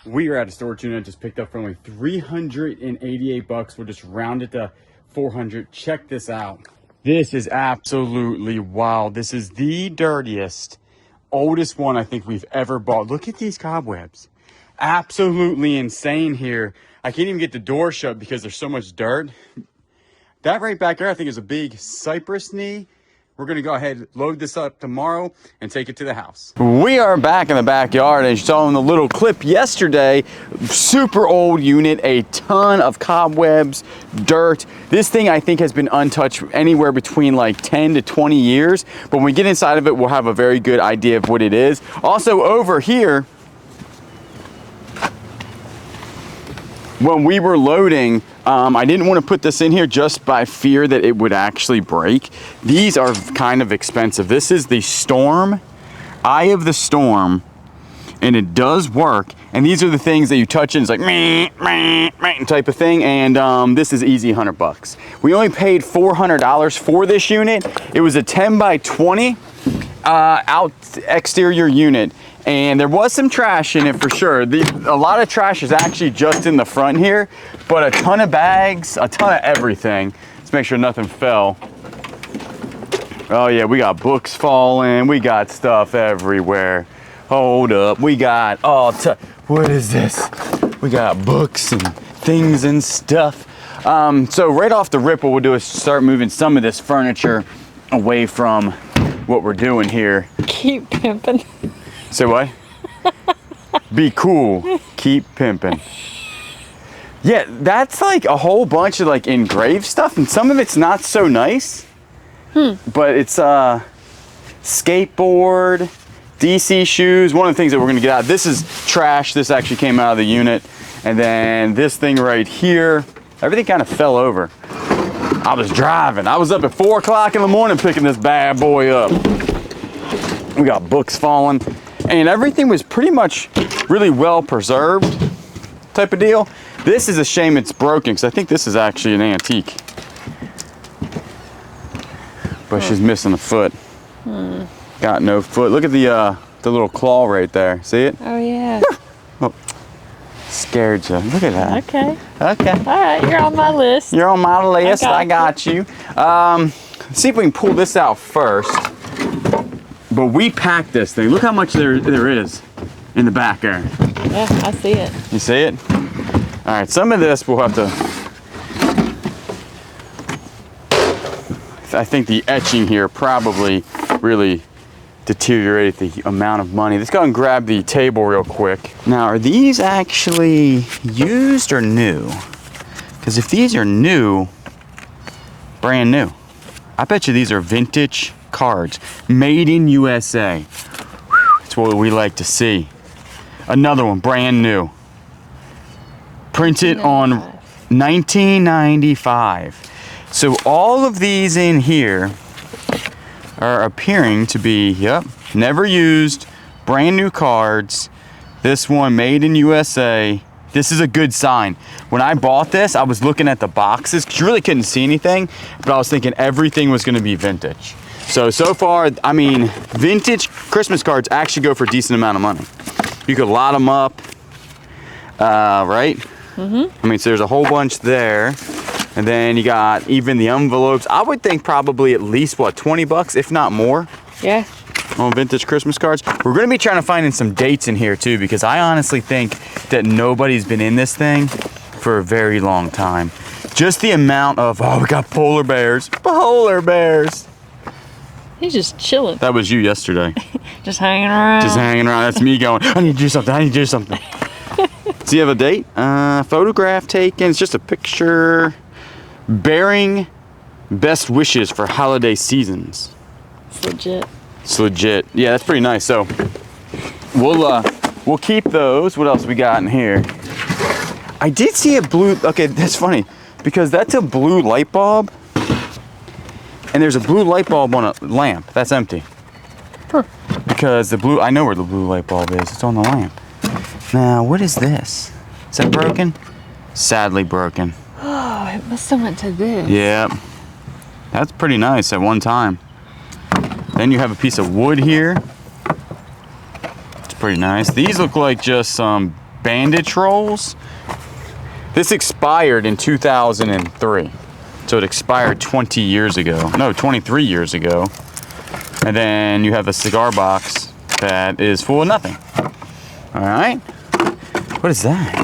We are at a storage unit I just picked up for only 388 bucks. We'll just round it to 400. Check this out. This is absolutely wild. This is the dirtiest, oldest one I think we've ever bought. Look at these cobwebs. Absolutely insane here. I can't even get the door shut because there's so much dirt. That right back there I think is a big cypress knee. We're gonna go ahead, load this up tomorrow and take it to the house. We are back in the backyard, as you saw in the little clip yesterday. Super old unit, a ton of cobwebs, dirt. This thing I think has been untouched anywhere between like 10 to 20 years. But when we get inside of it, we'll have a very good idea of what it is. Also over here, when we were loading, I didn't want to put this in here just by fear that it would actually break. These are kind of expensive. This is the Storm, Eye of the Storm, and it does work. And these are the things that you touch and it's like meh, meh, meh, type of thing. And this is easy 100 bucks. We only paid $400 for this unit. It was a 10 by 20 out exterior unit. And there was some trash in it for sure. A lot of trash is actually just in the front here, but a ton of bags, a ton of everything. Let's make sure nothing fell. Oh yeah, we got books falling. We got stuff everywhere. Hold up, we got what is this? We got books and things and stuff. So right off the rip, what we'll do is start moving some of this furniture away from what we're doing here. Keep pimping. Say what? Be cool. Keep pimping. Yeah, that's like a whole bunch of like engraved stuff, and some of it's not so nice. But it's skateboard, DC shoes. One of the things that we're gonna get out. This is trash. This actually came out of the unit, and then this thing right here. Everything kind of fell over. I was driving. I was up at 4 o'clock in the morning picking this bad boy up. We got books falling. And everything was pretty much really well preserved type of deal. This is a shame it's broken because I think this is actually an antique. But she's missing a foot. Got no foot. Look at the little claw right there. See it? Oh yeah. Oh, scared you. Look at that. Okay. Okay. All right, you're on my list. You're on my list. I got you. See if we can pull this out first. But we packed this thing. Look how much there is in the back there. Yeah, I see it. You see it? All right, some of this we'll have to, I think the etching here probably really deteriorated the amount of money. Let's go and grab the table real quick. Now, are these actually used or new? Because if these are new, brand new, I bet you these are vintage cards, made in USA. That's what we like to see. Another one, brand new. Printed on 1995. So all of these in here are appearing to be, yep, never used, brand new cards. This one, made in USA. This is a good sign. When I bought this, I was looking at the boxes because you really couldn't see anything, but I was thinking everything was gonna be vintage. So far, I mean, vintage Christmas cards actually go for a decent amount of money. You could lot them up, right? I mean, so there's a whole bunch there. And then you got even the envelopes. I would think probably at least, what, 20 bucks, if not more? Yeah. On vintage Christmas cards. We're gonna be trying to find in some dates in here too, because I honestly think that nobody's been in this thing for a very long time. Just the amount of, oh, we got polar bears. Polar bears. He's just chilling. That was you yesterday. Just hanging around. Just hanging around. That's me going, I need to do something. I need to do something. So you have a date? Photograph taken. It's just a picture. Bearing best wishes for holiday seasons. It's legit. It's legit. Yeah, that's pretty nice. So we'll keep those. What else we got in here? I did see a blue, okay, that's funny because that's a blue light bulb. And there's a blue light bulb on a lamp. That's empty. Because the blue, I know where the blue light bulb is. It's on the lamp. Now, what is this? Is that broken? Sadly broken. Oh, it must have went to this. Yeah. That's pretty nice at one time. Then you have a piece of wood here. It's pretty nice. These look like just some bandage rolls. This expired in 2003. So it expired 20 years ago. No, 23 years ago. And then you have a cigar box that is full of nothing. All right. What is that?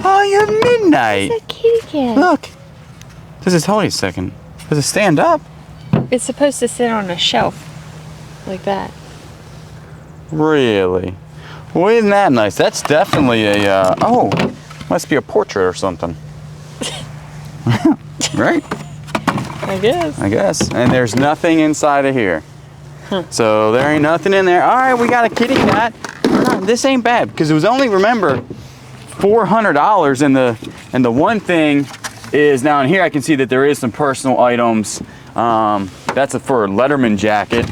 Oh, you have Midnight. It's a kitty cat. Look. This is, hold on a second. Does it stand up? It's supposed to sit on a shelf like that. Really? Well, isn't that nice? That's definitely a, oh, must be a portrait or something. Right? I guess. I guess. And there's nothing inside of here. Huh. So there ain't nothing in there. All right, we got a kitty cat. This ain't bad because it was only, remember, $400, and the one thing is now in here I can see that there is some personal items. That's for a Letterman jacket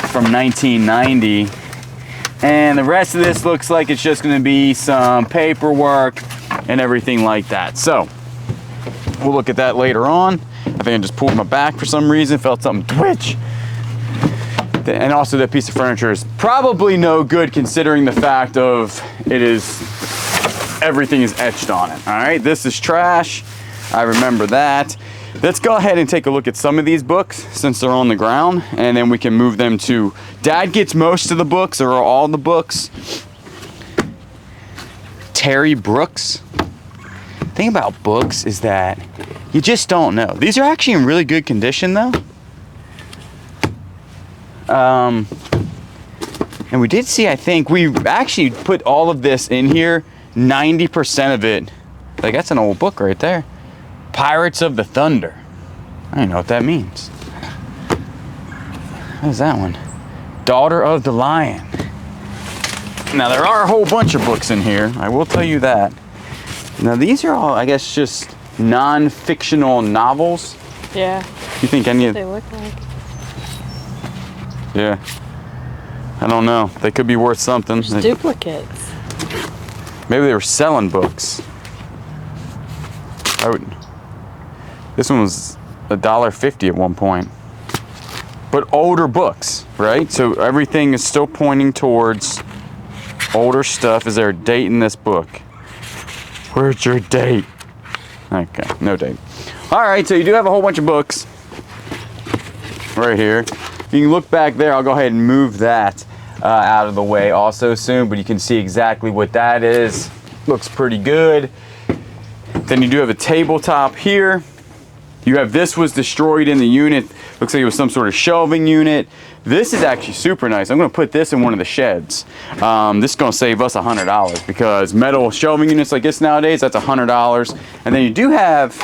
from 1990. And the rest of this looks like it's just gonna be some paperwork and everything like that. So we'll look at that later on. I think I just pulled my back for some reason, felt something twitch. And also that piece of furniture is probably no good considering the fact of everything is etched on it. All right, this is trash. I remember that. Let's go ahead and take a look at some of these books since they're on the ground, and then we can move them to, Dad gets most of the books or all the books. Terry Brooks. The thing about books is that you just don't know. These are actually in really good condition though. And we did see, I think, we actually put all of this in here, 90% of it. Like, that's an old book right there. Pirates of the Thunder. I don't know what that means. What is that one? Daughter of the Lion. Now, there are a whole bunch of books in here. I will tell you that. Now, these are all, I guess, just non-fictional novels. Yeah. You think any of... They look like. Yeah. I don't know. They could be worth something. There's duplicates. Maybe they were selling books. This one was $1.50 at one point. But older books, right? So everything is still pointing towards older stuff. Is there a date in this book? Where's your date? Okay, no date. All right, so you do have a whole bunch of books right here. If you can look back there, I'll go ahead and move that out of the way also soon, but you can see exactly what that is. Looks pretty good. Then you do have a tabletop here. You have, this was destroyed in the unit. Looks like it was some sort of shelving unit. This is actually super nice. I'm gonna put this in one of the sheds. This is gonna save us $100 because metal shelving units like this nowadays, that's $100. And then you do have,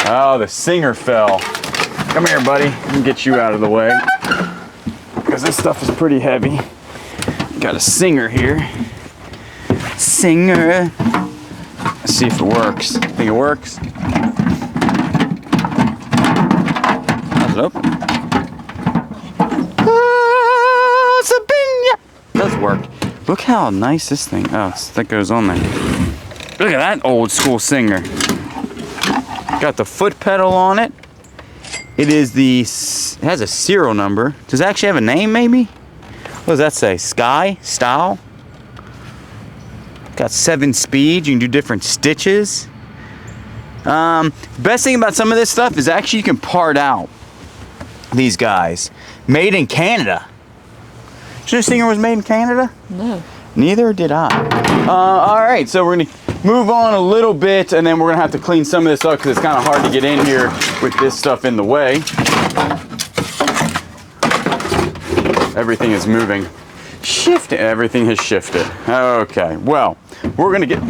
oh, the Singer fell. Come here, buddy. Let me get you out of the way because this stuff is pretty heavy. Got a Singer here. Singer. Let's see if it works. Think it works? How's it open? Sabina! It does work. Look how nice this thing. Oh, that goes on there. Look at that old school Singer. Got the foot pedal on it. It has a serial number. Does it actually have a name, maybe? What does that say? Sky? Style? Got 7 speeds. You can do different stitches. Best thing about some of this stuff is actually you can part out these guys. Made in Canada. Did you know Singer was made in Canada? No. Neither did I. All right, so we're gonna move on a little bit, and then we're gonna have to clean some of this up because it's kind of hard to get in here with this stuff in the way. Everything is moving. Everything has shifted. Okay, well, we're gonna get,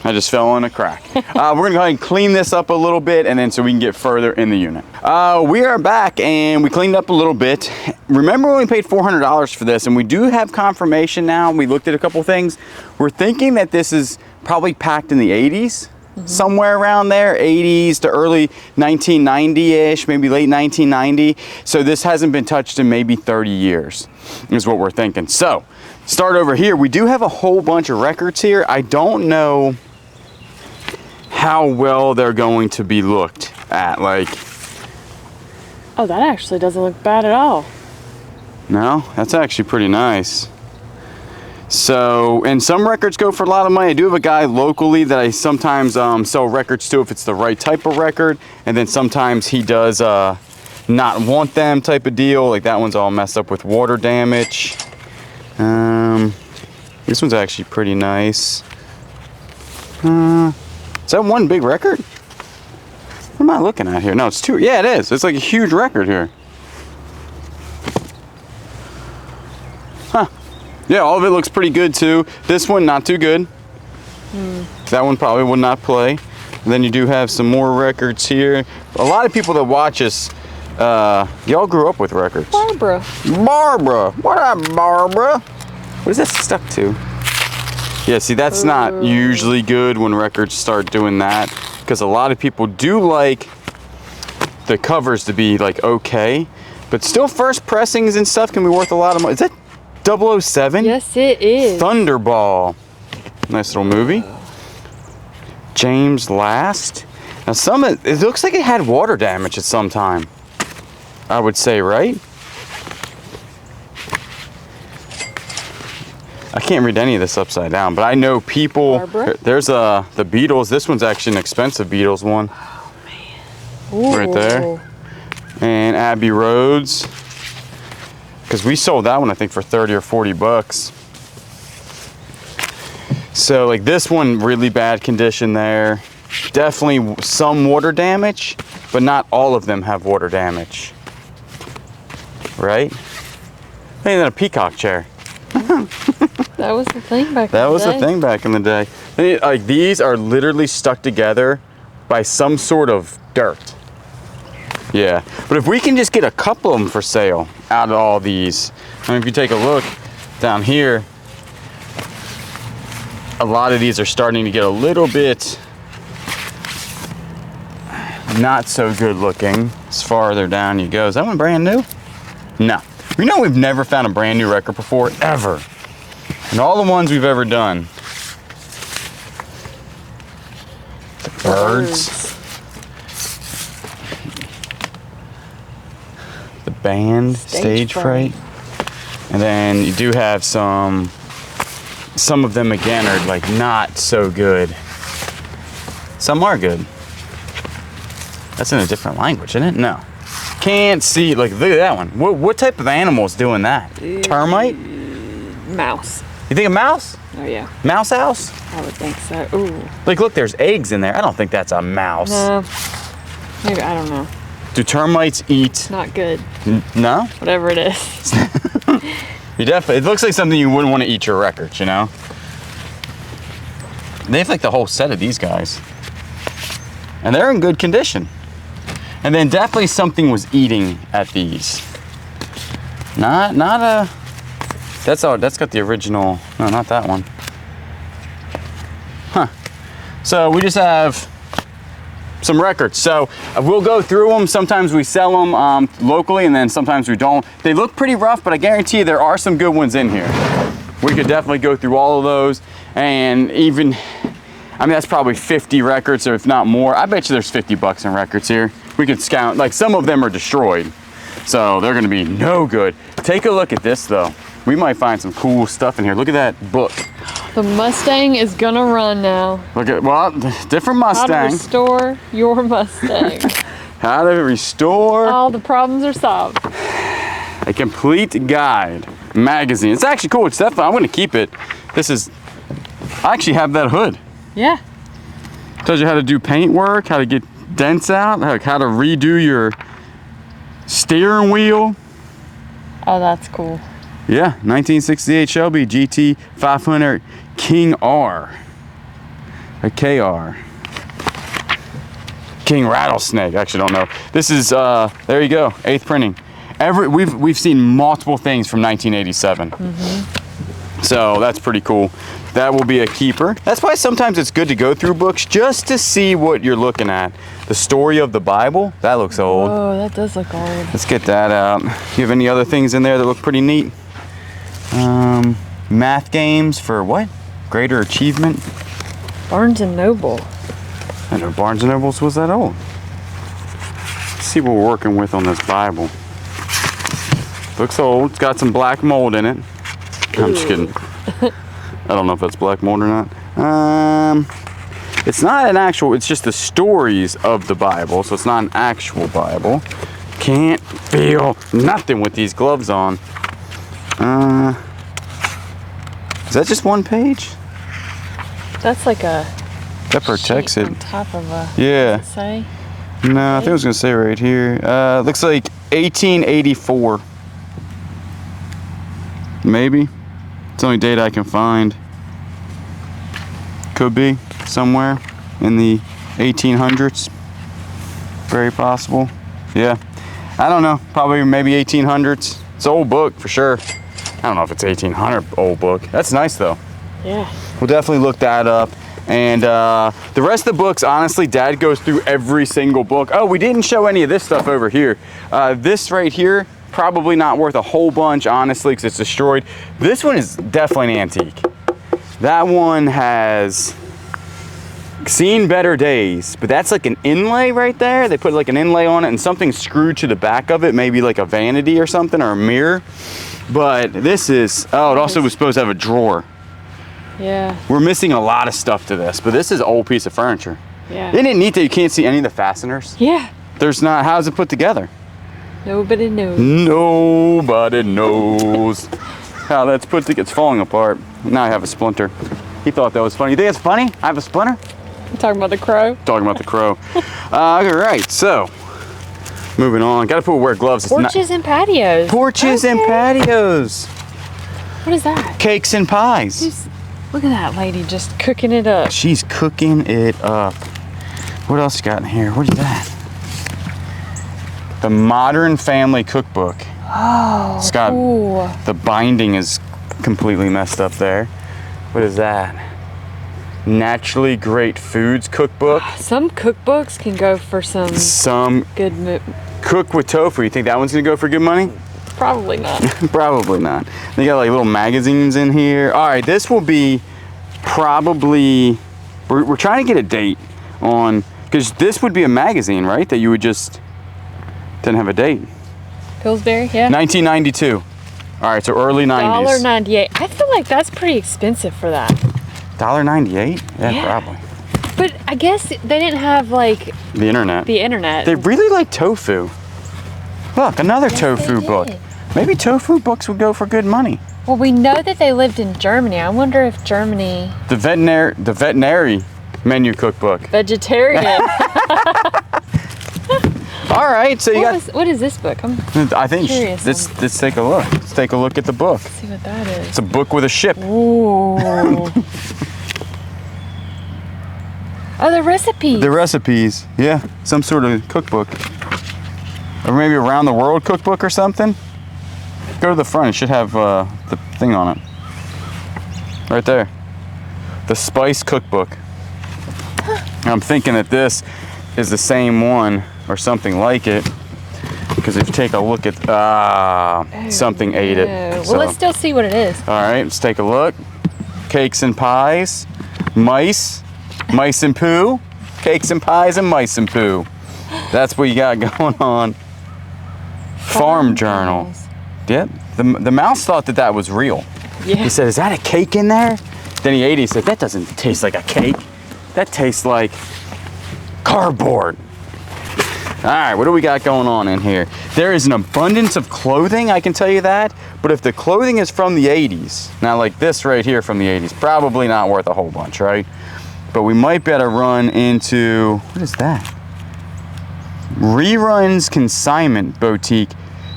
I just fell on a crack. We're gonna go ahead and clean this up a little bit, and then so we can get further in the unit. We are back, and we cleaned up a little bit. Remember when we paid $400 for this, and we do have confirmation now. We looked at a couple things. We're thinking that this is probably packed in the 80s. Somewhere around there, 80s to early 1990-ish, maybe late 1990. So this hasn't been touched in maybe 30 years, is what we're thinking. So, start over here. We do have a whole bunch of records here. I don't know how well they're going to be looked at. Like, Oh, that actually doesn't look bad at all. no, that's actually pretty nice. So, and some records go for a lot of money. I do have a guy locally that I sometimes sell records to if it's the right type of record. And then sometimes he does not want them type of deal. Like that one's all messed up with water damage. This one's actually pretty nice. Is that one big record? What am I looking at here? No, it's two. Yeah, it is. It's like a huge record here. Huh. Yeah, all of it looks pretty good too. This one, not too good. That one probably would not play. And then you do have some more records here. A lot of people that watch us, y'all grew up with records. Barbara. Barbara. What up, Barbara? What is that stuck to? Yeah, see, that's not usually good when records start doing that, because a lot of people do like the covers to be like okay, but still first pressings and stuff can be worth a lot of money. Is that 007? Yes, it is. Thunderball. Nice little movie. James Last. Now it looks like it had water damage at some time, I would say, right? I can't read any of this upside down, but I know people. Barbara? There's the Beatles. This one's actually an expensive Beatles one. Oh man. Ooh. Right there. And Abbey Roads. Because we sold that one, I think, for 30 or 40 bucks. So like this one, really bad condition there. Definitely some water damage, but not all of them have water damage. Right? Hey, then a peacock chair. That was the thing back in the day. That was the thing back in the day. Like these are literally stuck together by some sort of dirt. Yeah, but if we can just get a couple of them for sale out of all these. I mean, if you take a look down here, a lot of these are starting to get a little bit not so good looking as farther down you go. Is that one brand new? No. You know, we've never found a brand new record before, ever. And all the ones we've ever done. The birds. The band, Stage Fright. And then you do have some of them again are like not so good. Some are good. That's in a different language, isn't it? No. Can't see, like, look at that one. What type of animal is doing that? Termite? Mouse. You think a mouse? Oh yeah. Mouse house? I would think so. Ooh. Like, look, there's eggs in there. I don't think that's a mouse. No. Maybe, I don't know. Do termites eat? Not good. No? Whatever it is. You definitely, it looks like something you wouldn't want to eat your records, you know? They have like the whole set of these guys. And they're in good condition. And then definitely something was eating at these. Not a, that's got the original, no, not that one. Huh. So we just have some records. So we'll go through them. Sometimes we sell them locally, and then sometimes we don't. They look pretty rough, but I guarantee you there are some good ones in here. We could definitely go through all of those, and even, I mean, that's probably 50 records, or if not more. I bet you there's 50 bucks in records here. We could scout, like some of them are destroyed, so they're gonna be no good. Take a look at this though. We might find some cool stuff in here. Look at that book. The Mustang is gonna run now. Look at, well, different Mustang. How to restore your Mustang. How to restore. All the problems are solved. A complete guide magazine. It's actually cool. It's definitely, I'm gonna keep it. This is, I actually have that hood. Yeah. Tells you how to do paint work, how to get dents out, like how to redo your steering wheel. Oh, that's cool. Yeah, 1968 Shelby GT 500 King R. A KR. King Rattlesnake, actually don't know. This is, there you go, 8th printing. We've seen multiple things from 1987. So that's pretty cool. That will be a keeper. That's why sometimes it's good to go through books just to see what you're looking at. The Story of the Bible, that looks old. Oh, that does look old. Let's get that out. You have any other things in there that look pretty neat? Math games for what? Greater achievement? Barnes and Noble. I know Barnes and Nobles was that old. Let's see what we're working with on this Bible. Looks old. It's got some black mold in it. I'm just kidding. I don't know if that's black mold or not. It's not an actual, it's just the stories of the Bible, so it's not an actual Bible. Can't feel nothing with these gloves on. Is that just one page? That's like a That protects sheet it. on top of a, Yeah. Does it say? No, I think I was gonna say right here. Looks like 1884. Maybe. It's the only date I can find. Could be somewhere in the 1800s. Very possible. Yeah. I don't know. Probably maybe 1800s. It's an old book for sure. I don't know if it's 1800 old book. That's nice though. Yeah. We'll definitely look that up. And the rest of the books, honestly, Dad goes through every single book. Oh, we didn't show any of this stuff over here. This right here, probably not worth a whole bunch, honestly, because it's destroyed. This one is definitely an antique. That one has seen better days, but that's like an inlay right there. They put like an inlay on it and something screwed to the back of it, maybe like a vanity or something, or a mirror. But this is, oh, it also was supposed to have a drawer. Yeah. We're missing a lot of stuff to this, but this is an old piece of furniture. Yeah. Isn't it neat that you can't see any of the fasteners? Yeah. There's not, how's it put together? Nobody knows. Nobody knows how that's put together. It's falling apart. Now I have a splinter. He thought that was funny. You think it's funny? I have a splinter? You talking about the crow? Talking about the crow. All right, so moving on. Got to put wear gloves. It's Porches and patios. porches and patios. What is that? Cakes and pies. Look at that lady just cooking it up. She's cooking it up. What else you got in here? What is that? The Modern Family Cookbook. Oh. It's got, Ooh. the binding is completely messed up there. What is that? Naturally Great Foods Cookbook. Some cookbooks can go for some good Cook with Tofu. You think that one's gonna go for good money? Probably not. Probably not. They got like little magazines in here. All right, this will be probably, we're trying to get a date on, because this would be a magazine, right? That you would just, didn't have a date. Pillsbury, yeah. 1992. All right, so early 90s. $1.98. I feel like that's pretty expensive for that. $1.98? Yeah, probably. But I guess they didn't have like The internet. They really like tofu. Look, another tofu book. Maybe tofu books would go for good money. Well, we know that they lived in Germany. I wonder if Germany. The veterinary menu cookbook. Vegetarian. All right, so what is this book? I think curious. let's take a look. Let's take a look at the book. Let's see what that is. It's a book with a ship. Ooh. Oh, the recipes. The recipes, yeah, some sort of cookbook, or maybe around the world cookbook or something. Go to the front. It should have the thing on it. Right there. The Spice Cookbook. I'm thinking that this is the same one or something like it, because if you take a look at something ate it. Well, So, let's still see what it is. all right, let's take a look. Cakes and pies, mice and poo, cakes and pies and mice and poo. That's what you got going on. Farm Journal. Yep. The mouse thought that was real. Yeah. He said, "Is that a cake in there?" Then he ate it. He said, "That doesn't taste like a cake. That tastes like cardboard." All right, what do we got going on in here? There is an abundance of clothing, I can tell you that. But if the clothing is from the 80s, now like this right here from the 80s, probably not worth a whole bunch, right? But we might better run into, what is that? Reruns Consignment Boutique,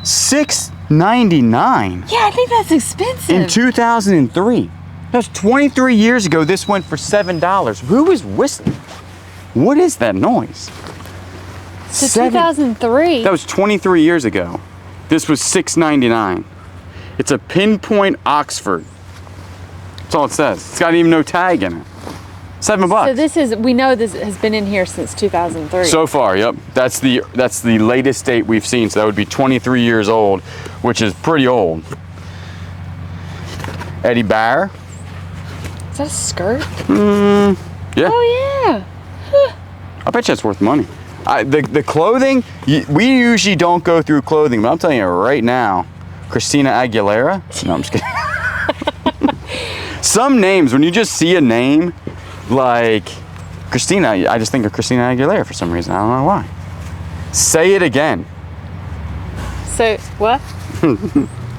$6.99. Yeah, I think that's expensive. In 2003. That's 23 years ago. This went for $7. Who is whistling? What is that noise? So 2003. That was 23 years ago. This was $6.99. It's a Pinpoint Oxford. That's all it says. It's got even no tag in it. $7. So we know this has been in here since 2003. So far, yep. That's the latest date we've seen. So that would be 23 years old, which is pretty old. Eddie Bauer. Is that a skirt? Yeah. Oh yeah. I bet you that's worth money. The clothing, we usually don't go through clothing, but I'm telling you right now, Christina Aguilera. No, I'm just kidding. Some names, when you just see a name like Christina, I just think of Christina Aguilera for some reason. I don't know why. Say it again. So, what?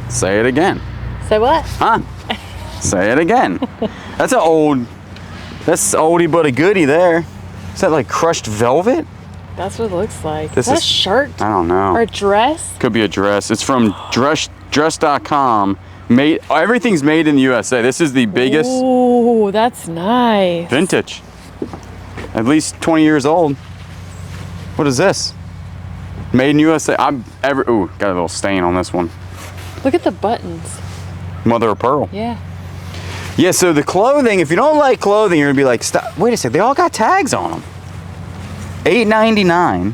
Say it again. So what? Huh? Say it again. That's oldie but a goodie there. Is that like crushed velvet? That's what it looks like. This is that is- a shirt? I don't know. Or a dress? Could be a dress. It's from dress.com. Everything's made in the USA. This is the biggest Ooh, that's nice. vintage. At least 20 years old. What is this? Made in USA. Ooh, got a little stain on this one. Look at the buttons. Mother of pearl. Yeah. Yeah, so the clothing, if you don't like clothing, you're gonna be like, stop, wait a second, they all got tags on them. $8.99,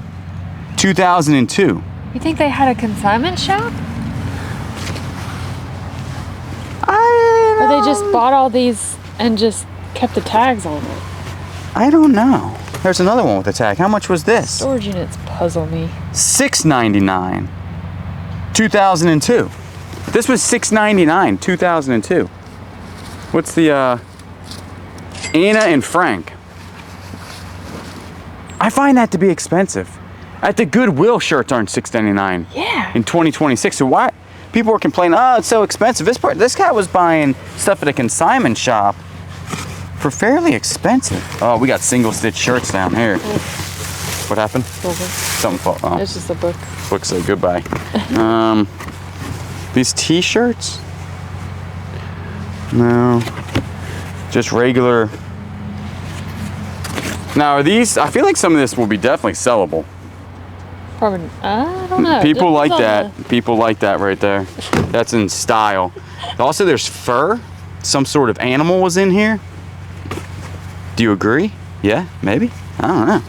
2002. You think they had a consignment shop? Or they just bought all these and just kept the tags on it? I don't know. There's another one with a tag. How much was this? Storage units puzzle me. $6.99, 2002. This was $6.99, 2002. What's the, Anna and Frank. I find that to be expensive. At the Goodwill, shirts aren't $6.99 Yeah. in 2026. So why? People were complaining, oh, it's so expensive. This guy was buying stuff at a consignment shop for fairly expensive. Oh, we got single stitch shirts down here. What happened? Something fell. Oh, It's just a book. book said goodbye. These t-shirts? No. Just regular. Now are these, I feel like some of this will be definitely sellable. Probably, I don't know. People Depends like on that. People like that right there. That's in style. Also, there's fur. Some sort of animal was in here. Do you agree? Yeah, maybe? I don't know.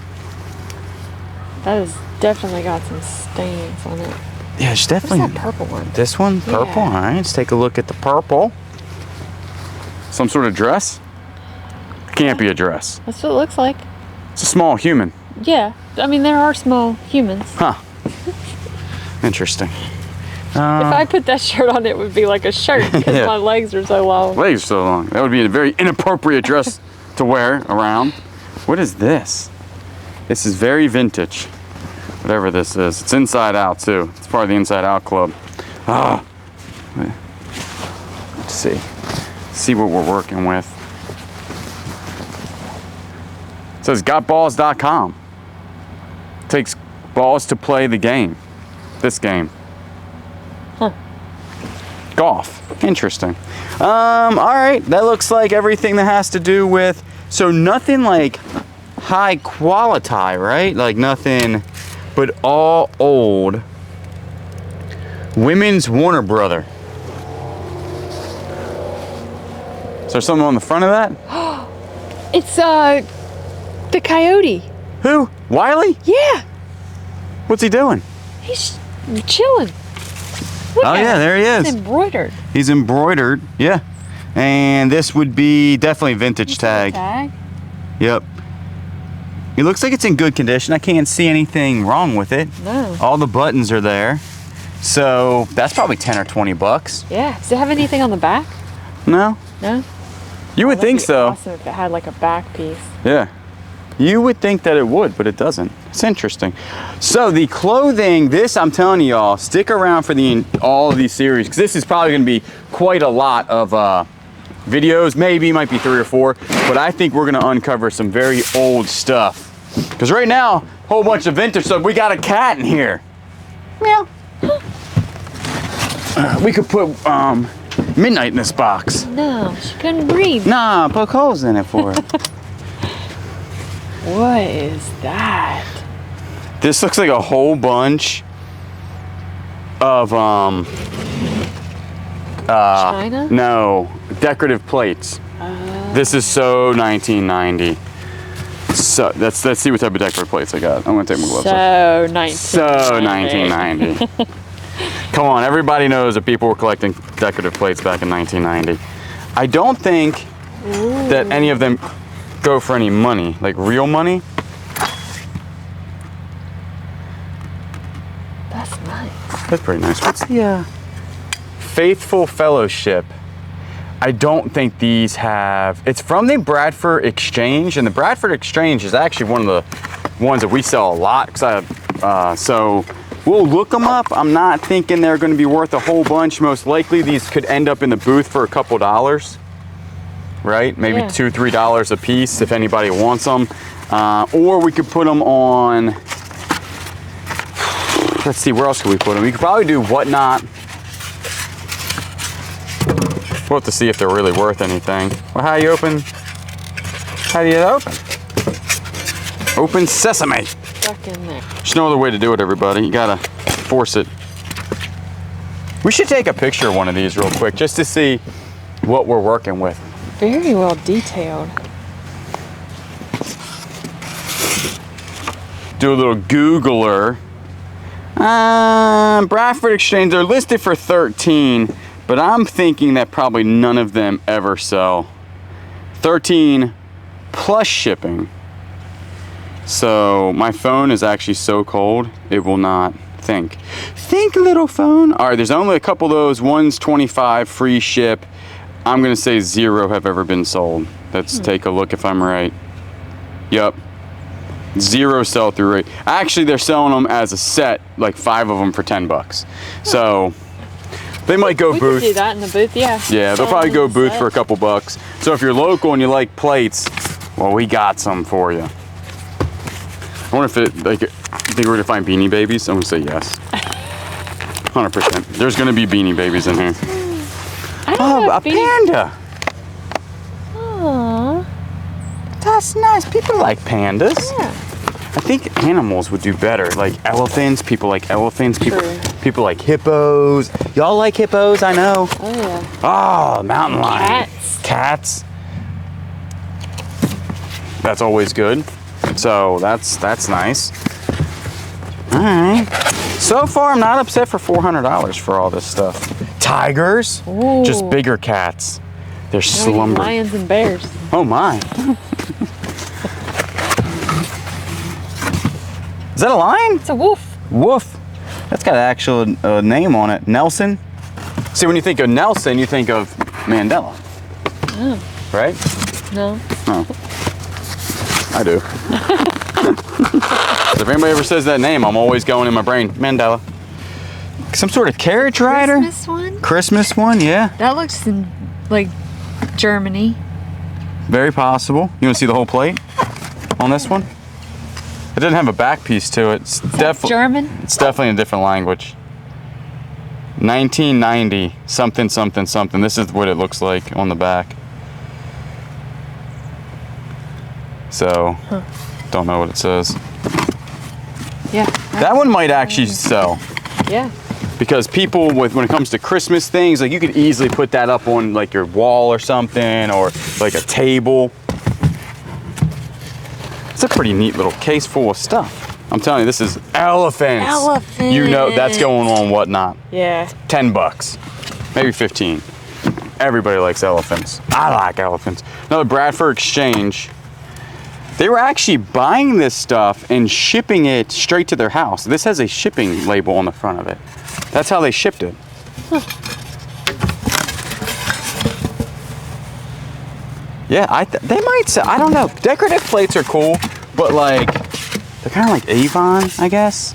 That has definitely got some stains on it. Yeah, it's What's definitely. that purple one? This one, purple. Yeah. All right, let's take a look at the purple. Some sort of dress? Can't be a dress. That's what it looks like. It's a small human. Yeah. I mean, there are small humans. Huh. Interesting. If I put that shirt on, it would be like a shirt because Yeah. my legs are so long. Legs are so long. That would be a very inappropriate dress to wear around. What is this? This is very vintage. Whatever this is. It's inside out too. It's part of the Inside Out Club. Ah. Let's see. See what we're working with. It says gotballs.com. Takes balls to play the game. This game. Huh. Golf. Interesting. All right. That looks like everything that has to do with, so nothing like high quality, right? Like nothing, but all old. Women's Warner Brother. Is there something on the front of that? It's the coyote. Who? Wiley? Yeah. What's he doing? He's chilling. Look Oh at yeah, him. there he It's is. embroidered. He's embroidered. Yeah. And this would be definitely vintage tag. Tag. Yep. It looks like it's in good condition. I can't see anything wrong with it. No. All the buttons are there. So that's probably 10 or 20 bucks. Yeah. Does it have anything on the back? No? No. You would That'd think be so. Awesome if it had like a back piece. Yeah. You would think that it would, but it doesn't. It's interesting. So the clothing, this I'm telling you all, stick around for all of these series, because this is probably going to be quite a lot of videos. Maybe might be 3 or 4, but I think we're going to uncover some very old stuff. Because right now, a whole bunch of vintage stuff. We got a cat in here. Meow. We could put Midnight in this box. No, she couldn't breathe. Nah, poke holes in it for her. What is that? This looks like a whole bunch of China? no, decorative plates. This is so 1990. So let's see what type of decorative plates I got. I'm gonna take my gloves off. So 1990. Come on, everybody knows that people were collecting decorative plates back in 1990. I don't think that any of them go for any money, like real money. That's nice. That's pretty nice. What's the Faithful Fellowship? I don't think these have, it's from the Bradford Exchange, and the Bradford Exchange is actually one of the ones that we sell a lot, because so we'll look them up. I'm not thinking they're going to be worth a whole bunch. Most likely these could end up in the booth for a couple dollars, right? Maybe $2, $3 a piece if anybody wants them. Or we could put them on, let's see, where else could we put them? We could probably do Whatnot. We'll have to see if they're really worth anything. Well, how do you open? Open sesame. Stuck in there. There's no other way to do it, everybody. You gotta force it. We should take a picture of one of these real quick just to see what we're working with. Very well detailed. Do a little Googler. Bradford Exchange, they're listed for 13, but I'm thinking that probably none of them ever sell. 13 plus shipping. So my phone is actually so cold, it will not think. Think, little phone. All right, there's only a couple of those. One's 25 free ship. I'm gonna say 0 have ever been sold. Let's take a look if I'm right. Yep. 0 sell-through rate. Actually, they're selling them as a set, like 5 of them for $10. So they might go we booth. Could do that in the booth, yeah. Yeah, they'll probably go booth for a couple bucks. So if you're local and you like plates, well, we got some for you. I wonder if it, like, you think we're gonna find Beanie Babies? I'm gonna say yes. 100%. There's gonna be Beanie Babies in here. Oh, a panda. Aww. That's nice. People like pandas. Yeah. I think animals would do better. Like elephants, people like elephants. True. People like hippos. Y'all like hippos, I know. Oh, yeah. Oh, mountain lion. Cats. Cats. That's always good. So that's nice. All right. So far, I'm not upset for $400 for all this stuff. Tigers. Ooh. Just bigger cats. They're slumbering. Lions and bears. Oh my. Is that a lion? It's a wolf. Wolf. That's got an actual name on it. Nelson. See, when you think of Nelson, you think of Mandela. Oh. Right? No. Oh. I do. If anybody ever says that name, I'm always going in my brain, Mandela. Some sort of carriage rider? Christmas one? Christmas one, yeah. That looks in, like, Germany. Very possible. You want to see the whole plate on this one? It doesn't have a back piece to it. It's definitely German? It's definitely a different language. 1990 something something something. This is what it looks like on the back. So, don't know what it says. Yeah. That one might actually sell. Yeah. Because people, when it comes to Christmas things, like you could easily put that up on like your wall or something, or like a table. It's a pretty neat little case full of stuff. I'm telling you, this is elephants. Elephants. You know, that's going on Whatnot. Yeah. $10, maybe 15. Everybody likes elephants. I like elephants. Another Bradford Exchange. They were actually buying this stuff and shipping it straight to their house. This has a shipping label on the front of it. That's how they shipped it. Huh. Yeah, they might sell, I don't know. Decorative plates are cool, but like, they're kind of like Avon, I guess.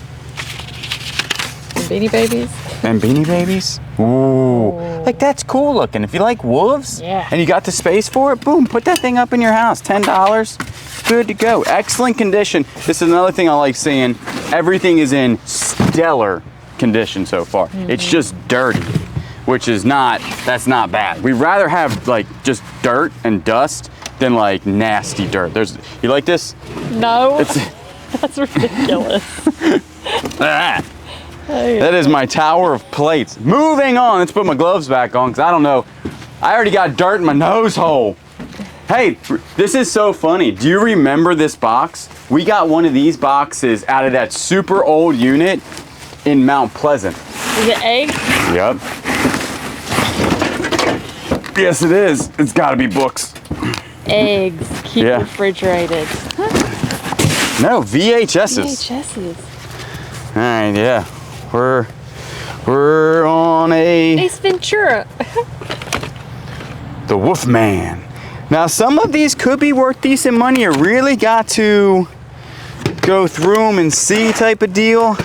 And Beanie Babies. And Beanie Babies. Ooh. Like that's cool looking. If you like wolves and you got the space for it, boom, put that thing up in your house. $10. Good to go. Excellent condition. This is another thing I like seeing. Everything is in stellar condition so far. It's just dirty, which is that's not bad. We'd rather have like just dirt and dust than like nasty dirt. You like this? No. That's ridiculous. That is my tower of plates. Moving on. Let's put my gloves back on because I don't know. I already got dirt in my nose hole. Hey, this is so funny. Do you remember this box? We got one of these boxes out of that super old unit in Mount Pleasant. Is it eggs? Yep. Yes, it is. It's gotta be books. Eggs. Keep refrigerated. No, VHSs. VHSs. All right, yeah. We're on a... Ace Ventura. The Wolfman. Now, some of these could be worth decent money. You really got to go through them and see type of deal.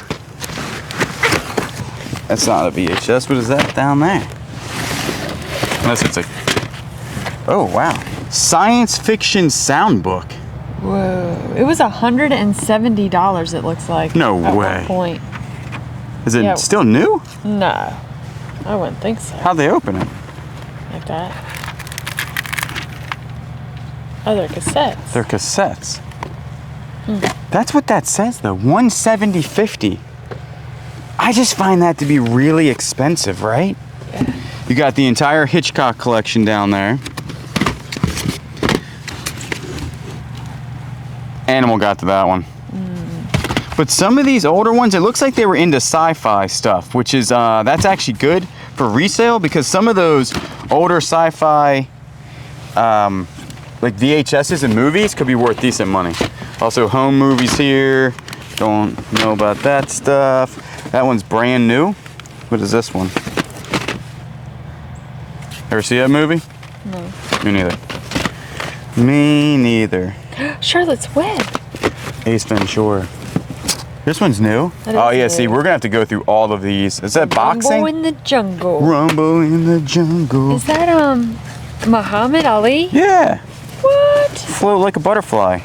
That's not a VHS. What is that down there? Unless it's a... Oh, wow. Science fiction sound book. Whoa. It was $170, it looks like. No at way. one point. Is it still new? No. I wouldn't think so. How'd they open it? Like that. Oh, they're cassettes. They're cassettes. That's what that says, though. $170.50. I just find that to be really expensive, right? Yeah. You got the entire Hitchcock collection down there. Animal got to that one. But some of these older ones, it looks like they were into sci-fi stuff, which is, that's actually good for resale because some of those older sci-fi, like VHSs and movies could be worth decent money. Also home movies here. Don't know about that stuff. That one's brand new. What is this one? Ever see that movie? No. Me neither. Me neither. Charlotte's Web. Ace Ventura. This one's new. Oh yeah, see, we're gonna have to go through all of these. Is that boxing? Rumble in the Jungle. Rumble in the jungle. Is that Muhammad Ali? Yeah. What? Float like a butterfly.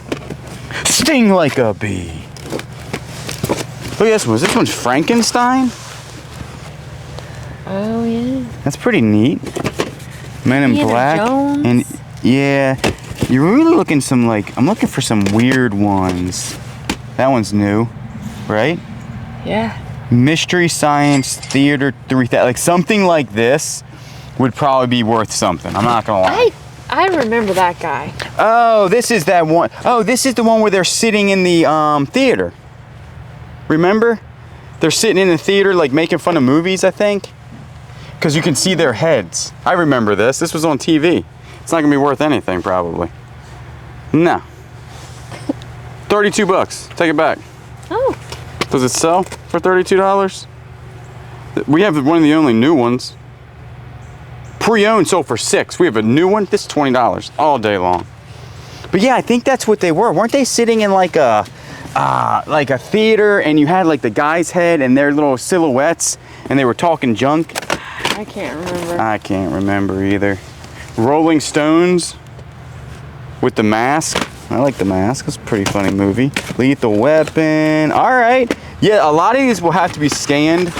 Sting like a bee. Look at this one. This one's Frankenstein. Oh yeah. That's pretty neat. Men in Indiana Black. Jones. And yeah, you're really looking some like, I'm looking for some weird ones. That one's new, right? Yeah. Mystery Science Theater 3000. Like something like this would probably be worth something. I'm not gonna lie. I remember that guy. Oh, this is that one. Oh, this is the one where they're sitting in the theater. Remember? They're sitting in the theater like making fun of movies, I think. Because you can see their heads. I remember this. This was on TV. It's not gonna be worth anything, probably. No. 32 bucks. Take it back. Oh. Does it sell for $32? We have one of the only new ones. Pre-owned sold for $6. We have a new one. This is $20 all day long. But yeah, I think that's what they were. Weren't they sitting in like a theater, and you had like the guy's head and their little silhouettes, and they were talking junk? I can't remember. I can't remember either. Rolling Stones with The Mask. I like The Mask. It's a pretty funny movie. Lethal Weapon. All right. Yeah, a lot of these will have to be scanned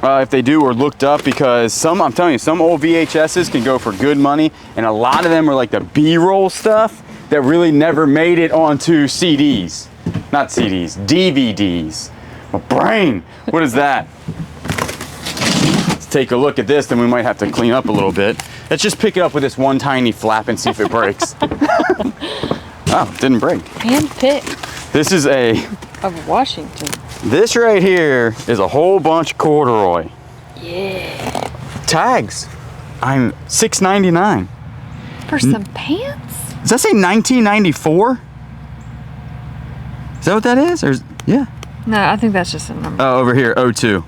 if they do, or looked up, because I'm telling you, some old VHSs can go for good money, and a lot of them are like the B-roll stuff that really never made it onto CDs. Not CDs, DVDs. My brain. What is that? Let's take a look at this, then we might have to clean up a little bit. Let's just pick it up with this one tiny flap and see if it breaks. Oh, it didn't break. Handpicked. This is of Washington. This right here is a whole bunch of corduroy. Yeah. Tags. I'm $6.99. For some pants? Does that say 1994? Is that what that is? Or yeah. No, I think that's just a number. Oh, over here, 02.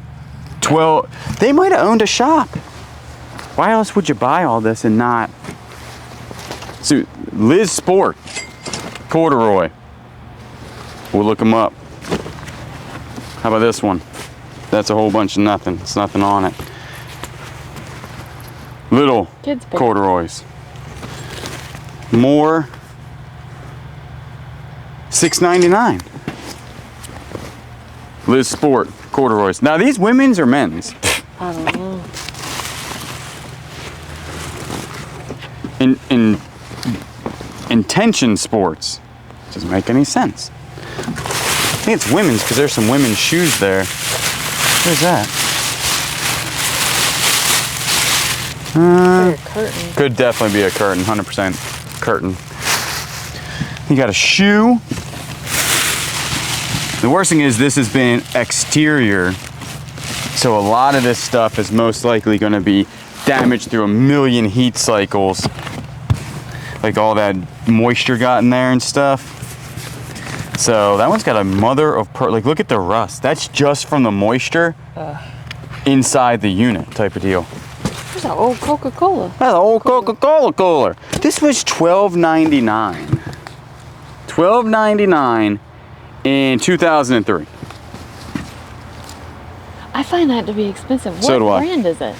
12. They might have owned a shop. Why else would you buy all this and not? So, Liz Sport. Corduroy. We'll look them up. How about this one? That's a whole bunch of nothing. It's nothing on it. Little Kids corduroys. More. $6.99. Liz Sport corduroys. Now these women's or men's? I don't know. In Intention Sports. Doesn't make any sense. I think it's women's because there's some women's shoes there. What is that? A curtain. Could definitely be a curtain, 100% curtain. You got a shoe. The worst thing is this has been exterior, so a lot of this stuff is most likely going to be damaged through a million heat cycles. Like all that moisture got in there and stuff. So that one's got a mother of pearl. Like look at the rust. That's just from the moisture inside the unit type of deal. There's an old Coca-Cola. That's an old Coca-Cola cooler. This was $12.99. $12.99 in 2003. I find that to be expensive. So do What I. brand is it?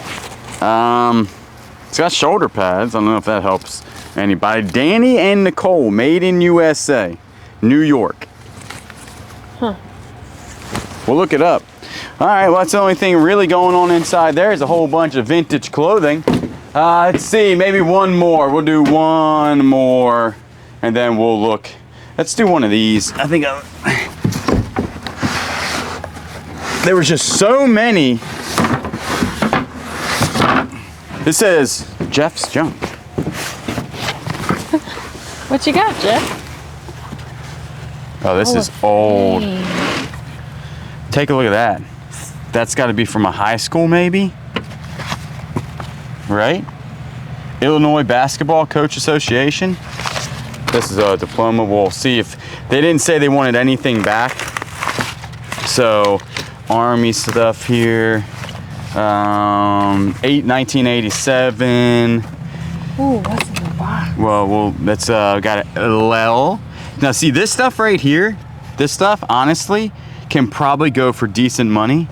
It's got shoulder pads. I don't know if that helps anybody. Danny and Nicole, made in USA, New York. Huh. We'll look it up. All right, well, that's the only thing really going on inside there is a whole bunch of vintage clothing. Let's see, maybe one more. We'll do one more, and then we'll look. Let's do one of these. I think there was just so many. This says Jeff's junk. What you got, Jeff? Oh, this is old. Take a look at that. That's got to be from a high school, maybe? Right? Illinois Basketball Coach Association. This is a diploma. We'll see if they didn't say they wanted anything back. So, Army stuff here. 1987. Ooh, what's in the box? Well, that's got a Lel. Now, see this stuff right here. This stuff, honestly, can probably go for decent money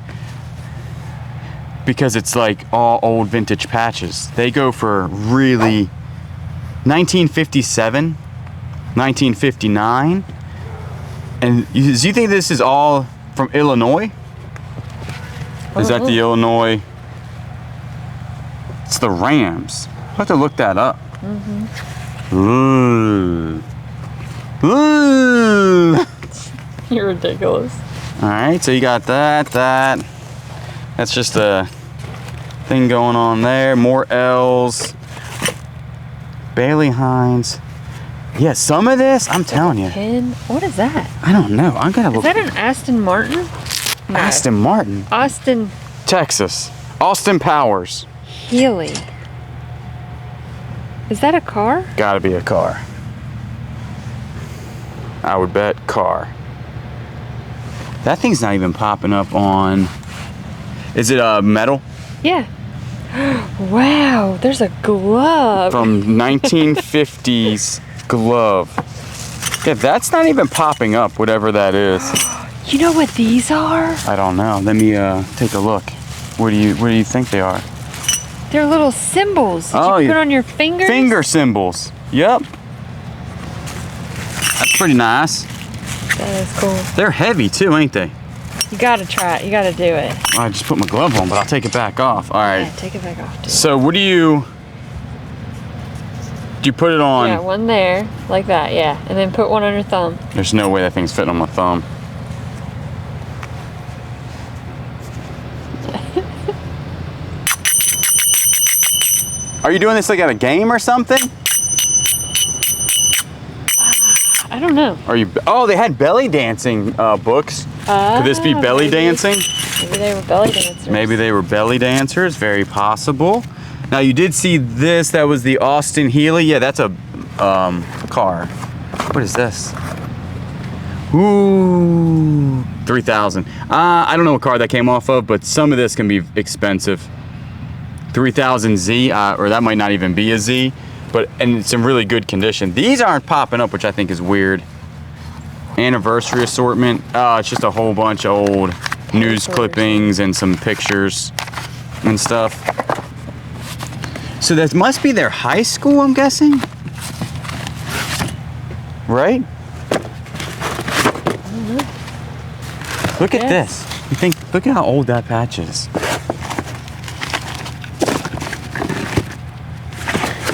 because it's like all old vintage patches. They go for really 1957, 1959. And do you think this is all from Illinois? Is that the Illinois? It's the Rams. I'll have to look that up. Ooh. Ooh. You're ridiculous. All right, so you got that. That's just a thing going on there. More L's. Bailey Hines. Yeah, some of this, I'm telling you. Pin? What is that? I don't know. I'm gonna look. Is that an Aston Martin? No. Aston Martin. Austin Texas. Austin Powers. Healy. Is that a car? Gotta be a car. I would bet car. That thing's not even popping up on. Is it metal? Yeah. Wow, there's a glove. From 1950s glove. Yeah, that's not even popping up, whatever that is. You know what these are? I don't know. Let me take a look. Where do you think they are? They're little symbols that you put on your fingers. Finger symbols. Yep. That's pretty nice. That is cool. They're heavy too, ain't they? You gotta try it. You gotta do it. I just put my glove on, but I'll take it back off. All right. Yeah, take it back off, dude. So what do you put it on? Yeah, one there, like that, yeah. And then put one on your thumb. There's no way that thing's fitting on my thumb. Are you doing this like at a game or something? I don't know. Are you? Oh, they had belly dancing books. Could this be belly dancing? Maybe they were belly dancers. Maybe they were belly dancers. Very possible. Now you did see this. That was the Austin Healy. Yeah, that's a car. What is this? Ooh, 3,000. I don't know what car that came off of, but some of this can be expensive. 3000Z, or that might not even be a Z, but and it's in really good condition. These aren't popping up, which I think is weird. Anniversary assortment. It's just a whole bunch of old news clippings and some pictures and stuff. So that must be their high school, I'm guessing. Right? Look at this. You think? Look at how old that patch is.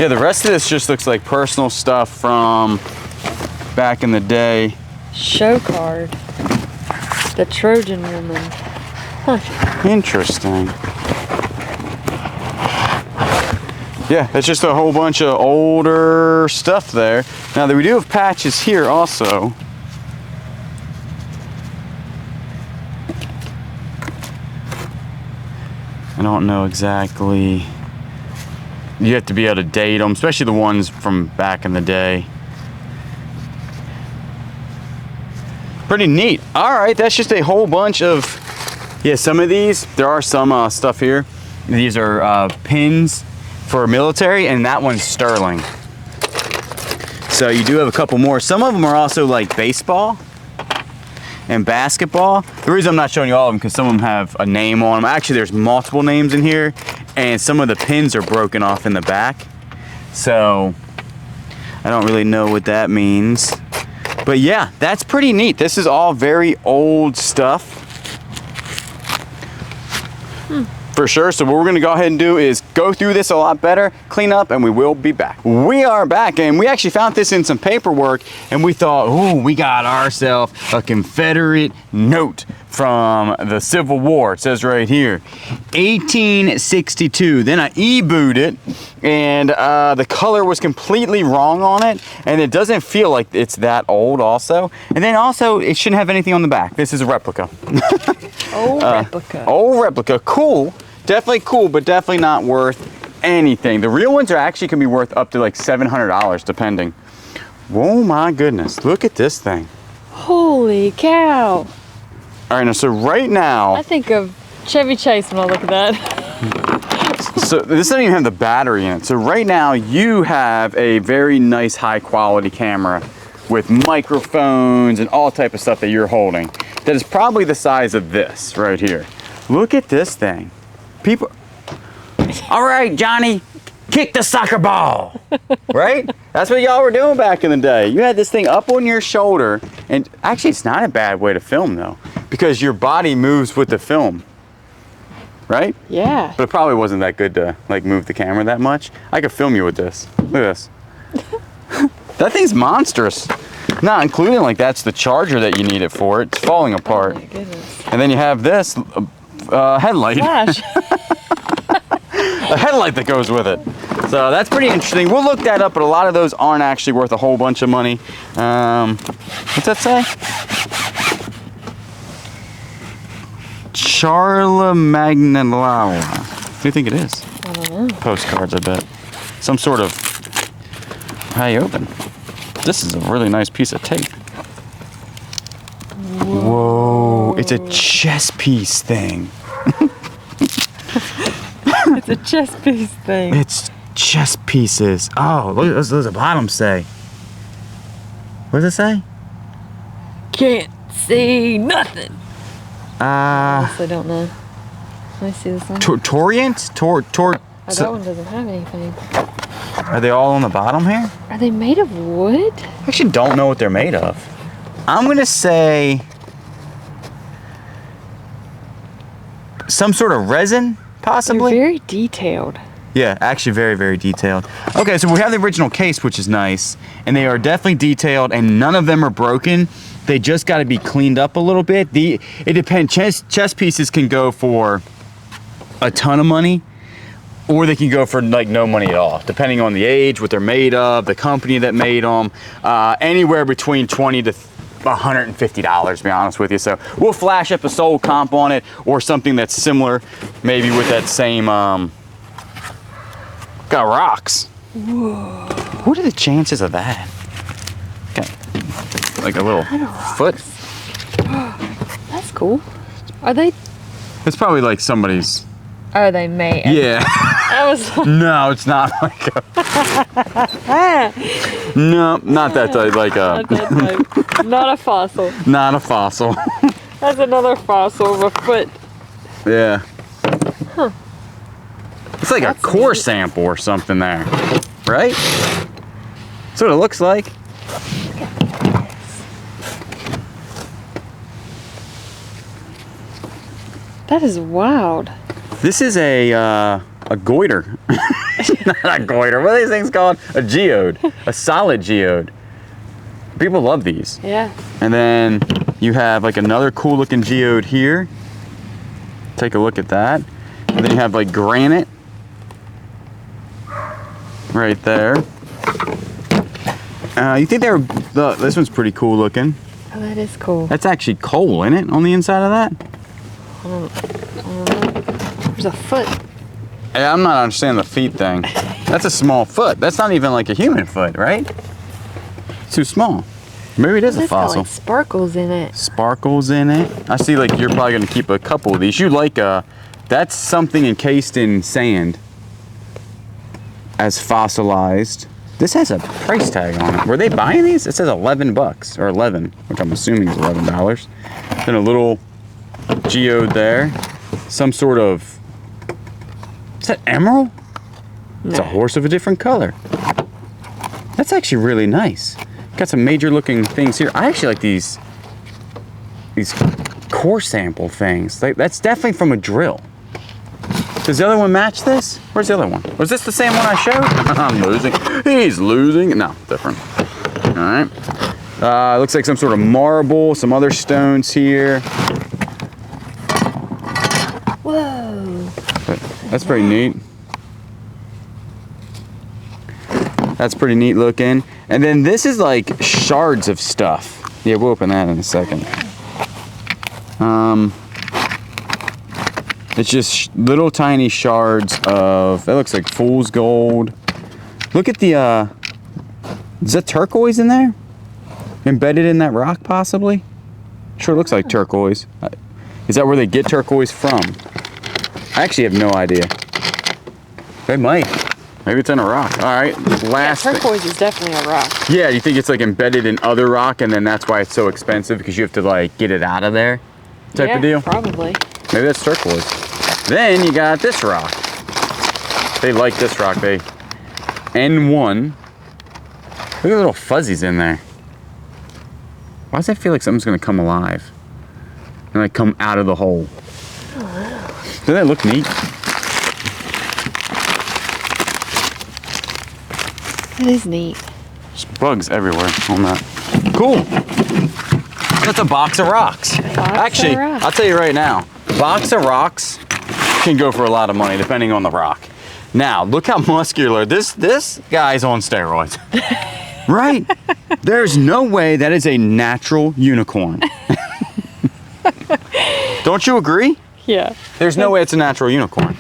Yeah, the rest of this just looks like personal stuff from back in the day. Show card. The Trojan woman. Huh. Interesting. Yeah, that's just a whole bunch of older stuff there. Now, we do have patches here also. I don't know exactly. You have to be able to date them, especially the ones from back in the day. Pretty neat. All right, that's just a whole bunch of, yeah, some of these, there are some stuff here. These are pins for military, and that one's sterling. So you do have a couple more. Some of them are also like baseball and basketball. The reason I'm not showing you all of them because some of them have a name on them. Actually, there's multiple names in here, and some of the pins are broken off in the back. So I don't really know what that means. But yeah, that's pretty neat. This is all very old stuff. For sure. So what we're gonna go ahead and do is go through this a lot better, clean up, and we will be back. We are back, and we actually found this in some paperwork, and we thought, oh, we got ourselves a Confederate note from the Civil War. It says right here, 1862. Then I e-booed it, and the color was completely wrong on it, and it doesn't feel like it's that old also. And then also, it shouldn't have anything on the back. This is a replica. Old replica. Old replica, cool. Definitely cool, but definitely not worth anything. The real ones are actually can be worth up to like $700 depending. Oh my goodness, look at this thing. Holy cow. All right, now so right now. I think of Chevy Chase when I look at that. So this doesn't even have the battery in it. So right now you have a very nice high quality camera with microphones and all type of stuff that you're holding. That is probably the size of this right here. Look at this thing. People, all right, Johnny, kick the soccer ball, right? That's what y'all were doing back in the day. You had this thing up on your shoulder, and actually it's not a bad way to film though, because your body moves with the film, right? Yeah. But it probably wasn't that good to like move the camera that much. I could film you with this. Look at this. That thing's monstrous. Not including like that's the charger that you need it for. It's falling apart. Oh my goodness. And then you have this headlight. Gosh. A headlight that goes with it. So that's pretty interesting. We'll look that up, but a lot of those aren't actually worth a whole bunch of money. What's that say? Charla Magnalawa. What do you think it is? I don't know. Postcards, I bet. Some sort of. How you open? This is a really nice piece of tape. Whoa, it's a chess piece thing. It's a chess piece thing. It's chess pieces. Oh, look, what does the bottom say? What does it say? Can't see nothing. Uh, Honestly, don't know. Let me see this one. Torient? Oh, that one doesn't have anything. Are they all on the bottom here? Are they made of wood? I actually don't know what they're made of. I'm gonna say some sort of resin, possibly. They're very detailed. Yeah, actually very, very detailed. Okay, so we have the original case, which is nice, and they are definitely detailed, and none of them are broken. They just got to be cleaned up a little bit. It depends. Chess pieces can go for a ton of money, or they can go for like no money at all, depending on the age, what they're made of, the company that made them. Anywhere between $20 to $150, to be honest with you. So we'll flash up a sold comp on it, or something that's similar, maybe with that same. Got rocks. Whoa. What are the chances of that? Got like a little foot. That's cool. Are they? It's probably like somebody's. Are they made? Yeah. I was like, No, it's not like a. No, not that type. Like a. not that type. Not a fossil. Not a fossil. That's another fossil of a foot. Yeah. Huh. It's like That's a core neat. sample or something there, right? That's what it looks like. That is wild. This is a goiter. Not a goiter. What are these things called? A geode. A solid geode. People love these. Yeah. And then you have like another cool looking geode here. Take a look at that. And then you have like granite right there. You think they were, this one's pretty cool looking. Oh, that is cool. That's actually coal, isn't it, on the inside of that? I don't know. There's a foot. Yeah, I'm not understanding the feet thing. That's a small foot. That's not even like a human foot, right? It's too small. Maybe it is a It's got fossil. like sparkles in it. Sparkles in it. I see like you're probably gonna keep a couple of these. You like That's something encased in sand as fossilized. This has a price tag on it. Were they buying these? It says 11 bucks or 11, which I'm assuming is $11. Then a little geode there. Some sort of, is that emerald? No. It's a horse of a different color. That's actually really nice. Got some major looking things here. I actually like these core sample things. That's definitely from a drill. Does the other one match this? Where's the other one? Was this the same one I showed? I'm losing. He's losing. No, different. All right. Looks like some sort of marble, some other stones here. Whoa. That's pretty neat. That's pretty neat looking. And then this is like shards of stuff. Yeah, we'll open that in a second. It's just little tiny shards of, that looks like fool's gold. Look at the, is that turquoise in there? Embedded in that rock possibly? Sure looks like turquoise. Is that where they get turquoise from? I actually have no idea. They might. Maybe it's in a rock. All right, last. Yeah, turquoise is definitely a rock. Yeah, you think it's like embedded in other rock and then that's why it's so expensive because you have to like get it out of there type of deal? Probably. Maybe that's turquoise. Then you got this rock. They like this rock. They N1. Look at the little fuzzies in there. Why does that feel like something's gonna come alive and like come out of the hole? Doesn't that look neat? It is neat. There's bugs everywhere on that. Cool. That's a box of rocks. Actually, I'll tell you right now, box of rocks can go for a lot of money depending on the rock. Now, look how muscular this guy's on steroids. Right? There's no way that is a natural unicorn. Don't you agree? Yeah. There's no way it's a natural unicorn.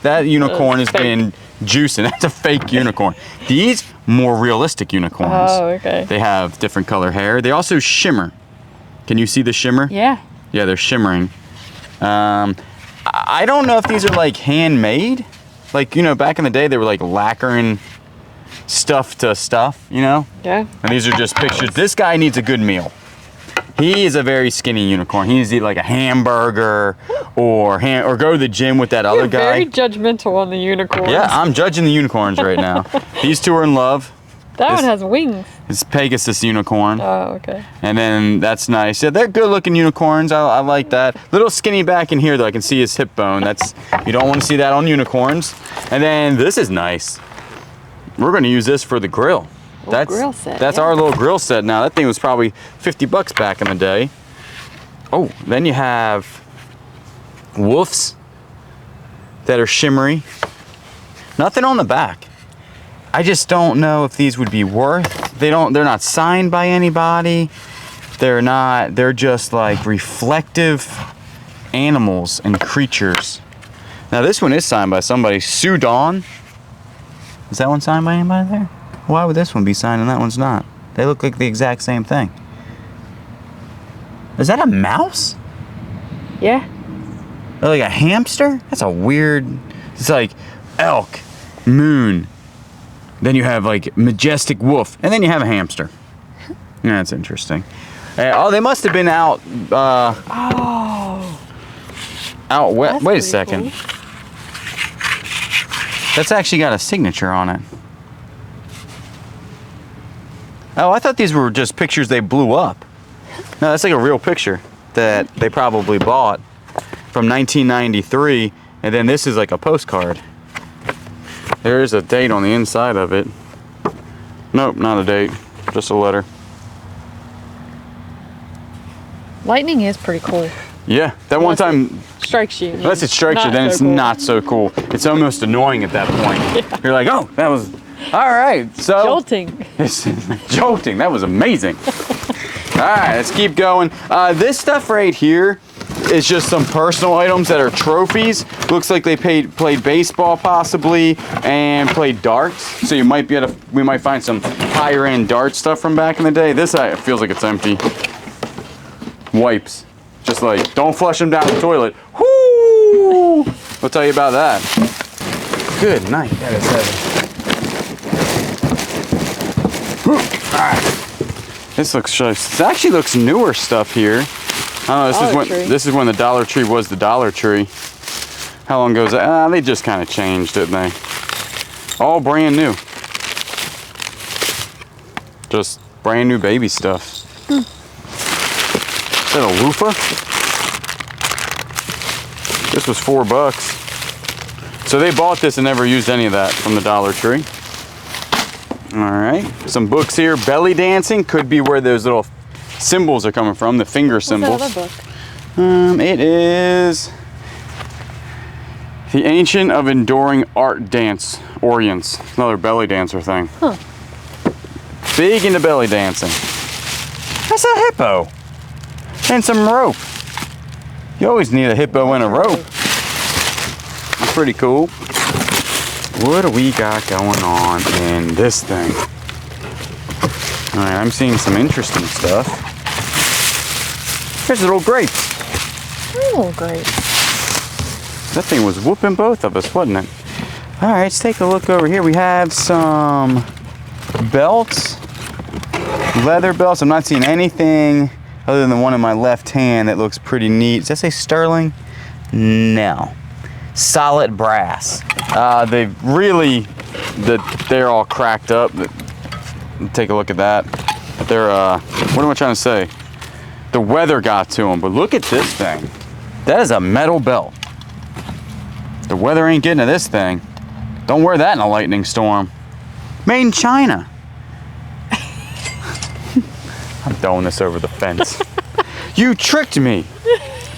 That unicorn has been juicing. That's a fake unicorn. These more realistic unicorns. Oh, okay. They have different color hair. They also shimmer. Can you see the shimmer? Yeah. Yeah, they're shimmering. I don't know if these are like handmade. Like, you know, back in the day they were like lacquering stuff to stuff, you know? Yeah. And these are just pictures. This guy needs a good meal. He is a very skinny unicorn. He needs to eat like a hamburger or go to the gym with that other guy. Very judgmental on the unicorns. Yeah, I'm judging the unicorns right now. These two are in love. That one has wings. It's Pegasus unicorn. Oh, okay. And then that's nice. Yeah, they're good looking unicorns. I like that. Little skinny back in here though. I can see his hip bone. You don't want to see that on unicorns. And then this is nice. We're going to use this for the grill. Grill set. That's our little grill set now. That thing was probably 50 bucks back in the day. Oh, then you have woofs that are shimmery. Nothing on the back. I just don't know if these would be worth. They're not signed by anybody. They're just like reflective animals and creatures. Now this one is signed by somebody, Sue Dawn. Is that one signed by anybody there? Why would this one be signed and that one's not? They look like the exact same thing. Is that a mouse? Yeah. Or like a hamster? That's a weird, it's like elk, moon. Then you have like majestic wolf, and then you have a hamster. Yeah, that's interesting. Oh, they must have been out. Out west. Wait a second. Cool. That's actually got a signature on it. Oh, I thought these were just pictures they blew up. No, that's like a real picture that they probably bought from 1993, and then this is like a postcard. There is a date on the inside of it. Nope, not a date, just a letter. Lightning is pretty cool. Yeah, that one time strikes you. Unless it strikes you, then it's not so cool. It's almost annoying at that point. Yeah. You're like, oh, that was all right. So jolting. Jolting. That was amazing. All right, let's keep going. This stuff right here is just some personal items that are trophies. Looks like they played baseball possibly and played darts. So you might we might find some higher end dart stuff from back in the day. This feels like it's empty. Wipes. Just like, don't flush them down the toilet. Whoo! Woo! We'll tell you about that. Good night. That is heavy. Alright. This actually looks newer stuff here. I don't know, this is when the Dollar Tree was the Dollar Tree. How long ago was that? They just kind of changed, didn't they? All brand new. Just brand new baby stuff. Is that a loofah? This was $4. So they bought this and never used any of that from the Dollar Tree. All right, some books here. Belly dancing could be where those little symbols are coming from, the finger symbols. What's that other book? It is The Ancient of Enduring Art Dance Orients. Another belly dancer thing. Huh. Big into belly dancing. That's a hippo. And some rope. You always need a hippo and a rope. That's pretty cool. What do we got going on in this thing? All right, I'm seeing some interesting stuff. There's little grapes. Little grapes. That thing was whooping both of us, wasn't it? All right, let's take a look over here. We have some belts, leather belts. I'm not seeing anything other than the one in my left hand that looks pretty neat. Does that say sterling? No. Solid brass. They're all cracked up. Take a look at that. They're, what am I trying to say? The weather got to them, but look at this thing. That is a metal belt. The weather ain't getting to this thing. Don't wear that in a lightning storm. Made in China. I'm throwing this over the fence. You tricked me.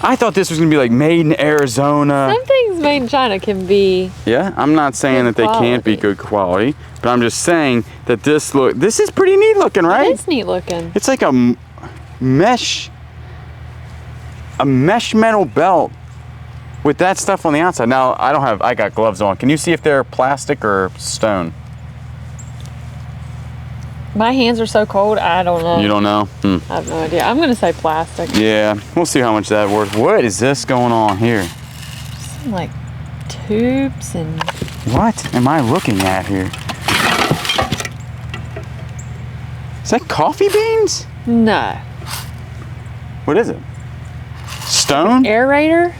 I thought this was gonna be like made in Arizona. Some things made in China can be. Yeah, I'm not saying that they can't be good quality, but I'm just saying that this is pretty neat looking, right? It is neat looking. It's like a mesh metal belt with that stuff on the outside. Now I got gloves on. Can you see if they're plastic or stone? My hands are so cold, I don't know. You don't know? I have no idea. I'm gonna say plastic. Yeah, we'll see how much that worth. What is this going on here? Some like tubes and. What am I looking at here? Is that coffee beans? No. What is it? Stone? Aerator?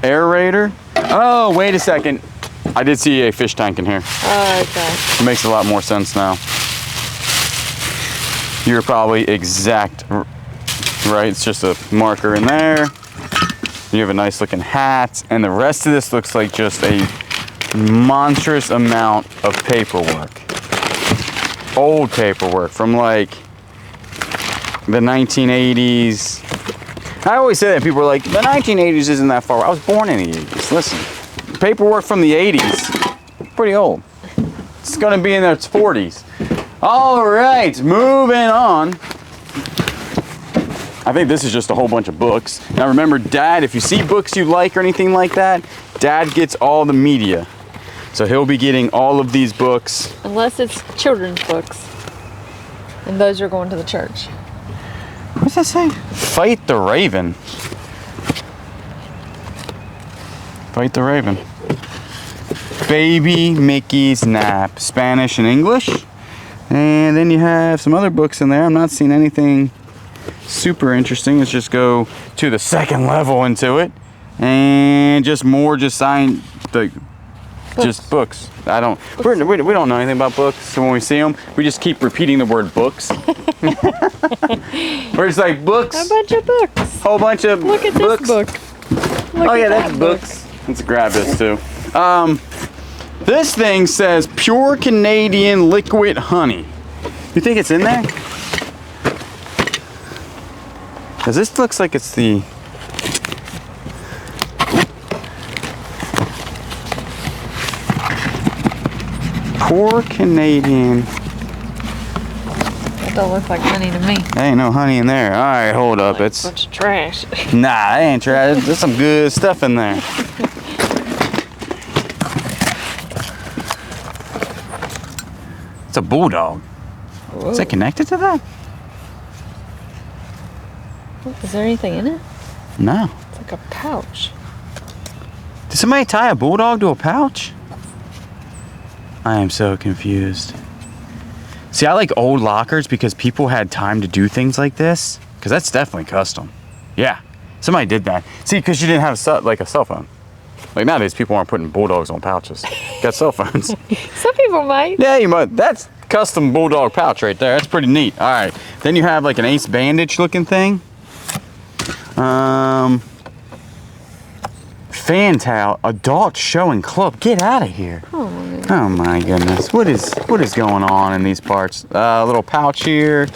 Aerator? Oh, wait a second. I did see a fish tank in here. Oh, okay. It makes a lot more sense now. You're probably exact, right? It's just a marker in there. You have a nice looking hat, and the rest of this looks like just a monstrous amount of paperwork. Old paperwork from like the 1980s. I always say that, people are like, the 1980s isn't that far. I was born in the 80s. Listen, paperwork from the 80s, pretty old. It's gonna be in its 40s. All right, moving on. I think this is just a whole bunch of books. Now remember, Dad, if you see books you like or anything like that, Dad gets all the media. So he'll be getting all of these books. Unless it's children's books. And those are going to the church. What's that say? Fight the Raven. Fight the Raven. Baby Mickey's Nap, Spanish and English. And then you have some other books in there. I'm not seeing anything super interesting. Let's just go to the second level into it. And just more just books. We don't know anything about books. So when we see them, we just keep repeating the word books. We're just like, books. A bunch of books. Whole bunch of Look at books. this book. Oh yeah, that's books. Let's grab this too. This thing says pure Canadian liquid honey. You think it's in there? Because this looks like it's the... Pure Canadian... That don't look like honey to me. There ain't no honey in there. All right, hold up. Like It's a bunch of trash. Nah, that ain't trash. There's some good stuff in there. It's a bulldog. Whoa. Is it connected to that? Is there anything in it? No. It's like a pouch. somebody tie a bulldog to a pouch? I am so confused. See, I like old lockers because people had time to do things like this. Because that's definitely custom. Yeah, somebody did that. See, because you didn't have a cell phone. Like nowadays, people aren't putting bulldogs on pouches. Got cell phones. Some people might. Yeah, you might. That's custom bulldog pouch right there. That's pretty neat. All right, then you have like an ace bandage looking thing. Fan towel, adult show and club. Get out of here. Oh my goodness. What is going on in these parts? A little pouch here.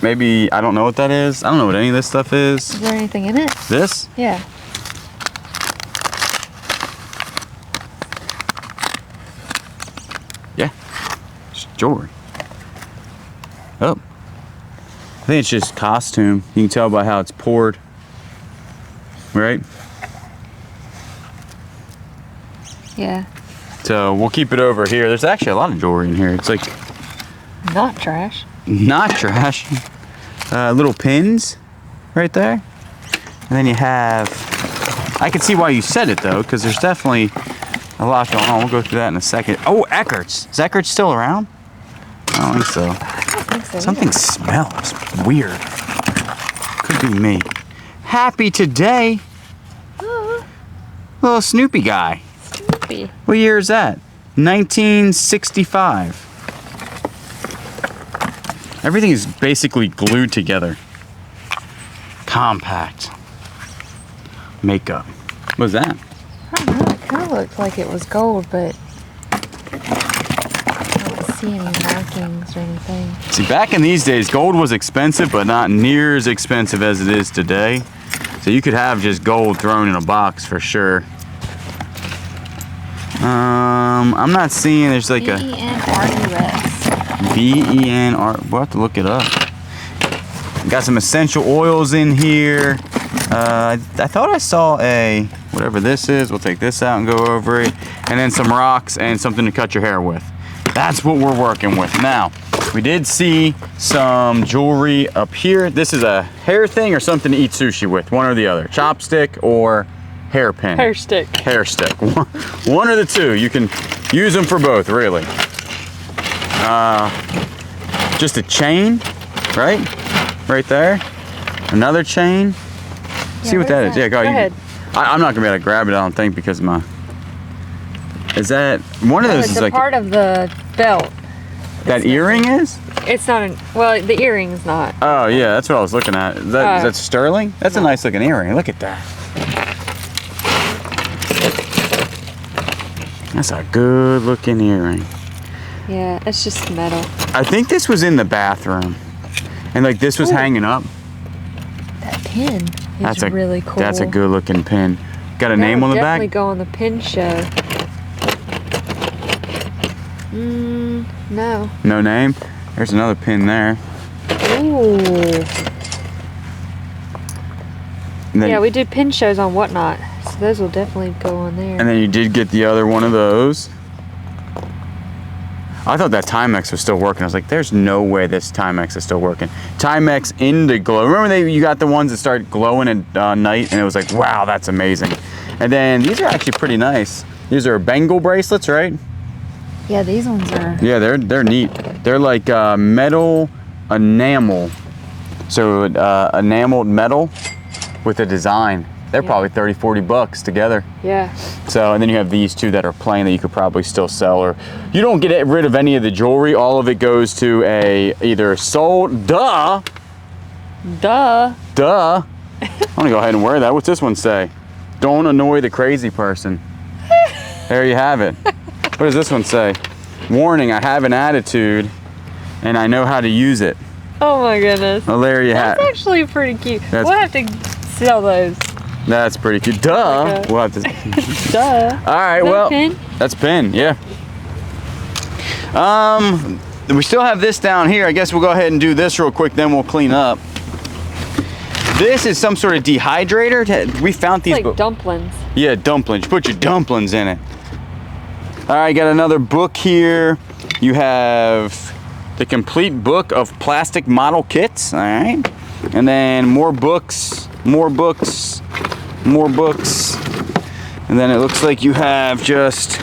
Maybe, I don't know what that is. I don't know what any of this stuff is. Is there anything in it? This? Yeah. Yeah. It's jewelry. Oh. I think it's just costume. You can tell by how it's poured. Right? Yeah. So we'll keep it over here. There's actually a lot of jewelry in here. It's like not trash. Not trash. Little pins right there. And then you have, I can see why you said it though, because there's definitely a lot going on. We'll go through that in a second. Oh, Eckert's. Is Eckert's still around? I don't think so. I don't think so. Something smells weird. Could be me. Happy today. Little Snoopy guy. Snoopy. What year is that? 1965. Everything is basically glued together. Compact. Makeup. What was that? I don't know. It kind of looked like it was gold, but I don't see any markings or anything. See, back in these days, gold was expensive, but not near as expensive as it is today. So you could have just gold thrown in a box for sure. I'm not seeing, there's like a B-E-N-R-U-S. B-E-N-R, we'll have to look it up. Got some essential oils in here. I thought I saw a, whatever this is, we'll take this out and go over it. And then some rocks and something to cut your hair with. That's what we're working with. Now, we did see some jewelry up here. This is a hair thing or something to eat sushi with, one or the other. Chopstick or hairpin. Hair stick. Hair stick. One or the two. You can use them for both, really. Just a chain, right? Right there. Another chain. See what that is. Yeah, go ahead. I'm not gonna be able to grab it, I don't think, because my. Is that one of those? It's is a like part of the belt. that earring is? It's not an. Well, the earring's not. Oh yeah, that's what I was looking at. Is that sterling? That's a nice looking earring. Look at that. That's a good looking earring. Yeah, it's just metal. I think this was in the bathroom, and like this was hanging up. That pin is really cool. That's a good looking pin. Got a name on the back? Definitely go on the pin show. No. No name? There's another pin there. Ooh. Yeah, we did pin shows on Whatnot, so those will definitely go on there. And then you did get the other one of those. I thought that Timex was still working. I was like, there's no way this Timex is still working. Timex Indiglow. Remember you got the ones that start glowing at night, and it was like, wow, that's amazing. And then these are actually pretty nice. These are Bengal bracelets, right? Yeah, these ones are. Yeah, they're neat. They're like metal enamel. So enameled metal with a design. They're probably 30, 40 bucks together. Yeah. So, and then you have these two that are plain that you could probably still sell, or you don't get rid of any of the jewelry. All of it goes to either sold, duh. I'm gonna go ahead and wear that. What's this one say? Don't annoy the crazy person. There you have it. What does this one say? Warning, I have an attitude and I know how to use it. Oh my goodness. Well, there you have it. That's actually pretty cute. We'll have to sell those. That's pretty cute. Duh. Okay. We'll have to. Duh. All right, well, that's pin, yeah. We still have this down here. I guess we'll go ahead and do this real quick, then we'll clean up. This is some sort of dehydrator. We found these. It's like dumplings. Yeah, dumplings. Put your dumplings in it. All right, got another book here. You have the complete book of plastic model kits. All right, and then more books. more books. And then it looks like you have just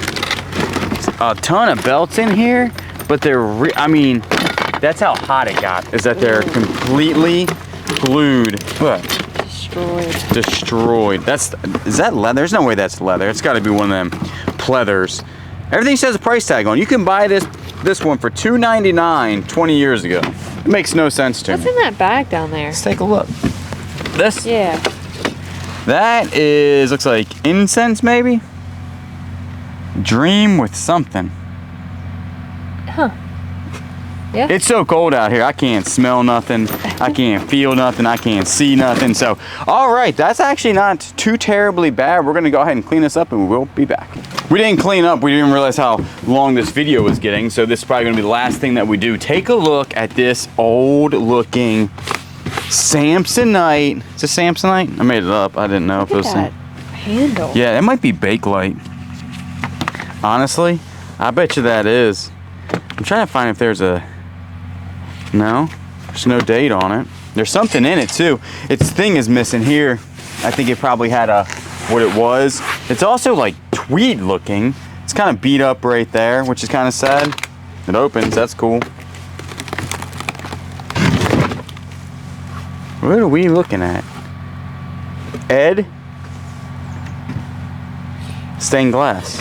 a ton of belts in here, but they're, I mean, that's how hot it got, is that they're completely glued. What? Destroyed. Is that leather? There's no way that's leather. It's got to be one of them pleathers. Everything says a price tag on. You can buy this one for $2.99 20 years ago. It makes no sense to me. What's in that bag down there? Let's take a look. This? Yeah. That is, looks like incense maybe? Dream with something. Huh. Yeah. It's so cold out here, I can't smell nothing, I can't feel nothing, I can't see nothing. So, all right, that's actually not too terribly bad. We're gonna go ahead and clean this up and we'll be back. We didn't clean up, we didn't realize how long this video was getting, so this is probably gonna be the last thing that we do. Take a look at this old looking Samsonite. Is it Samsonite? I made it up, I didn't know if it was that handle. Yeah, it might be Bakelite. Honestly, I bet you that is. I'm trying to find if there's a, no, there's no date on it. There's something in it too. Its thing is missing here. I think it probably had what it was. It's also like tweed looking. It's kind of beat up right there, which is kind of sad. It opens, that's cool. What are we looking at? Ed? Stained glass.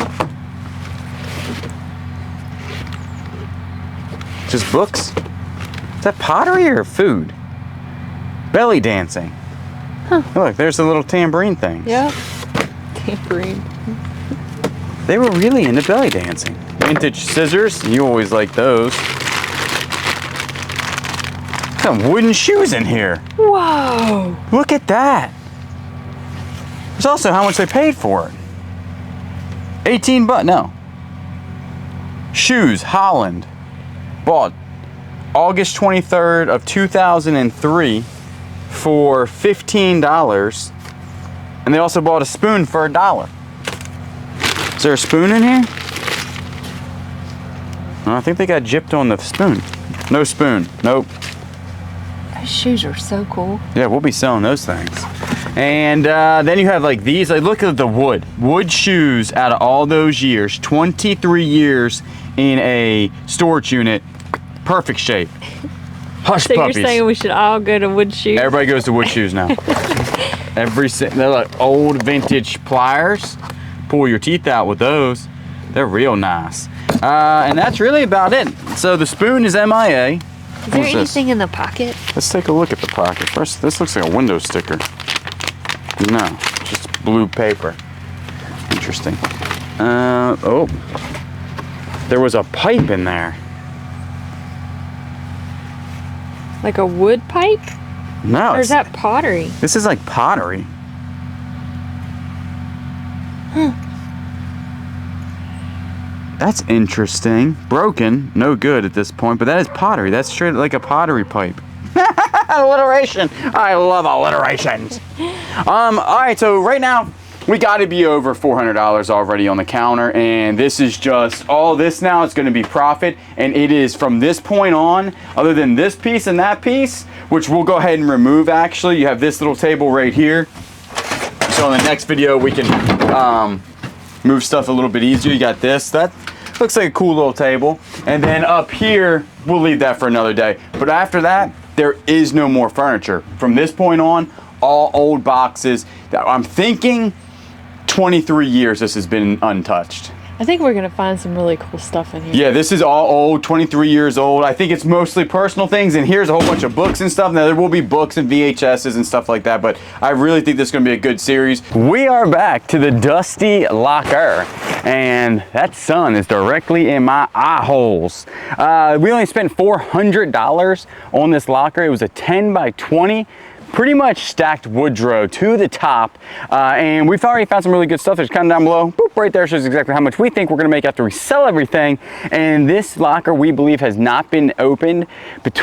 Just books? Is that pottery or food? Belly dancing. Huh. Look, there's the little tambourine things. Yeah. Tambourine. They were really into belly dancing. Vintage scissors, you always like those. Some wooden shoes in here. Whoa. Look at that. There's also how much they paid for it. 18 bucks, no. Shoes, Holland. Bought August 23rd of 2003 for $15. And they also bought a spoon for $1. Is there a spoon in here? Oh, I think they got gypped on the spoon. No spoon, nope. Those shoes are so cool. Yeah, we'll be selling those things. And then you have like these, like look at the wood. Wood shoes out of all those years, 23 years in a storage unit, perfect shape. Hush So puppies. you're saying we should all go to wood shoes? Everybody goes to wood shoes now. They're like old vintage pliers. Pull your teeth out with those. They're real nice. And that's really about it. So the spoon is MIA. Is there What's anything this? in the pocket? Let's take a look at the pocket. First, this looks like a window sticker. No, just blue paper. Interesting. Oh, there was a pipe in there. Like a wood pipe? No, Or is that pottery? this is like pottery. That's interesting. Broken, no good at this point, but that is pottery. That's straight like a pottery pipe. Alliteration. I love alliterations. All right, so right now we got to be over $400 already on the counter, and this is just all this now. It's going to be profit, and it is from this point on, other than this piece and that piece, which we'll go ahead and remove. Actually, you have this little table right here. So in the next video we can move stuff a little bit easier. You got this. That looks like a cool little table. And then up here, we'll leave that for another day. But after that, there is no more furniture. From this point on, all old boxes. I'm thinking 23 years this has been untouched. I think we're gonna find some really cool stuff in here. Yeah, this is all old, 23 years old. I think it's mostly personal things, and here's a whole bunch of books and stuff. Now, there will be books and VHSs and stuff like that, but I really think this is gonna be a good series. We are back to the dusty locker, and that sun is directly in my eye holes. We only spent $400 on this locker. It was a 10 by 20. Pretty much stacked Woodrow to the top, and we've already found some really good stuff. There's kind of down below, boop, right there shows exactly how much we think we're gonna make after we sell everything. And this locker, we believe, has not been opened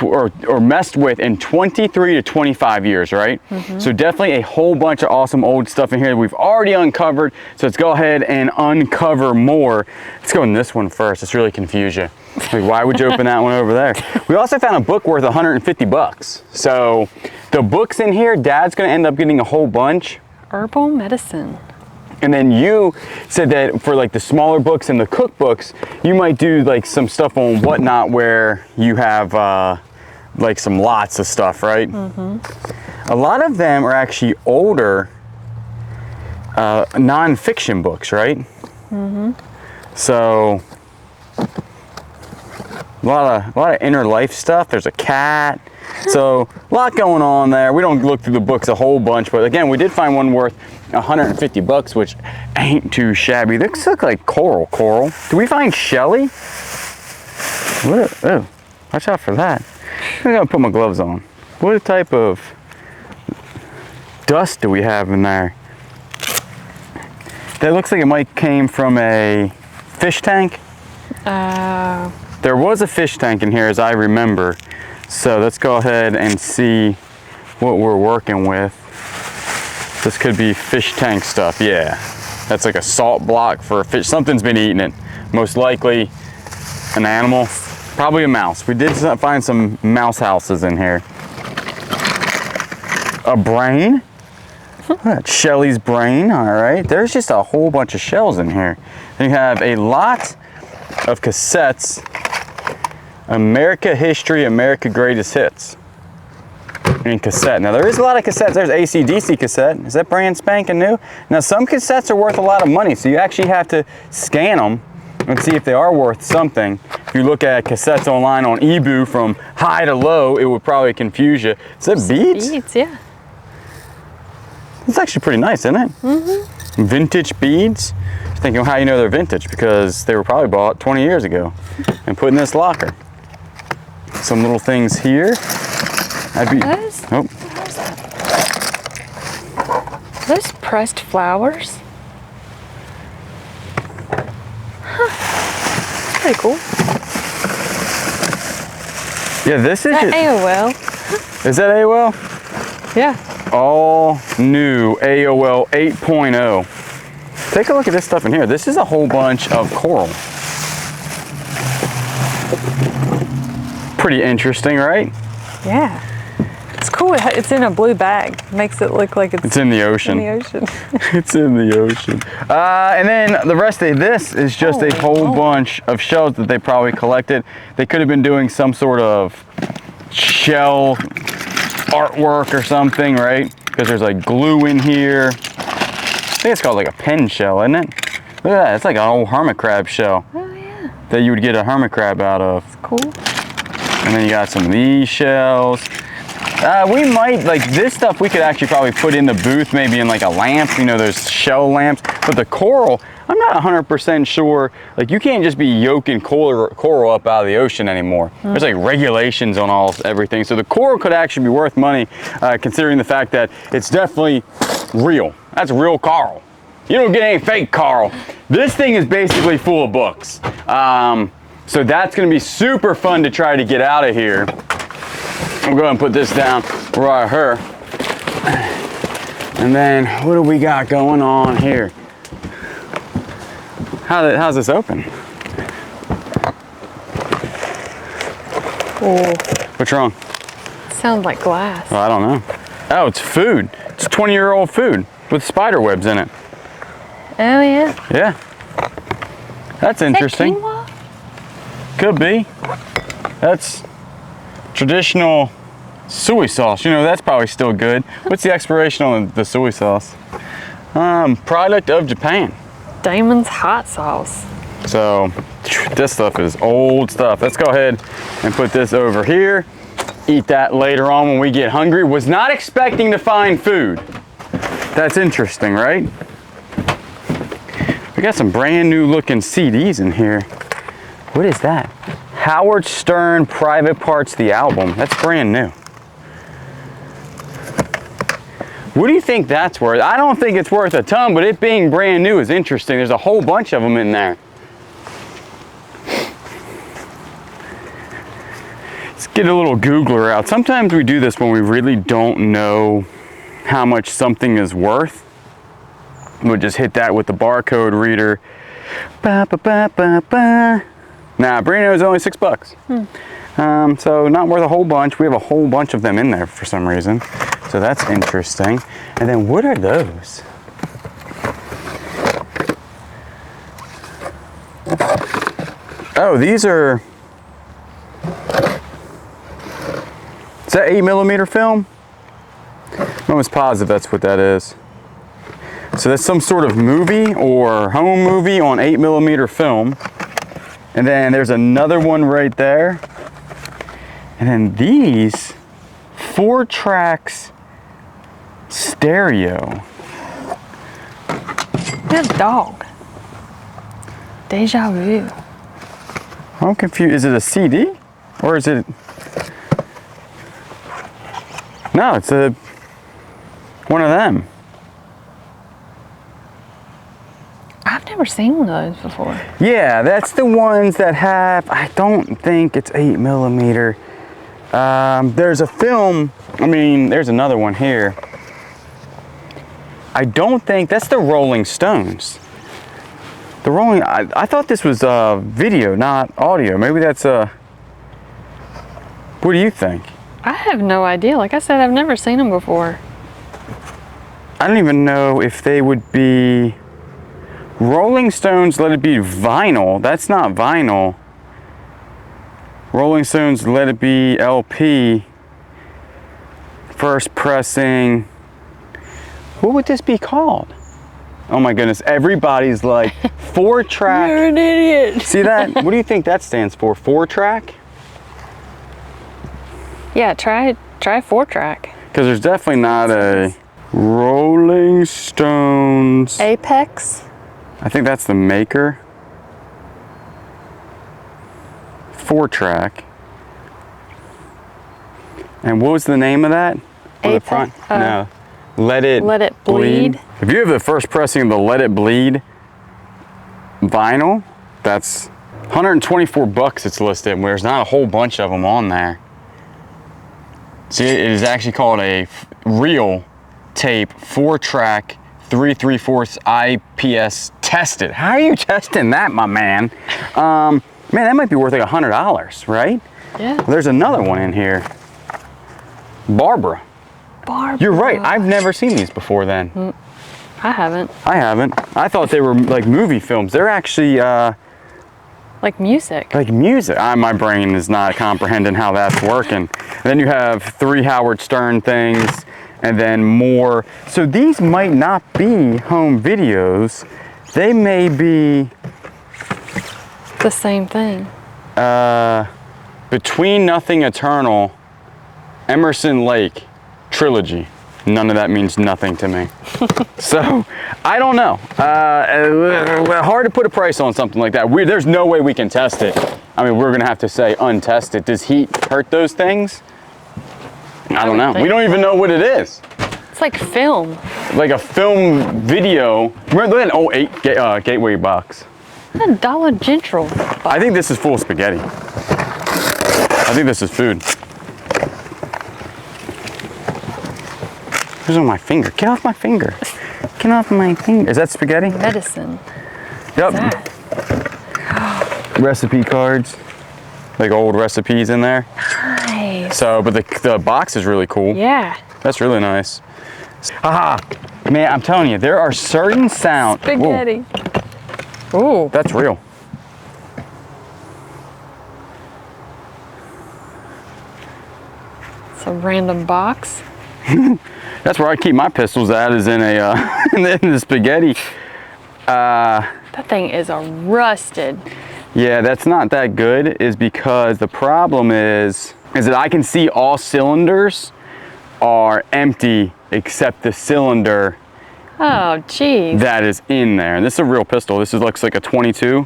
or messed with in 23 to 25 years, right? So definitely a whole bunch of awesome old stuff in here that we've already uncovered. So let's go ahead and uncover more. Let's go in this one first. It's really confuse you. Like, why would you open that one over there? We also found a book worth 150 bucks. So the books in here, Dad's gonna end up getting a whole bunch. Herbal medicine. And then you said that for like the smaller books and the cookbooks, you might do like some stuff on Whatnot where you have like some lots of stuff, right? A lot of them are actually older non-fiction books, right? So a lot of inner life stuff. There's a cat. So a lot going on there. We don't look through the books a whole bunch, but again, we did find one worth 150 bucks, which ain't too shabby. This looks like coral. Did we find Shelly? Oh, watch out for that. I gotta put my gloves on. What type of dust do we have in there? That looks like it might came from a fish tank. There was a fish tank in here as I remember. So let's go ahead and see what we're working with. This could be fish tank stuff. Yeah, that's like a salt block for a fish. Something's been eating it. Most likely an animal, probably a mouse. We did find some mouse houses in here. A brain. That's Shelly's brain. All right, there's just a whole bunch of shells in here. Then you have a lot of cassettes. America History, America Greatest Hits. And cassette. Now there is a lot of cassettes. There's AC/DC cassette. Is that brand spanking new? Now some cassettes are worth a lot of money, so you actually have to scan them and see if they are worth something. If you look at cassettes online on eBay from high to low, it would probably confuse you. Is that beads? Beads, yeah. It's actually pretty nice, isn't it? Vintage beads. Thinking how you know they're vintage, because they were probably bought 20 years ago and put in this locker. Some little things here. Those pressed flowers. Huh. Pretty cool. Yeah, this is that AOL. Is that AOL? Yeah. All new AOL 8.0. Take a look at this stuff in here. This is a whole bunch of coral. Pretty interesting, right? Yeah. It's cool. It's in a blue bag. Makes it look like it's in the ocean. It's in the ocean. And then the rest of this is just a whole bunch of shells that they probably collected. They could have been doing some sort of shell artwork or something, right? Because there's like glue in here. I think it's called like a pen shell, isn't it? Look at that. It's like an old hermit crab shell. Oh yeah. That you would get a hermit crab out of. Cool. And then you got some of these shells. We might, like this stuff we could actually probably put in the booth, maybe in like a lamp, you know, those shell lamps. But the coral, I'm not 100% sure. Like you can't just be yoking coral up out of the ocean anymore. There's like regulations on everything. So the coral could actually be worth money, considering the fact that it's definitely real. That's real coral. You don't get any fake coral. This thing is basically full of books. So that's gonna be super fun to try to get out of here. I'm going to put this down right here. And then what do we got going on here? How's this open? Oh. What's wrong? Sounds like glass. Oh, I don't know. Oh, it's food. It's 20-year-old food with spider webs in it. Oh yeah. Yeah. That's interesting. Is that quinoa? Could be. That's traditional soy sauce. You know, that's probably still good. What's the expiration on the soy sauce? Product of Japan. Damon's hot sauce. So this stuff is old stuff. Let's go ahead and put this over here. Eat that later on when we get hungry. Was not expecting to find food. That's interesting, right? We got some brand new looking CDs in here. What is that? Howard Stern Private Parts, the album. That's brand new. What do you think that's worth? I don't think it's worth a ton, but it being brand new is interesting. There's a whole bunch of them in there. Let's get a little Googler out. Sometimes we do this when we really don't know how much something is worth. We'll just hit that with the barcode reader. Ba, ba, ba, ba, ba. Nah, brand new is only $6. So not worth a whole bunch. We have a whole bunch of them in there for some reason. So that's interesting. And then what are those? Oh, these are, is that 8mm film? I'm almost positive that's what that is. So that's some sort of movie or home movie on 8mm film. And then there's another one right there. And then these 4 tracks stereo. That dog. Deja vu. I'm confused. Is it a CD or is it? No, it's one of them. I've never seen one of those before. Yeah, that's the ones that have, I don't think it's 8mm. There's a film, I mean, there's another one here. I don't think, that's the Rolling Stones. The Rolling, I thought this was video, not audio. Maybe that's what do you think? I have no idea. Like I said, I've never seen them before. I don't even know if they would be Rolling Stones. Let It Be vinyl. That's not vinyl. Rolling Stones Let It Be LP. First pressing. What would this be called? Oh my goodness, everybody's like 4-track. You're an idiot. See that? What do you think that stands for? 4-track? Yeah, try 4-track. Because there's definitely not a Rolling Stones. Apex. I think that's the maker. 4-track. And what was the name of that? On the front? No. Let It Bleed. If you have the first pressing of the Let It Bleed vinyl, that's 124 bucks it's listed, where there's not a whole bunch of them on there. See, it is actually called a real tape 4-track 3/3/4 IPS tested. How are you testing that, my man? Man, that might be worth like $100, right? Yeah. Well, there's another one in here. Barbara. You're right. I've never seen these before then. I haven't. I haven't. I thought they were like movie films. They're actually like music. like music. My brain is not comprehending how that's working. Then you have 3 Howard Stern things and then more. So these might not be home videos. They may be the same thing. Between Nothing Eternal, Emerson Lake trilogy. None of that means nothing to me. So, I don't know. Hard to put a price on something like that. There's no way we can test it. I mean, we're gonna have to say untested. Does heat hurt those things? I don't know. We don't even know what it is. It's like film. Like a film video. Remember that 08 Gateway box? A Dollar General. I think this is full of spaghetti. I think this is food. Who's on my finger? Get off my finger. Get off my finger. Is that spaghetti? Medicine. Yep. What's that? Recipe cards. Like old recipes in there. Nice. So, but the box is really cool. Yeah. That's really nice. Haha. Man, I'm telling you, there are certain sounds. Spaghetti. Ooh. That's real. It's a random box. That's where I keep my pistols at, is in a in the spaghetti. That thing is rusted. Yeah, that's not that good, is because the problem is that I can see all cylinders are empty except the cylinder Oh, geez. that is in there. And this is a real pistol. This looks like a 22,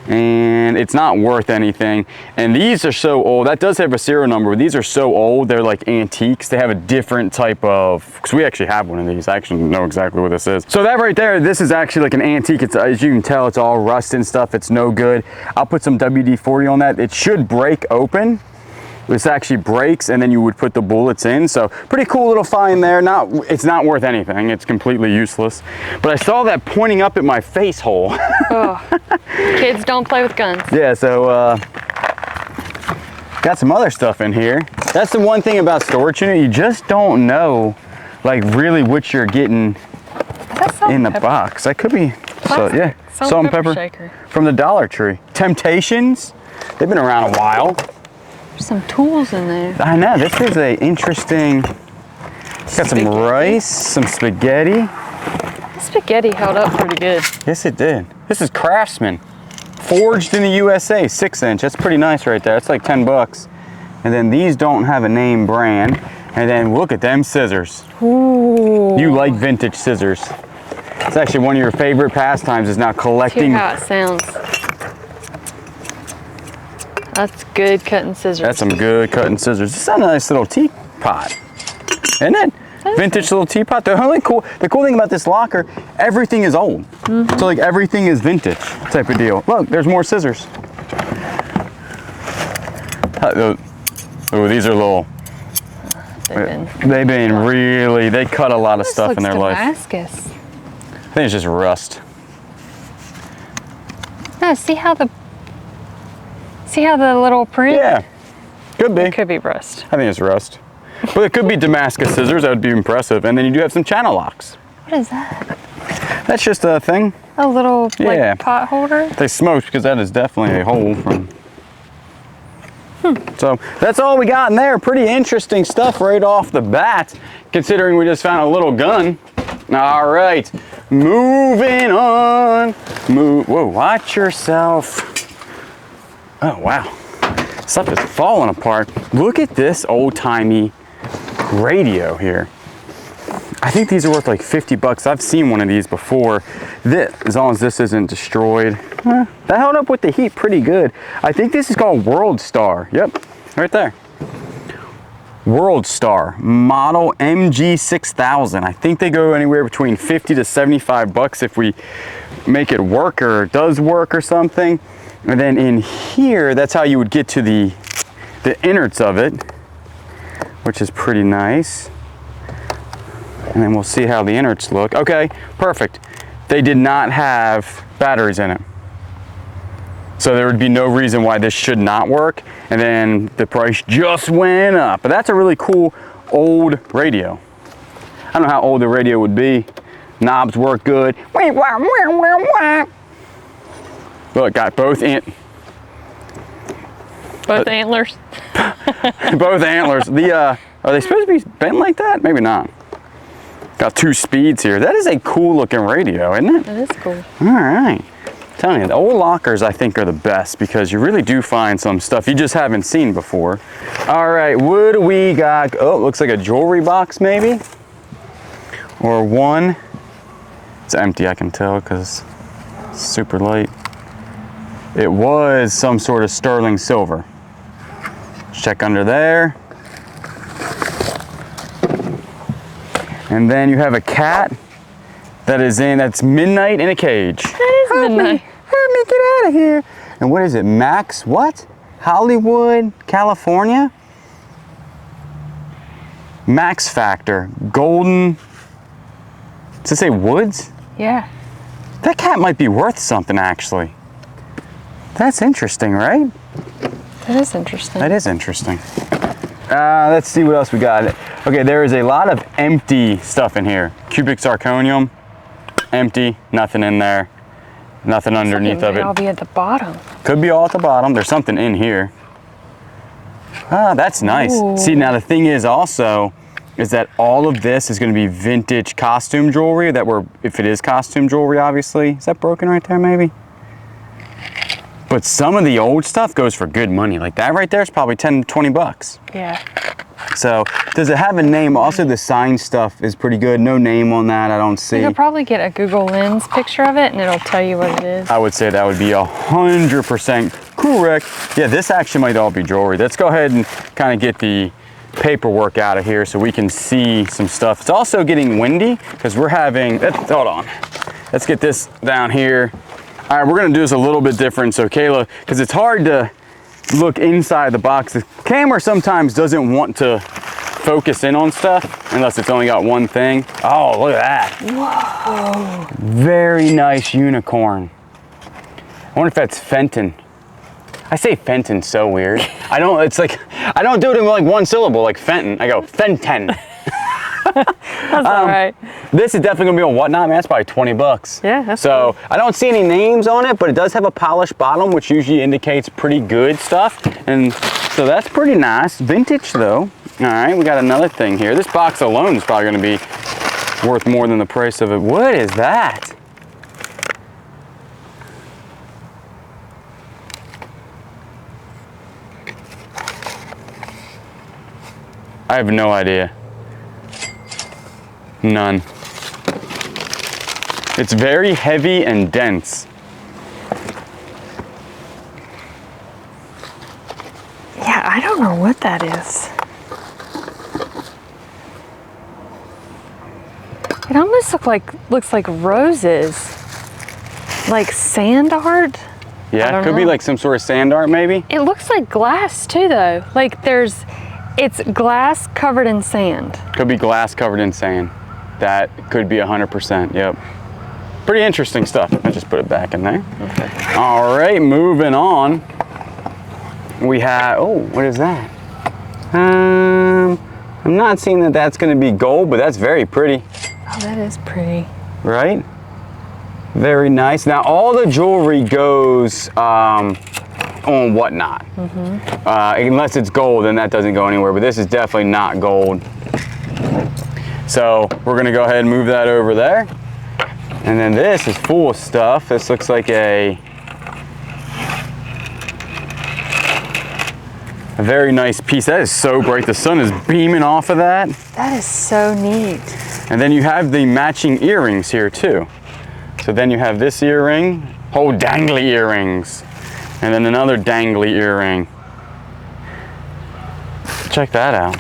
and it's not worth anything. And these are so old. That does have a serial number, but these are so old, they're like antiques. They have a different type of, because we actually have one of these. I actually know exactly what this is. So that right there, this is actually like an antique. It's, as you can tell, it's all rust and stuff. It's no good. I'll put some WD-40 on that. It should break open. This actually breaks, and then you would put the bullets in. So pretty cool little find there. It's not worth anything. It's completely useless. But I saw that pointing up at my face hole. Oh. Kids don't play with guns. Yeah, so Got some other stuff in here. That's the one thing about storage unit, you just don't know like really what you're getting in the box. That could be, so, yeah, salt and pepper shaker from the Dollar Tree. Temptations, they've been around a while. There's some tools in there. I know, this is a interesting, got some rice, some spaghetti. The spaghetti held up pretty good. Yes, it did. This is Craftsman. Forged in the USA, 6-inch. That's pretty nice right there. That's like 10 bucks. And then these don't have a name brand. And then look at them scissors. Ooh. You like vintage scissors. It's actually one of your favorite pastimes is now collecting. Hear how it sounds. That's good cutting scissors. That's some good cutting scissors. This is a nice little teapot, isn't it? Vintage little teapot. The cool thing about this locker, everything is old. So like everything is vintage type of deal. Look, there's more scissors. Oh, these are little. They've been really. They cut a lot of stuff in their life. Damascus. I think it's just rust. No, see how the little print? Yeah, could be. It could be rust. I think it's rust. But it could be Damascus scissors. That would be impressive. And then you do have some channel locks. What is that? That's just a thing. A little Yeah. like pot holder? They smoked because that is definitely a hole from. So that's all we got in there. Pretty interesting stuff right off the bat, considering we just found a little gun. All right, moving on. Whoa, watch yourself. Oh, wow. Stuff is falling apart. Look at this old-timey radio here. I think these are worth like 50 bucks. I've seen one of these before. As long as this isn't destroyed. That held up with the heat pretty good. I think this is called World Star. Yep, right there. World Star, model MG6000. I think they go anywhere between 50 to 75 bucks if we make it work or it does work or something. And then in here, that's how you would get to the innards of it, which is pretty nice. And then we'll see how the innards look. Okay, perfect. They did not have batteries in it. So there would be no reason why this should not work. And then the price just went up. But that's a really cool old radio. I don't know how old the radio would be. Knobs work good. Look, got both antlers. Both antlers. Are they supposed to be bent like that? Maybe not. Got 2 speeds here. That is a cool looking radio, isn't it? That is cool. All right. I'm telling you, the old lockers I think are the best because you really do find some stuff you just haven't seen before. All right, what do we got? Oh, it looks like a jewelry box maybe. Or one. It's empty, I can tell because it's super light. It was some sort of sterling silver. Let's check under there. And then you have a cat that's midnight in a cage. That is midnight. Help me get out of here. And what is it, Max what? Hollywood, California? Max Factor, golden, does it say woods? Yeah. That cat might be worth something actually. That's interesting, right? That is interesting. That is interesting. Let's see what else we got. Okay, there is a lot of empty stuff in here. Cubic zirconium, empty, nothing in there. Nothing underneath of it. It might all be at the bottom. Could be all at the bottom. There's something in here. Ah, that's nice. Ooh. See, now the thing is also, is that all of this is going to be vintage costume jewelry if it is costume jewelry, obviously. Is that broken right there, maybe? But some of the old stuff goes for good money. Like that right there is probably 10, 20 bucks. Yeah. So does it have a name? Also the sign stuff is pretty good. No name on that, I don't see. You could probably get a Google Lens picture of it and it'll tell you what it is. I would say that would be 100% correct. Yeah, this actually might all be jewelry. Let's go ahead and kind of get the paperwork out of here so we can see some stuff. It's also getting windy because we're having, hold on. Let's get this down here. All right, we're gonna do this a little bit different. So Kayla, because it's hard to look inside the box. The camera sometimes doesn't want to focus in on stuff unless it's only got one thing. Oh, look at that. Whoa. Very nice unicorn. I wonder if that's Fenton. I say Fenton so weird. I don't, it's like, I don't do it in like one syllable, like Fenton. I go Fenton. That's all right. This is definitely gonna be on Whatnot, man. That's probably 20 bucks. Yeah, that's so cool. I don't see any names on it, but it does have a polished bottom, which usually indicates pretty good stuff. And so that's pretty nice. Vintage though. All right, we got another thing here. This box alone is probably gonna be worth more than the price of it. What is that? I have no idea. None. It's very heavy and dense. Yeah, I don't know what that is. It almost looks like roses. Like sand art? Yeah, could be like some sort of sand art maybe. It looks like glass too though. Like it's glass covered in sand. Could be glass covered in sand. That could be 100%, yep. Pretty interesting stuff. I just put it back in there. Okay. All right, moving on. We have, oh, what is that? I'm not seeing that that's gonna be gold, but that's very pretty. Oh, that is pretty. Right? Very nice. Now all the jewelry goes on Whatnot. Unless it's gold, then that doesn't go anywhere, but this is definitely not gold. So we're gonna go ahead and move that over there. And then this is full of stuff. This looks like a very nice piece. That is so bright. The sun is beaming off of that. That is so neat. And then you have the matching earrings here too. So then you have this earring, whole dangly earrings, and then another dangly earring. Check that out.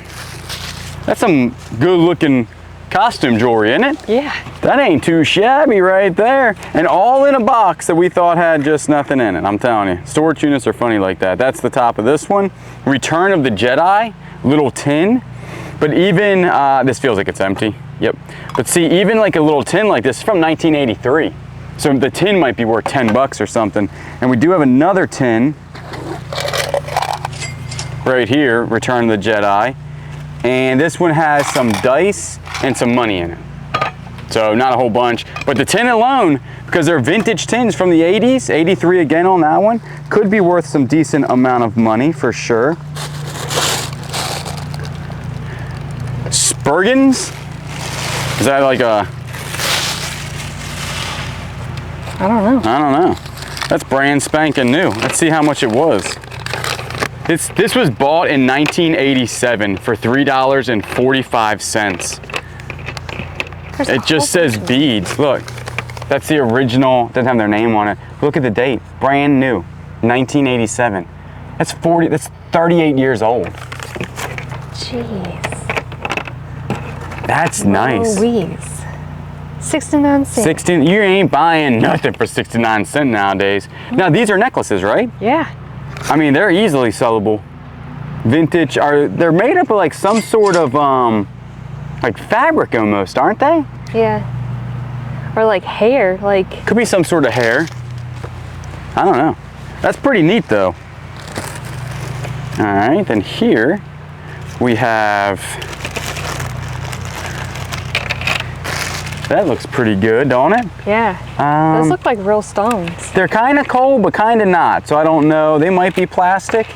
That's some good looking costume jewelry, isn't it? Yeah. That ain't too shabby right there. And all in a box that we thought had just nothing in it. I'm telling you, storage units are funny like that. That's the top of this one. Return of the Jedi, little tin. But even, this feels like it's empty. Yep. But see, even like a little tin like this is from 1983. So the tin might be worth 10 bucks or something. And we do have another tin right here, Return of the Jedi. And this one has some dice and some money in it. So not a whole bunch, but the tin alone, because they're vintage tins from the 80s, 83 again on that one, could be worth some decent amount of money for sure. Spurgins? Is that like a... I don't know. I don't know. That's brand spanking new. Let's see how much it was. This was bought in 1987 for $3.45. It just says beads. Look, that's the original. Doesn't have their name on it. Look at the date. Brand new, 1987. That's 38 years old. Jeez. That's nice. Louise. 69 cents. 16. You ain't buying nothing for 69 cents nowadays. Now these are necklaces, right? Yeah. I mean, they're easily sellable. Vintage, they're made up of like some sort of like fabric almost, aren't they? Yeah. Or like hair, like. Could be some sort of hair. I don't know. That's pretty neat though. All right, then here we have, that looks pretty good, don't it? Yeah. Those look like real stones. They're kind of cold, but kind of not. So I don't know. They might be plastic.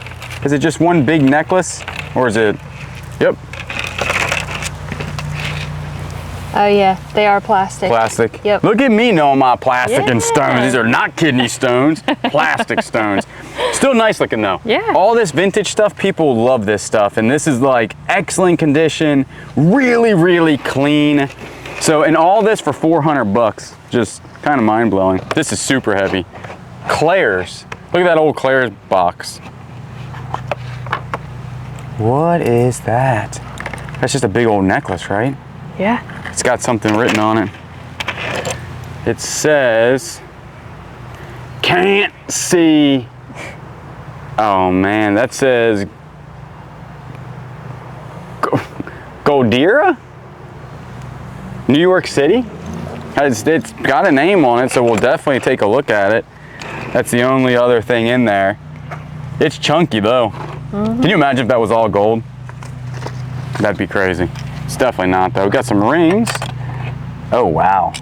Is it just one big necklace? Or is it? Yep. Oh yeah, they are plastic. Plastic. Yep. Look at me knowing my plastic and Yeah. stones. These are not kidney stones, plastic stones. Still nice looking though. Yeah. All this vintage stuff, people love this stuff. And this is like excellent condition, really, really clean. So, and all this for 400 bucks. Just kind of mind blowing. This is super heavy. Claire's. Look at that old Claire's box. What is that? That's just a big old necklace, right? Yeah. It's got something written on it. It says, can't see. Oh man, that says Goldira? New York City? It's got a name on it, so we'll definitely take a look at it. That's the only other thing in there. It's chunky though. Can you imagine if that was all gold? That'd be crazy. It's definitely not though. We got some rings. Oh wow.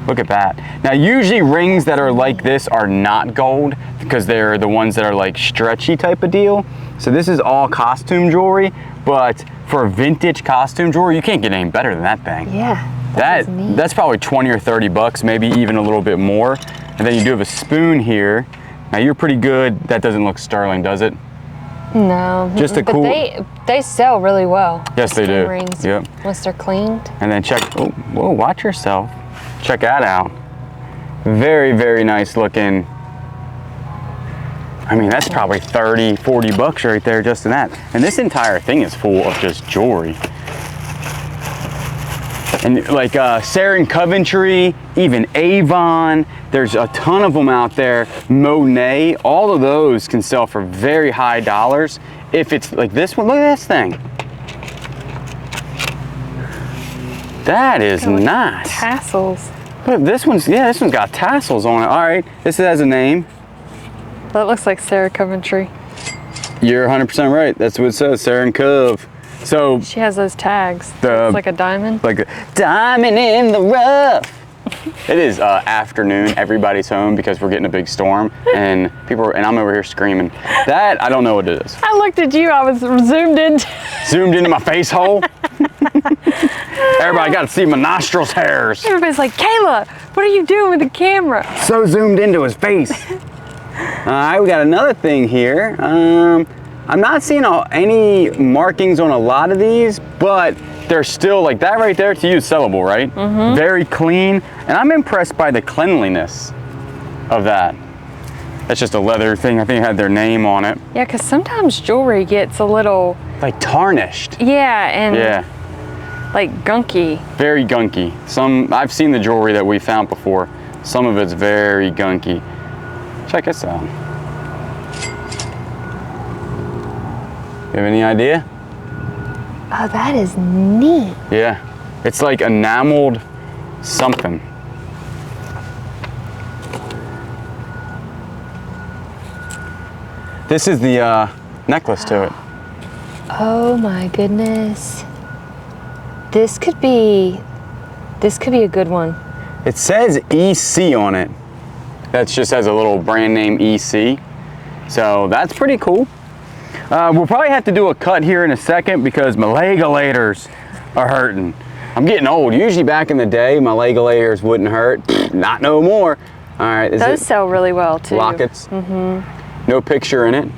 Look at that. Now usually rings that are like this are not gold because they're the ones that are like stretchy type of deal. So this is all costume jewelry, but for vintage costume jewelry, you can't get any better than that thing. Yeah, that's probably 20 or 30 bucks, maybe even a little bit more. And then you do have a spoon here. Now you're pretty good. That doesn't look sterling, does it? No. Just a cool. They sell really well. Yes, they do. Rings, yep. Once they're cleaned. And then check. Oh, whoa! Watch yourself. Check that out. Very, very nice looking. I mean, that's probably 30, 40 bucks right there just in that. And this entire thing is full of just jewelry. And like Sarah and Coventry, even Avon, there's a ton of them out there. Monet, all of those can sell for very high dollars. If it's like this one, look at this thing. That is nice. Tassels. Look, this one's got tassels on it. All right, this has a name. That looks like Sarah Coventry. You're 100% right. That's what it says, Sarah and Cove. So she has those tags. It's like a diamond. Like a diamond in the rough. It is afternoon. Everybody's home because we're getting a big storm, and I'm over here screaming. That I don't know what it is. I looked at you. I was zoomed in. Zoomed into my face hole. Everybody got to see my nostrils hairs. Everybody's like, Kayla, what are you doing with the camera? So zoomed into his face. All right, we got another thing here. I'm not seeing any markings on a lot of these, but they're still like that right there to you is sellable, right? Mm-hmm. Very clean, and I'm impressed by the cleanliness of that. That's just a leather thing. I think it had their name on it. Yeah, because sometimes jewelry gets a little like tarnished. Yeah, and like gunky. Very gunky. I've seen the jewelry that we found before. Some of it's very gunky. Check this out. You have any idea? Oh, that is neat. Yeah, it's like enameled something. This is the necklace to it. Oh my goodness. This could be a good one. It says EC on it. That just has a little brand name EC. So that's pretty cool. We'll probably have to do a cut here in a second because my legolators are hurting. I'm getting old. Usually back in the day, my legolators wouldn't hurt. Not no more. All right. Those sell really well too. Lockets. Mm-hmm. No picture in it.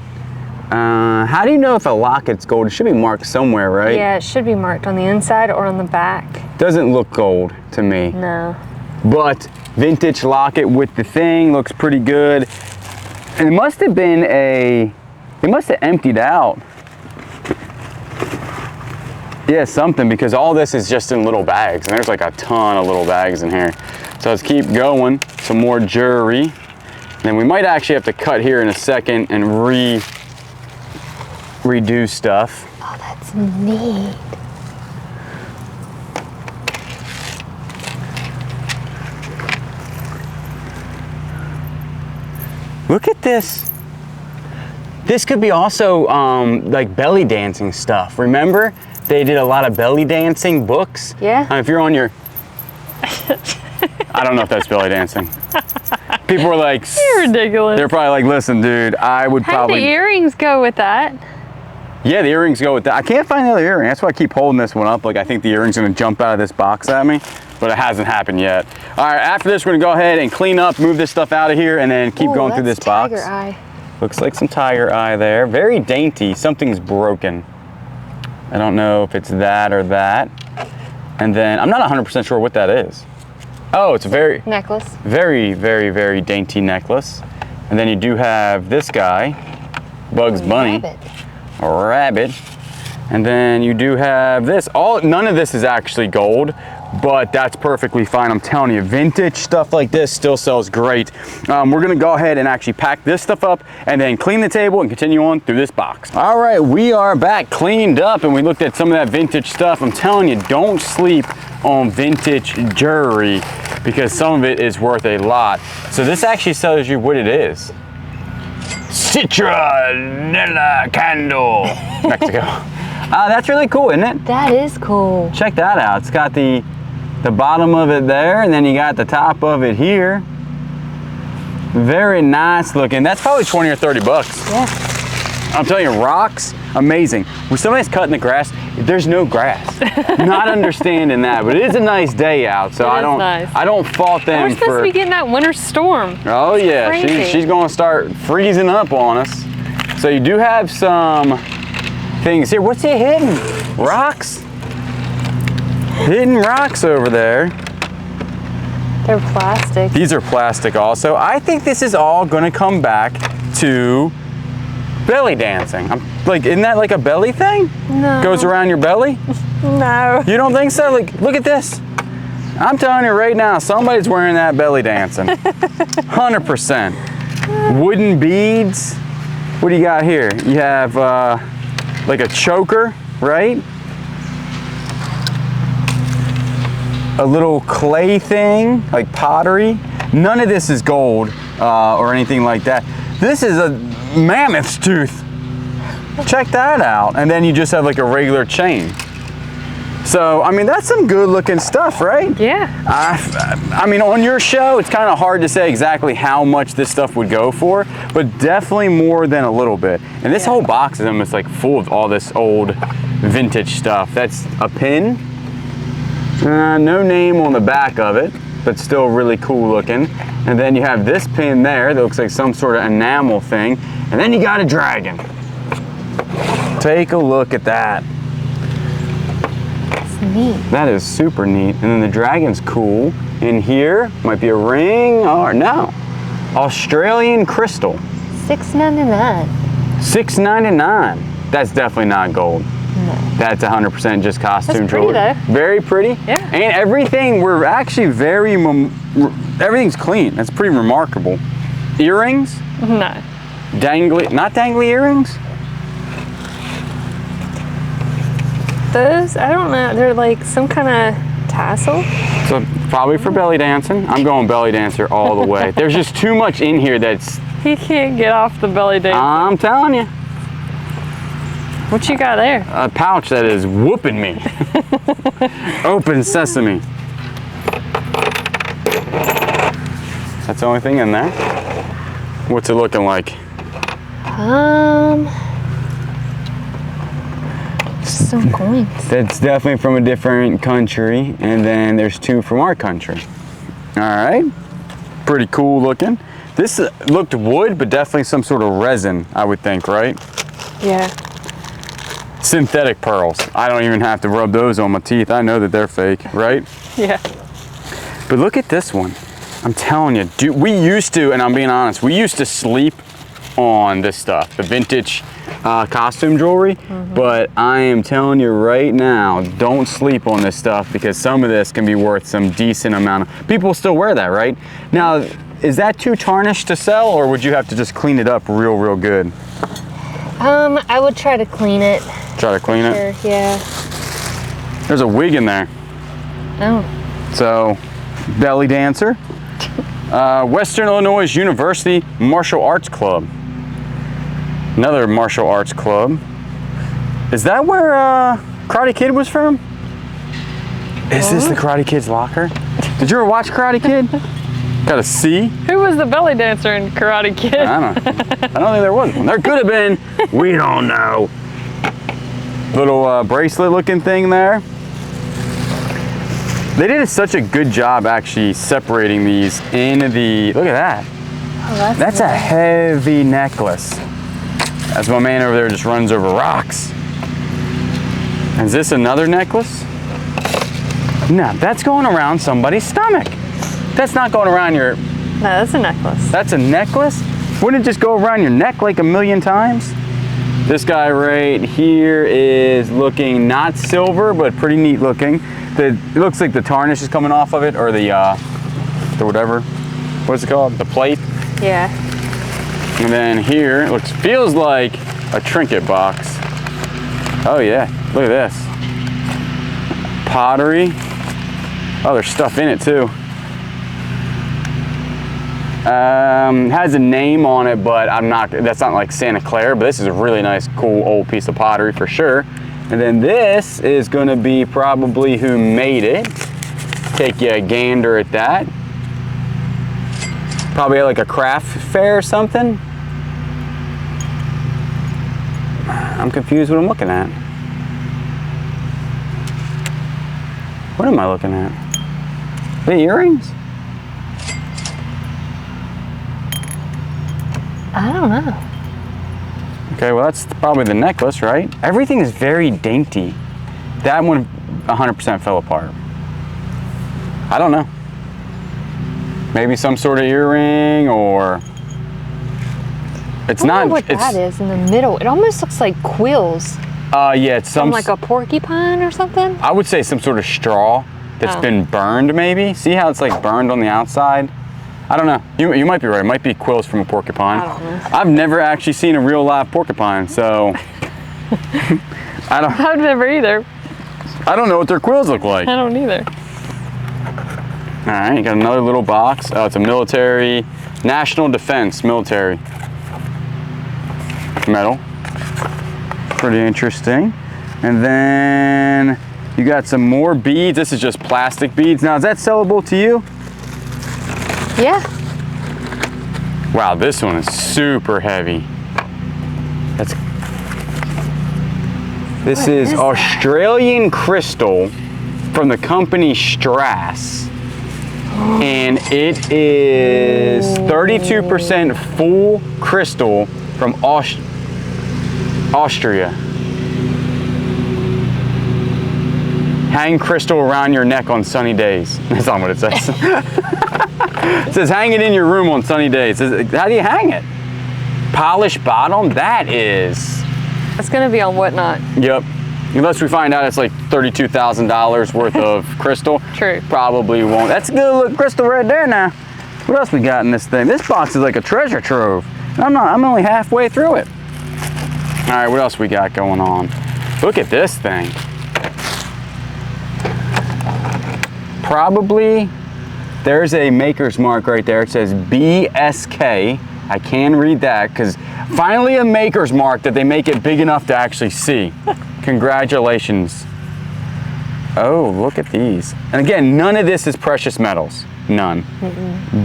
How do you know if a locket's gold? It should be marked somewhere, right? Yeah, it should be marked on the inside or on the back. Doesn't look gold to me. No. But vintage locket with the thing looks pretty good. And it must have been they must have emptied out. Yeah, something, because all this is just in little bags, and there's like a ton of little bags in here. So let's keep going. Some more jewelry. Then we might actually have to cut here in a second and redo stuff. Oh, that's neat. Look at this. This could be also like belly dancing stuff. Remember? They did a lot of belly dancing books. Yeah. If you're on your, I don't know if that's belly dancing. People were like, you're ridiculous. They're probably like, listen, dude, I would probably. The earrings go with that. Yeah, the earrings go with that. I can't find the other earring. That's why I keep holding this one up. Like I think the earring's gonna jump out of this box at me, but it hasn't happened yet. All right, after this, we're gonna go ahead and clean up, move this stuff out of here, and then keep going through this box. Tiger eye. Looks like some tiger eye there. Very dainty. Something's broken. I don't know if it's that or that. And then I'm not 100% sure what that is. Oh, it's a very necklace. Very, very, very dainty necklace. And then you do have this guy, Bugs Bunny. Rabbit. A rabbit. And then you do have this. None of this is actually gold, but that's perfectly fine. I'm telling you, vintage stuff like this still sells great. We're gonna go ahead and actually pack this stuff up and then clean the table and continue on through this box. All right, we are back cleaned up and we looked at some of that vintage stuff. I'm telling you, don't sleep on vintage jewelry because some of it is worth a lot. So this actually tells you what it is. Citronella candle, Mexico. That's really cool, isn't it? That is cool. Check that out. It's got the bottom of it there, and then you got the top of it here. Very nice looking. That's probably 20 or 30 bucks. Yeah. I'm telling you, rocks, amazing. When somebody's cutting the grass, there's no grass. Not understanding that, but it is a nice day out, so I don't fault them. We're supposed to be getting that winter storm. Oh yeah, she's going to start freezing up on us. So you do have some things here. What's he hitting? Rocks? Hitting rocks over there. They're plastic. These are plastic also. I think this is all going to come back to belly dancing. Isn't that like a belly thing? No. Goes around your belly? No. You don't think so? Like, look at this. I'm telling you right now, somebody's wearing that belly dancing. 100%. Wooden beads. What do you got here? You have like a choker, right? A little clay thing, like pottery. None of this is gold or anything like that. This is a mammoth's tooth. Check that out. And then you just have like a regular chain. So, I mean, that's some good looking stuff, right? Yeah. I mean, on your show, it's kind of hard to say exactly how much this stuff would go for, but definitely more than a little bit. And this whole box is almost like full of all this old vintage stuff. That's a pin. No name on the back of it, but still really cool looking. And then you have this pin there that looks like some sort of enamel thing. And then you got a dragon. Take a look at that. It's neat. That is super neat. And then the dragon's cool. In here might be a ring or no. Australian crystal. $6.99. $6.99. That's definitely not gold. No. That's 100% just costume jewelry. That's pretty though. Very pretty. Yeah. And everything, we're actually everything's clean. That's pretty remarkable. Earrings? No. Not dangly earrings? Those, I don't know. They're like some kind of tassel. So probably for belly dancing. I'm going belly dancer all the way. There's just too much in here that's... He can't get off the belly dance. I'm telling you. What you got there? A pouch that is whooping me. Open sesame. That's the only thing in there. What's it looking like? Some coins. That's definitely from a different country, and then there's two from our country. All right, pretty cool looking. This looked wood, but definitely some sort of resin, I would think, right? Yeah. Synthetic pearls. I don't even have to rub those on my teeth. I know that they're fake, right? Yeah. But look at this one. I'm telling you, dude, we used to, and I'm being honest, we used to sleep on this stuff, the vintage costume jewelry, but I am telling you right now, don't sleep on this stuff because some of this can be worth some decent amount of, people still wear that, right? Now, is that too tarnished to sell, or would you have to just clean it up real good? I would try to clean it. Try to clean it? Sure, yeah. There's a wig in there. Oh. So, belly dancer. Western Illinois University Martial Arts Club. Another martial arts club. Is that where Karate Kid was from? Is this the Karate Kid's locker? Did you ever watch Karate Kid? Got a C? Who was the belly dancer in Karate Kid? I don't think there was one. There could have been. We don't know. Little bracelet looking thing there. They did such a good job actually separating these in the, look at that. Oh, That's a heavy necklace. As my man over there just runs over rocks. Is this another necklace? No, that's going around somebody's stomach. That's not going around your... No, that's a necklace. That's a necklace? Wouldn't it just go around your neck like a million times? This guy right here is looking not silver, but pretty neat looking. It looks like the tarnish is coming off of it, or the whatever. What's it called? The plate? Yeah. And then here, it feels like a trinket box. Oh yeah, look at this. Pottery. Oh, there's stuff in it too. Has a name on it, but that's not like Santa Clara, but this is a really nice, cool old piece of pottery for sure. And then this is gonna be probably who made it. Take you a gander at that. Probably like a craft fair or something. I'm confused what I'm looking at. What am I looking at? The earrings? I don't know. Okay, well that's probably the necklace, right? Everything is very dainty. That one 100% fell apart. I don't know. Maybe some sort of earring, or it's not. I don't know what that is in the middle. It almost looks like quills. Yeah, it's some From like a porcupine or something. I would say some sort of straw that's been burned, maybe. See how it's like burned on the outside? I don't know. You might be right. It might be quills from a porcupine. I don't know. I've never actually seen a real live porcupine, so I've never either. I don't know what their quills look like. I don't either. All right, you got another little box. Oh, it's a military, National Defense military medal. Pretty interesting. And then you got some more beads. This is just plastic beads. Now, is that sellable to you? Yeah. Wow, this one is super heavy. This is Australian crystal from the company Strass. And it is 32% full crystal from Austria. Hang crystal around your neck on sunny days. That's not what it says. It says hang it in your room on sunny days. It says, how do you hang it? Polished bottom? That is. It's gonna be on Whatnot. Yep. Unless we find out it's like $32,000 worth of crystal. True. Probably won't. That's a good look crystal right there now. What else we got in this thing? This box is like a treasure trove. I'm only halfway through it. All right, what else we got going on? Look at this thing. Probably, there's a maker's mark right there. It says BSK. I can read that because finally a maker's mark that they make it big enough to actually see. Congratulations. Oh, look at these. And again, none of this is precious metals. None.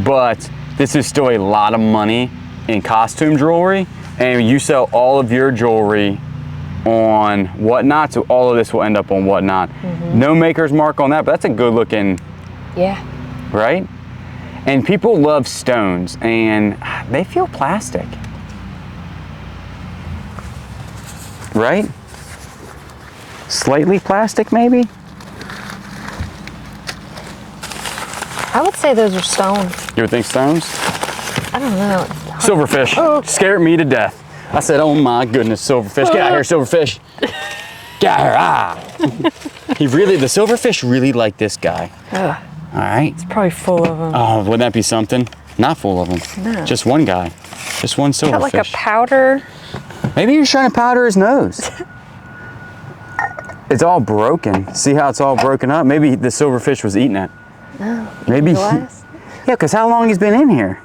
But this is still a lot of money in costume jewelry. And you sell all of your jewelry on Whatnot, so all of this will end up on Whatnot. No maker's mark on that, but that's a good looking. Yeah. Right? And people love stones, and they feel plastic. Right? Slightly plastic, maybe? I would say those are stone. You would think stones? I don't know. Silverfish. Scared me to death. I said, oh my goodness, silverfish. Get out here, silverfish. Get out here. The silverfish really like this guy. All right. It's probably full of them. Oh, wouldn't that be something? Not full of them. No. Just one guy. Just one silverfish. Got like a powder. Maybe you're trying to powder his nose. It's all broken. See how it's all broken up? Maybe the silverfish was eating it. No. Maybe. Yeah, because how long he's been in here?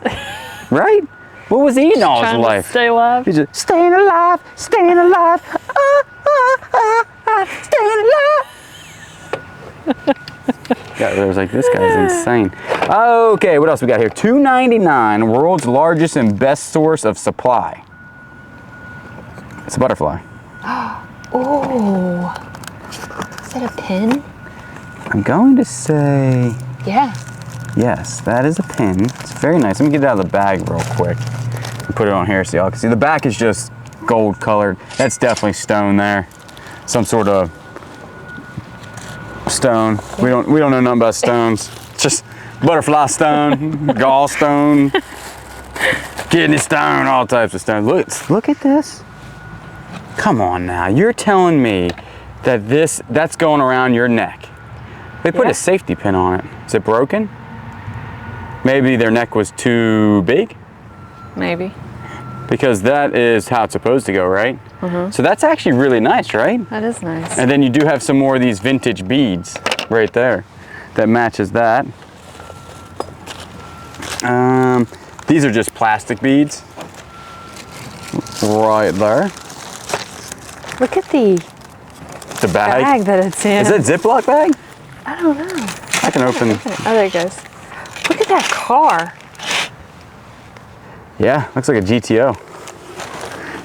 Right? What was he eating all his life? To stay alive. He's just staying alive, staying alive, staying alive. Yeah, I was like, this guy's insane. Okay, what else we got here? $2.99, world's largest and best source of supply. It's a butterfly. Oh. Is that a pin? I'm going to say Yeah. yes, that is a pin. It's very nice. Let me get it out of the bag real quick and put it on here so y'all can see. The back is just gold colored. That's definitely stone there. Some sort of stone. We don't know nothing about stones. It's just butterfly stone, gallstone, kidney stone, all types of stones. Look at this. Come on now. You're telling me that that's going around your neck. They put a safety pin on it. Is it broken? Maybe their neck was too big? Maybe. Because that is how it's supposed to go, right? So that's actually really nice, right? That is nice. And then you do have some more of these vintage beads right there that matches that. These are just plastic beads. Right there. Look at the bag that it's in. Is that Ziploc bag? I don't know. I can open. Oh, there it goes. Look at that car. Yeah, looks like a GTO.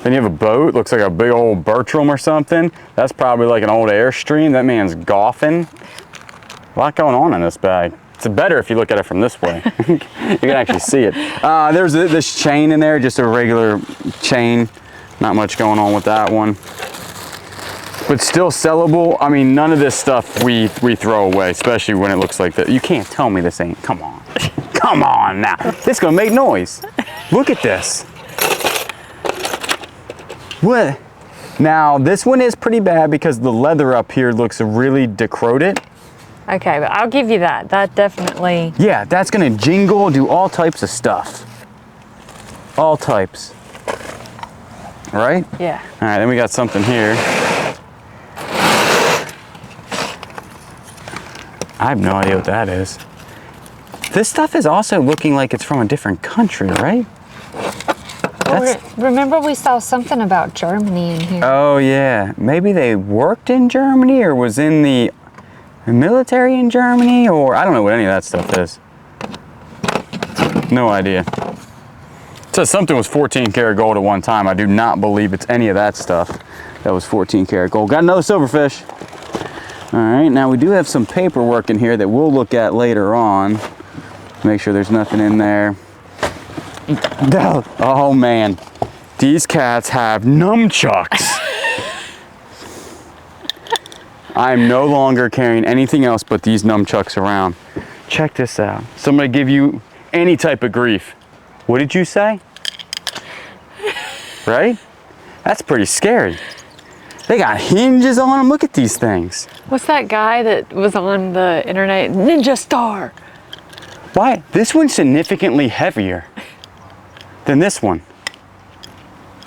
Then you have a boat, looks like a big old Bertram or something. That's probably like an old Airstream. That man's golfing. A lot going on in this bag. It's better if you look at it from this way. You can actually see it. There's this chain in there, just a regular chain. Not much going on with that one. But still sellable. I mean, none of this stuff we throw away, especially when it looks like that. You can't tell me this ain't, come on. Come on now. This gonna make noise. Look at this. What? Now, this one is pretty bad because the leather up here looks really decrepit. Okay, but I'll give you that. That definitely. Yeah, that's gonna jingle, do all types of stuff. All types. Right? Yeah. All right, then we got something here. I have no idea what that is. This stuff is also looking like it's from a different country, right? Well, remember we saw something about Germany in here. Oh yeah, maybe they worked in Germany or was in the military in Germany, or I don't know what any of that stuff is. No idea. It says something was 14 karat gold at one time. I do not believe it's any of that stuff that was 14 karat gold. Got another silverfish. All right, now we do have some paperwork in here that we'll look at later on. Make sure there's nothing in there. Oh man, these cats have nunchucks. I'm no longer carrying anything else but these nunchucks around. Check this out. Somebody give you any type of grief. What did you say? Right? That's pretty scary. They got hinges on them. Look at these things. What's that guy that was on the internet? Ninja Star. Why? This one's significantly heavier than this one.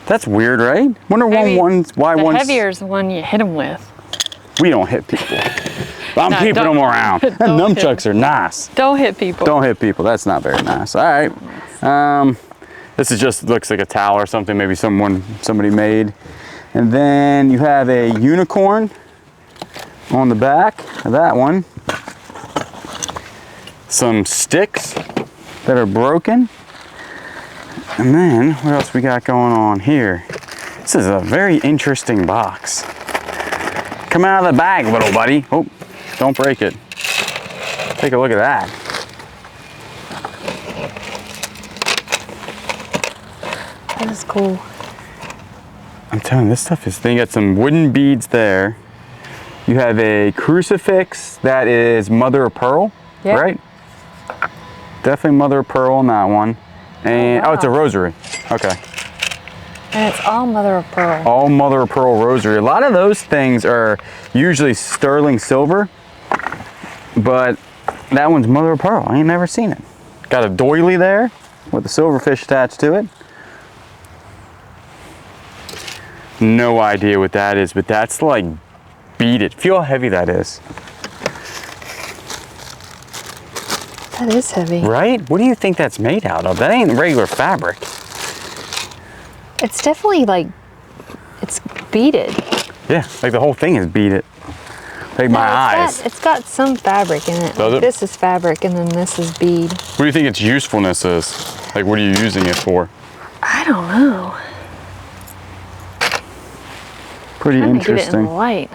That's weird, right? Wonder why one's the heavier is the one you hit them with. We don't hit people. I'm keeping them around. And nunchucks are nice. Don't hit people. Don't hit people. That's not very nice. All right. This is just looks like a towel or something. Maybe somebody made. And then you have a unicorn on the back of that one. Some sticks that are broken. And then what else we got going on here? This is a very interesting box. Come out of the bag, little buddy. Oh, don't break it. Take a look at that. That is cool. I'm telling you, this stuff is, they got some wooden beads there. You have a crucifix that is mother of pearl, yep. Right? Definitely mother of pearl on that one. And, wow. oh, it's a rosary. Okay. And it's all mother of pearl. All mother of pearl rosary. A lot of those things are usually sterling silver, but that one's mother of pearl. I ain't never seen it. Got a doily there with the silverfish attached to it. No idea what that is, but that's like beaded. Feel how heavy that is. That is heavy. Right? What do you think that's made out of? That ain't regular fabric. It's definitely like, it's beaded. Yeah, like the whole thing is beaded. Like my eyes. It's got some fabric in it. Does it? This is fabric and then this is bead. What do you think its usefulness is? Like, what are you using it for? I don't know. Pretty I'm trying to get it in interesting. the light.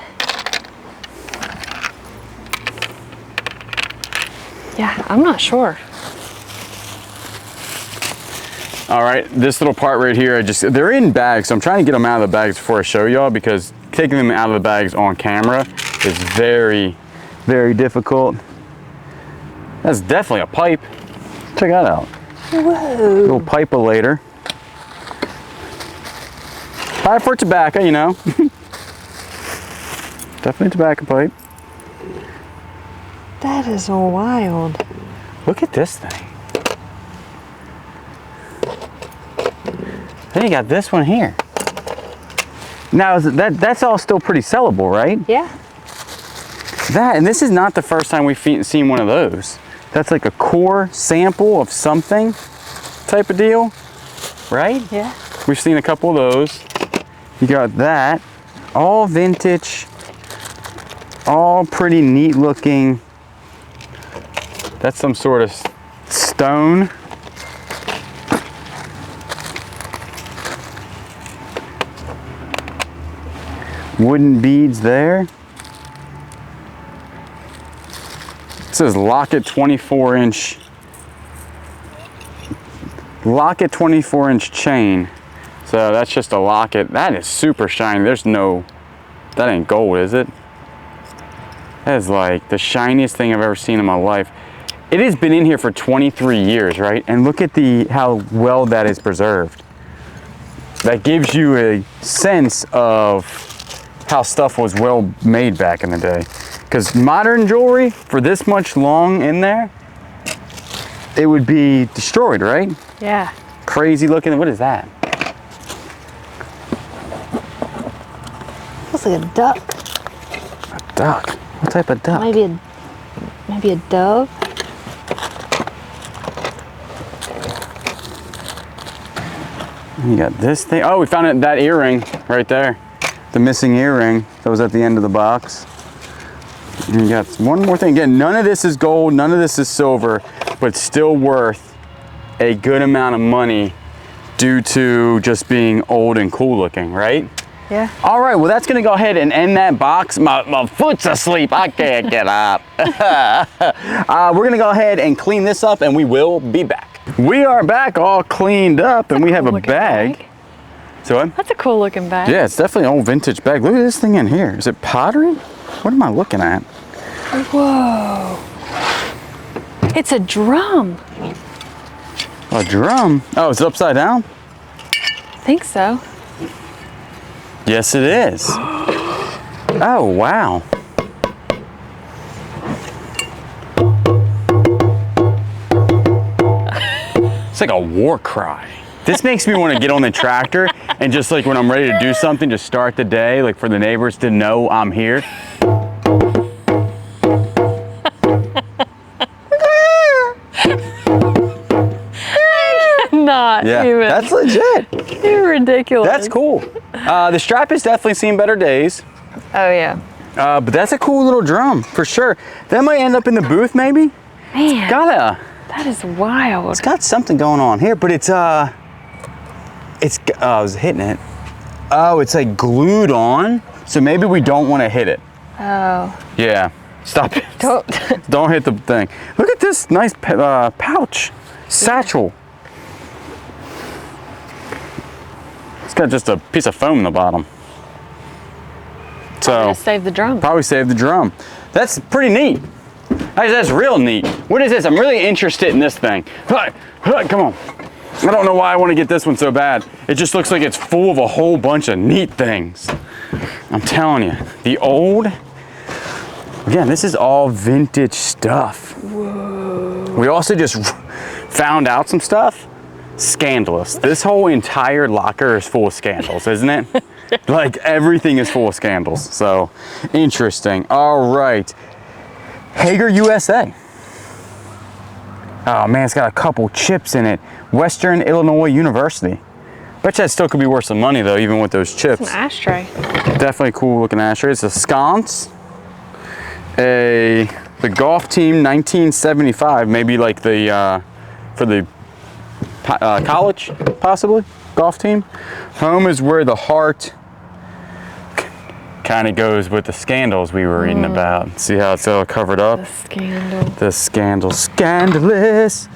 Yeah, I'm not sure. All right, this little part right here, they're in bags, so I'm trying to get them out of the bags before I show y'all, because taking them out of the bags on camera is very, very difficult. That's definitely a pipe. Check that out. Whoa. Little pipe-a-lator. Pipe for tobacco, you know. Definitely tobacco pipe. That is wild. Look at this thing. Then you got this one here. Now that's all still pretty sellable, right? Yeah. And this is not the first time we've seen one of those. That's like a core sample of something. It's type of deal, right? Yeah. We've seen a couple of those. You got that, all vintage, all pretty neat looking. That's some sort of stone. Wooden beads there. It says Locket 24-inch. Locket 24-inch chain. So that's just a locket. That is super shiny. There's no, that ain't gold, is it? That is like the shiniest thing I've ever seen in my life. It has been in here for 23 years, right? And look at how well that is preserved. That gives you a sense of how stuff was well made back in the day. Because modern jewelry, for this much long in there, it would be destroyed, right? Yeah. Crazy looking. What is that? Looks like a duck. A duck? What type of duck? Maybe a dove. You got this thing. Oh, we found that earring right there. The missing earring that was at the end of the box. And you got one more thing. Again, none of this is gold, none of this is silver, but still worth a good amount of money due to just being old and cool looking, right? Yeah. All right, well, that's gonna go ahead and end that box. My foot's asleep, I can't get up. We're gonna go ahead and clean this up and we will be back. We are back all cleaned up and we have a bag. So what? That's a cool looking bag. Yeah, it's definitely an old vintage bag. Look at this thing in here. Is it pottery? What am I looking at? Whoa. It's a drum. A drum? Oh, it's upside down? I think so. Yes, it is. Oh, wow. It's like a war cry. This makes me want to get on the tractor and just like when I'm ready to do something, just start the day, like for the neighbors to know I'm here. Not Yeah, even. that's legit. You're ridiculous. That's cool. The strap has definitely seen better days. Oh yeah. But that's a cool little drum for sure. That might end up in the booth maybe. Man, that is wild. It's got something going on here, but I was hitting it. Oh, it's like glued on. So maybe we don't want to hit it. Oh. Yeah, stop it. Don't. Don't hit the thing. Look at this nice pouch, satchel. It's got just a piece of foam in the bottom. So Save the drum. probably save the drum. That's pretty neat. That's real neat. What is this? I'm really interested in this thing. Come on. I don't know why I want to get this one so bad. It just looks like it's full of a whole bunch of neat things. I'm telling you, the old, again, this is all vintage stuff. Whoa. We also just found out some stuff. Scandalous. This whole entire locker is full of scandals, isn't it? Like everything is full of scandals. So interesting. All right. Hager USA. Oh man, it's got a couple chips in it. Western Illinois University. Bet you that still could be worth some money though, even with those chips. It's an ashtray. Definitely a cool looking ashtray. It's a sconce. The golf team 1975, maybe like the for the college, possibly golf team. Home is where the heart kind of goes with the scandals we were reading about. See how it's all covered up? The scandal. The scandal, scandalous.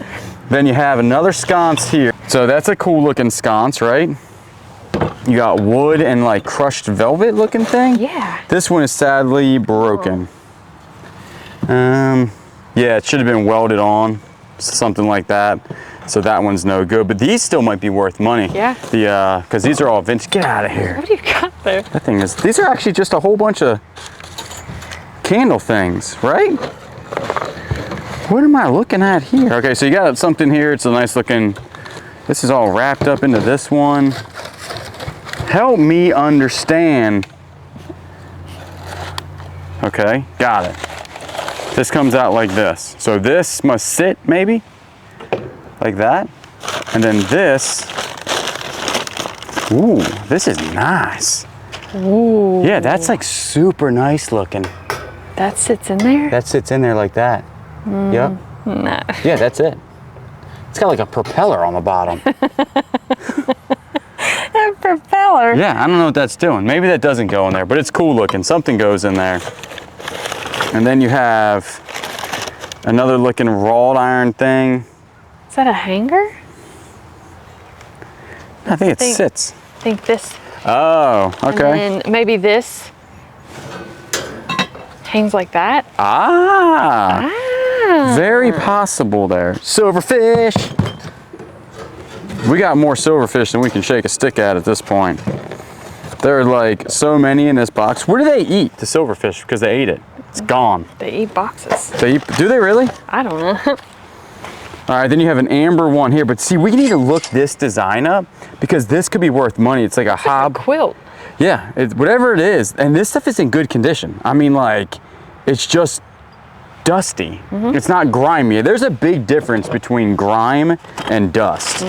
Then you have another sconce here. So that's a cool looking sconce, right? You got wood and like crushed velvet looking thing. Yeah. This one is sadly broken. Yeah, it should have been welded on, something like that. So that one's no good, but these still might be worth money. Yeah. Because these are all vintage. Get out of here. What do you got there? That thing is, these are actually just a whole bunch of candle things, right? What am I looking at here? Okay, so you got something here. It's a nice looking, this is all wrapped up into this one. Help me understand. Okay, got it. This comes out like this. So this must sit maybe, like that. And then this, ooh, this is nice. Ooh. Yeah, that's like super nice looking. That sits in there? That sits in there like that. Yep. No. Yeah, that's it. It's got like a propeller on the bottom. A propeller? Yeah, I don't know what that's doing. Maybe that doesn't go in there, but it's cool looking. Something goes in there. And then you have another looking wrought iron thing. Is that a hanger? I think it sits. I think this. Oh, okay. And then maybe this hangs like that. Ah, Ah. very possible there. Silverfish. We got more silverfish than we can shake a stick at this point. There are like so many in this box. Where do they eat the silverfish? Because they ate it. It's gone. They eat boxes. Do they really? I don't know. All right, then you have an amber one here, but see, we need to look this design up because this could be worth money. It's like a hob quilt. Yeah, whatever it is, and this stuff is in good condition. I mean, like, it's just dusty. It's not grimy. There's a big difference between grime and dust.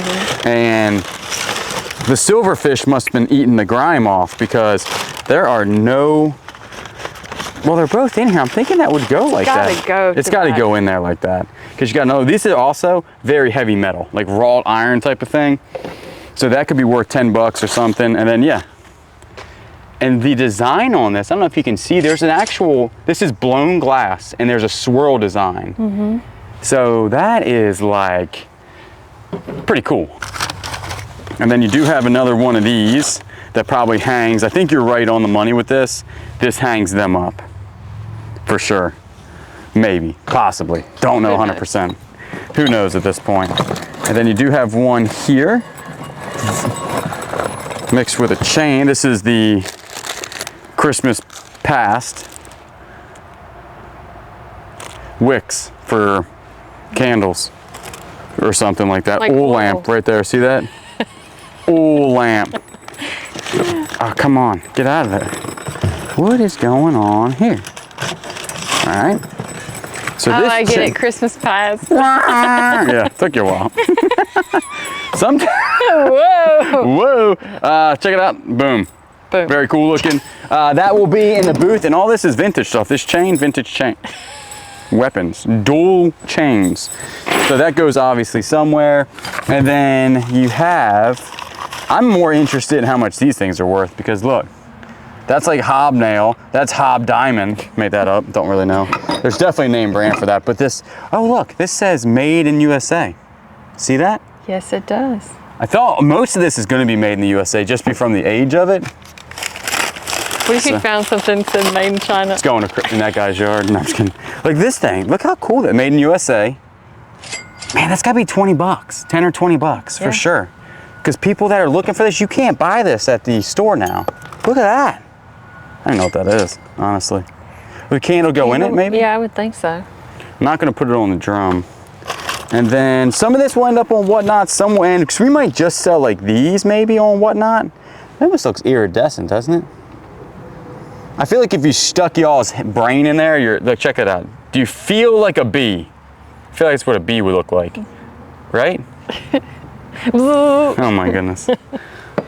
And the silverfish must have been eating the grime off because there are no, well, they're both in here. I'm thinking that would go like that. It's got to go in there like that. Because you got to know, these are also very heavy metal, like wrought iron type of thing. So that could be worth 10 bucks or something. And then, yeah. And the design on this, I don't know if you can see, there's an actual, this is blown glass and there's a swirl design. So that is like pretty cool. And then you do have another one of these that probably hangs, I think you're right on the money with this. This hangs them up for sure. Maybe, possibly, don't know 100%. Who knows at this point. And then you do have one here mixed with a chain. This is the Christmas past wicks for candles or something like that. Like oil lamp right there, see that? Oil lamp. Oh, come on, get out of there. What is going on here? All right. So Oh, this I get it, Christmas pies. yeah, took you a while. Whoa. Whoa, check it out, boom. Boom. Very cool looking. That will be in the booth, and all this is vintage stuff. This chain, vintage chain. Weapons, dual chains. So that goes obviously somewhere. And then you have, I'm more interested in how much these things are worth because look, that's like hobnail, that's hob diamond. Made that up, don't really know. There's definitely a name brand for that, but this, oh look, this says made in USA. See that? Yes, it does. I thought most of this is gonna be made in the USA just be from the age of it. What if you found something that said made in China? It's going in that guy's yard. No, I'm just kidding. Like this thing, look how cool that made in USA. Man, that's gotta be 20 bucks, 10 or 20 bucks for sure. Because people that are looking for this, you can't buy this at the store now. Look at that. I don't know what that is, honestly. Would a candle go in it, maybe? Yeah, I would think so. I'm not gonna put it on the drum. And then some of this will end up on Whatnot, some will end, because we might just sell like these maybe on Whatnot. That almost looks iridescent, doesn't it? I feel like if you stuck y'all's brain in there, look, check it out. Do you feel like a bee? I feel like that's what a bee would look like, right? Oh my goodness.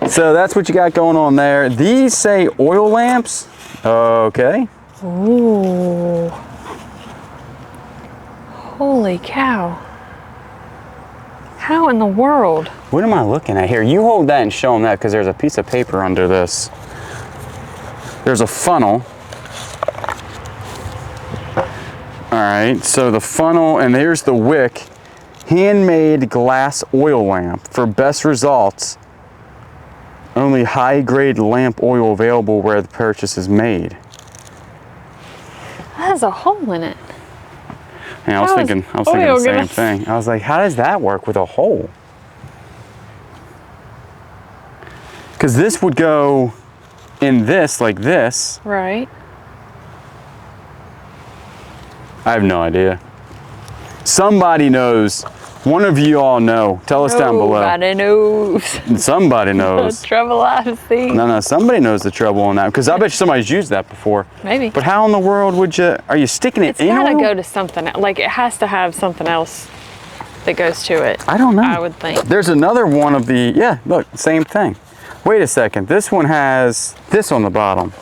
So that's what you got going on there. These say oil lamps. Okay. Ooh. Holy cow. How in the world? What am I looking at here? You hold that and show them that because there's a piece of paper under this. There's a funnel. All right, so the funnel, and here's the wick. Handmade glass oil lamp for best results. Only high-grade lamp oil available where the purchase is made. That has a hole in it. And I was thinking the same thing. I was like, how does that work with a hole? Because this would go in this, like this. Right. I have no idea. Somebody knows. One of you all know. Tell us down below. Nobody knows. Somebody knows. The trouble I've seen. No, somebody knows the trouble on that. Because I bet you somebody's used that before. Maybe. But how in the world would you, are you sticking it in It's gotta oil? go to something, like it has to have something else that goes to it. I don't know. I would think. There's another one of the, yeah, look, same thing. Wait a second, this one has this on the bottom.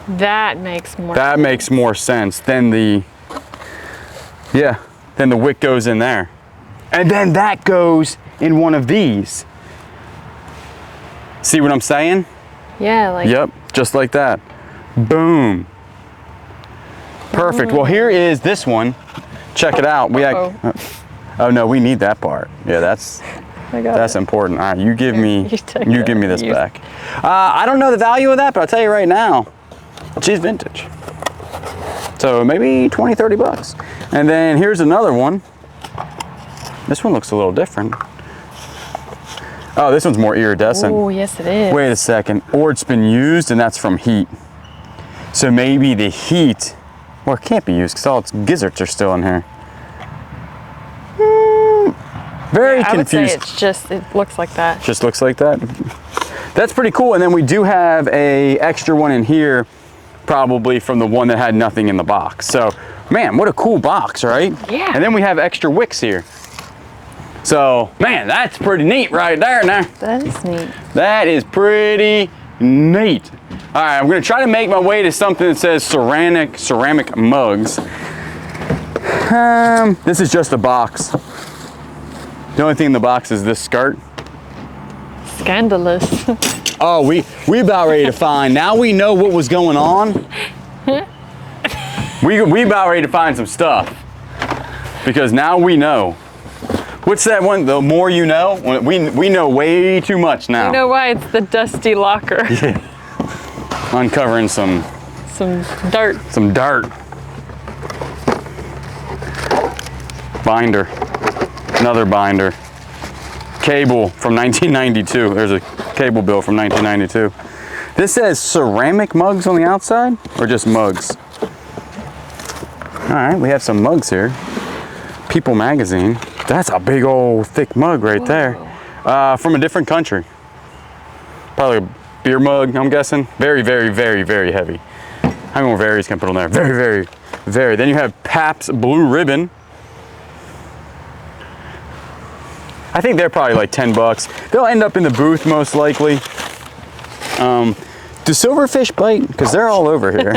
That makes more That sense. makes more sense than the, yeah, then the wick goes in there. And then that goes in one of these. See what I'm saying? Yeah, like. Yep, just like that. Boom. Perfect. Well, here is this one. Check it out. We oh no, we need that part. Yeah, that's important. All right, you give me this back. I don't know the value of that, but I'll tell you right now, she's vintage. So maybe 20, 30 bucks. And then here's another one. This one looks a little different. Oh, this one's more iridescent. Oh, yes it is. Wait a second. Or it's been used and that's from heat. So maybe the heat, well, it can't be used because all its gizzards are still in here. Very I would say confused. it's just, it looks like that. Just looks like that. That's pretty cool. And then we do have a extra one in here, probably from the one that had nothing in the box. So, man, what a cool box, right? Yeah. And then we have extra wicks here. So, man, that's pretty neat right there now. That is neat. That is pretty neat. All right, I'm gonna try to make my way to something that says ceramic mugs. This is just a box. The only thing in the box is this skirt. Scandalous. Oh, we about ready to find. Now we know what was going on. we about ready to find some stuff because now we know. What's that one? The more you know. We know way too much now. You know why? It's the dusty locker. Yeah. Uncovering some dirt. Some dirt. Binder. Another binder. Cable from 1992. There's a cable bill from 1992. This says ceramic mugs on the outside or just mugs? All right, we have some mugs here. People magazine. That's a big old thick mug right there. From a different country. Probably a beer mug, I'm guessing. Very, very, very, very heavy. How many more varies can I put on there? Very, very, very. Then you have Pabst Blue Ribbon. I think they're probably like 10 bucks. They'll end up in the booth most likely. Do silverfish bite? Because they're all over here.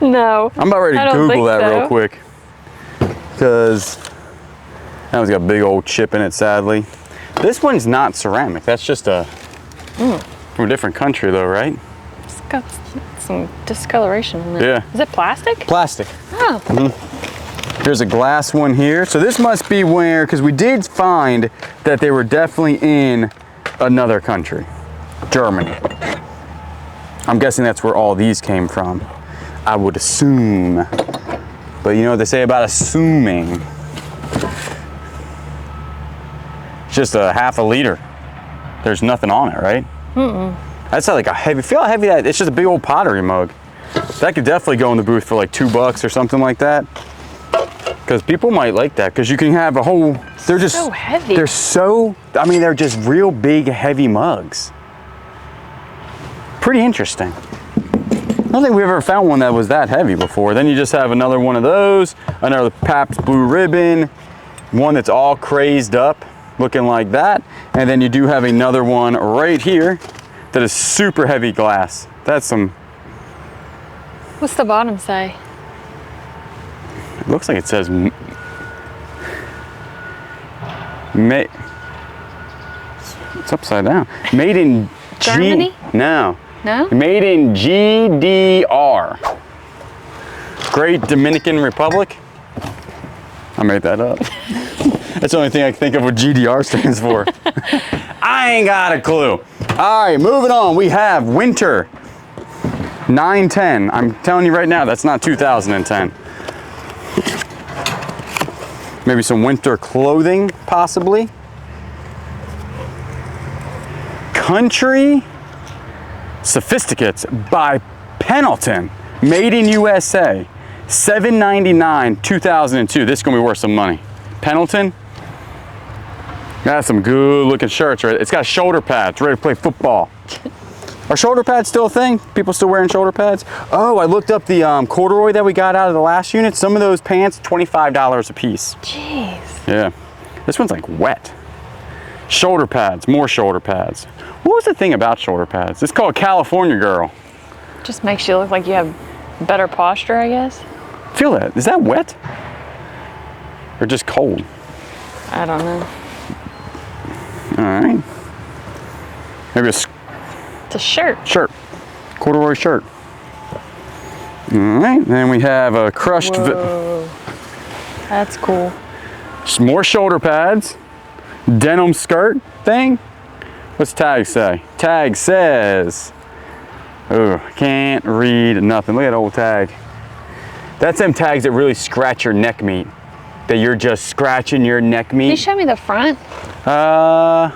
No. I'm about ready to Google that real quick. Because that one's got a big old chip in it, sadly. This one's not ceramic. That's just from a different country though, right? It's got some discoloration in it. Yeah. Is it plastic? Plastic. Oh. There's a glass one here. So this must be where, because we did find that they were definitely in another country. Germany. I'm guessing that's where all these came from. I would assume. But you know what they say about assuming. It's just a half a liter. There's nothing on it, right? That's like a heavy, feel how heavy that, it's just a big old pottery mug. That could definitely go in the booth for like $2 or something like that. Because people might like that, because you can have a whole, they're just so heavy. They're so, I mean, they're just real big, heavy mugs. Pretty interesting. I don't think we've ever found one that was that heavy before. Then you just have another one of those, another Pabst Blue Ribbon, one that's all crazed up, looking like that. And then you do have another one right here that is super heavy glass. That's some, What's the bottom say? it looks like it says it's upside down. Made in Germany? No. No? Made in GDR. Great Dominican Republic. I made that up. That's the only thing I can think of what GDR stands for. I ain't got a clue. All right, moving on. We have winter 910. I'm telling you right now, that's not 2010. Maybe some winter clothing, possibly. Country Sophisticates by Pendleton, made in USA, $7.99, 2002. This is gonna be worth some money. Pendleton, got some good looking shirts, right? It's got shoulder pads, ready to play football. Are shoulder pads still a thing? People still wearing shoulder pads? Oh, I looked up the corduroy that we got out of the last unit. Some of those pants, $25 a piece. Jeez. Yeah. This one's like wet. Shoulder pads, more shoulder pads. What was the thing about shoulder pads? It's called California Girl. Just makes you look like you have better posture, I guess. Feel that. Is that wet? Or just cold? I don't know. All right. Maybe It's a shirt. shirt. Corduroy shirt. All right. Then we have a crushed. Whoa. That's cool. More shoulder pads. Denim skirt thing. What's tag say? Tag says. Oh, can't read nothing. Look at that old tag. That's them tags that really scratch your neck meat. That you're just scratching your neck meat. Can you show me the front? Yeah,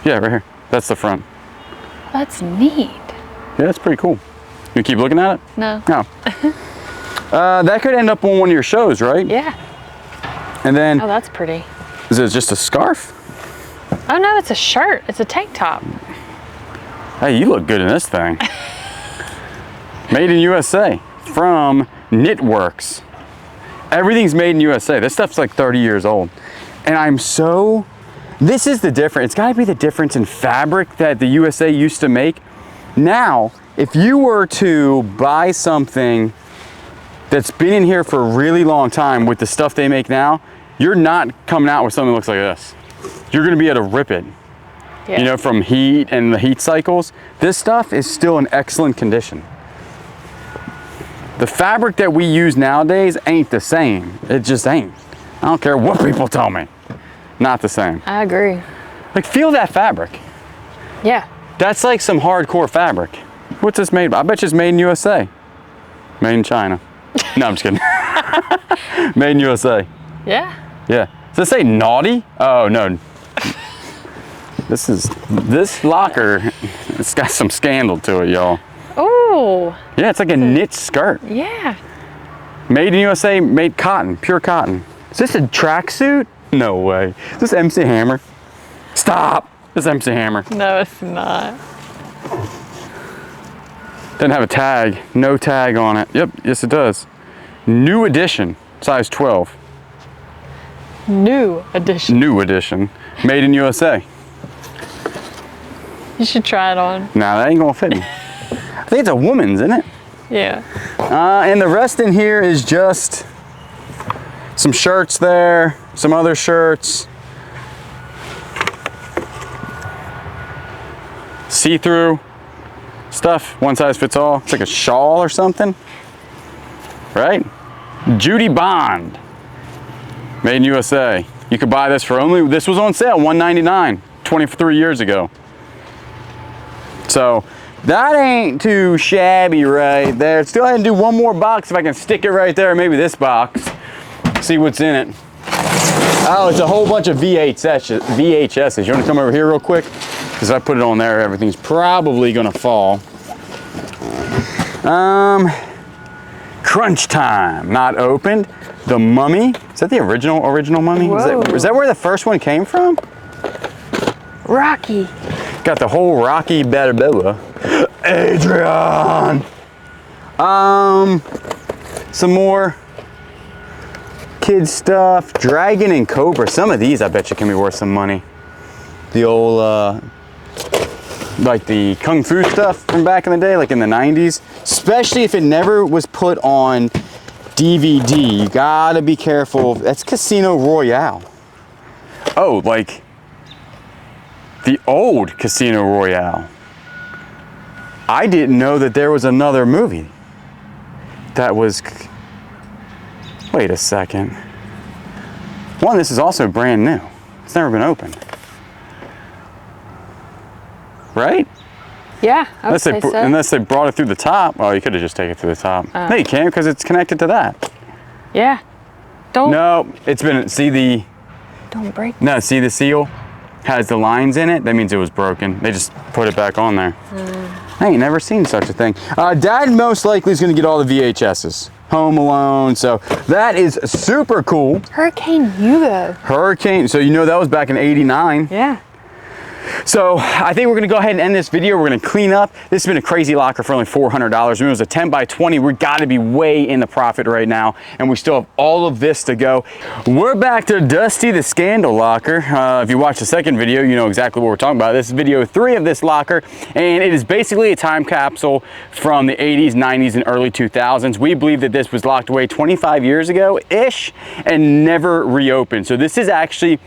right here. That's the front. That's neat. Yeah, that's pretty cool. You keep looking at it? No. No. That could end up on one of your shows, right? Yeah. And then, Oh, that's pretty. is it just a scarf? Oh no, it's a shirt. It's a tank top. Hey, you look good in this thing. Made in USA from Knitworks. Everything's made in USA. This stuff's like 30 years old. And this is the difference. It's gotta be the difference in fabric that the USA used to make. Now, if you were to buy something that's been in here for a really long time with the stuff they make now, you're not coming out with something that looks like this. You're gonna be able to rip it. Yeah. You know, from heat and the heat cycles. This stuff is still in excellent condition. The fabric that we use nowadays ain't the same. It just ain't. I don't care what people tell me. Not the same. I agree. Like, feel that fabric. Yeah. That's like some hardcore fabric. What's this made by? I bet you it's made in USA. Made in China. No, I'm just kidding. Made in USA. Yeah. Yeah. Does it say naughty? Oh, no. This locker, it's got some scandal to it, y'all. Oh. Yeah, it's like a knit skirt. Yeah. Made in USA, made cotton, pure cotton. Is this a tracksuit? No way. Is this MC Hammer? Stop. This is MC Hammer. No, it's not. Doesn't have a tag. No tag on it. Yep, yes it does. New edition, size 12. New edition. New edition. Made in USA. You should try it on. Nah, that ain't gonna fit me. I think it's a woman's, isn't it? Yeah. And the rest in here is just some shirts there, some other shirts. See-through stuff, one size fits all. It's like a shawl or something, right? Judy Bond, made in USA. You could buy this for this was on sale, $1.99, 23 years ago. So that ain't too shabby right there. Still had to do one more box if I can stick it right there, maybe this box. See what's in it. Oh, it's a whole bunch of VHSs. You wanna come over here real quick? Because if I put it on there, everything's probably gonna fall. Crunch Time, not opened. The Mummy, is that the original Mummy? Is that where the first one came from? Rocky. Got the whole Rocky Balboa. Adrian! Some more kids stuff. Dragon and Cobra. Some of these I bet you can be worth some money. The old, like the Kung Fu stuff from back in the day, like in the 90s. Especially if it never was put on DVD. You gotta be careful. That's Casino Royale. Oh, like the old Casino Royale. I didn't know that there was another movie that was, wait a second. One, this is also brand new. It's never been opened. Right? Yeah, I would say so. Unless they brought it through the top. Oh, you could have just taken it through the top. No, you can't because it's connected to that. Yeah. Don't. No, it's been, see the. Don't break. No, see the seal? Has the lines in it? That means it was broken. They just put it back on there. I ain't never seen such a thing. Dad most likely is gonna get all the VHSs. Home Alone, so that is super cool. Hurricane Hugo. Hurricane, so you know that was back in '89. Yeah. So I think we're gonna go ahead and end this video. We're gonna clean up. This has been a crazy locker for only $400. I mean, it was a 10 by 20. We gotta be way in the profit right now. And we still have all of this to go. We're back to Dusty the Scandal locker. If you watched the second video, you know exactly what we're talking about. This is video 3 of this locker. And it is basically a time capsule from the 80s, 90s, and early 2000s. We believe that this was locked away 25 years ago-ish and never reopened. So this is actually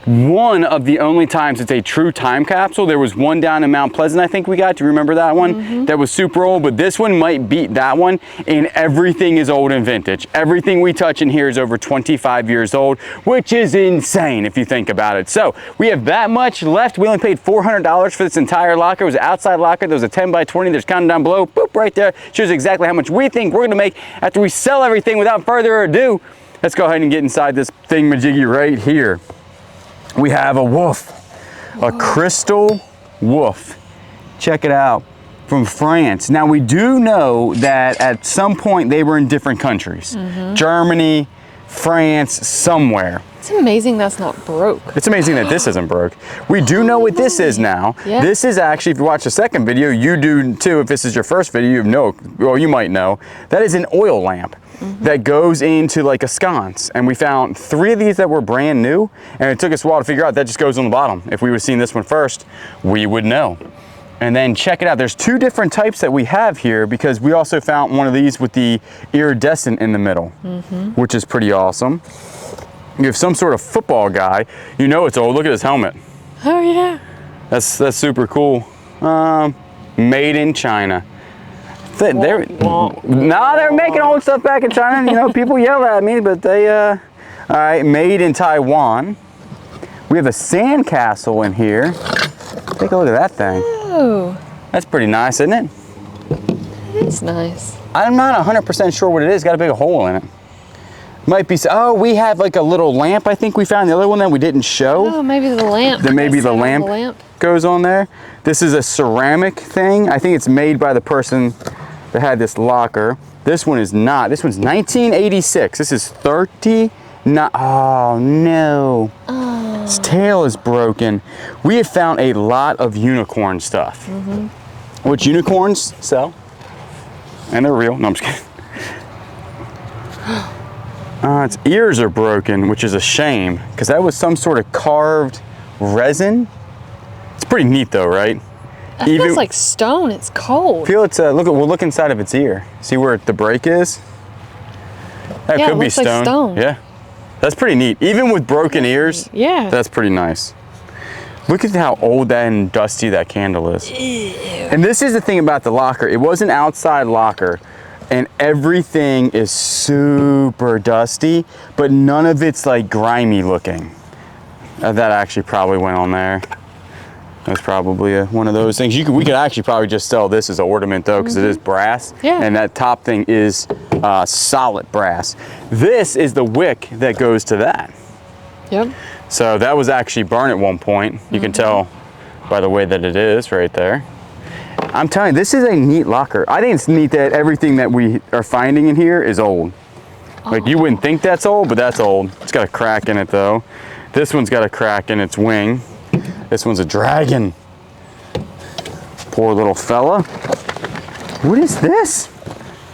one of the only times it's a true time capsule. There was one down in Mount Pleasant, I think we got. Do you remember that one? That was super old, but this one might beat that one, and everything is old and vintage. Everything we touch in here is over 25 years old, which is insane if you think about it. So we have that much left. We only paid $400 for this entire locker. It was an outside locker. There was a 10 by 20. There's counting down below. Boop, right there. Shows exactly how much we think we're gonna make after we sell everything. Without further ado, let's go ahead and get inside this thingamajiggy right here. We have a wolf, a crystal wolf. Check it out, from France. Now we do know that at some point they were in different countries. Germany, France, somewhere. It's amazing that's not broke. It's amazing that this isn't broke. We do know what this is now. Yeah. This is actually, if you watch the second video, you do too. If this is your first video, you know, well, you might know. That is an oil lamp that goes into like a sconce. And we found 3 of these that were brand new. And it took us a while to figure out that just goes on the bottom. If we would have seen this one first, we would know. And then check it out. There's 2 different types that we have here because we also found one of these with the iridescent in the middle, which is pretty awesome. You have some sort of football guy, you know it's old. Look at his helmet. Oh yeah. That's super cool. Made in China. They're making old stuff back in China. You know, people yell at me, but they, all right, made in Taiwan. We have a sand castle in here. Take a look at that thing. Oh. That's pretty nice, isn't it? It's nice. I'm not 100% sure what it is. Got a big hole in it. Might be, oh, we have like a little lamp. I think we found the other one that we didn't show. Oh, maybe the lamp. Then maybe the lamp goes on there. This is a ceramic thing. I think it's made by the person that had this locker. This one is not. This one's 1986. This is 30. Oh no. Oh. Its tail is broken. We have found a lot of unicorn stuff. Which unicorns sell. And they're real. No, I'm just kidding. Its ears are broken, which is a shame, because that was some sort of carved resin. It's pretty neat though, right? It feels like stone. It's cold. Feel it's we'll look inside of its ear. See where the break is? That yeah, could it be looks like stone. Yeah. That's pretty neat. Even with broken ears, yeah. That's pretty nice. Look at how old and dusty that candle is. Ew. And this is the thing about the locker. It was an outside locker. And everything is super dusty, but none of it's like grimy looking. That actually probably went on there. That's probably one of those things. We could actually probably just sell this as an ornament though, because it is brass. Yeah. And that top thing is solid brass. This is the wick that goes to that. Yep. So that was actually burned at one point. You can tell by the way that it is right there. I'm telling you, this is a neat locker. I think it's neat that everything that we are finding in here is old. Like you wouldn't think that's old, but that's old. It's got a crack in it though. This one's got a crack in its wing. This one's a dragon. Poor little fella. What is this?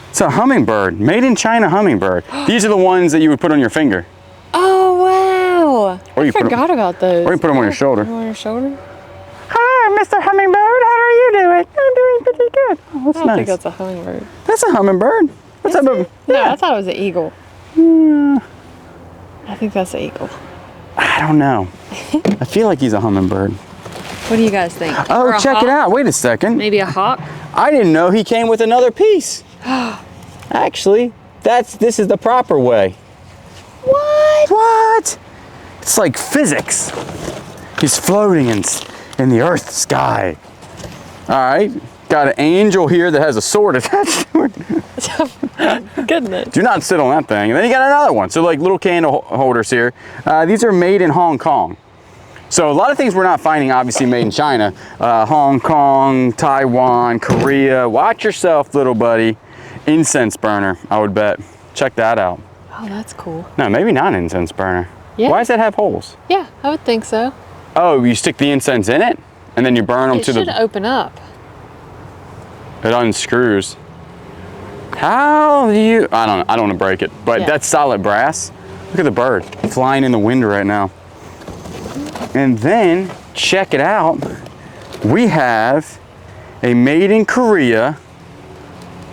It's a hummingbird, made in China hummingbird. These are the ones that you would put on your finger. Oh wow! Or you I forgot about those. Or you put them on your shoulder. On your shoulder? Hi, Mr. Hummingbird. How are you doing? I'm doing pretty good. Oh, that's I don't nice. think that's a hummingbird. That's a hummingbird. What's up? No, I thought it was an eagle. I think that's an eagle. I don't know. I feel like he's a hummingbird. What do you guys think? Oh, check it out. Wait a second. Maybe a hawk? I didn't know he came with another piece. Actually, this is the proper way. What? What? It's like physics. He's floating in the earth sky. All right. Got an angel here that has a sword attached to it. Goodness. Do not sit on that thing. And then you got another one. So like little candle holders here. These are made in Hong Kong. So a lot of things we're not finding obviously made in China. Hong Kong, Taiwan, Korea. Watch yourself, little buddy. Incense burner, I would bet. Check that out. Oh, that's cool. No, maybe not an incense burner. Yeah. Why does that have holes? Yeah, I would think so. Oh, you stick the incense in it, and then you burn them It to should the. open up. It unscrews. How do you? I don't want to break it, but Yeah. that's solid brass. Look at the bird flying in the wind right now. And then check it out. We have a made in Korea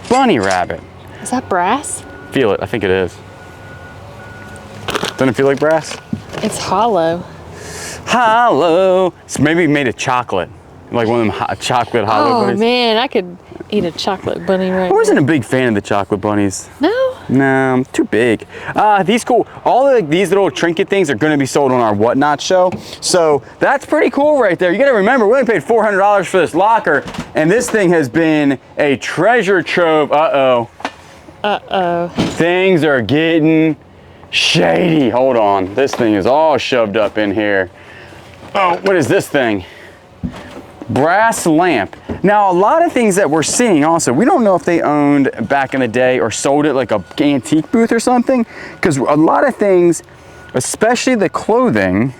bunny rabbit. Is that brass? Feel it. I think it is. Doesn't it feel like brass? It's hollow. Hollow. It's maybe made of chocolate, like one of them chocolate hollow Oh bunnies. man, I could eat a chocolate bunny right I wasn't now. a big fan of the chocolate bunnies. No? No, too big. These cool. All of these little trinket things are going to be sold on our Whatnot show. So that's pretty cool right there. You got to remember, we only paid $400 for this locker, and this thing has been a treasure trove. Uh-oh. Uh-oh. Things are getting shady. Hold on. This thing is all shoved up in here. Oh, what is this thing? Brass lamp. Now, a lot of things that we're seeing also, we don't know if they owned back in the day or sold it like a antique booth or something, because a lot of things, especially the clothing,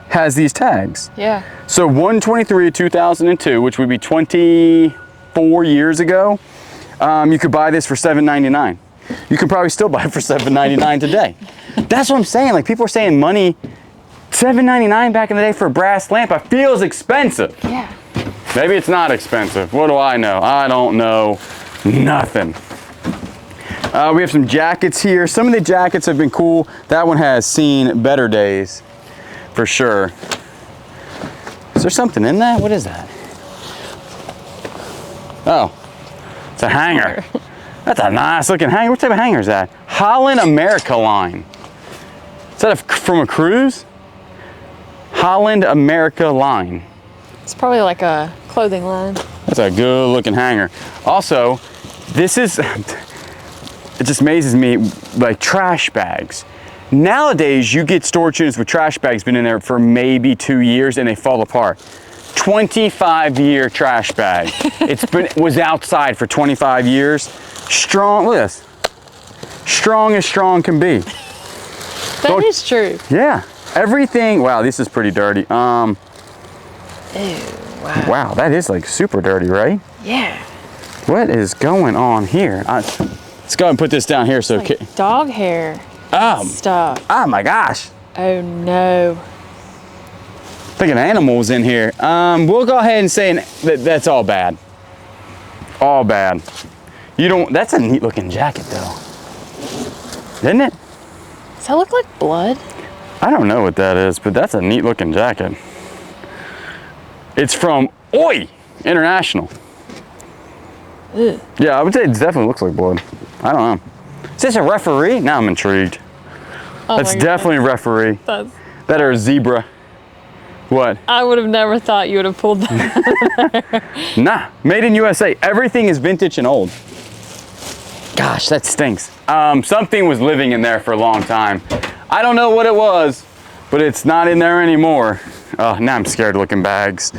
has these tags. Yeah. So 123 of 2002, which would be 24 years ago, you could buy this for $7.99. You could probably still buy it for $7.99 today. That's what I'm saying. Like, people are saying money, $7.99 back in the day for a brass lamp. I feels expensive. Yeah. Maybe it's not expensive. What do I know? I don't know nothing. We have some jackets here. Some of the jackets have been cool. That one has seen better days, for sure. Is there something in that? What is that? Oh, it's a hanger. That's a nice looking hanger. What type of hanger is that? Holland America line. Is that from a cruise? Holland America line. It's probably like a clothing line. That's a good looking hanger. Also, this is, it just amazes me, like trash bags. Nowadays, you get storage units with trash bags been in there for maybe 2 years and they fall apart. 25-year trash bag. Was outside for 25 years. Strong, look at this. Strong as strong can be. That is true. Yeah, everything, wow, this is pretty dirty. Ew, wow. Wow, that is like super dirty, right? Yeah. What is going on here? Let's go ahead and put this down here so. Like dog hair stuff. Oh my gosh. Oh no. Thinking animals in here. We'll go ahead and say that's all bad. All bad. You don't, that's a neat looking jacket though. Isn't it? Does that look like blood? I don't know what that is, but that's a neat looking jacket. It's from Oi International. Ugh. Yeah, I would say it definitely looks like blood. I don't know. Is this a referee? Now I'm intrigued. Oh That's my definitely a referee. goodness. That or a zebra. What? I would have never thought you would have pulled that. Nah, made in USA. Everything is vintage and old. Gosh, that stinks. Something was living in there for a long time. I don't know what it was, but it's not in there anymore. Oh, now I'm scared looking bags.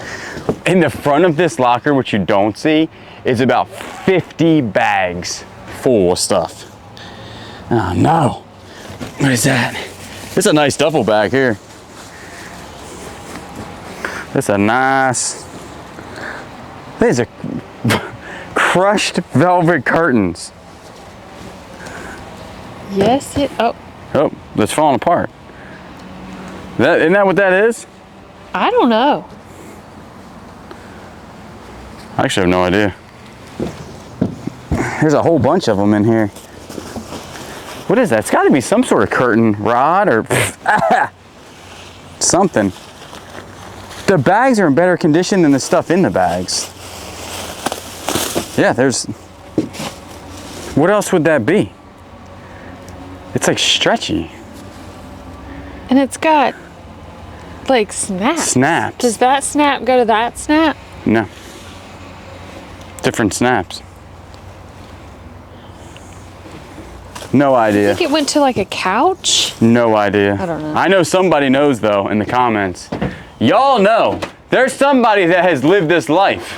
In the front of this locker, which you don't see, is about 50 bags full of stuff. Oh no. What is that? It's a nice duffel bag here. That's a nice, these are crushed velvet curtains. Yes, it. Oh, Oh, that's falling apart. Isn't that what that is? I don't know. I actually have no idea. There's a whole bunch of them in here. What is that? It's got to be some sort of curtain rod or something. The bags are in better condition than the stuff in the bags. Yeah, there's... What else would that be? It's like stretchy. And it's got like snaps. Snaps. Does that snap go to that snap? No. Different snaps. No I idea. think it went to like a couch. No idea. I don't know. I know somebody knows though in the comments. Y'all know. There's somebody that has lived this life.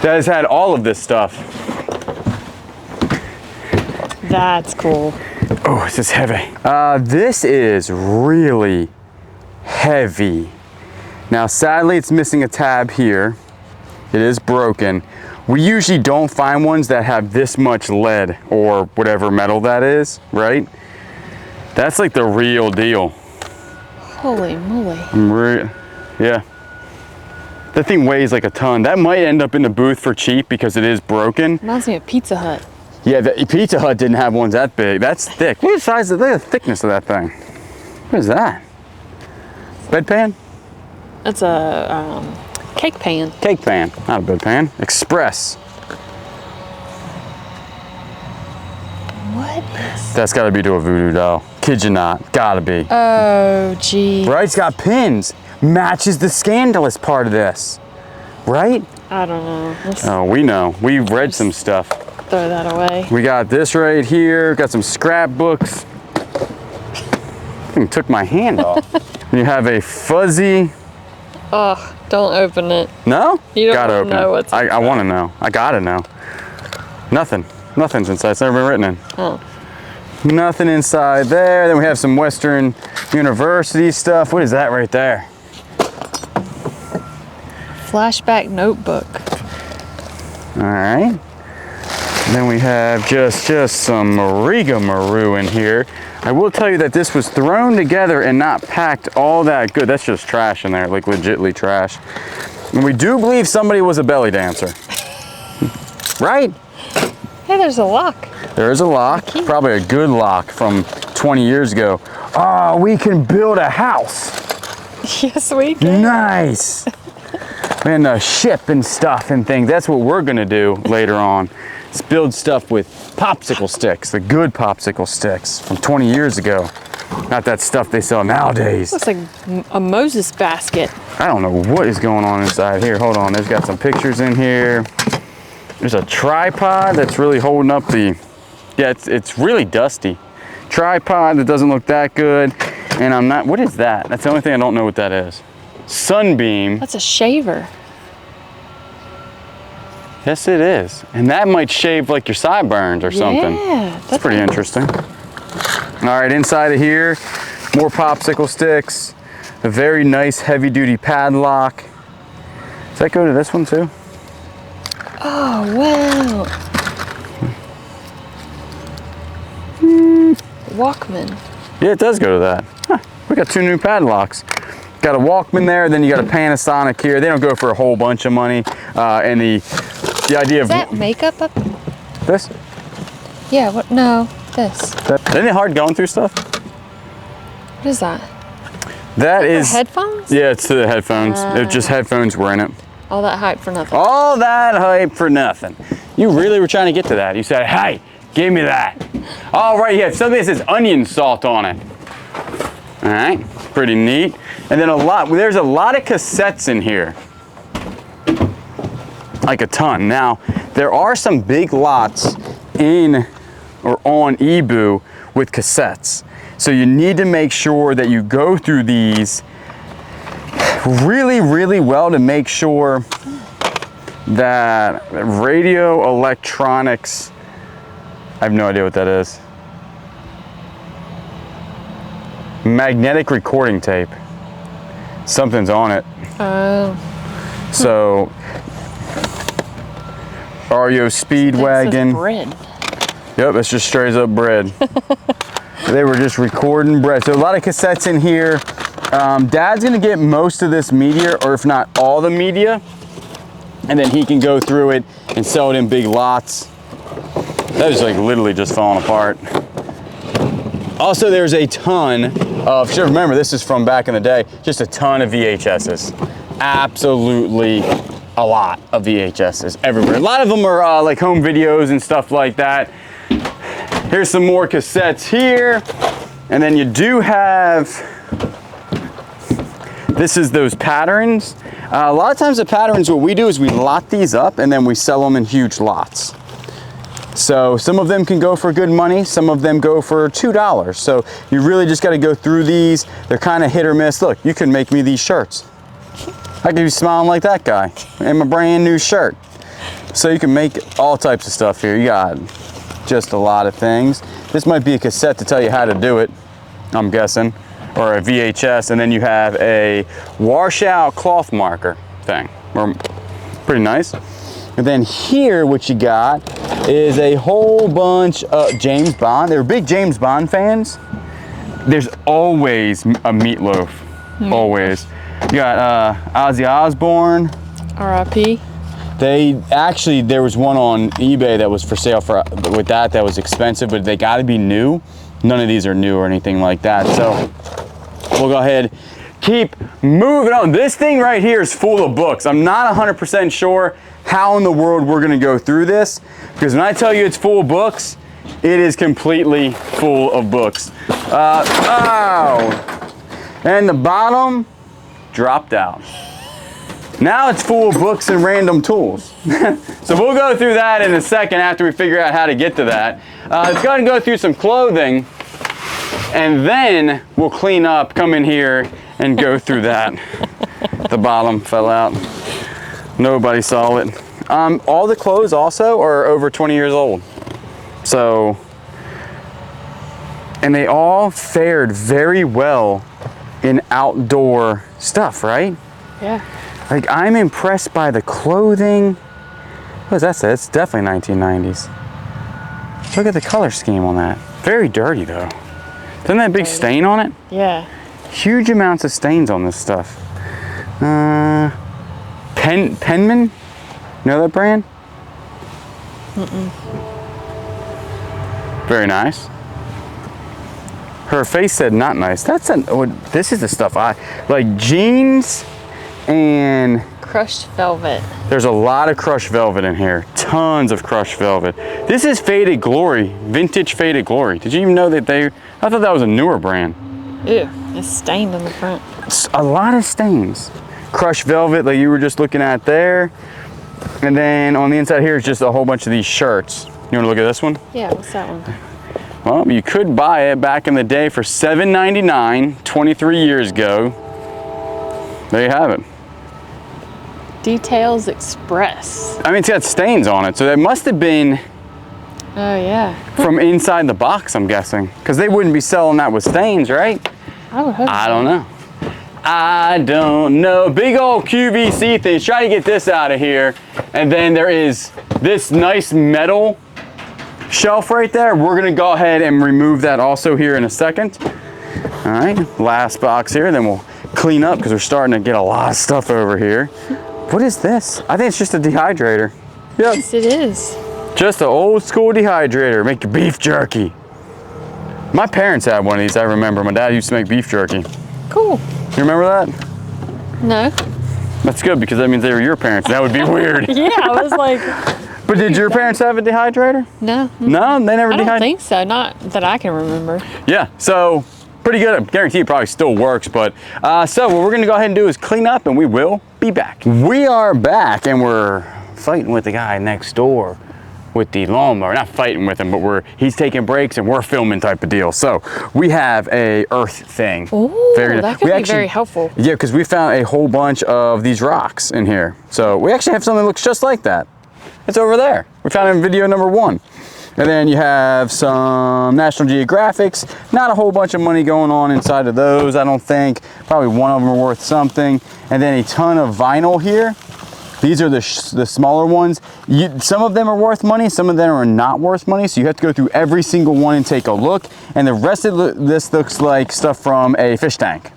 That has had all of this stuff. That's cool. Oh, this is heavy. This is really heavy. Now, sadly, it's missing a tab here. It is broken. We usually don't find ones that have this much lead or whatever metal that is, right? That's like the real deal. Holy moly. Yeah. That thing weighs like a ton. That might end up in the booth for cheap because it is broken. Reminds me of Pizza Hut. Yeah, the Pizza Hut didn't have ones that big. That's thick. What is the size of the thickness of that thing? What is that? Bedpan? That's a cake pan. Cake pan, not a bedpan. Express. What is... That's gotta be to a voodoo doll. Kid you not, gotta be. Oh, gee. Right, it's got pins. Matches the scandalous part of this. Right? I don't know. Let's Oh, we know. We've read some stuff. throw that away. We got this right here. Got some scrapbooks. Thing took my hand off. You have a fuzzy. Ugh, don't open it. No? You don't gotta wanna open know it. what's I want to know. I gotta know. Nothing. Nothing's inside. It's never been written in. Oh. Nothing inside there. Then we have some Western University stuff. What is that right there? Flashback notebook. All right. And then we have just some rigmarole in here. I will tell you that this was thrown together and not packed all that good. That's just trash in there, like legitly trash. And we do believe somebody was a belly dancer. Right? Hey, there's a lock. There is a lock, probably a good lock from 20 years ago. Oh, we can build a house. Yes, we can. Nice. And ship and stuff and things. That's what we're gonna do later on. Is build stuff with popsicle sticks, the good popsicle sticks from 20 years ago. Not that stuff they sell nowadays. Looks like a Moses basket. I don't know what is going on inside here. Hold on, there's got some pictures in here. There's a tripod that's really holding up the, yeah, it's really dusty. Tripod that doesn't look that good. And I'm not, what is that? That's the only thing I don't know what that is. Sunbeam. That's a shaver. Yes, it is. And that might shave like your sideburns or something. Yeah. That's pretty interesting. All right, inside of here, more popsicle sticks, a very nice heavy duty padlock. Does that go to this one too? Oh, wow. Walkman. Yeah, it does go to that. Huh, we got two new padlocks. Got a Walkman there, then you got a Panasonic here. They don't go for a whole bunch of money. And the idea Is that makeup up? this? Yeah, what? No, this. Isn't it hard going through stuff? What is that? That For is. headphones? Yeah, it's the headphones. It's just headphones were in it. All that hype for nothing. All that hype for nothing. You really were trying to get to that. You said, hey, give me that. All right, yeah, something that says onion salt on it. All right, pretty neat. And then there's a lot of cassettes in here. Like a ton. Now, there are some big lots in or on Ebu with cassettes. So you need to make sure that you go through these really, really well to make sure that radio electronics, I have no idea what that is. Magnetic recording tape. Something's on it. Oh. So, REO Speedwagon. Bread. Yep, it's just straight up bread. They were just recording bread. So a lot of cassettes in here. Dad's gonna get most of this media, or if not all the media, and then he can go through it and sell it in big lots. That is like literally just falling apart. Also, there's a ton of, should remember this is from back in the day, just a ton of VHSs. Absolutely a lot of VHSs everywhere. A lot of them are like home videos and stuff like that. Here's some more cassettes here. And then you do have, this is those patterns. A lot of times the patterns, what we do is we lot these up and then we sell them in huge lots. So some of them can go for good money, some of them go for $2. So you really just gotta go through these. They're kind of hit or miss. Look, you can make me these shirts. I could be smiling like that guy in my brand new shirt. So you can make all types of stuff here. You got just a lot of things. This might be a cassette to tell you how to do it, I'm guessing. or a VHS, and then you have a washout cloth marker thing. Pretty nice. And then here, what you got is a whole bunch of James Bond. They were big James Bond fans. There's always a meatloaf, always. You got Ozzy Osbourne. R.I.P. There was one on eBay that was for sale with that was expensive, but they gotta be new. None of these are new or anything like that. So we'll go ahead, keep moving on. This thing right here is full of books. I'm not 100% sure how in the world we're gonna go through this, because when I tell you it's full of books, it is completely full of books. And the bottom dropped out. Now it's full of books and random tools. So we'll go through that in a second after we figure out how to get to that. Let's go ahead and go through some clothing, and then we'll clean up, come in here, and go through that. The bottom fell out. Nobody saw it. All the clothes also are over 20 years old. So, and they all fared very well in outdoor stuff, right? Yeah. Like, I'm impressed by the clothing. What does that say? It's definitely 1990s. Look at the color scheme on that. Very dirty though. Isn't that a big stain on it? Yeah. Huge amounts of stains on this stuff. Penman? Know that brand? Very nice. Her face said not nice. This is the stuff I like. Jeans and Crushed velvet. there's a lot of crushed velvet in here. Tons of crushed velvet. This is Faded Glory, vintage Faded Glory. Did you even know that I thought that was a newer brand. Ew, it's stained on the front. It's a lot of stains. Crushed velvet like you were just looking at there. And then on the inside here is just a whole bunch of these shirts. You wanna look at this one? Yeah, what's that one? Well, you could buy it back in the day for $7.99, 23 years ago. There you have it. Details Express. I mean, it's got stains on it, so that must have been Oh yeah. from inside the box, I'm guessing. Because they wouldn't be selling that with stains, right? I would hope I so. don't know. I don't know. Big old QVC thing. Try to get this out of here. And then there is this nice metal shelf right there. We're gonna go ahead and remove that also here in a second. All right, last box here, then we'll clean up because we're starting to get a lot of stuff over here. What is this? I think it's just a dehydrator. Yep. Yes, it is. Just an old school dehydrator. Make your beef jerky. My parents had one of these, I remember. My dad used to make beef jerky. Cool. You remember that? No. That's good because that means they were your parents. That would be weird. Yeah, I was like, But did your parents have a dehydrator? no. No, they never I don't dehydrated? think so. Not that I can remember. Yeah, so pretty good. I guarantee it probably still works. But so what we're gonna go ahead and do is clean up and we will be back. We are back and we're fighting with the guy next door with the lawnmower. Not fighting with him, but he's taking breaks and we're filming type of deal. So we have a earth thing. Ooh, that could be very helpful. Yeah, because we found a whole bunch of these rocks in here. So we actually have something that looks just like that. It's over there. We found it in video number 1. And then you have some National Geographics. Not a whole bunch of money going on inside of those, I don't think. Probably one of them are worth something. And then a ton of vinyl here. These are the smaller ones. Some of them are worth money, some of them are not worth money. So you have to go through every single one and take a look. And the rest of this looks like stuff from a fish tank.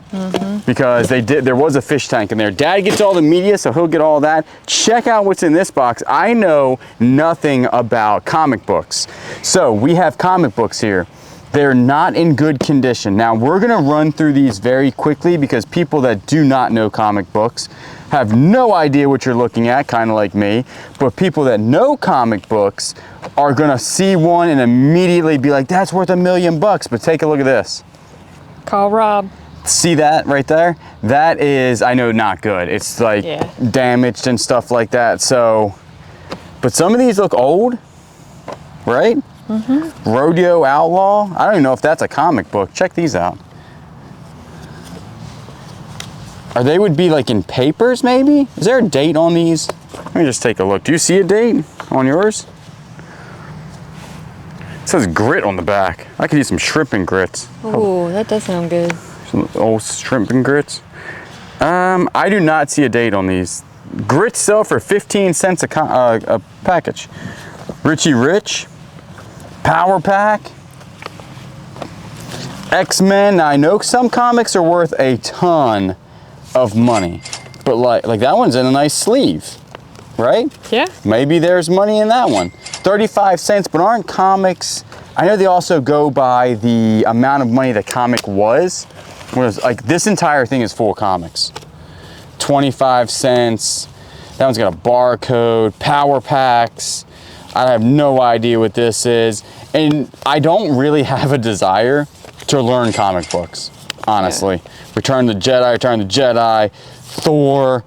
Because there was a fish tank in there. Dad gets all the media, so he'll get all that. Check out what's in this box. I know nothing about comic books. So we have comic books here. They're not in good condition. Now we're gonna run through these very quickly because people that do not know comic books have no idea what you're looking at, kind of like me. But people that know comic books are gonna see one and immediately be like, that's worth $1 million. But take a look at this. Call Rob. See that right there? That is, I know, not good. It's like damaged and stuff like that. So, but some of these look old, right? Rodeo Outlaw. I don't even know if that's a comic book. Check these out. Or they would be like in papers maybe? Is there a date on these? Let me just take a look. Do you see a date on yours? It says grit on the back. I could use some shrimp and grits. Ooh, that does sound good. Some old shrimp and grits. I do not see a date on these. Grits sell for 15 cents a package. Richie Rich, Power Pack, X-Men. Now I know some comics are worth a ton of money, but like that one's in a nice sleeve, right? Yeah. Maybe there's money in that one. 35 cents, but aren't comics, I know they also go by the amount of money the comic was. Whereas like this entire thing is full of comics. 25 cents. That one's got a barcode, Power Packs. I have no idea what this is. And I don't really have a desire to learn comic books, honestly. Yeah. Return the Jedi, Thor,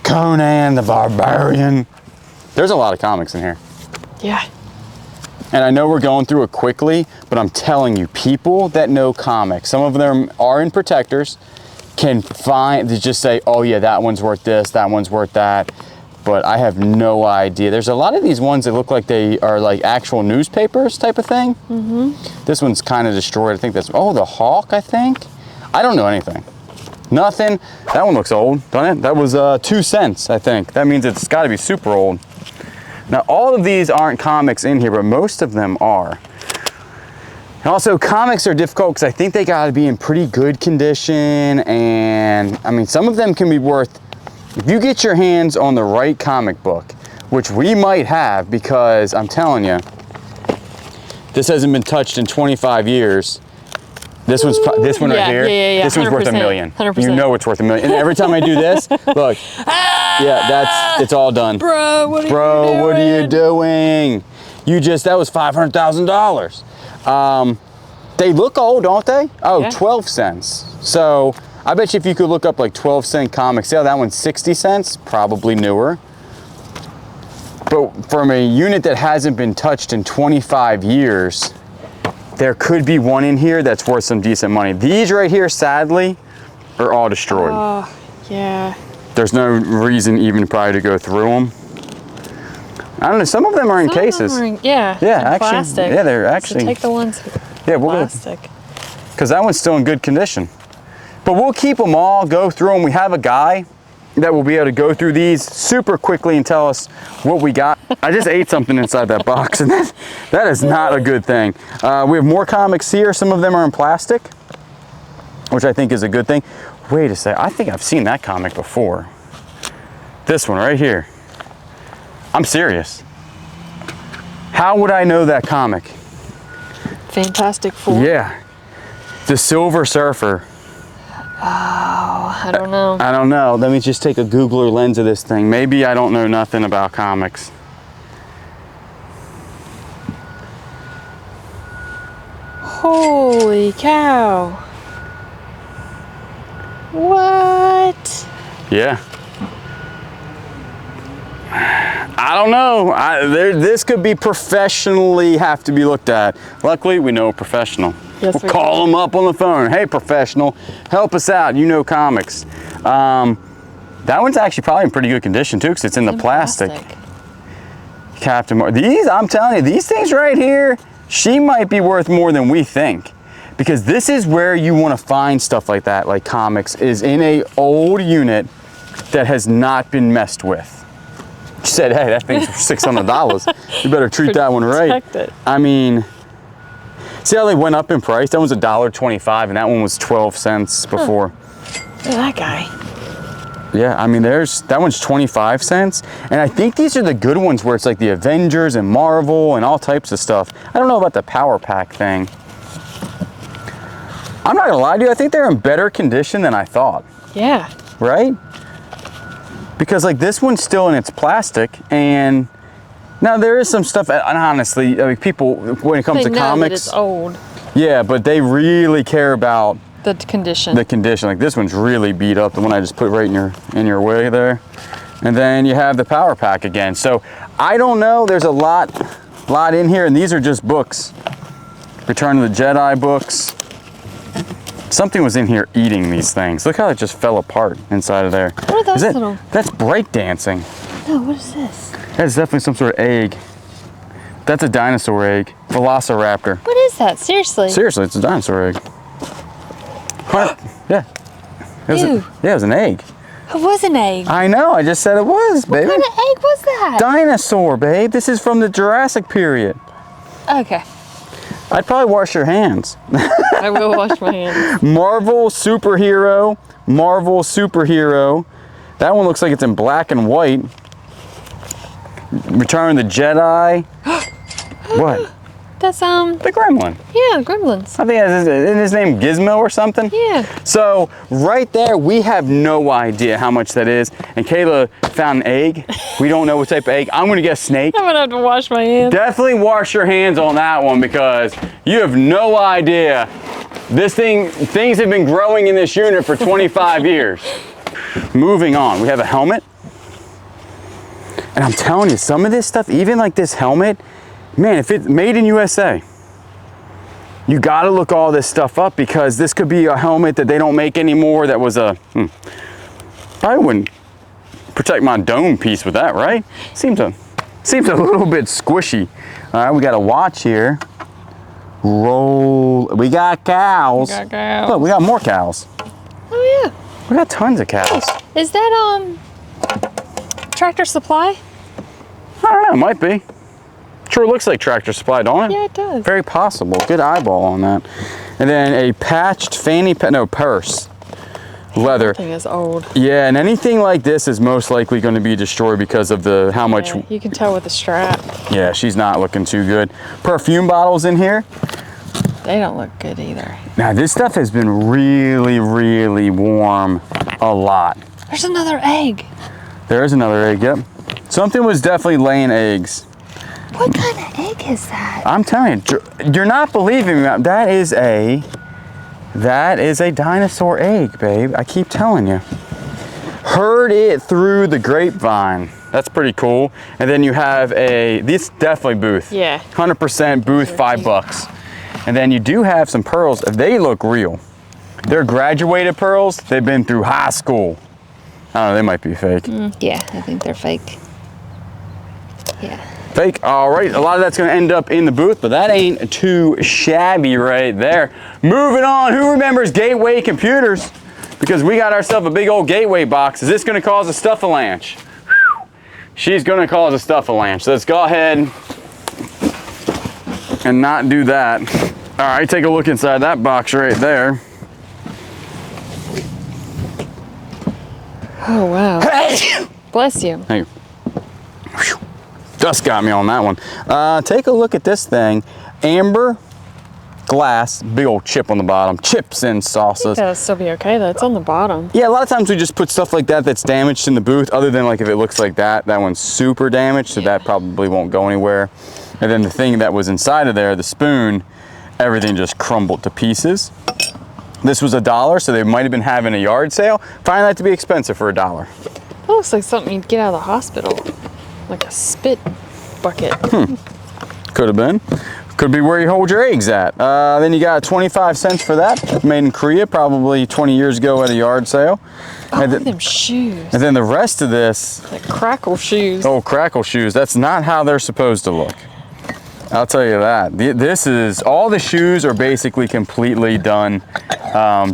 Conan the Barbarian. There's a lot of comics in here. Yeah. And I know we're going through it quickly, but I'm telling you, people that know comics, some of them are in protectors, can find, to just say, oh yeah, that one's worth this, that one's worth that. But I have no idea. There's a lot of these ones that look like they are like actual newspapers type of thing. Mm-hmm. This one's kind of destroyed. I think that's, oh, the Hawk, I think. I don't know anything. Nothing. That one looks old, doesn't it? That was 2 cents, I think. That means it's gotta be super old. Now, all of these aren't comics in here, but most of them are. And also, comics are difficult because I think they gotta be in pretty good condition. And I mean, some of them can be worth, if you get your hands on the right comic book, which we might have, because I'm telling you, this hasn't been touched in 25 years. This one right here, this one's worth $1 million. 100%. You know it's worth $1 million. And every time I do this, look, yeah, it's all done. Bro, what are you doing? That was $500,000. They look old, don't they? Oh, yeah. 12 cents. So I bet you if you could look up like 12-cent comics, yeah, that one's 60 cents, probably newer. But from a unit that hasn't been touched in 25 years, there could be one in here that's worth some decent money. These right here, sadly, are all destroyed. Oh, yeah. There's no reason even probably to go through them. I don't know, some of them are in cases. Yeah, actually, plastic. Yeah, they're actually. So take the ones plastic. Because that one's still in good condition. But we'll keep them all, go through them. We have a guy that will be able to go through these super quickly and tell us what we got. I just ate something inside that box, and that is not a good thing. We have more comics here. Some of them are in plastic, which I think is a good thing. Wait a sec, I think I've seen that comic before. This one right here. I'm serious. How would I know that comic? Fantastic Four. Yeah. The Silver Surfer. Oh, I don't know. I don't know. Let me just take a Googler lens of this thing. Maybe I don't know nothing about comics. Holy cow. What? Yeah. I don't know. This could be professionally have to be looked at. Luckily, we know a professional. Yes, we'll call them up on the phone. Hey, professional, help us out. You know comics. That one's actually probably in pretty good condition too, because it's in the plastic. Captain Marvel. These, I'm telling you, these things right here, she might be worth more than we think. Because this is where you want to find stuff like that, like comics, is in a old unit that has not been messed with. She said, hey, that thing's $600. You better treat that one right. It. I mean, see how they went up in price? That one's $1.25 and that one was 12 cents before. Look at that guy. Yeah, I mean, that one's 25 cents. And I think these are the good ones where it's like the Avengers and Marvel and all types of stuff. I don't know about the Power Pack thing. I'm not gonna lie to you, I think they're in better condition than I thought. Yeah. Right? Because like this one's still in its plastic, and now there is some stuff, and honestly, I mean, people, when it comes to comics, that it's old. Yeah, but they really care about the condition. The condition. Like this one's really beat up, the one I just put right in your way there. And then you have the Power Pack again. So I don't know, there's a lot in here, and these are just books. Return of the Jedi books. Something was in here eating these things. Look how it just fell apart inside of there. What are those little? That's break dancing. No, what is this? That's definitely some sort of egg. That's a dinosaur egg. Velociraptor. What is that? Seriously? Seriously, it's a dinosaur egg. Yeah. Ew. Yeah, it was an egg. It was an egg. I know, I just said it was, baby. What kind of egg was that? Dinosaur, babe. This is from the Jurassic period. Okay. I'd probably wash your hands. I will wash my hands. Marvel superhero. Marvel superhero. That one looks like it's in black and white. Return of the Jedi. What? That's The Gremlin. yeah, Gremlins. I think isn't his name Gizmo or something? Yeah. So right there, we have no idea how much that is. And Kayla found an egg. We don't know what type of egg. I'm gonna guess snake. I'm gonna have to wash my hands. Definitely wash your hands on that one because you have no idea. Things have been growing in this unit for 25 years. Moving on, we have a helmet. And I'm telling you, some of this stuff, even like this helmet, man, if it's made in USA, you gotta look all this stuff up because this could be a helmet that they don't make anymore that was I wouldn't protect my dome piece with that, right? Seems a little bit squishy. All right, we got a watch here. Roll, we got cows. Look, we got more cows. Oh yeah. We got tons of cows. Is that Tractor Supply? I don't know, it might be. Sure looks like Tractor Supply, don't it? Yeah, it does. Very possible. Good eyeball on that. And then a patched purse. Leather. That thing is old. Yeah, and anything like this is most likely going to be destroyed because of how much. Yeah, you can tell with the strap. Yeah, she's not looking too good. Perfume bottles in here. They don't look good either. Now this stuff has been really, really warm a lot. There's another egg. There is another egg, yep. Something was definitely laying eggs. What kind of egg is that? I'm telling you, you're not believing me. That is a dinosaur egg, babe. I keep telling you. Heard it through the grapevine. That's pretty cool. And then you have this definitely Booth. Yeah. 100% Booth, $5. And then you do have some pearls. They look real. They're graduated pearls. They've been through high school. I don't know, they might be fake. Yeah, I think they're fake. Yeah. Fake, all right. A lot of that's gonna end up in the booth, but that ain't too shabby right there. Moving on, who remembers Gateway computers? Because we got ourselves a big old Gateway box. Is this gonna cause a stuff-a-lanch? She's gonna cause a stuff-a-lanch. So let's go ahead and not do that. All right, take a look inside that box right there. Oh wow. Bless you. Hey. Just got me on that one. Take a look at this thing. Amber glass, big old chip on the bottom. Chips and sauces. That'll still be okay though. It's on the bottom. Yeah, a lot of times we just put stuff like that that's damaged in the booth, other than like if it looks like that one's super damaged, so that probably won't go anywhere. And then the thing that was inside of there, the spoon, everything just crumbled to pieces. This was $1, so they might have been having a yard sale. Find that to be expensive for $1. That looks like something you'd get out of the hospital. Like a spit bucket. Could have been. Could be where you hold your eggs at. Then you got 25 cents for that. Made in Korea, probably 20 years ago at a yard sale. Oh, And look at then, them shoes. and then the rest of this, Like crackle shoes. oh, crackle shoes. That's not how they're supposed to look. I'll tell you that. This is, all the shoes are basically completely done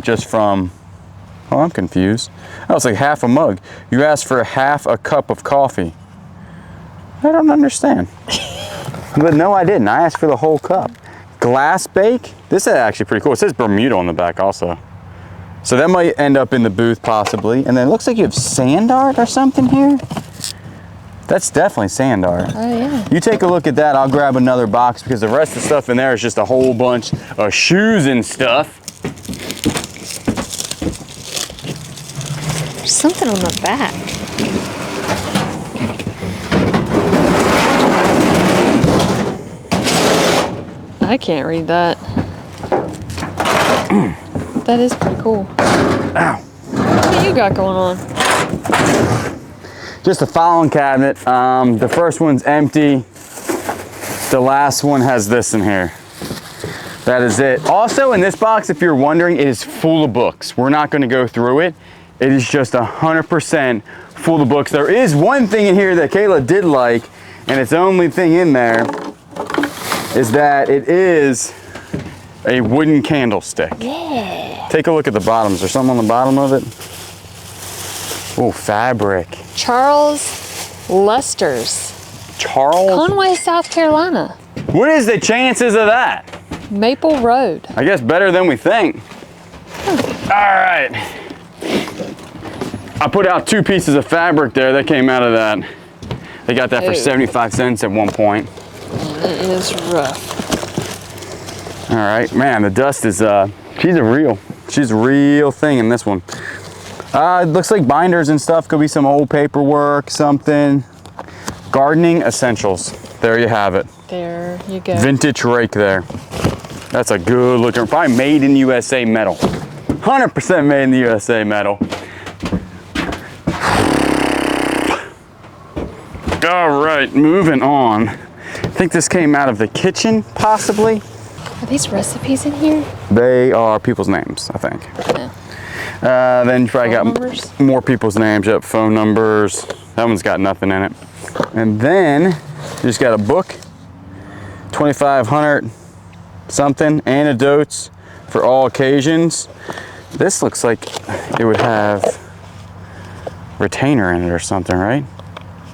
just from, oh, I'm confused. Oh, it's like half a mug. You asked for half a cup of coffee. I don't understand. But no, I didn't. I asked for the whole cup. Glass bake. This is actually pretty cool. It says Bermuda on the back also. So that might end up in the booth possibly. And then it looks like you have sand art or something here. That's definitely sand art. Oh yeah. You take a look at that. I'll grab another box because the rest of the stuff in there is just a whole bunch of shoes and stuff. There's something on the back. I can't read that. That is pretty cool. Ow. What do you got going on? Just a filing cabinet. The first one's empty. The last one has this in here. That is it. Also in this box, if you're wondering, it is full of books. We're not gonna go through it. It is just 100% full of books. There is one thing in here that Kayla did like, and it's the only thing in there, is that it is a wooden candlestick. Yeah. Take a look at the bottoms. There's something on the bottom of it. Oh, fabric. Charles Luster's. Charles? Conway, South Carolina. What is the chances of that? Maple Road. I guess better than we think. All right. I put out 2 pieces of fabric there. That came out of that. They got that for 75 cents at one point. It is rough. All right, man, the dust is, she's a real thing in this one. It looks like binders and stuff. Could be some old paperwork, something. Gardening essentials. There you have it. There you go. Vintage rake there. That's a good looking, probably made in USA metal. 100% made in the USA metal. All right, moving on. I think this came out of the kitchen, possibly. Are these recipes in here? They are people's names, I think. Yeah. Then you probably Phone got numbers? more people's names. Yep, phone numbers. That one's got nothing in it. And then you just got a book, 2,500 something, antidotes for all occasions. This looks like it would have retainer in it or something, right?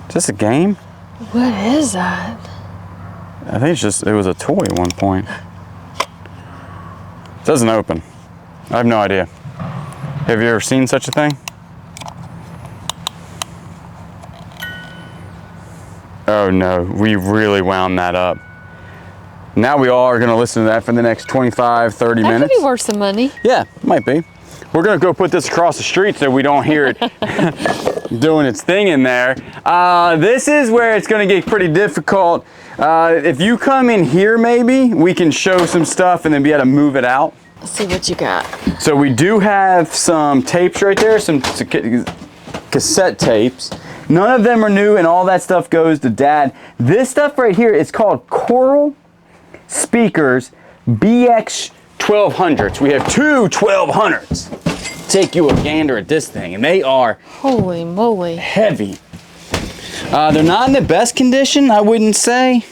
Is this a game? What is that? I think it was a toy at one point. It doesn't open. I have no idea. Have you ever seen such a thing? Oh no, we really wound that up. Now we all are gonna listen to that for the next 25, 30 minutes. That could be worth some money. Yeah, might be. We're gonna go put this across the street so we don't hear it doing its thing in there. This is where it's gonna get pretty difficult. If you come in here, maybe we can show some stuff and then be able to move it out. Let's see what you got. So we do have some tapes right there, some cassette tapes. None of them are new and all that stuff goes to Dad. This stuff right here is called Coral Speakers BX 1200s. We have 2 1200s. Take you a gander at this thing, and they are Holy moly. heavy. They're not in the best condition, I wouldn't say.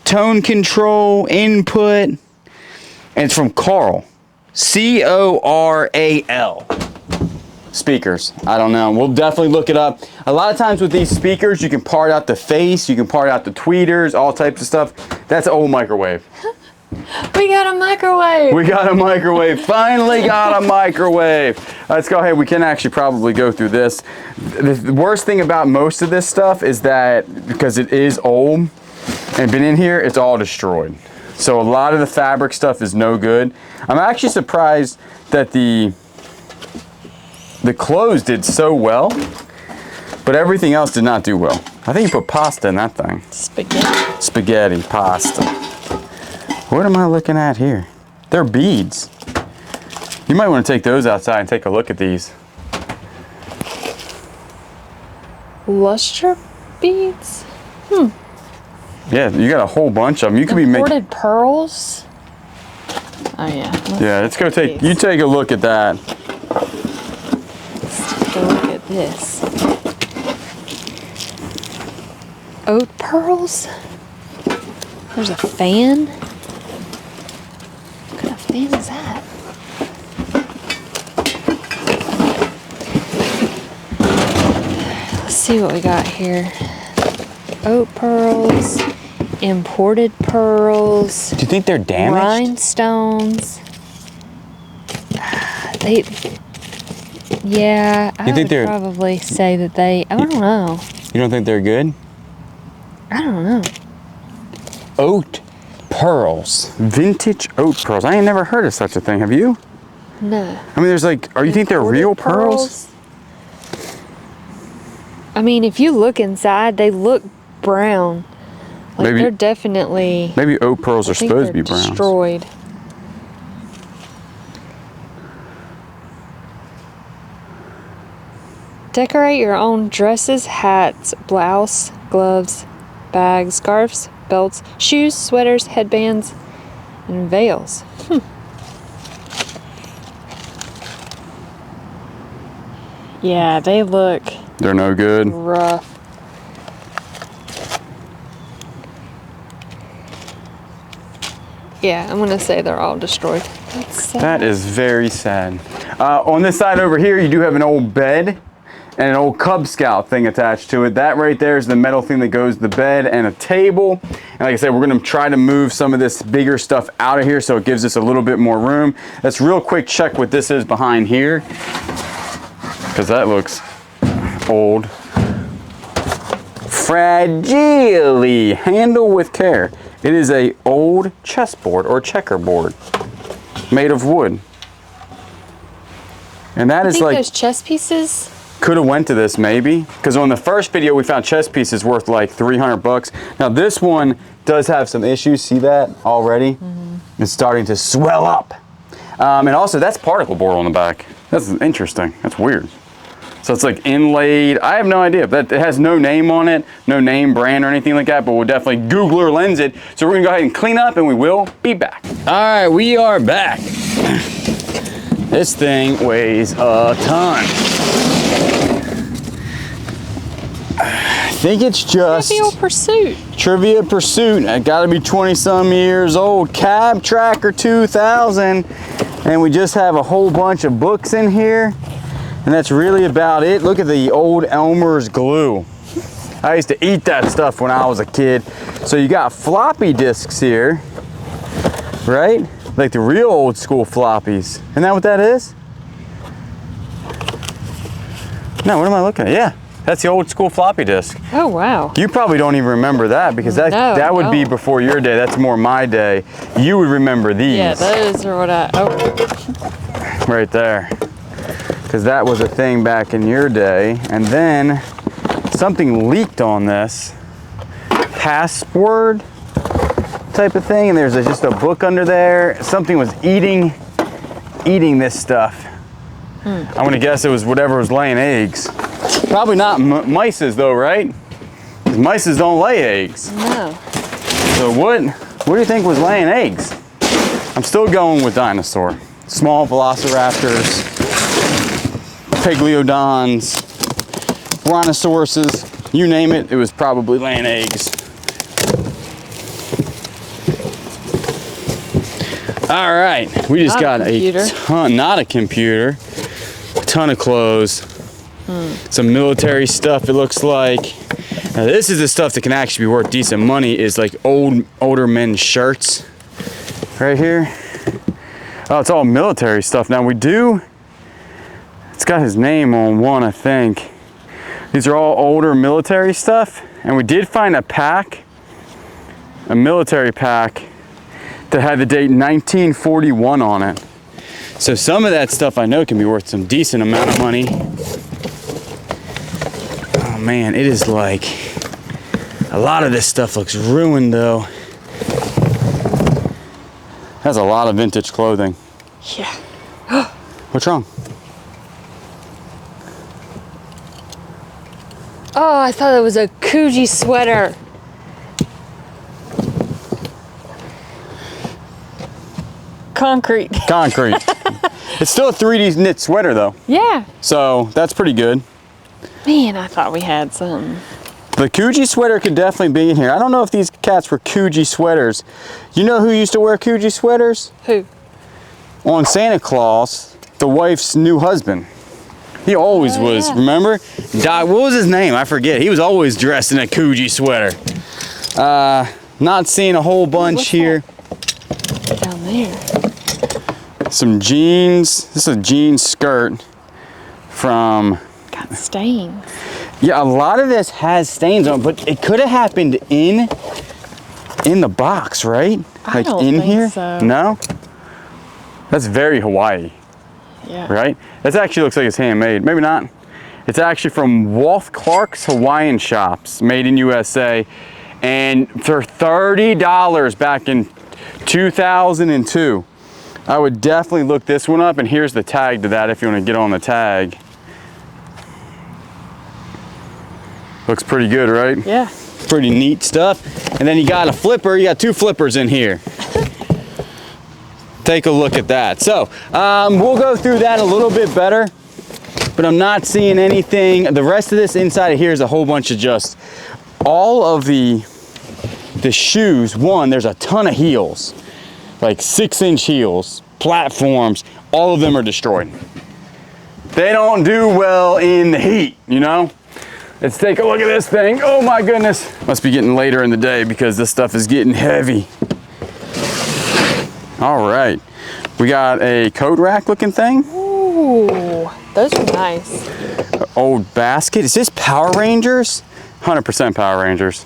Tone control, input, and it's from Coral. C-O-R-A-L. Speakers. I don't know. We'll definitely look it up. A lot of times with these speakers, you can part out the face, you can part out the tweeters, all types of stuff. That's an old microwave. We got a microwave. We got a microwave. Finally got a microwave. Let's go ahead. We can actually probably go through this. The worst thing about most of this stuff is that because it is old and been in here, it's all destroyed. So a lot of the fabric stuff is no good. I'm actually surprised that the clothes did so well, but everything else did not do well. I think you put pasta in that thing. Spaghetti. Spaghetti, pasta. What am I looking at here? They're beads. You might want to take those outside and take a look at these. Luster beads? Yeah, you got a whole bunch of them. You could be making. Imported pearls? Oh yeah. Yeah, let's go take. You take a look at that. Let's take a look at this. Oat pearls? There's a fan? What kind of fan is that? Let's see what we got here. Oat pearls, imported pearls. Do you think they're damaged? Rhinestones. Yeah, I would probably say that I don't know. You don't think they're good? I don't know. Oat pearls. Vintage oat pearls. I ain't never heard of such a thing. Have you? No. I mean, there's like, you think they're real pearls? I mean, if you look inside, they look brown. Like Maybe- they're definitely. Maybe oat pearls are I think supposed to be they're brown. destroyed. Decorate your own dresses, hats, blouse, gloves, bags, scarves, belts, shoes, sweaters, headbands, and veils. Yeah, they look They're no good. rough. Yeah, I'm gonna say they're all destroyed. That's sad. That is very sad. On this side over here, you do have an old bed and an old Cub Scout thing attached to it. That right there is the metal thing that goes to the bed, and a table. And like I said, we're gonna try to move some of this bigger stuff out of here so it gives us a little bit more room. Let's real quick check what this is behind here, because that looks old. Fragile. Handle with care. It is a old chessboard or checkerboard made of wood. And that I is think like, those chess pieces. could have went to this maybe, because on the first video we found chess pieces worth like 300 bucks. Now this one does have some issues. See that already? Mm-hmm. It's starting to swell up. And also that's particle board on the back. That's interesting. That's weird. So it's like inlaid. I have no idea, but it has no name on it, no name brand or anything like that, but we'll definitely Googler lens it. So we're gonna go ahead and clean up and we will be back. All right, we are back. This thing weighs a ton. I think it's just Trivial Pursuit. Trivia Pursuit. It gotta be 20 some years old. Cab Tracker 2000. And we just have a whole bunch of books in here. And that's really about it. Look at the old Elmer's glue. I used to eat that stuff when I was a kid. So you got floppy disks here, right? Like the real old school floppies. Isn't that what that is? No, what am I looking at? Yeah, that's the old school floppy disk. Oh wow. You probably don't even remember that, because that would be before your day. That's more my day. You would remember these. Yeah, those are what I. Right there. Because that was a thing back in your day. And then something leaked on this password type of thing, and there's just a book under there. Something was eating this stuff. I'm gonna guess it was whatever was laying eggs. Probably not mice's though, right? Because mice's don't lay eggs. No. So what do you think was laying eggs? I'm still going with dinosaur. Small velociraptors, Pegliodons, Brontosauruses, you name it, it was probably laying eggs. All right, we just got a ton, not a computer, a ton of clothes, some military stuff it looks like. Now this is the stuff that can actually be worth decent money, is like older men's shirts right here. Oh, it's all military stuff. Now it's got his name on one, I think. These are all older military stuff. And we did find a military pack that had the date 1941 on it. So some of that stuff I know can be worth some decent amount of money. Oh man, it is like, a lot of this stuff looks ruined though. Has a lot of vintage clothing. Yeah. What's wrong? Oh, I thought it was a Coogee sweater. Concrete. It's still a 3D knit sweater though. Yeah. So that's pretty good. Man, I thought we had some. The Coogee sweater could definitely be in here. I don't know if these cats were Coogee sweaters. You know who used to wear Coogee sweaters? Who? On Santa Claus, the wife's new husband. He always was, yeah. remember? What was his name? I forget. He was always dressed in a Coogee sweater. Not seeing a whole bunch here. Down there. Some jeans. This is a jean skirt from... Got stains. Yeah, a lot of this has stains on it, but it could have happened in the box, right? I don't think here? so. No? That's very Hawaii. Yeah. Right? That actually looks like it's handmade. Maybe not. It's actually from Wolf Clark's Hawaiian Shops, made in USA. And for $30 back in 2002. I would definitely look this one up, and here's the tag to that if you want to get on the tag. Looks pretty good, right? Yeah. Pretty neat stuff. And then you got a flipper. You got two flippers in here. Take a look at that. So we'll go through that a little bit better, but I'm not seeing anything. The rest of this inside of here is a whole bunch of just all of the shoes. One, there's a ton of heels. like 6-inch heels, platforms, all of them are destroyed. They don't do well in the heat, you know? Let's take a look at this thing. Oh my goodness. Must be getting later in the day because this stuff is getting heavy. All right. We got a coat rack looking thing. Ooh, those are nice. Old basket. Is this Power Rangers? 100% Power Rangers.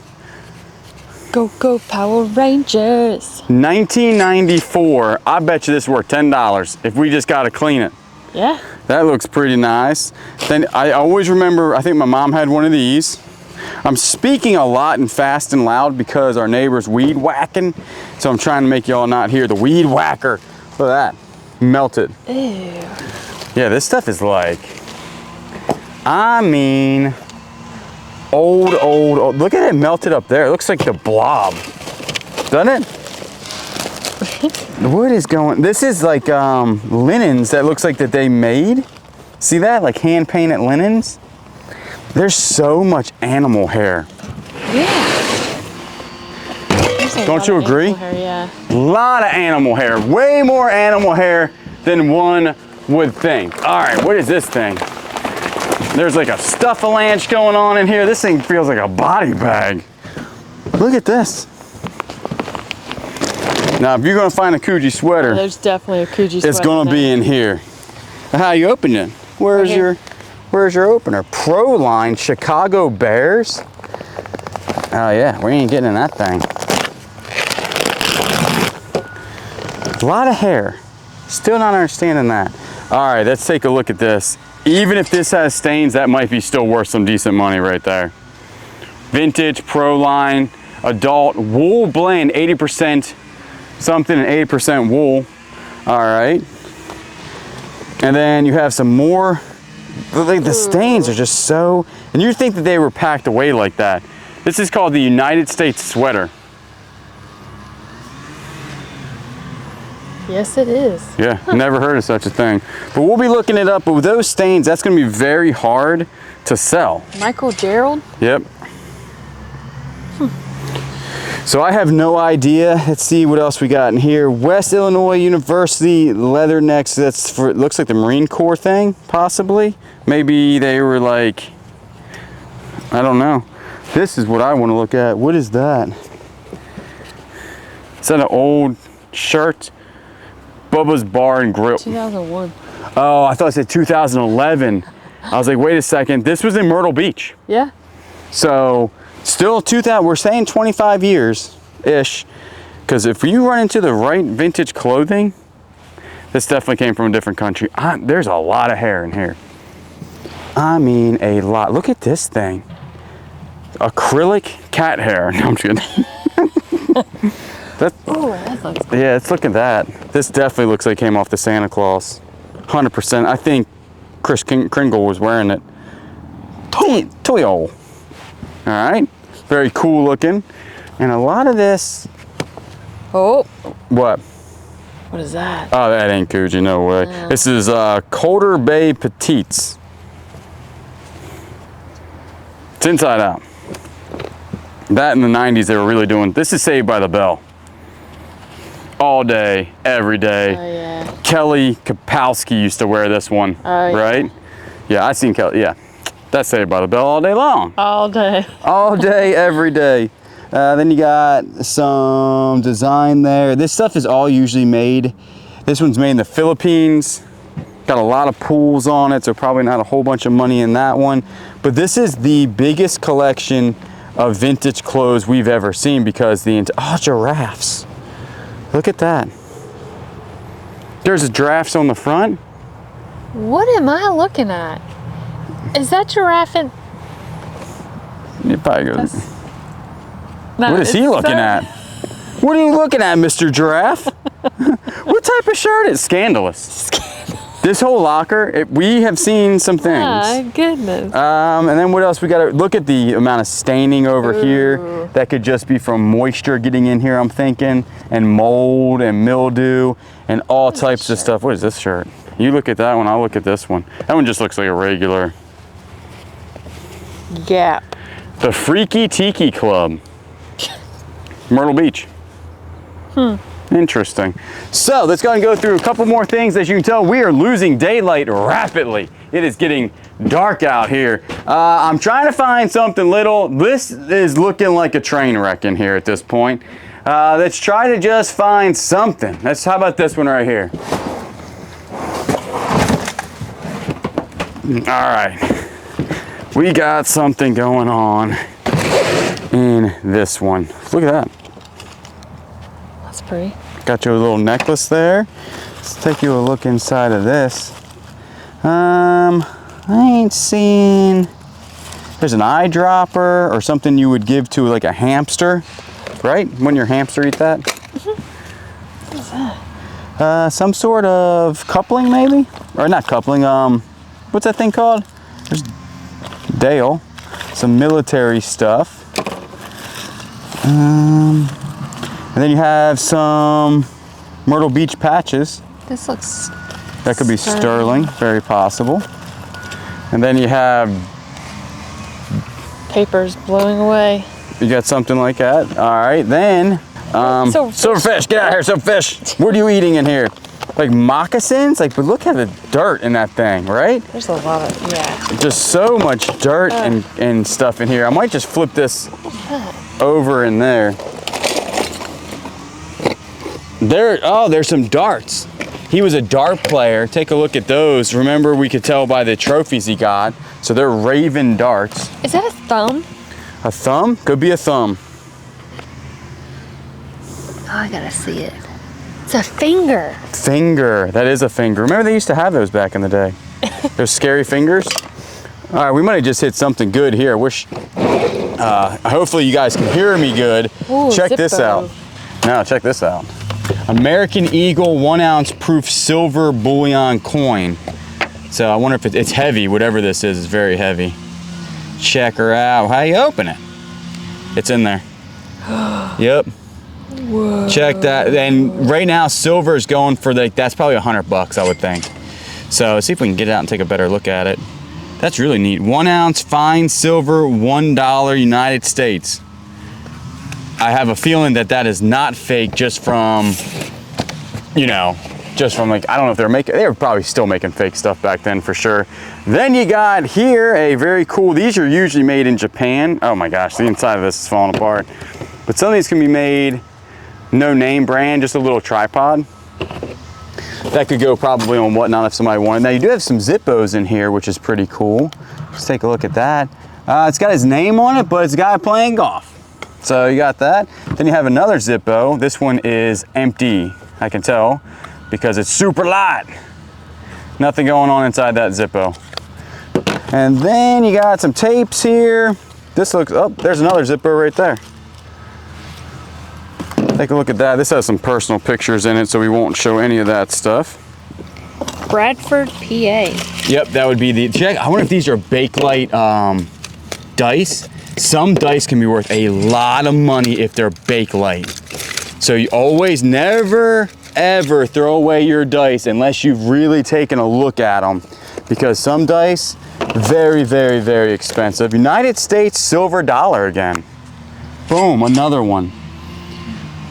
Go, go, Power Rangers. 1994. I bet you this is worth $10 if we just got to clean it. Yeah. That looks pretty nice. Then I always remember, I think my mom had one of these. I'm speaking a lot and fast and loud because our neighbor's weed whacking. So I'm trying to make y'all not hear the weed whacker. Look at that, melted. Ew. Yeah, this stuff is like, I mean, old. Look at it melted up there. It looks like the Blob, doesn't it? What is going, this is like linens that looks like that they made. See that, like hand painted linens? There's so much animal hair. Yeah. Don't you agree? Hair, yeah. A lot of animal hair, way more animal hair than one would think. All right, what is this thing? There's like a stuff-a-lanch going on in here. This thing feels like a body bag. Look at this. Now, if you're gonna find a Coogee sweater, There's definitely a Coogee sweater. it's gonna be in here. How you open it? Where's your opener? Pro Line Chicago Bears. Oh yeah, we ain't getting in that thing. A lot of hair. Still not understanding that. All right, let's take a look at this. Even if this has stains, that might be still worth some decent money right there. Vintage, Pro Line, adult, wool blend, 80% something and 80% wool. All right. And then you have some more, like the stains are just so, and you think that they were packed away like that. This is called the United States sweater. Yes, it is. Yeah, never heard of such a thing. But we'll be looking it up, but with those stains, that's gonna be very hard to sell. Michael Gerald? Yep. So I have no idea. Let's see what else we got in here. West Illinois University leathernecks. That's for, it looks like the Marine Corps thing, possibly. Maybe they were like, I don't know. This is what I want to look at. What is that? Is that an old shirt? Bubba's Bar and Grill. 2001. Oh, I thought it said 2011. I was like, wait a second. This was in Myrtle Beach. Yeah. So still 2000, we're saying 25 years-ish. Because if you run into the right vintage clothing, this definitely came from a different country. There's a lot of hair in here. I mean, a lot. Look at this thing. Acrylic cat hair. No, I'm just kidding. Oh, that looks good. Yeah, let's look at that. This definitely looks like it came off the Santa Claus. 100%. I think Chris Kringle was wearing it. Toyo. All right. Very cool looking. And a lot of this. Oh, What? what is that? Oh, that ain't Coogee. No way. Yeah. This is Coulter Bay Petites. It's inside out. That in the 90s, they were really doing. This is Saved by the Bell. All day, every day. Oh, yeah. Kelly Kapowski used to wear this one, Oh, yeah. right? Yeah, I seen Kelly. Yeah, that's Saved by the Bell all day long. All day. All day, every day. Then you got some design there. This stuff is all usually made. This one's made in the Philippines. Got a lot of pools on it, so probably not a whole bunch of money in that one. But this is the biggest collection of vintage clothes we've ever seen because oh, giraffes. Look at that. There's giraffes on the front. What am I looking at? Is that giraffe in... It probably goes. No, What is he it's looking that- at? What are you looking at, Mr. Giraffe? What type of shirt is scandalous? This whole locker, we have seen some things. My goodness. And then what else we got to look at the amount of staining over here. That could just be from moisture getting in here, I'm thinking, and mold and mildew and all types of stuff. What is this shirt? You look at that one, I'll look at this one. That one just looks like a regular. Gap. The Freaky Tiki Club. Myrtle Beach. Interesting. So let's go ahead and go through a couple more things. As you can tell, we are losing daylight rapidly. It is getting dark out here. I'm trying to find something little. This is looking like a train wreck in here at this point. Let's try to just find something. How about this one right here? All right. We got something going on in this one. Look at that. That's pretty. Got your little necklace there. Let's take you a look inside of this. I ain't seen, there's an eyedropper or something you would give to like a hamster, right? When your hamster eat that? What is that? Some sort of coupling maybe? Or not coupling, what's that thing called? There's Dale. Some military stuff. And then you have some Myrtle Beach patches. This looks. That could be sterling, very possible. And then you have. Papers blowing away. You got something like that. All right, then. Silverfish, get out of here, silverfish. What are you eating in here? Like moccasins? Like, but look at the dirt in that thing, right? There's a lot of, yeah. Just so much dirt and stuff in here. I might just flip this over in there. There's some darts. He was a dart player. Take a look at those. Remember, we could tell by the trophies he got. So they're Raven darts. Is that a thumb? A thumb? Could be a thumb. Oh, I gotta see it. It's a finger. Finger. That is a finger. Remember they used to have those back in the day? Those scary fingers? All right, we might have just hit something good here. I wish, hopefully you guys can hear me good. Ooh, check this out. No, check this out. American Eagle 1 ounce proof silver bullion coin. So I wonder if it's heavy. Whatever this is very heavy. Check her out. How you open it? It's in there. Yep. Whoa. Check that. And right now silver is going for that's probably $100, I would think. So let's see if we can get it out and take a better look at it. That's really neat. 1 ounce fine silver, $1 United States. I have a feeling that is not fake, just from, just from like, I don't know if they were probably still making fake stuff back then for sure. Then you got here a very cool, these are usually made in Japan. Oh my gosh, the inside of this is falling apart. But some of these can be made no name brand, just a little tripod. That could go probably on whatnot if somebody wanted. Now you do have some Zippos in here, which is pretty cool. Let's take a look at that. It's got his name on it, but it's a guy playing golf. So you got that. Then you have another Zippo. This one is empty, I can tell, because it's super light. Nothing going on inside that Zippo. And then you got some tapes here. This looks, oh, there's another Zippo right there. Take a look at that. This has some personal pictures in it, so we won't show any of that stuff. Bradford, PA. Yep, that would be the check. I wonder if these are Bakelite dice. Some dice can be worth a lot of money if they're Bakelite. So you always never ever throw away your dice unless you've really taken a look at them, because some dice very, very, very expensive. United States silver dollar again. Boom, another one.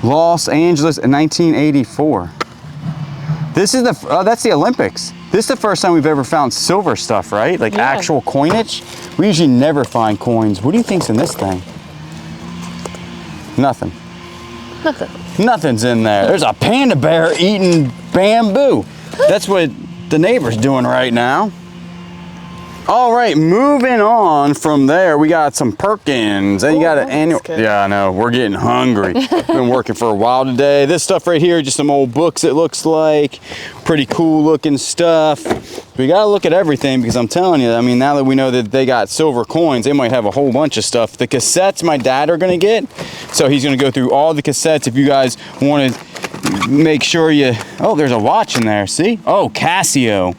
Los Angeles in 1984. This is that's the Olympics. This is the first time we've ever found silver stuff, right? Like actual coinage. We usually never find coins. What do you think's in this thing? Nothing. Nothing. Nothing's in there. There's a panda bear eating bamboo. That's what the neighbor's doing right now. All right, moving on from there, we got some Perkins. And you got an annual. Yeah, I know, we're getting hungry. Been working for a while today. This stuff right here, just some old books, it looks like. Pretty cool looking stuff. We gotta look at everything, because I'm telling you, I mean, now that we know that they got silver coins, they might have a whole bunch of stuff. The cassettes my dad are gonna get, so he's gonna go through all the cassettes. If you guys want to make sure you, oh, there's a watch in there, see? Oh, Casio.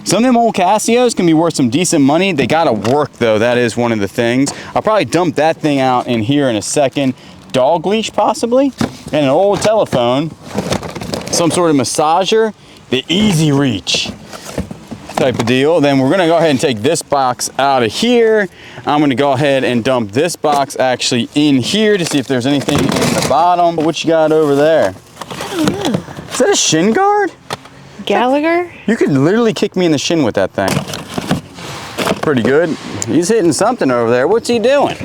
Some of them old Casios can be worth some decent money. They gotta work though, that is one of the things. I'll probably dump that thing out in here in a second. Dog leash possibly, and an old telephone. Some sort of massager, the Easy Reach type of deal. Then we're gonna go ahead and take this box out of here. I'm gonna go ahead and dump this box actually in here to see if there's anything in the bottom. What you got over there? I Is that a shin guard? Gallagher? You could literally kick me in the shin with that thing. Pretty good. He's hitting something over there. What's he doing?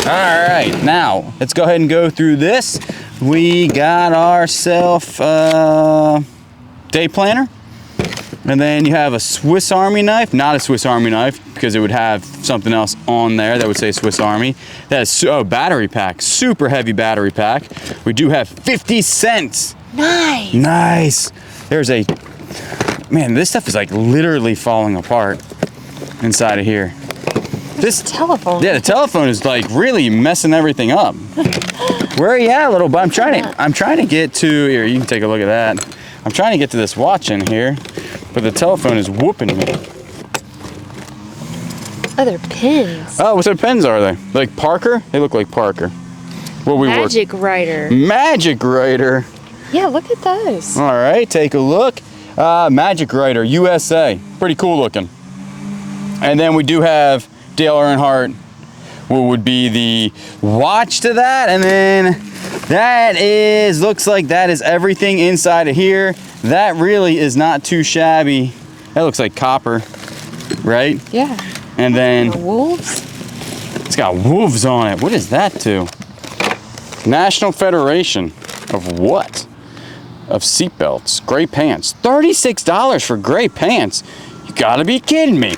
All right, now let's go ahead and go through this. We got ourselves day planner. And then you have a Swiss Army knife, not a Swiss Army knife because it would have something else on there that would say Swiss Army. That is, oh, battery pack, super heavy battery pack. We do have 50 cents. Nice. Nice. There's a, man, this stuff is like literally falling apart inside of here. This telephone. Yeah, the telephone is like really messing everything up. Where are you at, little bud? I'm trying to get to, here, you can take a look at that. I'm trying to get to this watch in here, but the telephone is whooping me. Oh, they're pins. Oh, what sort of pens are they? Like Parker? They look like Parker. What we Magic Writer. Magic Writer. Yeah, look at those. All right, take a look. Magic Writer, USA. Pretty cool looking. And then we do have Dale Earnhardt, what would be the watch to that. And then that is, looks like that is everything inside of here. That really is not too shabby. That looks like copper, right? Yeah. And then Wolves? it's got wolves on it. What is that to? National Federation of what? Of seatbelts, gray pants. $36 for gray pants. You gotta be kidding me.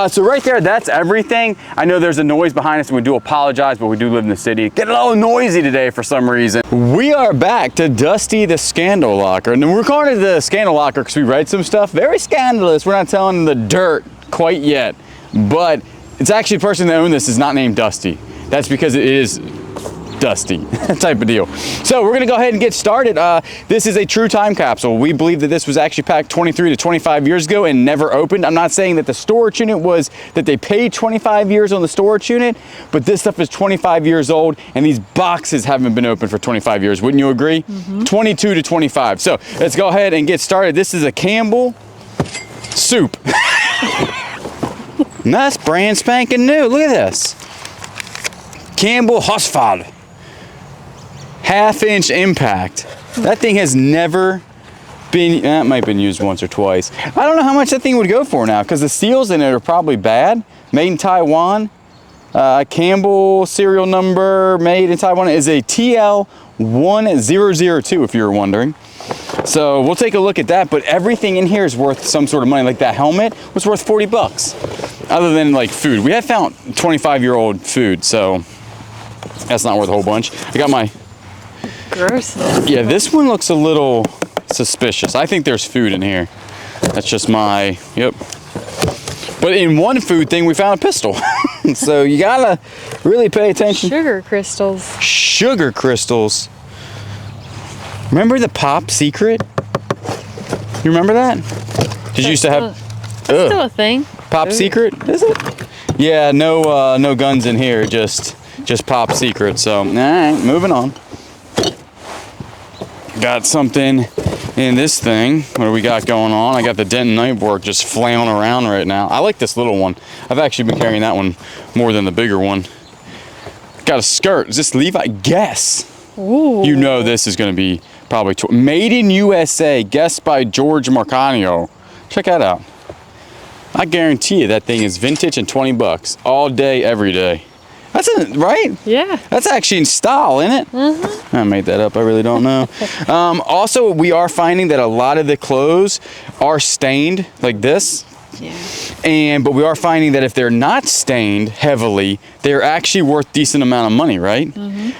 So right there, that's everything. I know there's a noise behind us and we do apologize, but we do live in the city. Get a little noisy today for some reason. We are back to Dusty the Scandal Locker. And we're calling it the Scandal Locker because we read some stuff. Very scandalous. We're not telling the dirt quite yet. But it's actually the person that owned this is not named Dusty. That's because it is Dusty type of deal. So we're gonna go ahead and get started. This is a true time capsule. We believe that this was actually packed 23 to 25 years ago and never opened. I'm not saying that the storage unit was, that they paid 25 years on the storage unit, but this stuff is 25 years old and these boxes haven't been open for 25 years. Wouldn't you agree? 22 to 25. So let's go ahead and get started. This is a Campbell soup. And that's brand spanking new. Look at this. Campbell Husfad. Half-inch impact. That thing has never been, that might have been used once or twice. I don't know how much that thing would go for now because the seals in it are probably bad. Made in Taiwan. Campbell serial number made in Taiwan is a TL1002 if you were wondering. So we'll take a look at that, but everything in here is worth some sort of money. Like that helmet was worth 40 bucks. Other than like food. We have found 25-year-old food, so that's not worth a whole bunch. I got my... Gross. Yeah, this one looks a little suspicious. I think there's food in here. That's just my, yep. But in one food thing, we found a pistol. So you gotta really pay attention. Sugar crystals. Sugar crystals. Remember the Pop Secret? You remember that? Did you used to have... Still a thing. Pop Secret, is it? Yeah, no guns in here, just Pop Secret. So, all right, moving on. Got something in this thing. What do we got going on? I got the Denton knife work just flailing around right now. I like this little one. I've actually been carrying that one more than the bigger one. Got a skirt. Is this Levi? Guess. Ooh. You know this is going to be probably made in USA. Guessed by George Marcanio. Check that out. I guarantee you that thing is vintage and 20 bucks all day, every day. That's it, right? Yeah. That's actually in style, isn't it? I made that up. I really don't know. Also, we are finding that a lot of the clothes are stained like this. Yeah. But we are finding that if they're not stained heavily, they're actually worth decent amount of money, right?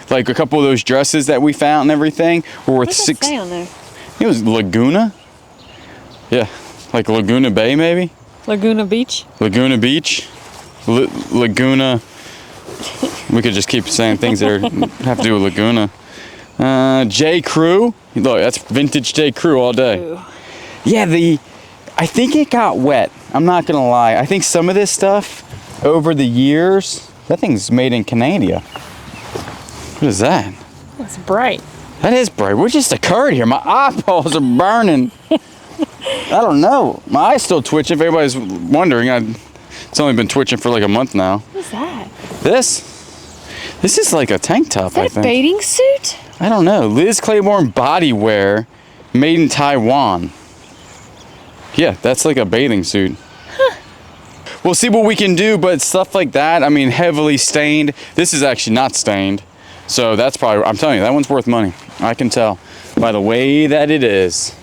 Like a couple of those dresses that we found and everything were worth What does it say on there? It was Laguna. Yeah, like Laguna Bay maybe. Laguna Beach. Laguna Beach. Laguna. We could just keep saying things that have to do with Laguna. J. Crew. Look, that's vintage J. Crew all day. Ooh. Yeah, I think it got wet. I'm not gonna lie. I think some of this stuff over the years, that thing's made in Canada. What is that? It's bright. That is bright. What just occurred here? My eyeballs are burning. I don't know. My eye's still twitching. If everybody's wondering, it's only been twitching for like a month now. What is that? This is like a tank top, Is that I a think. bathing suit? I don't know. Liz Claiborne body wear made in Taiwan. Yeah, that's like a bathing suit. We'll see what we can do, but stuff like that, I mean, heavily stained. This is actually not stained. So that's probably, I'm telling you, that one's worth money. I can tell by the way that it is.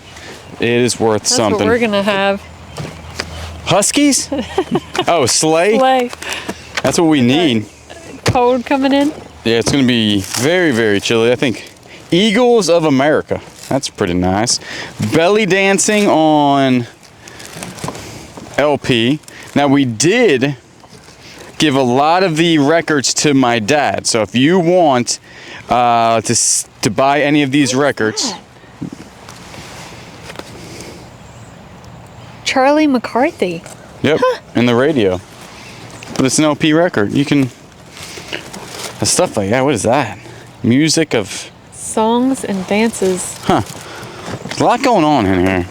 It is worth That's something. what we're gonna have. Huskies? Oh, sleigh? Sleigh. That's what we need. Cold coming in. Yeah, it's gonna be very, very chilly. I think Eagles of America. That's pretty nice. Belly dancing on LP. Now we did give a lot of the records to my dad. So if you want to buy any of these records. Charlie McCarthy. Yep, and the radio. But it's an LP record. You can, stuff like that. What is that? Music of Songs and dances. Huh. There's a lot going on in here.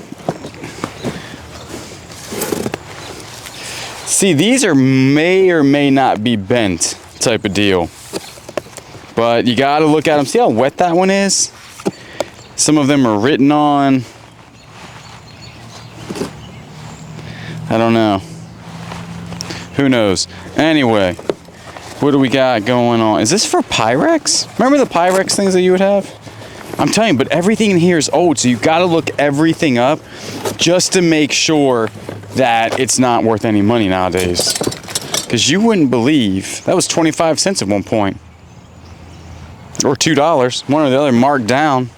See, these are may or may not be bent type of deal. But you gotta look at them. See how wet that one is? Some of them are written on. I don't know. Who knows? Anyway, what do we got going on? Is this for Pyrex? Remember the Pyrex things that you would have? I'm telling you, but everything in here is old, so you gotta look everything up just to make sure that it's not worth any money nowadays. Because you wouldn't believe, that was 25 cents at one point. Or $2, one or the other, marked down.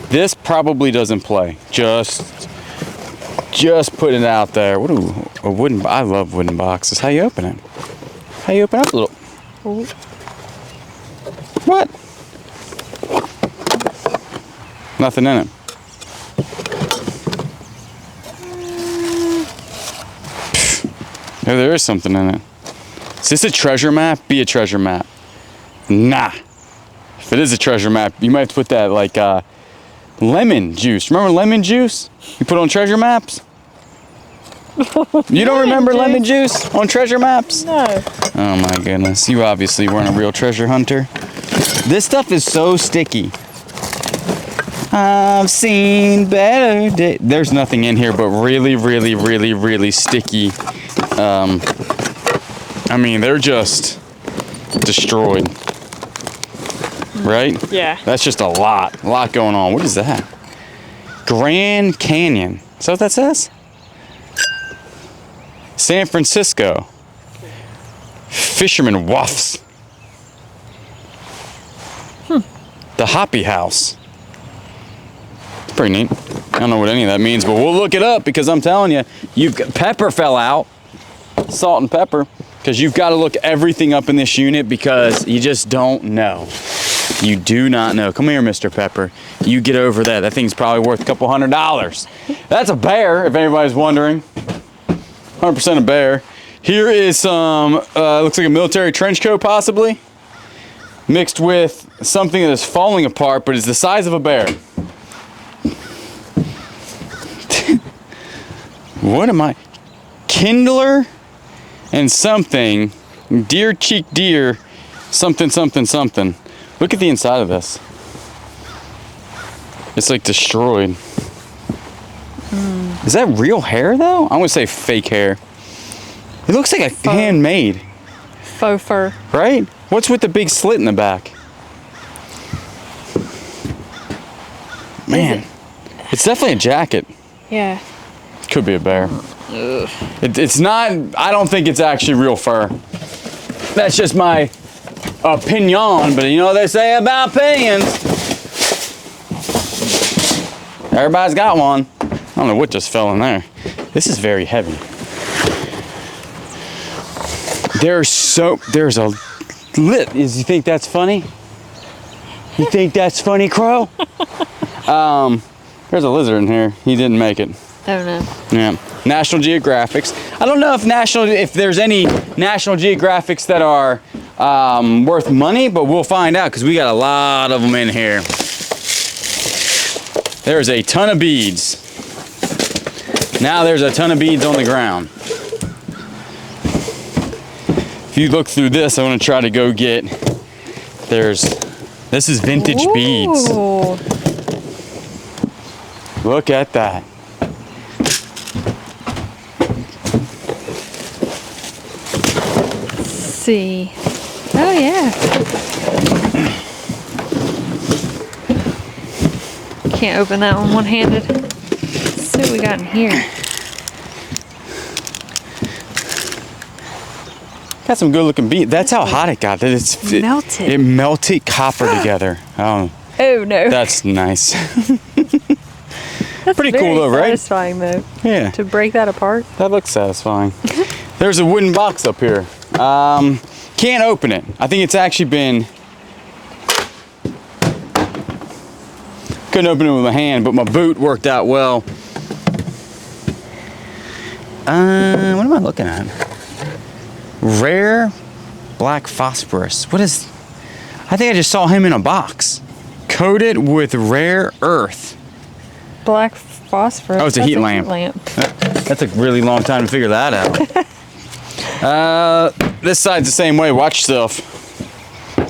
This probably doesn't play. Just putting it out there. What do a wooden? I love wooden boxes. How you open it? How you open up a little? Ooh. What? Nothing in it. Oh, there is something in it. Is this a treasure map? Be a treasure map. Nah. If it is a treasure map, you might have to put that like lemon juice. Remember lemon juice? You put on treasure maps? You don't remember lemon juice on treasure maps? No. Oh my goodness. You obviously weren't a real treasure hunter. This stuff is so sticky. I've seen better days. There's nothing in here but really, really, really, really sticky. I mean, they're just destroyed. Right? Yeah. That's just a lot going on. What is that? Grand Canyon. Is that what that says? San Francisco. Fisherman Waffs. The Hoppy House. It's pretty neat. I don't know what any of that means, but we'll look it up because I'm telling you, you've got pepper fell out. Salt and pepper. Because you've got to look everything up in this unit because you just don't know. You do not know. Come here, Mr. Pepper. You get over that. That thing's probably worth a couple $100. That's a bear, if anybody's wondering. 100% a bear. Here is some, looks like a military trench coat possibly. Mixed with something that is falling apart, but is the size of a bear. What am I? Kindler and something. Deer cheek deer. Something, something, something. Look at the inside of this. It's like destroyed. Is that real hair though? I'm gonna say fake hair. It looks like a handmade. Faux fur. Right? What's with the big slit in the back? Man, it's definitely a jacket. Yeah. Could be a bear. It's not, I don't think it's actually real fur. That's just my opinion, but you know what they say about opinions. Everybody's got one. I don't know what just fell in there. This is very heavy. There's a lip. You think that's funny? You think that's funny, Crow? There's a lizard in here. He didn't make it. I don't know. Yeah. National Geographics. I don't know if there's any National Geographics that are worth money, but we'll find out because we got a lot of them in here. There's a ton of beads. Now there's a ton of beads on the ground. If you look through this, I want to try to go get, there's This is vintage beads. Ooh. Look at that. Let's see. Oh yeah. Can't open that one one-handed. Let's see what we got in here. Got some good looking beads. That's how hot it got. That it Melted. It melted copper together. Oh, Oh no. that's nice. That's pretty very cool though, right? satisfying though. Yeah, To break that apart. that looks satisfying. There's a wooden box up here. Can't open it. I think it's actually been. Couldn't open it with my hand, but my boot worked out well. What am I looking at? Rare black phosphorus. What is? I think I just saw him in a box, coated with rare earth. Black phosphorus. Oh, it's a That's heat lamp. That took a really long time to figure that out. This side's the same way. Watch yourself.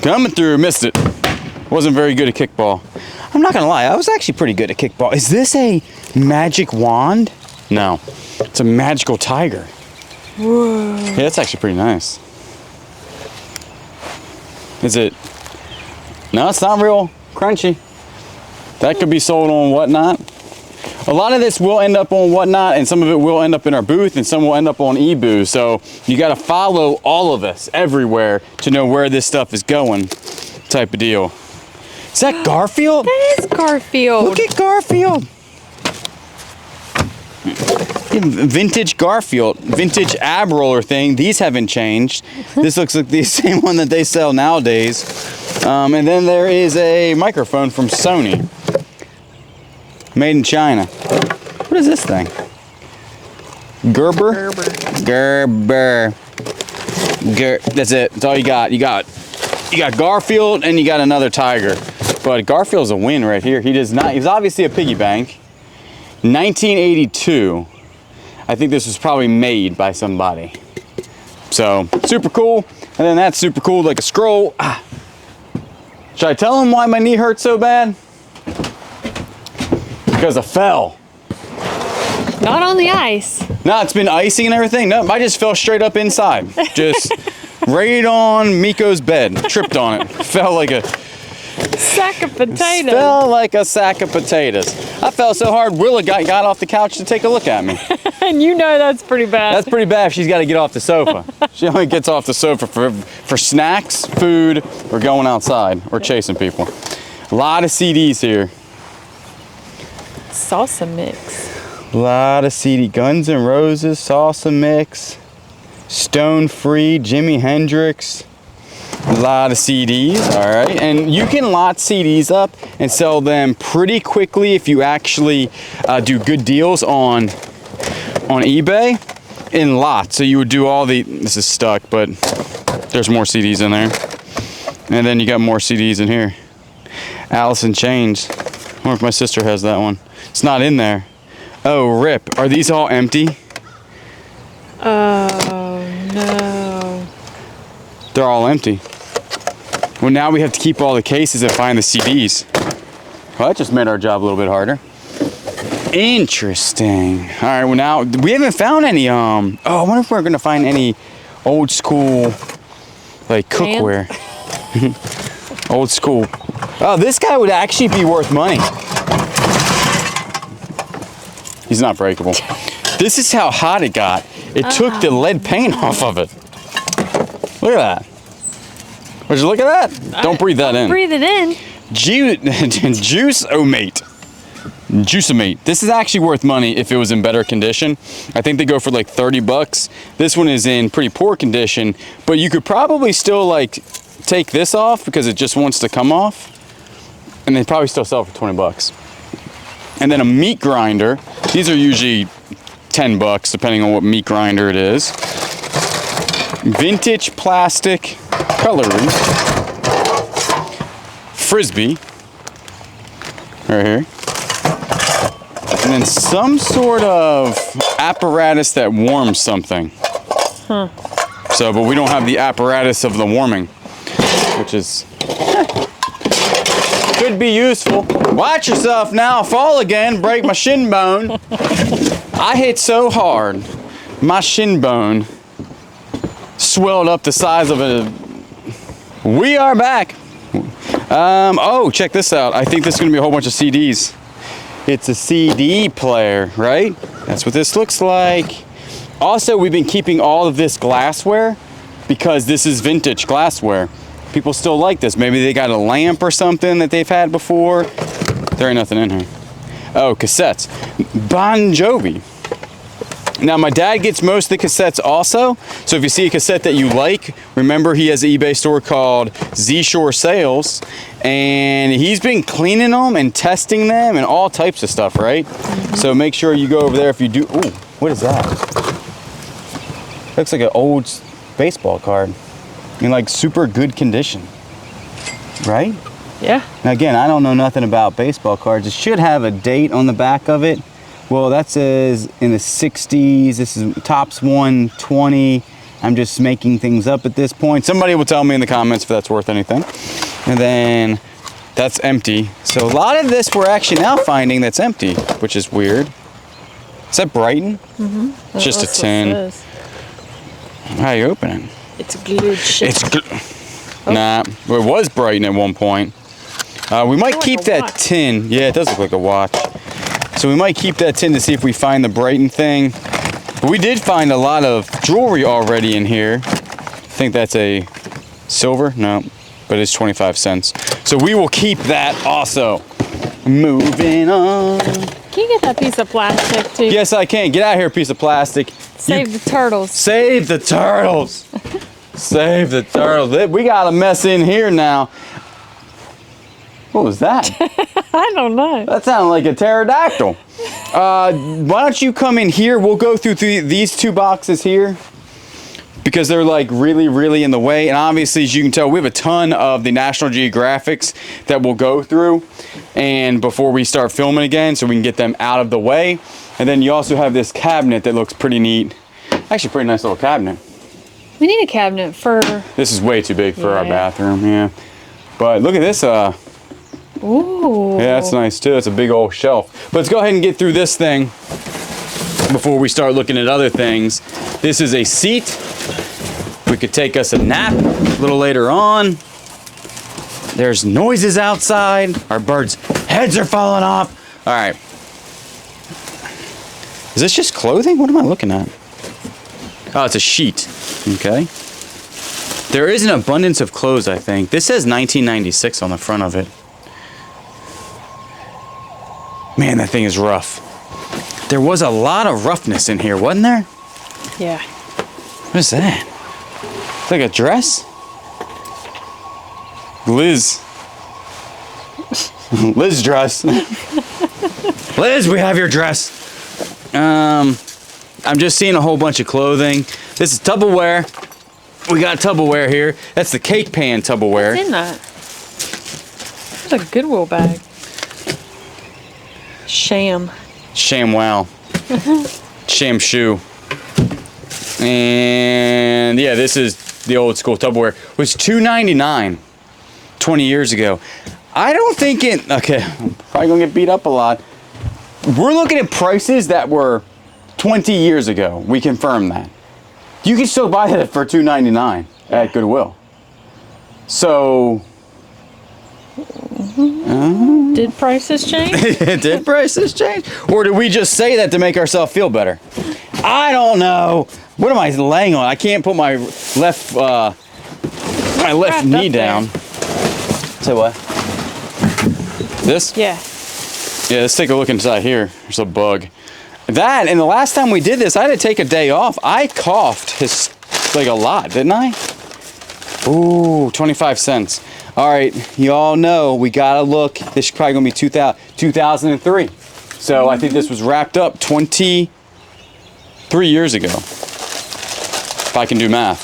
Coming through, missed it. Wasn't very good at kickball. I'm not gonna lie, I was actually pretty good at kickball. Is this a magic wand? No, it's a magical tiger. Whoa. Yeah, that's actually pretty nice. Is it? No, it's not real crunchy. That could be sold on Whatnot. A lot of this will end up on Whatnot, and some of it will end up in our booth, and some will end up on eBoo. So you got to follow all of this everywhere to know where this stuff is going, type of deal. Is that Garfield? That is Garfield. Look at Garfield. Vintage Garfield, vintage ab roller thing. These haven't changed. This looks like the same one that they sell nowadays. And then there is a microphone from Sony, made in China. What is this thing? Gerber. That's it. That's all you got. You got Garfield and you got another tiger. But Garfield's a win right here. He does not. He's obviously a piggy bank. 1982. I think this was probably made by somebody. So super cool. And then that's super cool, like a scroll. Should I tell him why my knee hurts so bad? Because I fell. Not on the ice. No, it's been icy and everything. No, I just fell straight up inside. Just right on Miko's bed. Tripped on it. Fell like a Sack of potatoes. Fell like a sack of potatoes. I fell so hard, Willa got off the couch to take a look at me. And you know that's pretty bad. That's pretty bad if she's got to get off the sofa. She only gets off the sofa for snacks, food, or going outside, or chasing people. A lot of CDs here. Salsa mix. A lot of CD. Guns N' Roses, Salsa Mix, Stone Free, Jimi Hendrix. A lot of CDs, all right. And you can lot CDs up and sell them pretty quickly if you actually do good deals on eBay in lots. So you would do all the, this is stuck, but there's more CDs in there. And then you got more CDs in here. Alice in Chains. I wonder if my sister has that one. It's not in there. Oh, rip. Are these all empty? Oh, no. They're all empty. Well, now we have to keep all the cases and find the CDs. Well, that just made our job a little bit harder. Interesting. All right, well now, we haven't found any, oh, I wonder if we're gonna find any old school, like cookware. Old school. Oh, this guy would actually be worth money. He's not breakable. This is how hot it got. It took the lead paint off of it. Look at that. Would you look at that? Don't breathe that in. Breathe it in. Juice-O-Mate. Juice-O-Mate. This is actually worth money if it was in better condition. I think they go for like 30 bucks. This one is in pretty poor condition, but you could probably still like take this off because it just wants to come off, and they probably still sell for 20 bucks. And then a meat grinder. These are usually 10 bucks depending on what meat grinder it is. Vintage plastic cutlery. Frisbee. Right here. And then some sort of apparatus that warms something. Huh. So, but we don't have the apparatus of the warming, which is could be useful. Watch yourself now, fall again, break my shin bone. I hit so hard, my shin bone swelled up the size of a... We are back. Oh, check this out. I think this is gonna be a whole bunch of CDs. It's a CD player, right? That's what this looks like. Also, we've been keeping all of this glassware because this is vintage glassware. People still like this. Maybe they got a lamp or something that they've had before. There ain't nothing in here. Oh, cassettes. Bon Jovi. Now, my dad gets most of the cassettes also. So if you see a cassette that you like, remember he has an eBay store called Z Shore Sales. And he's been cleaning them and testing them and all types of stuff, right? So make sure you go over there if you do. Ooh, what is that? Looks like an old baseball card. In like super good condition, right? Yeah. Now again, I don't know nothing about baseball cards. It should have a date on the back of it. Well, that says in the 60s. This is tops 120. I'm just making things up at this point. Somebody will tell me in the comments if that's worth anything. And then that's empty. So a lot of this we're actually now finding that's empty, which is weird. Is that Brighton? Mm-hmm. It's just a tin. How are you opening? It's glued shut. It's Nah, it was Brighton at one point. We might keep that tin. Yeah, it does look like a watch. So we might keep that tin to see if we find the Brighton thing. But we did find a lot of jewelry already in here. I think that's a silver? No, but it's 25 cents. So we will keep that also. Moving on. Can you get that piece of plastic too? Yes, I can. Get out of here, piece of plastic. Save the turtles. Save the turtles. Save the turtles. We got a mess in here now. What was that? I don't know. That sounded like a pterodactyl. Why don't you come in here? We'll go through these two boxes here because they're like really in the way. And obviously, as you can tell, we have a ton of the National Geographics that we'll go through and before we start filming again so we can get them out of the way. And then you also have this cabinet that looks pretty neat. Actually, pretty nice little cabinet. We need a cabinet for... This is way too big for our bathroom, yeah. But look at this. Ooh. Yeah, that's nice too. It's a big old shelf. But let's go ahead and get through this thing before we start looking at other things. This is a seat. We could take us a nap a little later on. There's noises outside. Our birds' heads are falling off. All right. Is this just clothing? What am I looking at? Oh, it's a sheet. Okay. There is an abundance of clothes, I think. This says 1996 on the front of it. Man, that thing is rough. There was a lot of roughness in here, wasn't there? Yeah. What is that? It's like a dress? Liz. Liz dress. Liz, we have your dress. I'm just seeing a whole bunch of clothing. This is Tupperware. We got Tupperware here. That's the cake pan Tupperware. What's in that? It's a Goodwill bag. Sham. Sham wow. Sham shoe. And yeah, this is the old school Tupperware. It was $2.99 20 years ago. I don't think it, okay, I'm probably gonna get beat up a lot. We're looking at prices that were 20 years ago. We confirmed that. You can still buy that for $2.99 at Goodwill. So. Did prices change? Did prices change? Or did we just say that to make ourselves feel better? I don't know. What am I laying on? I can't put my left knee down. Say what? This? Yeah. Yeah, let's take a look inside here. There's a bug. That, and the last time we did this, I had to take a day off. I coughed like a lot, didn't I? Ooh, 25 cents. All right, you all know we gotta look. This is probably gonna be 2003. So I think this was wrapped up 23 years ago. If I can do math.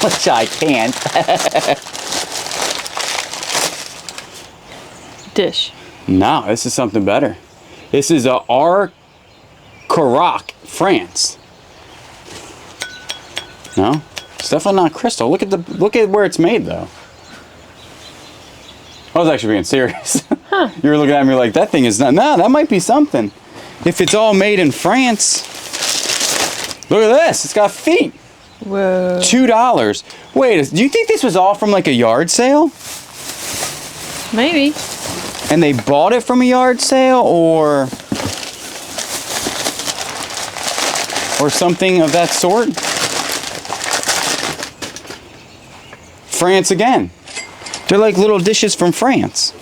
Which I can't. Dish. No, this is something better. This is a Carac, France. No, it's definitely not crystal. Look at where it's made though. I was actually being serious. You were looking at me like, that thing is not, nah, that might be something. If it's all made in France. Look at this, it's got feet. Whoa. $2. Wait, do you think this was all from like a yard sale? Maybe. And they bought it from a yard sale or something of that sort? France again. They're like little dishes from France.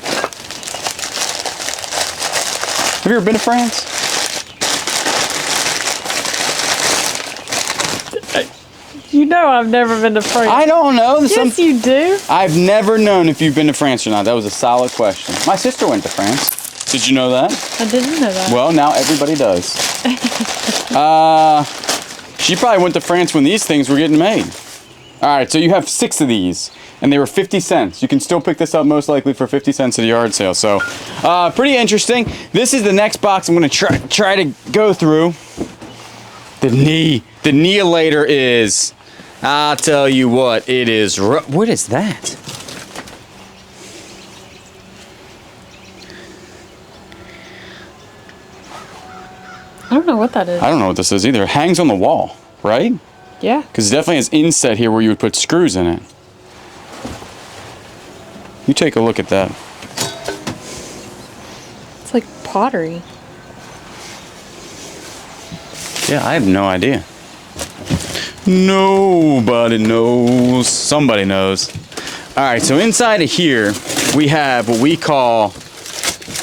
Have you ever been to France? You know I've never been to France. I don't know. Yes, you do. I've never known if you've been to France or not. That was a solid question. My sister went to France. Did you know that? I didn't know that. Well, now everybody does. She probably went to France when these things were getting made. All right, so you have 6 of these, and they were 50 cents. You can still pick this up most likely for 50 cents at a yard sale. So, pretty interesting. This is the next box I'm gonna try to go through. The Neolator is, I'll tell you what, it is. What is that? I don't know what that is. I don't know what this is either. It hangs on the wall, right? Yeah. Because it definitely has inset here where you would put screws in it. You take a look at that. It's like pottery. Yeah, I have no idea. Nobody knows. Somebody knows. All right, so inside of here, we have what we call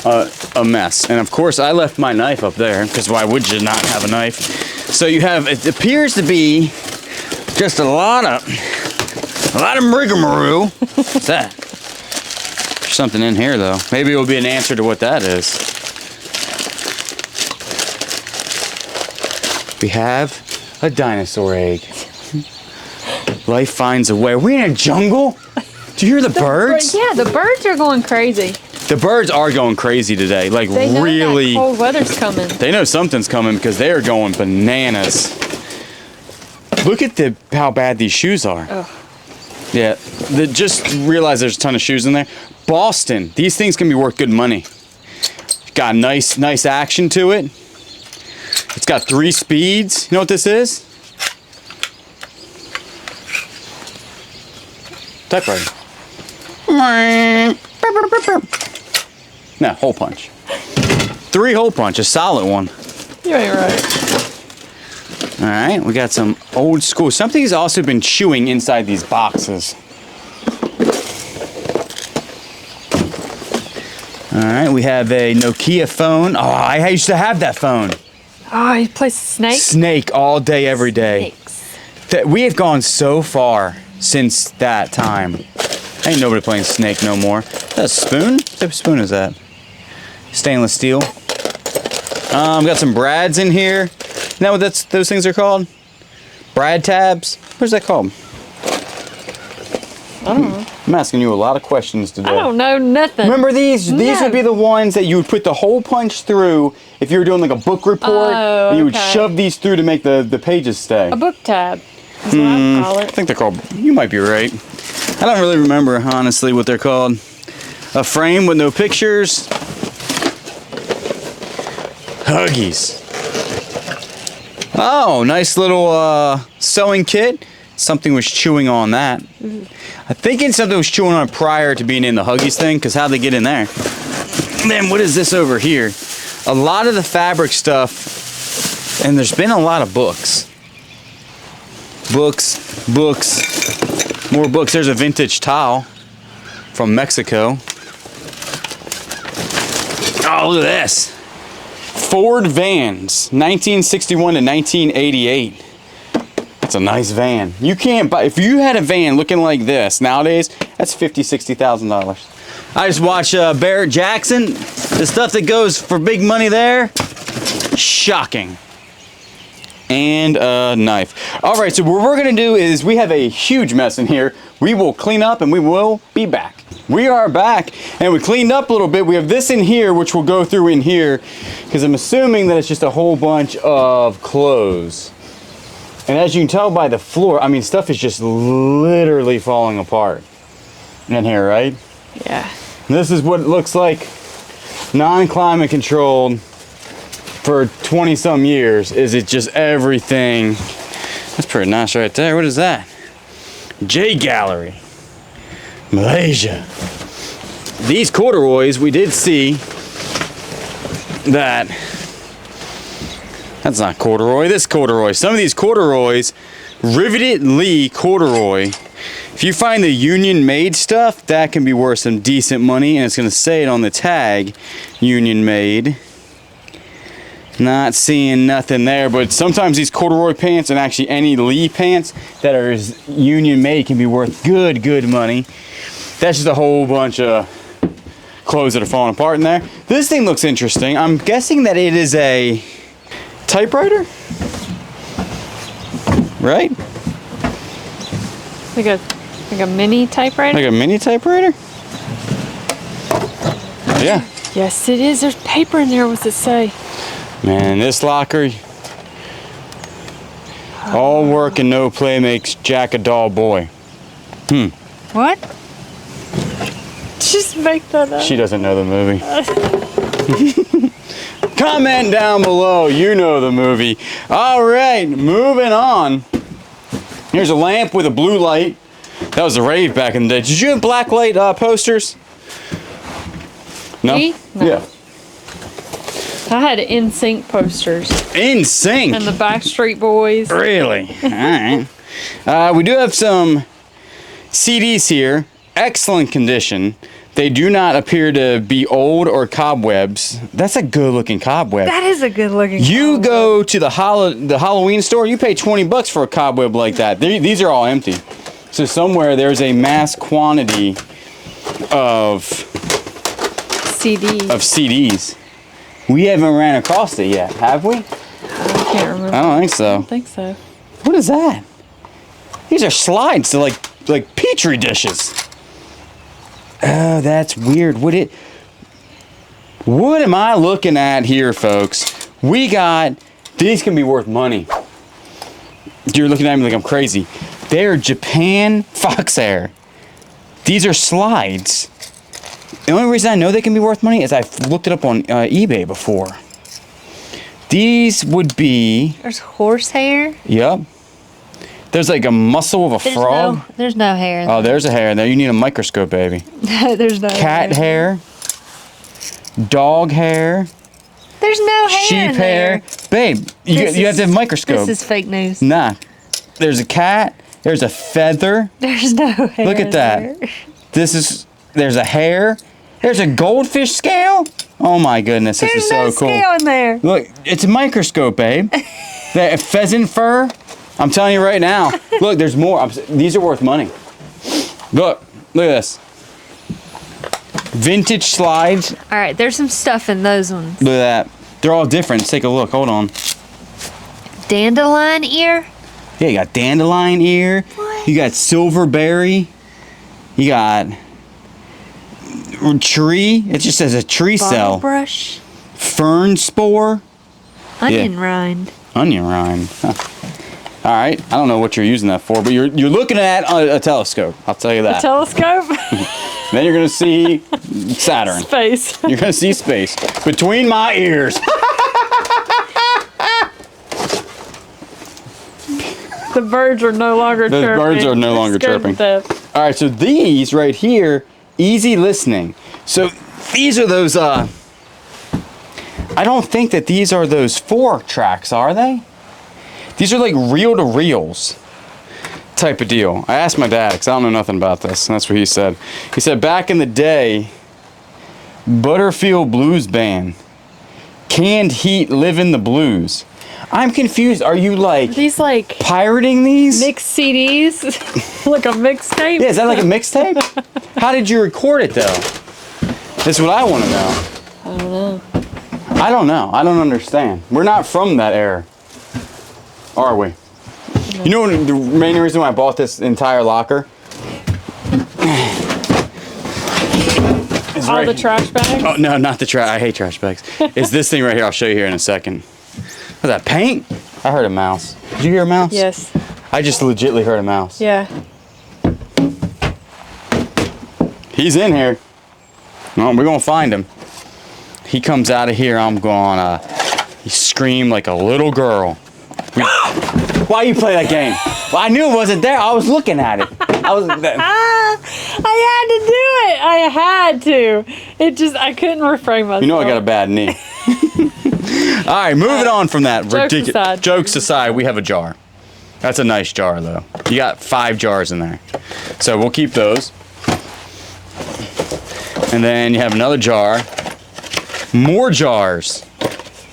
a mess. And of course, I left my knife up there, because why would you not have a knife? So you have, it appears to be just a lot of rigmarole. What's that? There's something in here, though. Maybe it will be an answer to what that is. We have a dinosaur egg. Life finds a way. Are we in a jungle? Do you hear the birds? Yeah, the birds are going crazy. The birds are going crazy today. Like, They know really. that cold weather's coming. They know something's coming because they are going bananas. Look at how bad these shoes are. Ugh. Yeah, just realize there's a ton of shoes in there. Boston, these things can be worth good money. Got nice action to it. It's got 3 speeds. You know what this is? Typewriter. No, hole punch. 3 hole punch, a solid one. You ain't right. All right, we got some old school. Something's also been chewing inside these boxes. All right, we have a Nokia phone. Oh, I used to have that phone. Oh, you play Snake? Snake all day, every day. Snakes. We have gone so far since that time. Ain't nobody playing Snake no more. That's a spoon? What type of spoon is that? Stainless steel. Got some brads in here. You know what those things are called? Brad tabs? What's that called? I don't know. I'm asking you a lot of questions today. I don't know nothing. Remember these? These No. would be the ones that you would put the hole punch through if you were doing like a book report. Oh, and you would okay. shove these through to make the pages stay. A book tab is what I call I it. think they're called, you might be right. I don't really remember, honestly, what they're called. A frame with no pictures. Huggies. Oh, nice little sewing kit. Something was chewing on that. I'm thinking something was chewing on it prior to being in the Huggies thing, because how'd they get in there? Then what is this over here? A lot of the fabric stuff, and there's been a lot of books. Books, more books. There's a vintage towel from Mexico. Oh, look at this. Ford vans, 1961 to 1988. That's a nice van. You can't buy, if you had a van looking like this nowadays, that's $50,000, $60,000. I just watched Barrett Jackson. The stuff that goes for big money there, shocking. And a knife. All right, so what we're gonna do is we have a huge mess in here. We will clean up and we will be back. We are back and we cleaned up a little bit. We have this in here, which we'll go through in here because I'm assuming that it's just a whole bunch of clothes. And as you can tell by the floor, I mean, stuff is just literally falling apart in here, right? Yeah. This is what it looks like, non-climate controlled for 20 some years. Is it just everything? That's pretty nice right there. What is that? J Gallery, Malaysia. These corduroys, we did see that. That's not corduroy, this corduroy. Some of these corduroys, riveted Lee corduroy. If you find the union made stuff, that can be worth some decent money, and it's gonna say it on the tag, union made. Not seeing nothing there, but sometimes these corduroy pants and actually any Lee pants that are union made can be worth good money. That's just a whole bunch of clothes that are falling apart in there. This thing looks interesting. I'm guessing that it is a typewriter, right? Like a mini typewriter? Like a mini typewriter? Yeah. Yes, it is. There's paper in there. What's it say? Man, this locker, all work and no play makes Jack a dull boy. What? Just make that up. She doesn't know the movie. Comment down below, you know the movie. All right, moving on. Here's a lamp with a blue light. That was a rave back in the day. Did you have black light posters? No? Me? No. Yeah. I had NSYNC posters. NSYNC? And the Backstreet Boys. Really? All right. We do have some CDs here. Excellent condition. They do not appear to be old or cobwebs. That's a good looking cobweb. That is a good looking You go to the Halloween store, you pay 20 bucks for a cobweb like that. These are all empty. So somewhere there's a mass quantity of CDs. We haven't ran across it yet, have we? I can't remember. I don't think so. I don't think so. What is that? These are slides to like Petri dishes. Oh, that's weird. What am I looking at here, folks? We got, these can be worth money. You're looking at me like I'm crazy. They're Japan fox hair. These are slides. The only reason I know they can be worth money is I've looked it up on eBay before. These would be... There's horsehair. Yep. There's like a muscle of a frog. There's no hair in there. Oh, there's a hair in there. You need a microscope, baby. There's no Cat hair. Dog hair. There's no hair Sheep in hair. there. Babe, you have to have a microscope. This is fake news. Nah. There's a cat. There's a feather. There's no hair. Look at that. There's a hair. There's a goldfish scale. Oh my goodness, this is so cool. There's no scale in there. Look, it's a microscope, babe. That pheasant fur. I'm telling you right now. Look, there's more. These are worth money. Look at this. Vintage slides. All right, there's some stuff in those ones. Look at that. They're all different. Let's take a look. Hold on. Dandelion ear. Yeah, you got dandelion ear. What? You got silverberry. You got tree. It just says a tree cell. Brush. Fern spore. Onion rind. Onion rind. Huh. All right. I don't know what you're using that for, but you're looking at a telescope. I'll tell you that. A telescope. Then you're gonna see Saturn. Space. You're gonna see space between my ears. The birds are no longer chirping. The birds are no longer chirping. All right, so these right here, easy listening. So these are those, I don't think that these are those 4-tracks, are they? These are like reel-to-reels type of deal. I asked my dad, because I don't know nothing about this, and that's what he said. He said, back in the day, Butterfield Blues Band, Canned Heat Livin' the Blues. I'm confused. Are you these like pirating these? mixed CDs? Like a mixtape? Yeah, is that like a mixtape? How did you record it though? That's what I want to know. I don't know. I don't know. I don't understand. We're not from that era, are we? You know the main reason why I bought this entire locker? All the trash bags? Oh no, not the trash. I hate trash bags. It's this thing right here. I'll show you here in a second. Was that paint? I heard a mouse. Did you hear a mouse? Yes. I just legitimately heard a mouse. Yeah. He's in here. Well, we're gonna find him. He comes out of here, I'm gonna he screamed like a little girl. Why you play that game? Well, I knew it wasn't there. I was looking at it. I had to. It just, I couldn't refrain myself. You know I got a bad knee. All right, moving on from that. Jokes aside, we have a jar. That's a nice jar, though. You got 5 jars in there. So we'll keep those. And then you have another jar. More jars.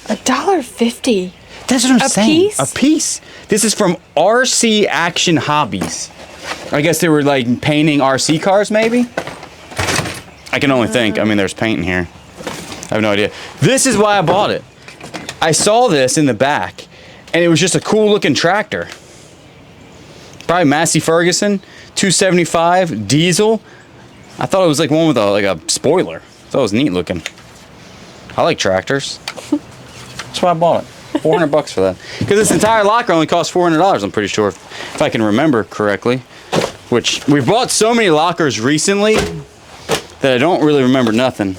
$1.50. That's what I'm saying. Piece? A piece. This is from RC Action Hobbies. I guess they were like painting RC cars, maybe? I can only think. I mean, there's paint in here. I have no idea. This is why I bought it. I saw this in the back, and it was just a cool looking tractor. Probably Massey Ferguson, 275, diesel. I thought it was like one with a spoiler. I thought it was neat looking. I like tractors. That's why I bought it. $400 for that. Because this entire locker only cost $400, I'm pretty sure, if I can remember correctly. Which, we've bought so many lockers recently that I don't really remember nothing.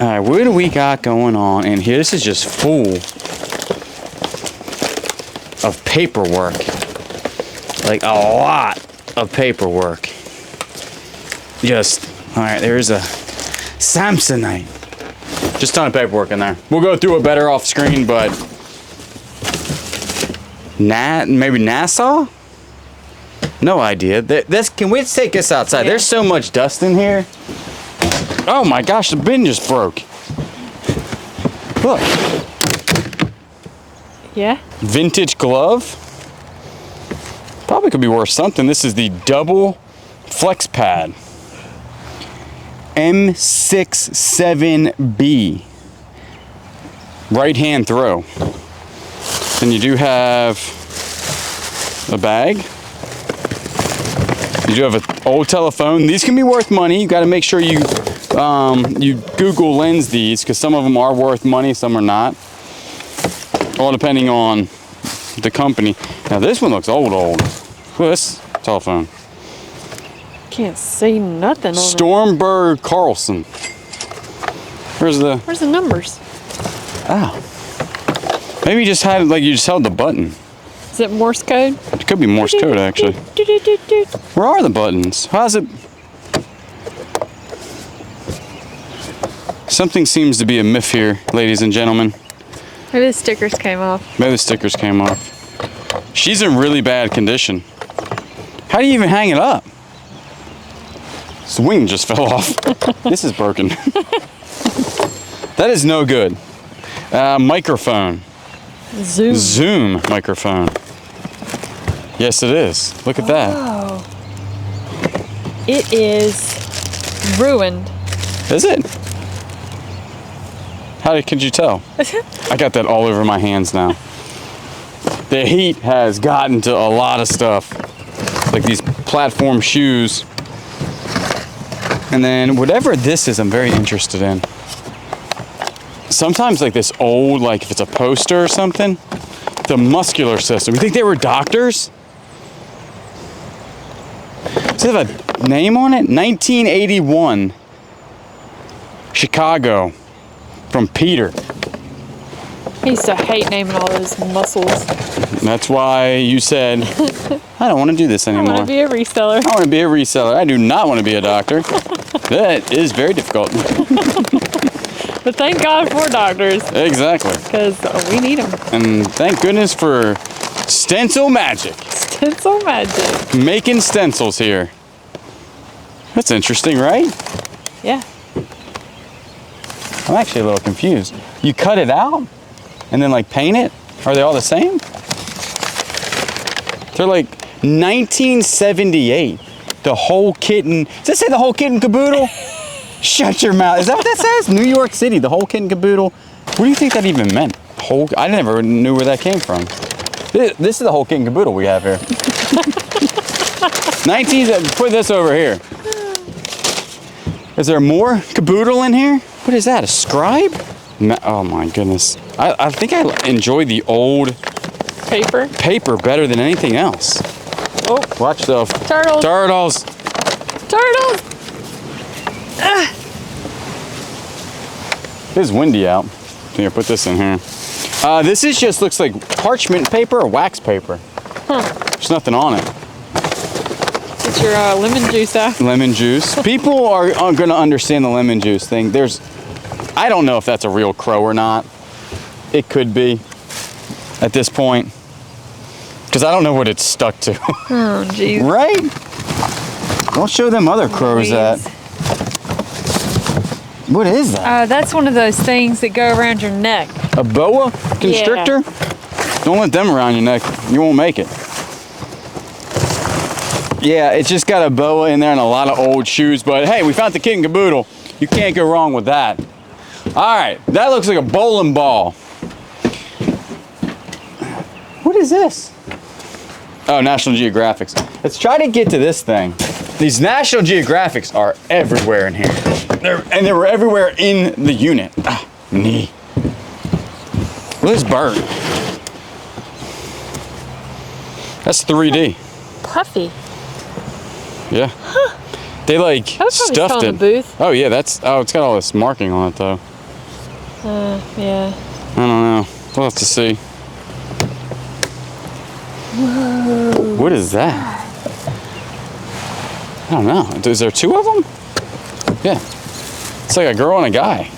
Alright, what do we got going on in here? This is just full of paperwork. Like, a lot of paperwork. Alright, there's a Samsonite. Just a ton of paperwork in there. We'll go through it better off screen, but maybe Nassau? No idea. Can we take this outside? Yeah. There's so much dust in here. Oh my gosh, the bin just broke. Look. Yeah. Vintage glove. Probably could be worth something. This is the double flex pad. M67B. Right hand throw. And you do have a bag. You do have an old telephone. These can be worth money. You got to make sure you Google lens these, because some of them are worth money, some are not. All depending on the company. Now this one looks old. Look at this telephone. Can't see nothing on it. Stormberg Carlson. Where's the numbers? Oh. Maybe you just had you just held the button. Is it Morse code? It could be Morse code, actually. Where are the buttons? How's it? Something seems to be a myth here, ladies and gentlemen. Maybe the stickers came off. Maybe the stickers came off. She's in really bad condition. How do you even hang it up? This wing just fell off. This is broken. That is no good. Microphone. Zoom microphone. Yes, it is. Look at that. Oh. It is ruined. Is it? Could you tell? I got that all over my hands now. The heat has gotten to a lot of stuff. Like these platform shoes. And then whatever this is, I'm very interested in. Sometimes like this old, like if it's a poster or something, the muscular system. You think they were doctors? Does it have a name on it? 1981. Chicago. From Peter. I used to hate naming all those muscles. That's why you said, I don't want to do this anymore. I want to be a reseller. I want to be a reseller. I do not want to be a doctor. That is very difficult. But thank God for doctors. Exactly. Because we need them. And thank goodness for stencil magic. Stencil magic. Making stencils here. That's interesting, right? Yeah. I'm actually a little confused. You cut it out and then like paint it? Are they all the same? They're like 1978. The whole kit and... Does that say the whole kit and caboodle? Shut your mouth. Is that what that says? New York City, the whole kit and caboodle. What do you think that even meant? I never knew where that came from. This is the whole kit and caboodle we have here. Put this over here. Is there more caboodle in here? What is that, a scribe? Oh my goodness. I think I enjoy the old paper better than anything else. Oh. Watch the Turtles. Turtles. Turtles. It is windy out. Here, put this in here. This is just looks like parchment paper or wax paper. Huh. There's nothing on it. Get your lemon juice out. Lemon juice. People are going to understand the lemon juice thing. I don't know if that's a real crow or not. It could be at this point. Because I don't know what it's stuck to. Oh, jeez. Right? Don't show them other crows that. What is that? That's one of those things that go around your neck. A boa constrictor? Don't let them around your neck. You won't make it. Yeah, it's just got a boa in there and a lot of old shoes. But hey, we found the kit and caboodle. You can't go wrong with that. All right, that looks like a bowling ball. What is this? Oh, National Geographics. Let's try to get to this thing. These National Geographics are everywhere in here. They were everywhere in the unit. Ah, knee. Look at this bird. That's 3D. Puffy. Yeah. Huh. They like stuffed it. Booth. Oh yeah, it's got all this marking on it though. Yeah. I don't know. We'll have to see. Whoa. What is that? I don't know. Is there two of them? Yeah. It's like a girl and a guy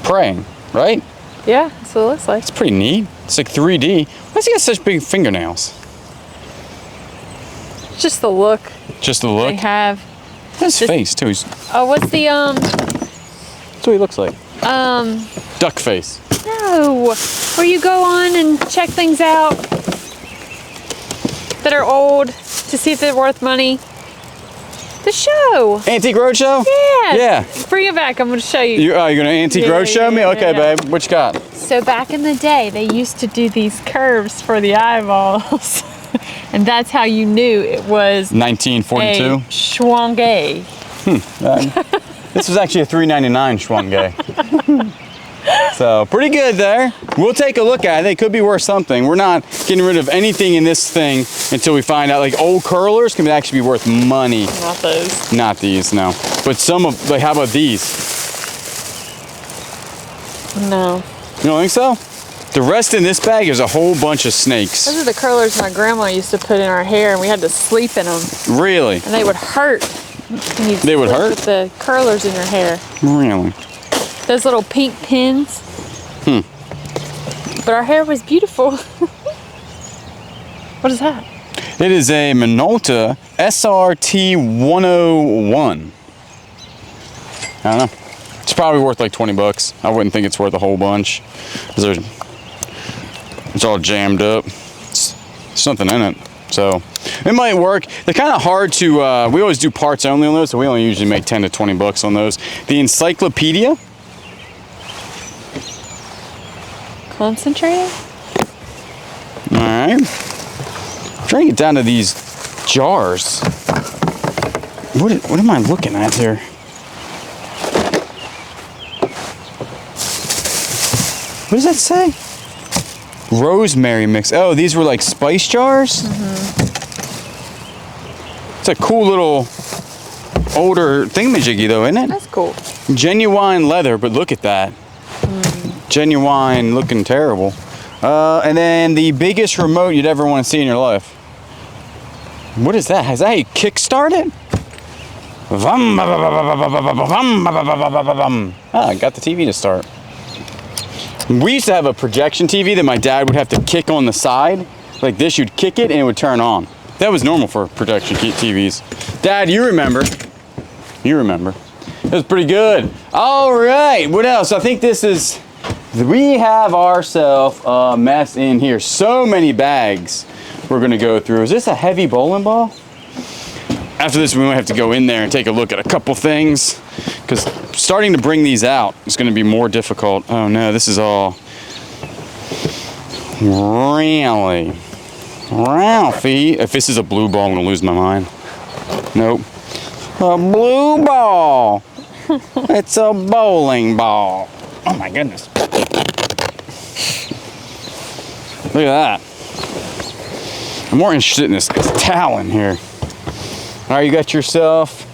praying, right? Yeah, that's what it looks like. It's pretty neat. It's like 3D. Why does he got such big fingernails? Just the look. Just the look? They have. His face too. Oh, what's the That's what he looks like. Duck face. No, where you go on and check things out that are old to see if they're worth money. The show. Antique Roadshow? Yeah. Yeah. Bring it back. I'm going to show you. You're going to Antique Roadshow me? Okay, yeah. babe. What you got? So back in the day, they used to do these curves for the eyeballs. And that's how you knew it was 1942. a schwange. This was actually a $3.99 schwange. So pretty good there. We'll take a look at it. It could be worth something. We're not getting rid of anything in this thing until we find out. Like old curlers can actually be worth money. Not those. Not these, no. But some of, like, how about these? No. You don't think so? The rest in this bag is a whole bunch of snakes. Those are the curlers my grandma used to put in our hair, and we had to sleep in them. Really? And they would hurt. They would hurt? With the curlers in your hair. Really? Those little pink pins. But our hair was beautiful. What is that? It is a Minolta SRT 101. I don't know. It's probably worth like 20 bucks. I wouldn't think it's worth a whole bunch. It's all jammed up. There's nothing in it. So it might work. They're kind of hard to, we always do parts only on those, so we only usually make 10 to 20 bucks on those. The Encyclopedia. Concentrated? All right. I'm trying to get down to these jars. What am I looking at here? What does that say? Rosemary mix. Oh, these were like spice jars? It's a cool little older thingamajiggy though, isn't it? That's cool. Genuine leather, but look at that. Genuine looking terrible. And then the biggest remote you'd ever want to see in your life. What is that? Has that kick-started? Ah, I got the TV to start. We used to have a projection TV that my dad would have to kick on the side. Like this, you'd kick it and it would turn on. That was normal for projection TVs. Dad, you remember. You remember. It was pretty good. All right, what else? I think this is, we have ourselves a mess in here. So many bags we're gonna go through. Is this a heavy bowling ball? After this, we might have to go in there and take a look at a couple things, because starting to bring these out is going to be more difficult. Oh no, this is all really Ralphie. If this is a blue ball, I'm going to lose my mind. Nope. A blue ball. It's a bowling ball. Oh my goodness. Look at that. I'm more interested in this towel in here. All right, you got yourself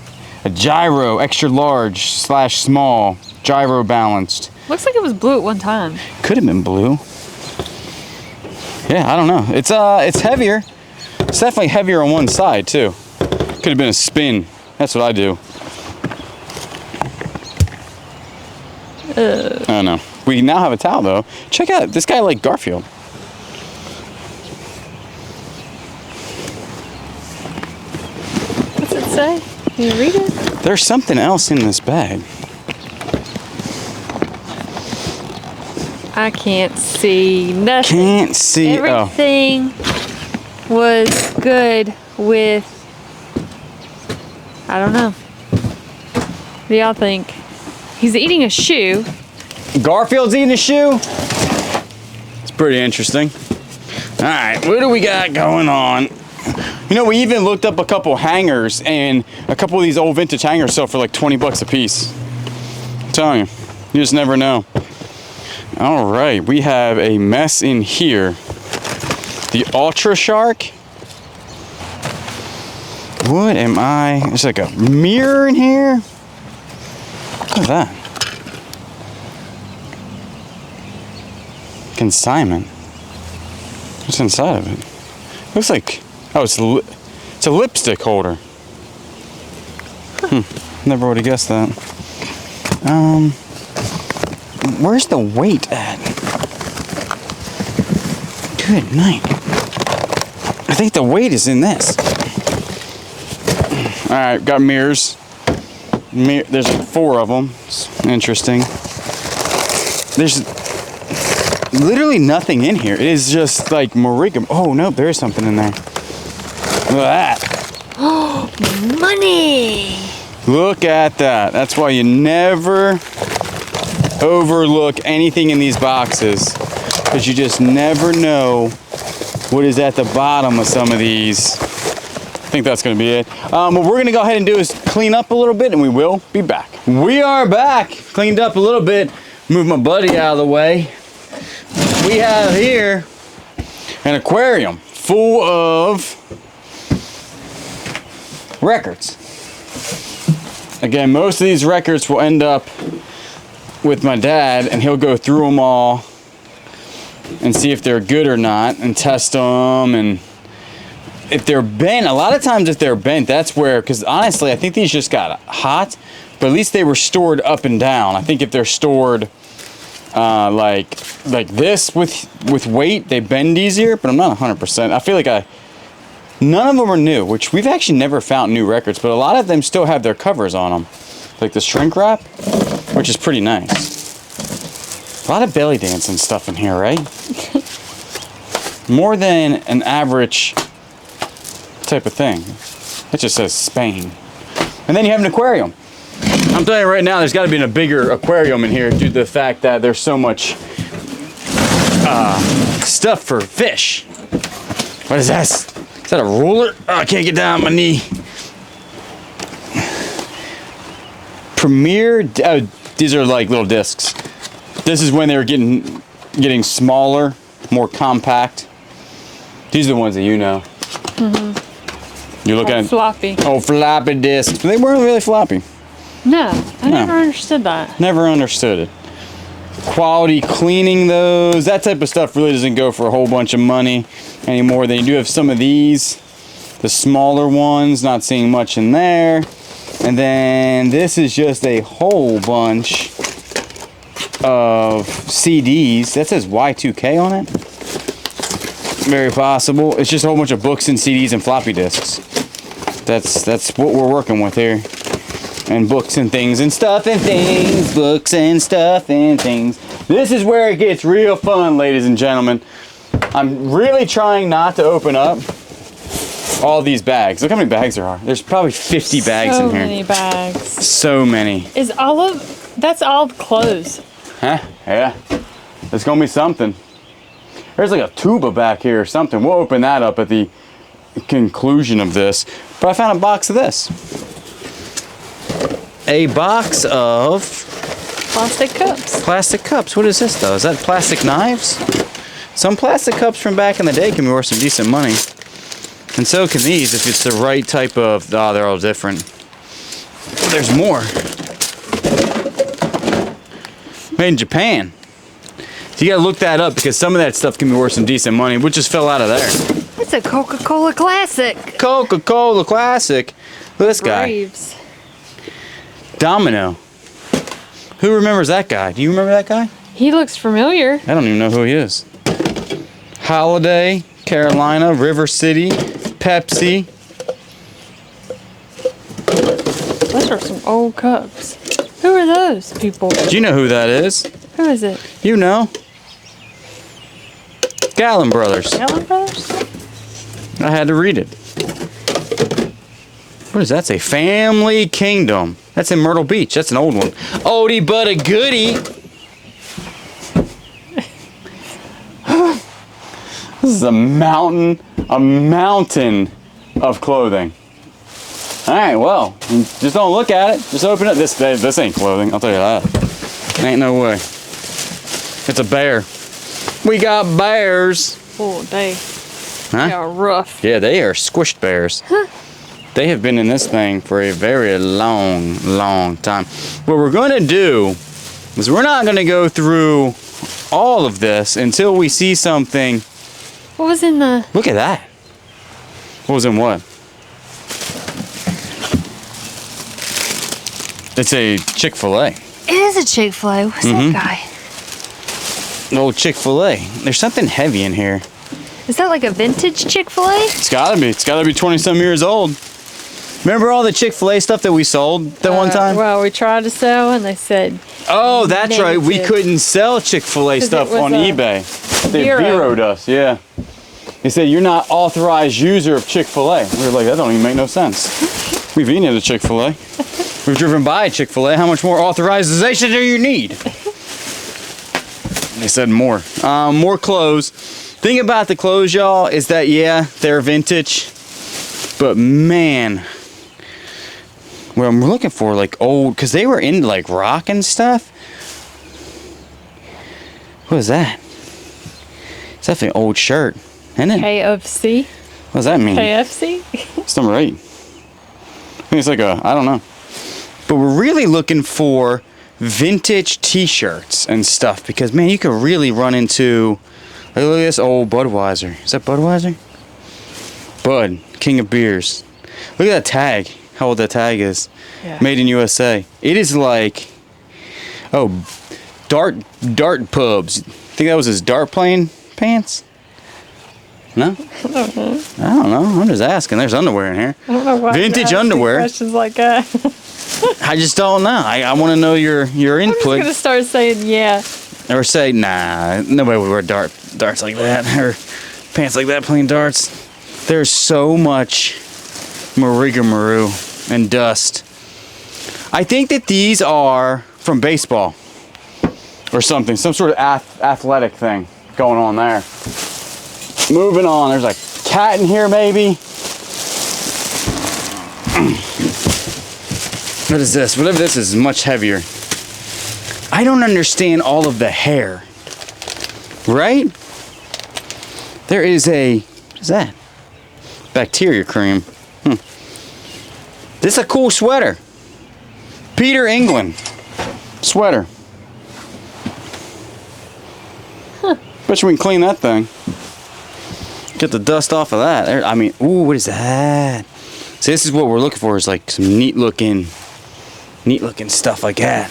A gyro, extra large / small, gyro balanced. Looks like it was blue at one time. Could have been blue. Yeah, I don't know. It's heavier. It's definitely heavier on one side too. Could have been a spin. That's what I do. I don't know. We now have a towel though. Check out this guy like Garfield. What's it say? Can you read it? There's something else in this bag. I can't see nothing. Can't see. Everything was good with, I don't know. What do y'all think? He's eating a shoe. Garfield's eating a shoe? It's pretty interesting. All right, what do we got going on? You know, we even looked up a couple hangers, and a couple of these old vintage hangers sell for like 20 bucks a piece. I'm telling you, you just never know. All right, we have a mess in here. The Ultra Shark. What am I? There's like a mirror in here. What is that? Consignment. What's inside of it? Looks like, oh, it's a lipstick holder. Never would have guessed that. Where's the weight at? Good night. I think the weight is in this. All right, got mirrors. There's 4 of them. It's interesting. There's literally nothing in here. It is just like morigam. Oh no, there is something in there. Look at that. Money! Look at that. That's why you never overlook anything in these boxes, because you just never know what is at the bottom of some of these. I think that's going to be it. What we're going to go ahead and do is clean up a little bit, and we will be back. We are back. Cleaned up a little bit. Move my buddy out of the way. We have here an aquarium full of records. Again, most of these records will end up with my dad, and he'll go through them all and see if they're good or not and test them. And if they're bent, a lot of times if they're bent, that's where, because honestly I think these just got hot, but at least they were stored up and down. I think if they're stored like this with weight, they bend easier, but I'm not 100%. I feel like none of them are new, which we've actually never found new records, but a lot of them still have their covers on them, like the shrink wrap, which is pretty nice. A lot of belly dancing stuff in here, right? More than an average type of thing. It just says Spain. And then you have an aquarium. I'm telling you right now, there's got to be a bigger aquarium in here due to the fact that there's so much stuff for fish. What is this? Is that a ruler? Oh, I can't get down on my knee. Premier, these are like little discs. This is when they were getting smaller, more compact. These are the ones that you know. Mm-hmm. You look at floppy. Oh, floppy discs. But they weren't really floppy. No, I never understood that. Never understood it. Quality cleaning those, that type of stuff really doesn't go for a whole bunch of money anymore. Then you do have some of these, the smaller ones, not seeing much in there. And then this is just a whole bunch of CDs. That says Y2K on it. Very possible. It's just a whole bunch of books and CDs and floppy disks. That's what we're working with here. And books and things and stuff and things. Books and stuff and things. This is where it gets real fun, ladies and gentlemen. I'm really trying not to open up all these bags. Look how many bags there are. There's probably 50 bags in here. So many bags. So many. Is that's all clothes? Huh? Yeah. There's gonna be something. There's like a tuba back here or something. We'll open that up at the conclusion of this. But I found a box of this. A box of Plastic cups. Plastic cups. What is this though? Is that plastic knives? Some plastic cups from back in the day can be worth some decent money. And so can these if it's the right type of, they're all different. there's more. Made in Japan. So you gotta look that up because some of that stuff can be worth some decent money. We just fell out of there. It's a Coca-Cola classic. Coca-Cola classic. Look at this guy. Braves. Domino. Who remembers that guy? Do you remember that guy? He looks familiar. I don't even know who he is. Holiday, Carolina, River City, Pepsi. Those are some old cups. Who are those people? Do you know who that is? Who is it? You know. Gallon Brothers. Allen Brothers? I had to read it. What does that say? Family Kingdom. That's in Myrtle Beach. That's an old one. Oldie but a goodie. This is a mountain of clothing. All right, well, just don't look at it. Just open it. This ain't clothing. I'll tell you that. Ain't no way. It's a bear. We got bears. Oh, they Huh? are rough. Yeah, they are squished bears. They have been in this thing for a very long time. What we're going to do is we're not going to go through all of this until we see something. What was in the... Look at that. What was in what? It's a Chick-fil-A. It is a Chick-fil-A. What's that guy? Old Chick-fil-A. There's something heavy in here. Is that like a vintage Chick-fil-A? It's gotta be. It's gotta be 20-some years old. Remember all the Chick-fil-A stuff that we sold that one time? Well, we tried to sell and they said... Oh, that's right. We negative. couldn't sell Chick-fil-A 'Cause stuff it was on a eBay. They bureau. bureaued us, yeah. They said, you're not authorized user of Chick-fil-A. We were like, that don't even make no sense. We've eaten at a Chick-fil-A. We've driven by a Chick-fil-A. How much more authorization do you need? They said more. More clothes. Thing about the clothes, y'all, is that, yeah, they're vintage. But, man, what I'm looking for, like, old, because they were into, like, rock and stuff. What is that? It's definitely an old shirt, isn't it? KFC? What does that mean? KFC? It's number 8. I think it's like a, I don't know. But we're really looking for vintage t-shirts and stuff because, man, you could really run into, like, look at this old Budweiser. Is that Budweiser? Bud, king of beers. Look at that tag, how old that tag is. Yeah. Made in USA. It is like, oh, dart pubs. Think that was his dart playing pants? No? I don't know. I'm just asking. There's underwear in here. I don't know why you Vintage ask me underwear. questions like that. I just don't know. I want to know your I'm just input. gonna start saying yeah. Or say, nah, nobody would wear darts like that. Or pants like that playing darts. There's so much marigamaroo and dust. I think that these are from baseball. Or something. Some sort of athletic thing going on there. Moving on. There's a cat in here, maybe. What is this? Whatever this is much heavier. I don't understand all of the hair. Right? There is a... What is that? Bacteria cream. This is a cool sweater. Peter England sweater. Bet you we can clean that thing. Get the dust off of that. There, I mean, ooh, what is that? So this is what we're looking for, is like some neat looking stuff like that.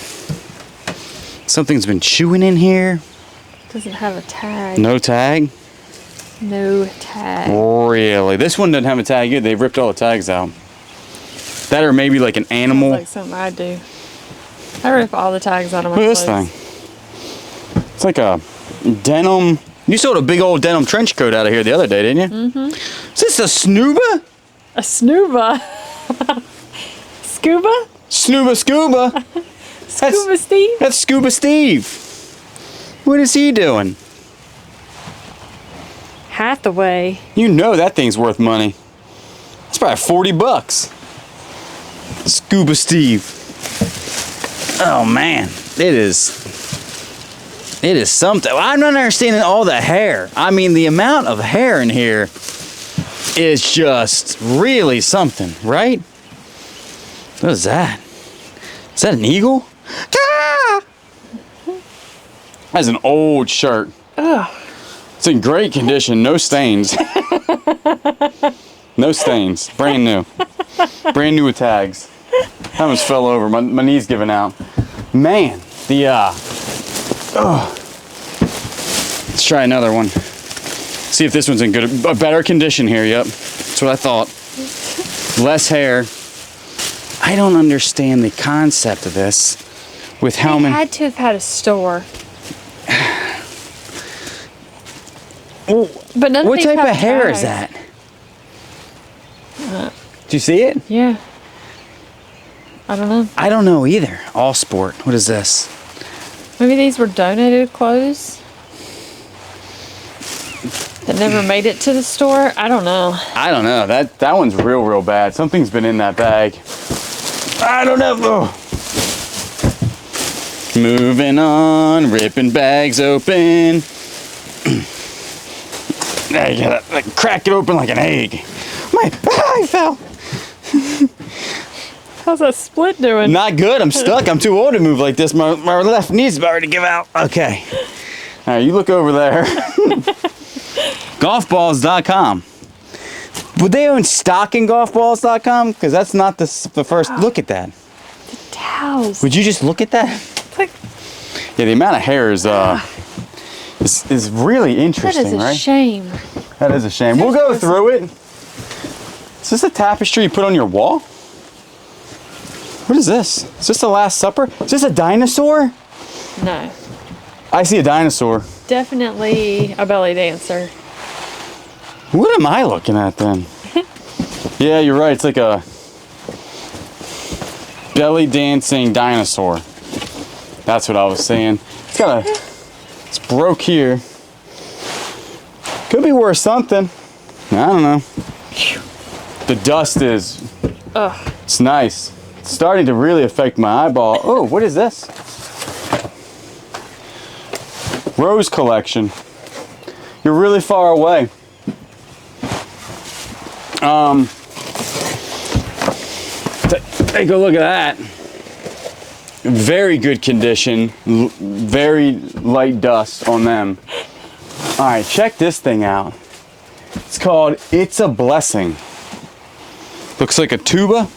Something's been chewing in here. Doesn't have a tag. No tag? No tag. Really? This one doesn't have a tag either. They've ripped all the tags out. That or maybe like an animal. Sounds like something I do. I rip all the tags out of my Look at this clothes. thing. It's like a denim. You sold a big old denim trench coat out of here the other day, didn't you? Mm-hmm. Is this a Snuba? A snuba. Scuba? Snuba Scuba. Scuba Steve? That's Scuba Steve. What is he doing? Hathaway. You know that thing's worth money. It's probably $40. Scuba Steve. Oh man, it is something. I'm not understanding all the hair. I mean, the amount of hair in here is just really something, right? What is that? Is that an eagle? Ah! That's an old shirt. Ugh. It's in great condition, no stains. No stains, brand new. Brand new with tags. I almost fell over, my knee's giving out. Man, let's try another one. See if this one's in a better condition here, yep. That's what I thought. Less hair. I don't understand the concept of this with how They many. had to have had a store. But none of What these type have of hair is tags. that? Do you see it? Yeah. I don't know. I don't know either. All Sport. What is this? Maybe these were donated clothes that never made it to the store. I don't know. I don't know. That one's real bad. Something's been in that bag. I don't know. Ugh. Moving on, ripping bags open. Now you gotta like crack it open like an egg. I fell. How's that split doing? Not good. I'm stuck. I'm too old to move like this. My left knee's about ready to give out. Okay. All right, you look over there. Golfballs.com. Would they own stock in golfballs.com? Because that's not the first. Look at that. Towels. Would you just look at that? It's like, Yeah, the amount of hair is really that interesting, is a right? shame. That is a shame. We'll go through it. Is this a tapestry you put on your wall? What is this? Is this the Last Supper? Is this a dinosaur? No. I see a dinosaur. Definitely a belly dancer. What am I looking at then? Yeah, you're right. It's like a belly dancing dinosaur. That's what I was saying. It's broke here. Could be worth something. I don't know. The dust is. Ugh. It's nice. It's starting to really affect my eyeball. Oh, what is this? Rose collection. You're really far away. Take a look at that. Very good condition. Very light dust on them. All right, check this thing out. It's called It's a Blessing. Looks like a tuba.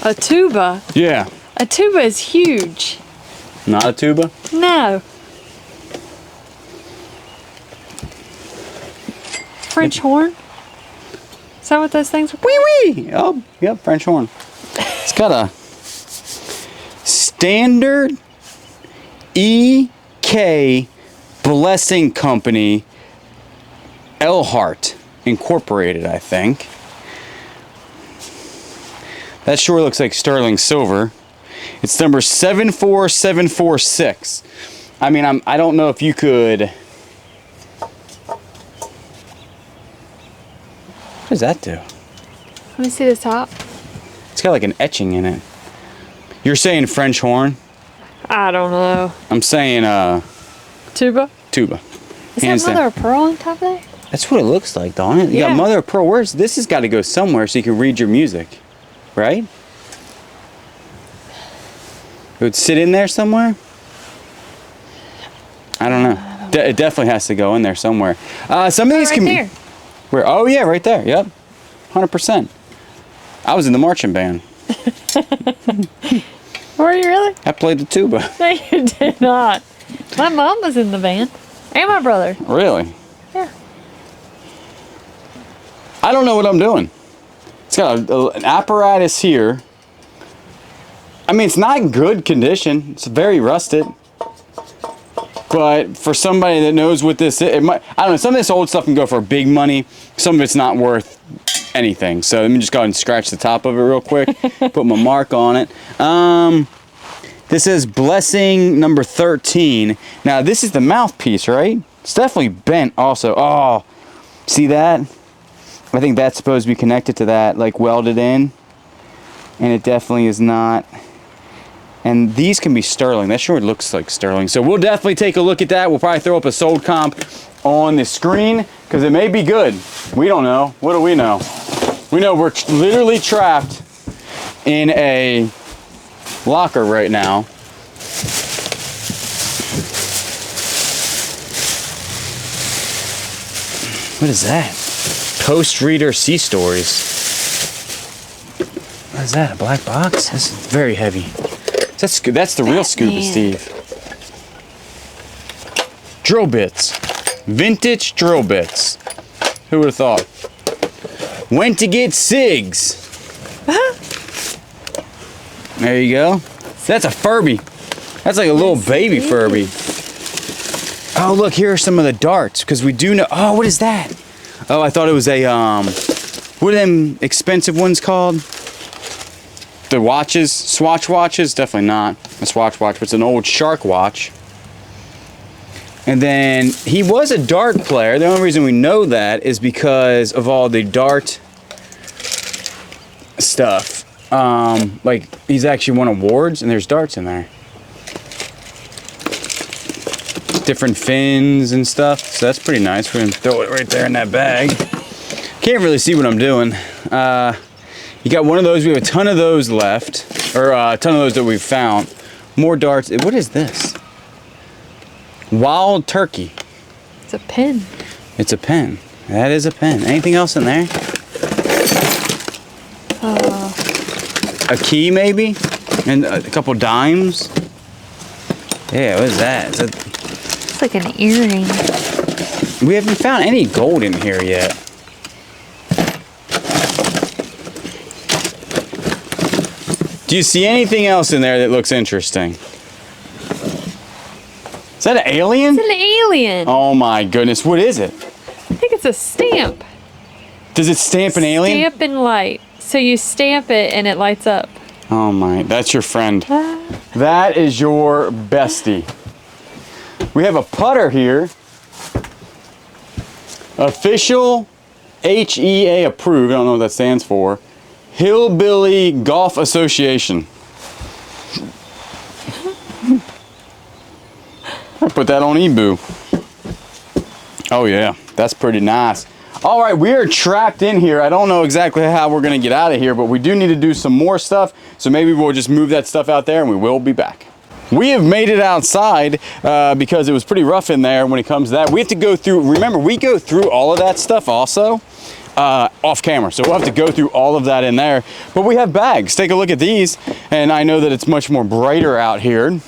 A tuba? Yeah. A tuba is huge. Not a tuba? No. French horn? Is that what those things are? Wee wee! Oh, yep, French horn. It's got a standard EK Blessing Company Elhart Incorporated, I think. That sure looks like sterling silver. It's number 74746. I mean, I don't know if you could. What does that do? Let me see the top. It's got like an etching in it. You're saying French horn? I don't know. I'm saying Tuba? tuba. Is Hands that down. mother of pearl on top there? That's what it looks like, don't it? You got Yeah. mother of pearl. Where's this? Has got to go somewhere so you can read your music, right? It would sit in there somewhere. I don't know. It definitely has to go in there somewhere. Some of these Right can. there. Where? Oh yeah, right there. Yep, 100%. I was in the marching band. Were you really? I played the tuba. No, you did not. My mom was in the band. And my brother. Really? Yeah. I don't know what I'm doing. It's got an apparatus here. I mean, it's not in good condition. It's very rusted. But for somebody that knows what this is, it might, I don't know, some of this old stuff can go for big money. Some of it's not worth anything. So let me just go ahead and scratch the top of it real quick. Put my mark on it. This is Blessing number 13. Now, this is the mouthpiece, right? It's definitely bent also. Oh, see that? I think that's supposed to be connected to that, like welded in. And it definitely is not. And these can be sterling. That sure looks like sterling. So we'll definitely take a look at that. We'll probably throw up a sold comp on the screen because it may be good. We don't know. What do we know? We know we're literally trapped in a locker right now. What is that? Post Reader Sea Stories. What is that? A black box? This is very heavy. That's the real Scuba Steve. Drill bits. Vintage drill bits. Who would have thought? Went to get cigs. There you go. That's a Furby. That's like a little baby Furby. Oh, look, here are some of the darts, because we do know. Oh, what is that? Oh, I thought it was a, what are them expensive ones called? The watches? Swatch watches? Definitely not a Swatch watch, but it's an old Shark watch. And then he was a dart player. The only reason we know that is because of all the dart stuff. Like, he's actually won awards, and there's darts in there. Different fins and stuff, so that's pretty nice. We're gonna throw it right there in that bag. Can't really see what I'm doing. You got one of those. We have a ton of those left, or a ton of those that we've found. More darts. What is this? Wild turkey. It's a pen. It's a pen. That is a pen. Anything else in there? A key maybe, and a couple dimes. Yeah, what is that? It's like an earring. We haven't found any gold in here yet. Do you see anything else in there that looks interesting? Is that an alien? It's an alien. Oh my goodness, what is it? I think it's a stamp. Does it stamp an alien? Stamp and light. So you stamp it and it lights up. Oh my, that's your friend. That is your bestie. We have a putter here. Official HEA approved, I don't know what that stands for. Hillbilly Golf Association. I put that on eBoo. Oh yeah, that's pretty nice. All right, we are trapped in here. I don't know exactly how we're gonna get out of here, but we do need to do some more stuff. So maybe we'll just move that stuff out there and we will be back. We have made it outside because it was pretty rough in there when it comes to that. We have to go through, remember, we go through all of that stuff also off camera. So we'll have to go through all of that in there. But we have bags. Take a look at these. And I know that it's much more brighter out here.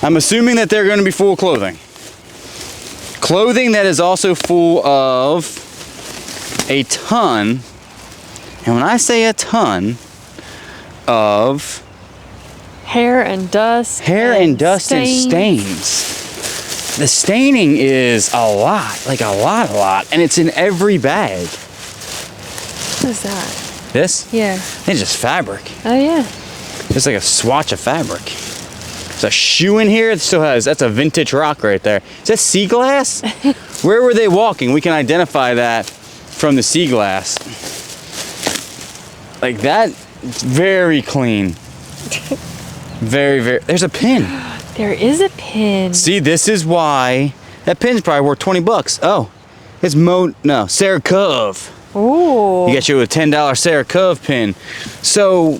I'm assuming that they're gonna be full of clothing. Clothing that is also full of a ton, and when I say a ton of hair and dust and stains. The staining is a lot, like a lot, and it's in every bag. What is that? This? Yeah. It's just fabric. Oh yeah. It's like a swatch of fabric. There's a shoe in here. It still has, that's a vintage rock right there. Is that sea glass? Where were they walking? We can identify that from the sea glass. Like that, it's very clean. Very, there's a pin. There is a pin. See, this is why, that pin's probably worth 20 bucks. Oh, it's Sarah Cove. Ooh. You got you a $10 Sarah Cove pin. So,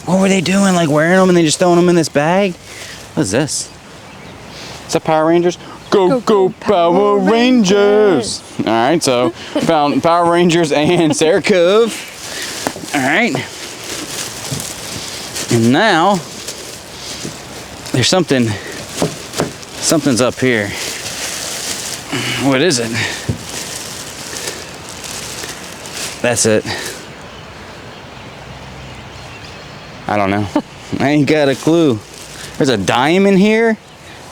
what were they doing? Like wearing them and then just throwing them in this bag? What is this? Is that Power Rangers? Go Power Rangers! All right, so found Power Rangers and Sarah Cove. All right. And now, there's something's up here. What is it? That's it. I don't know. I ain't got a clue. There's a dime in here.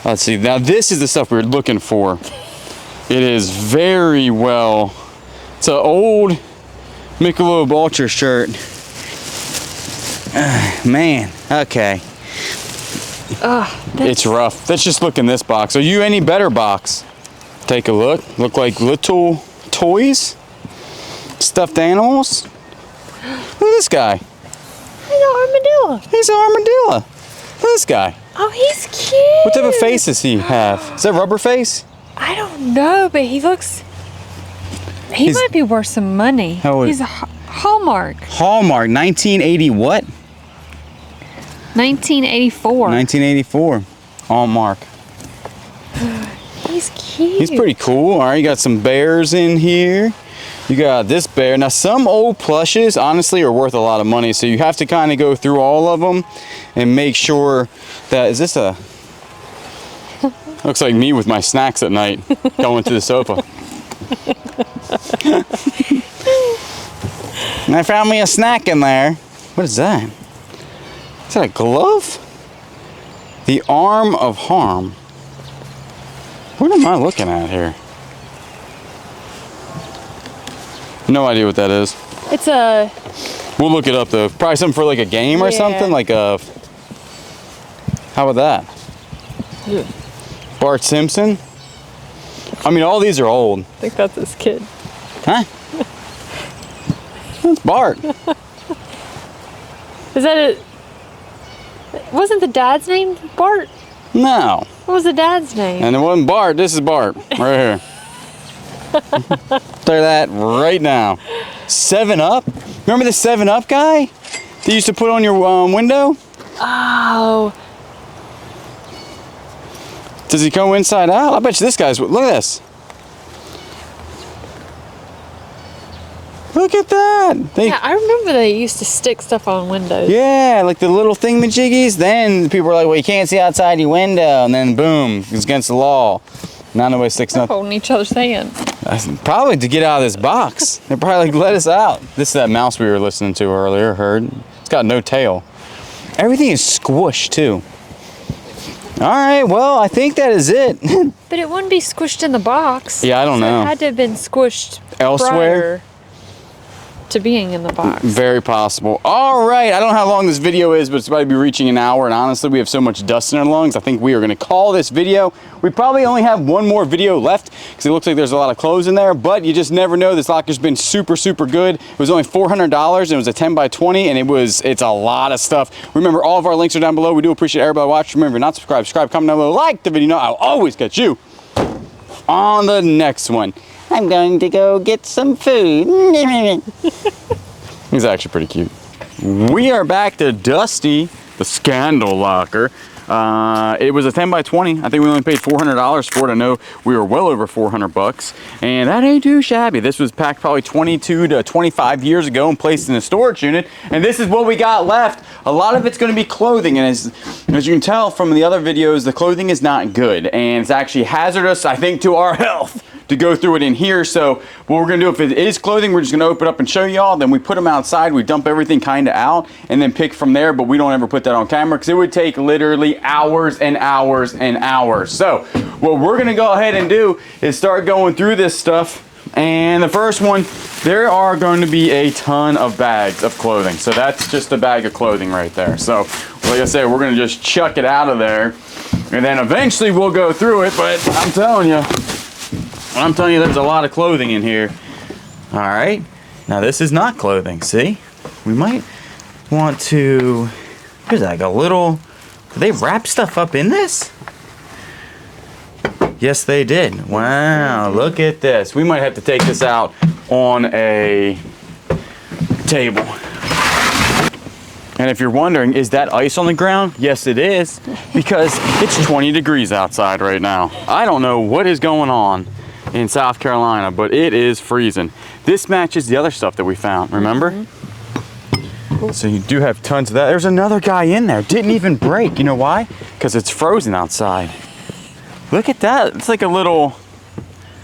Let's see. Now this is the stuff we were looking for. It is very well. It's an old Michelob Ultra shirt. Man. Okay. It's rough. Let's just look in this box. Are you any better box? Take a look. Look like little toys. Stuffed animals. Look at this guy. He's an armadillo. He's an armadillo. Look at this guy. Oh, he's cute. What type of face does he have? Is that rubber face? I don't know, but he looks. He might be worth some money. How old? He's a Hallmark. Hallmark, 1980 what? 1984. 1984. On mark. He's cute. He's pretty cool. All right, you got some bears in here. You got this bear. Now, some old plushes, honestly, are worth a lot of money. So you have to kind of go through all of them and make sure that, is this a, looks like me with my snacks at night going to the sofa. And I found me a snack in there. What is that? Is that a glove? The Arm of Harm. What am I looking at here? No idea what that is. It's a... We'll look it up though. Probably something for like a game or something. Like a... How about that? Bart Simpson. I mean, all these are old. I think that's his kid. Huh? That's Bart. Is that it? Wasn't the dad's name Bart? No. What was the dad's name? And it wasn't Bart. This is Bart. Right here. Tell you that right now. 7-Up. Remember the 7-Up guy that you used to put on your window? Oh. Does he go inside out? I bet you this guy's... Look at this. Look at that. Yeah, I remember they used to stick stuff on windows. Yeah, like the little thingamajiggies. Then people were like, well, you can't see outside your window. And then boom, it's against the law. Now nobody sticks They're nothing. holding each other's hand. Probably to get out of this box. They probably like, let us out. This is that mouse we were listening to earlier, heard. It's got no tail. Everything is squished too. All right, well, I think that is it. But it wouldn't be squished in the box. Yeah, I don't know. It had to have been squished Elsewhere? prior to being in the box. Very possible. All right, I don't know how long this video is, but it's about to be reaching an hour, and honestly, we have so much dust in our lungs, I think we are gonna call this video. We probably only have one more video left, because it looks like there's a lot of clothes in there, but you just never know. This locker's been super, super good. It was only $400, and it was a 10 by 20, and it's a lot of stuff. Remember, all of our links are down below. We do appreciate everybody watching. Remember, not subscribe, comment down below, like the video. I'll always catch you on the next one. I'm going to go get some food. He's actually pretty cute. We are back to Dusty, the Scandal Locker. It was a 10 by 20. I think we only paid $400 for it. I know we were well over 400 bucks, and that ain't too shabby. This was packed probably 22 to 25 years ago and placed in a storage unit, and this is what we got left. A lot of it's going to be clothing, and as you can tell from the other videos, the clothing is not good, and it's actually hazardous, I think, to our health to go through it in here. So what we're gonna do, if it is clothing, we're just gonna open up and show y'all, then we put them outside, we dump everything kind of out, and then pick from there, but we don't ever put that on camera because it would take literally hours and hours and hours. So what we're gonna go ahead and do is start going through this stuff. And the first one, there are going to be a ton of bags of clothing. So that's just a bag of clothing right there. So like I said, we're gonna just chuck it out of there, and then eventually we'll go through it, but I'm telling you, there's a lot of clothing in here. All right, now this is not clothing, see? We might want to, there's like a little, did they wrap stuff up in this? Yes, they did. Wow, look at this. We might have to take this out on a table. And if you're wondering, is that ice on the ground? Yes, it is, because it's 20 degrees outside right now. I don't know what is going on in South Carolina, but it is freezing. This matches the other stuff that we found, remember? Mm-hmm. So you do have tons of that. There's another guy in there, didn't even break. You know why? Because it's frozen outside. Look at that, it's like a little...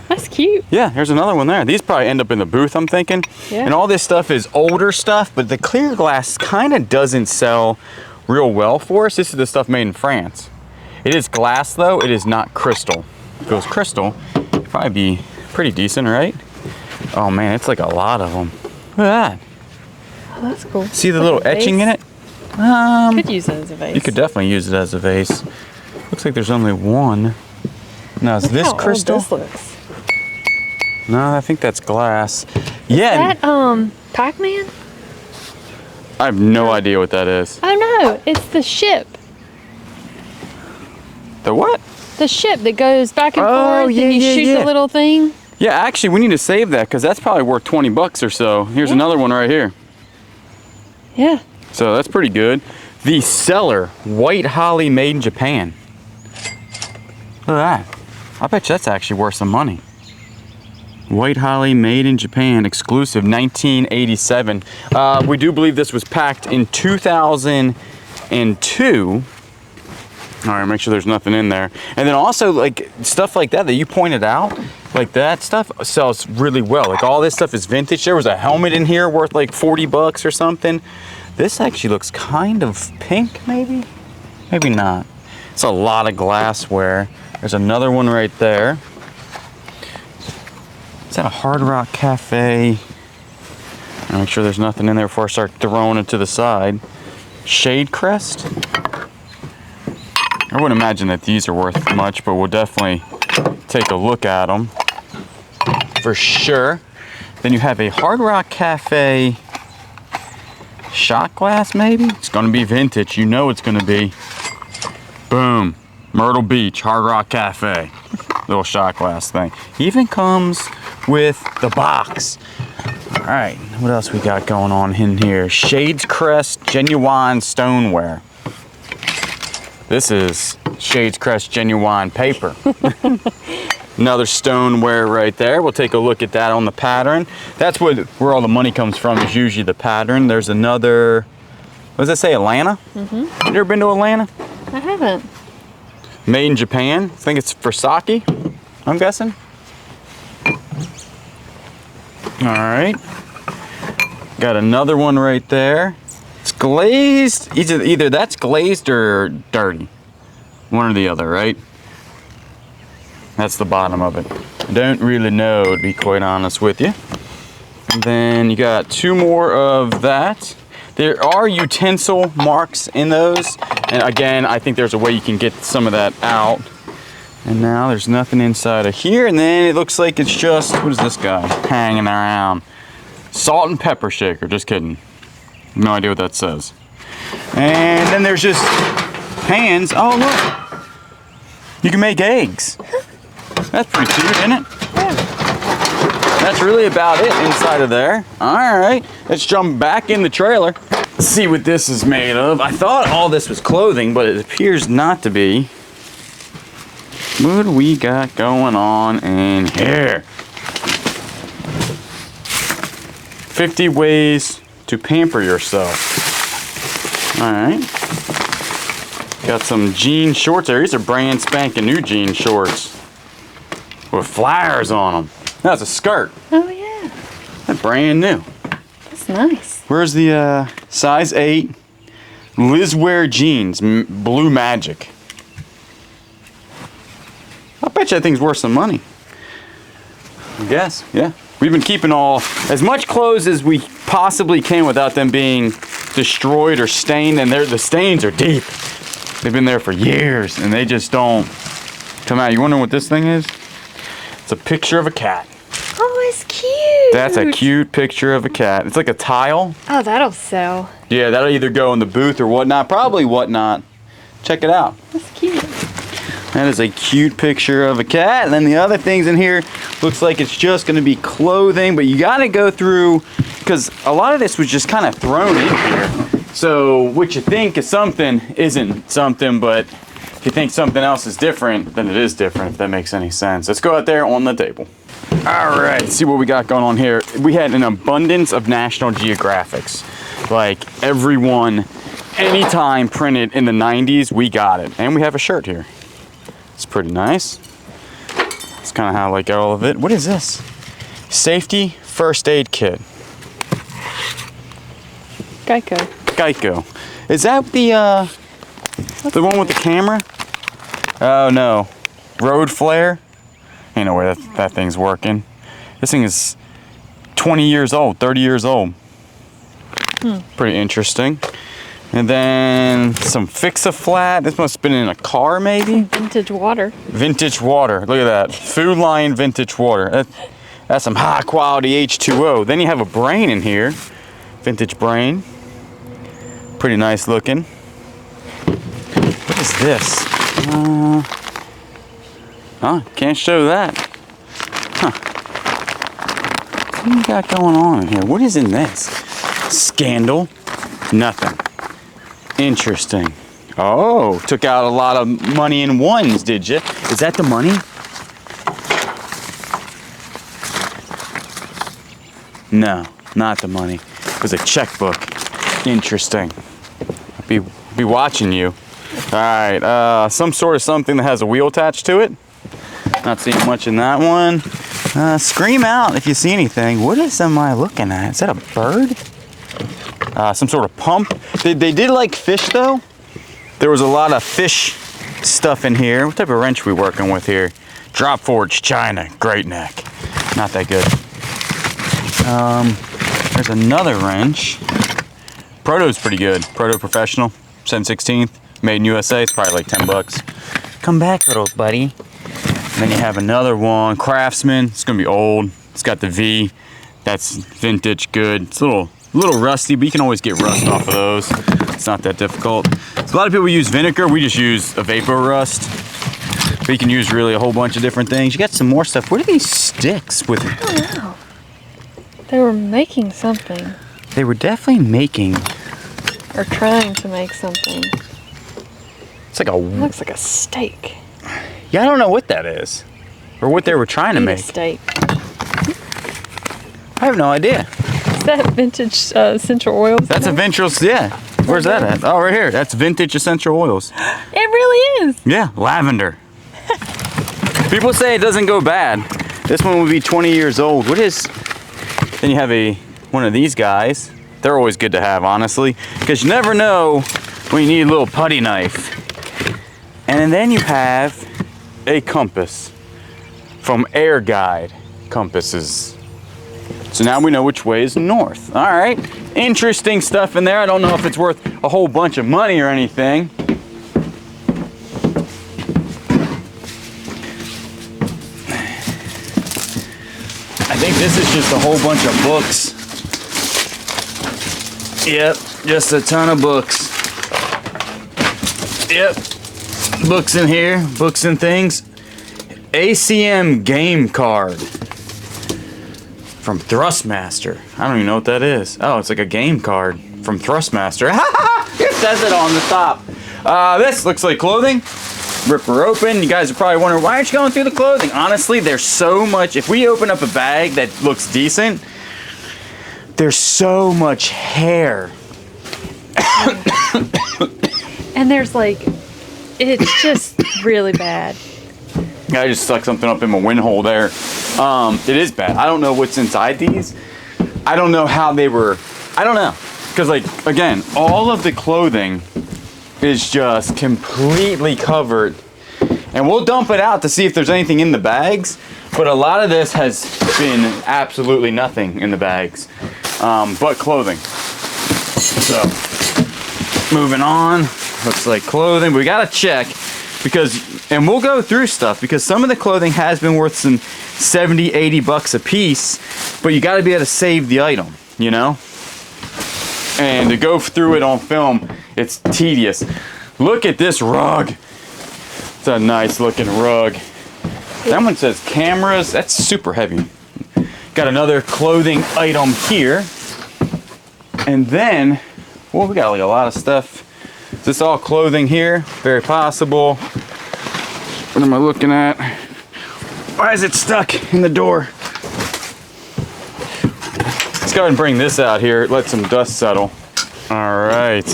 That's cute. Yeah, there's another one there. These probably end up in the booth, I'm thinking. Yeah. And all this stuff is older stuff, but the clear glass kind of doesn't sell real well for us. This is the stuff made in France. It is glass though, it is not crystal. If it was crystal, it'd probably be pretty decent, right? Oh man, it's like a lot of them. Look at that. Oh, that's cool. See the little etching in it? Could use it as a vase. You could definitely use it as a vase. Looks like there's only one. Now is this crystal? This looks. No, I think that's glass. Is that Pac-Man? I have no idea what that is. Oh no, it's the ship. The what? The ship that goes back and forth yeah, and you shoot the little thing. Yeah, actually we need to save that because that's probably worth 20 bucks or so. Here's another one right here. Yeah. So that's pretty good. The Cellar White Holly made in Japan. Look at that. I bet you that's actually worth some money. White Holly made in Japan, exclusive, 1987. We do believe this was packed in 2002. All right, make sure there's nothing in there. And then also, like, stuff like that you pointed out, like that stuff sells really well. Like, all this stuff is vintage. There was a helmet in here worth like 40 bucks or something. This actually looks kind of pink, maybe? Maybe not. It's a lot of glassware. There's another one right there. Is that a Hard Rock Cafe? I'll make sure there's nothing in there before I start throwing it to the side. Shade Crest? I wouldn't imagine that these are worth much, but we'll definitely take a look at them for sure. Then you have a Hard Rock Cafe shot glass, maybe? It's gonna be vintage, you know it's gonna be. Boom, Myrtle Beach, Hard Rock Cafe. Little shot glass thing. Even comes with the box. All right, what else we got going on in here? Shades Crest Genuine Stoneware. This is Shades Crest Genuine paper. Another stoneware right there. We'll take a look at that on the pattern. That's where all the money comes from, is usually the pattern. There's another, what does it say, Atlanta? Mm-hmm. You ever been to Atlanta? I haven't. Made in Japan. I think it's for sake, I'm guessing. All right. Got another one right there. It's glazed. Either that's glazed or dirty. One or the other, right? That's the bottom of it. I don't really know, to be quite honest with you. And then you got two more of that. There are utensil marks in those. And again, I think there's a way you can get some of that out. And now there's nothing inside of here. And then it looks like it's just, what is this guy hanging around? Salt and pepper shaker, just kidding. No idea what that says. And then there's just pans. Oh, look. You can make eggs. That's pretty cute, isn't it? Yeah. That's really about it inside of there. All right, let's jump back in the trailer. Let's see what this is made of. I thought all this was clothing, but it appears not to be. What do we got going on in here? 50 ways to pamper yourself. All right. Got some jean shorts there. These are brand spanking new jean shorts with flowers on them. That's a skirt. Oh yeah. That's brand new. That's nice. Where's the size 8 Lizwear jeans, Blue Magic? I bet you that thing's worth some money. I guess, yeah. We've been keeping as much clothes as we possibly can without them being destroyed or stained, and the stains are deep. They've been there for years, and they just don't come out. You wonder what this thing is? It's a picture of a cat. Oh, it's cute. That's a cute picture of a cat. It's like a tile. Oh, that'll sell. Yeah, that'll either go in the booth or whatnot. Probably whatnot. Check it out. That's cute. That is a cute picture of a cat. And then the other things in here looks like it's just going to be clothing, but you got to go through, because a lot of this was just kind of thrown in here. So what you think is something isn't something, but if you think something else is different, then it is different, if that makes any sense. Let's go out there on the table. All right, let's see what we got going on here. We had an abundance of National Geographics. Like everyone, anytime printed in the 90s, we got it. And we have a shirt here. It's pretty nice. It's kind of how I like all of it. What is this? Safety First Aid Kit. Geico. Geico. Is that the one with the camera? Oh no. Road flare? Ain't no way that thing's working. This thing is 20 years old, 30 years old. Pretty interesting. And then some Fix-A-Flat. This must have been in a car, maybe? Vintage water. Vintage water. Look at that. Food Line vintage water. That's some high quality H2O. Then you have a brain in here. Vintage brain. Pretty nice looking. What is this? Can't show that. Huh. What do you got going on in here? What is in this? Scandal? Nothing. Interesting. Oh, took out a lot of money in ones, did you? Is that the money? No, not the money. It was a checkbook. Interesting. I'll be watching you. All right, some sort of something that has a wheel attached to it. Not seeing much in that one. Scream out if you see anything. What am I looking at? Is that a bird? Some sort of pump. They did like fish though. There was a lot of fish stuff in here. What type of wrench are we working with here? Drop Forge China, great neck. Not that good. There's another wrench. Proto's pretty good. Proto Professional, 7/16, made in USA. It's probably like 10 bucks. Come back, little buddy. And then you have another one, Craftsman. It's gonna be old. It's got the V. That's vintage, good. It's a little rusty, but you can always get rust off of those. It's not that difficult. So a lot of people use vinegar. We just use a vapor rust. But you can use really a whole bunch of different things. You got some more stuff. What are these sticks with? I don't know. They were making something. They were definitely making. Or trying to make something. It's like a. It looks like a steak. Yeah, I don't know what that is, or what they were trying to Eat make. a steak. I have no idea. Is that vintage essential oils? That's a vintage. Yeah. Where's that at? Oh, right here. That's vintage essential oils. It really is. Yeah, lavender. People say it doesn't go bad. This one would be 20 years old. What is? Then you have one of these guys. They're always good to have, honestly, because you never know when you need a little putty knife. And then you have a compass from Air Guide Compasses. So now we know which way is north. All right, interesting stuff in there. I don't know if it's worth a whole bunch of money or anything. I think this is just a whole bunch of books. Yep, just a ton of books. Yep, books in here, books and things. ACM game card from Thrustmaster. I don't even know what that is. Oh, it's like a game card from Thrustmaster. It says it on the top. This looks like clothing. Rip her open. You guys are probably wondering, why aren't you going through the clothing? Honestly, there's so much. If we open up a bag that looks decent, there's so much hair. And there's like, it's just really bad. I just stuck something up in my wind hole there. It is bad. I don't know what's inside these. I don't know how they were. I don't know. Because, like, again, all of the clothing is just completely covered. And we'll dump it out to see if there's anything in the bags. But a lot of this has been absolutely nothing in the bags. But clothing. So, moving on. Looks like clothing. We gotta check. Because, and we'll go through stuff, because some of the clothing has been worth some 70, 80 bucks a piece, but you got to be able to save the item, you know? And to go through it on film, it's tedious. Look at this rug. It's a nice looking rug. That one says cameras. That's super heavy. Got another clothing item here. And then, well, we got like a lot of stuff. Is this all clothing here? Very possible. What am I looking at? Why is it stuck in the door? Let's go ahead and bring this out here. Let some dust settle. All right.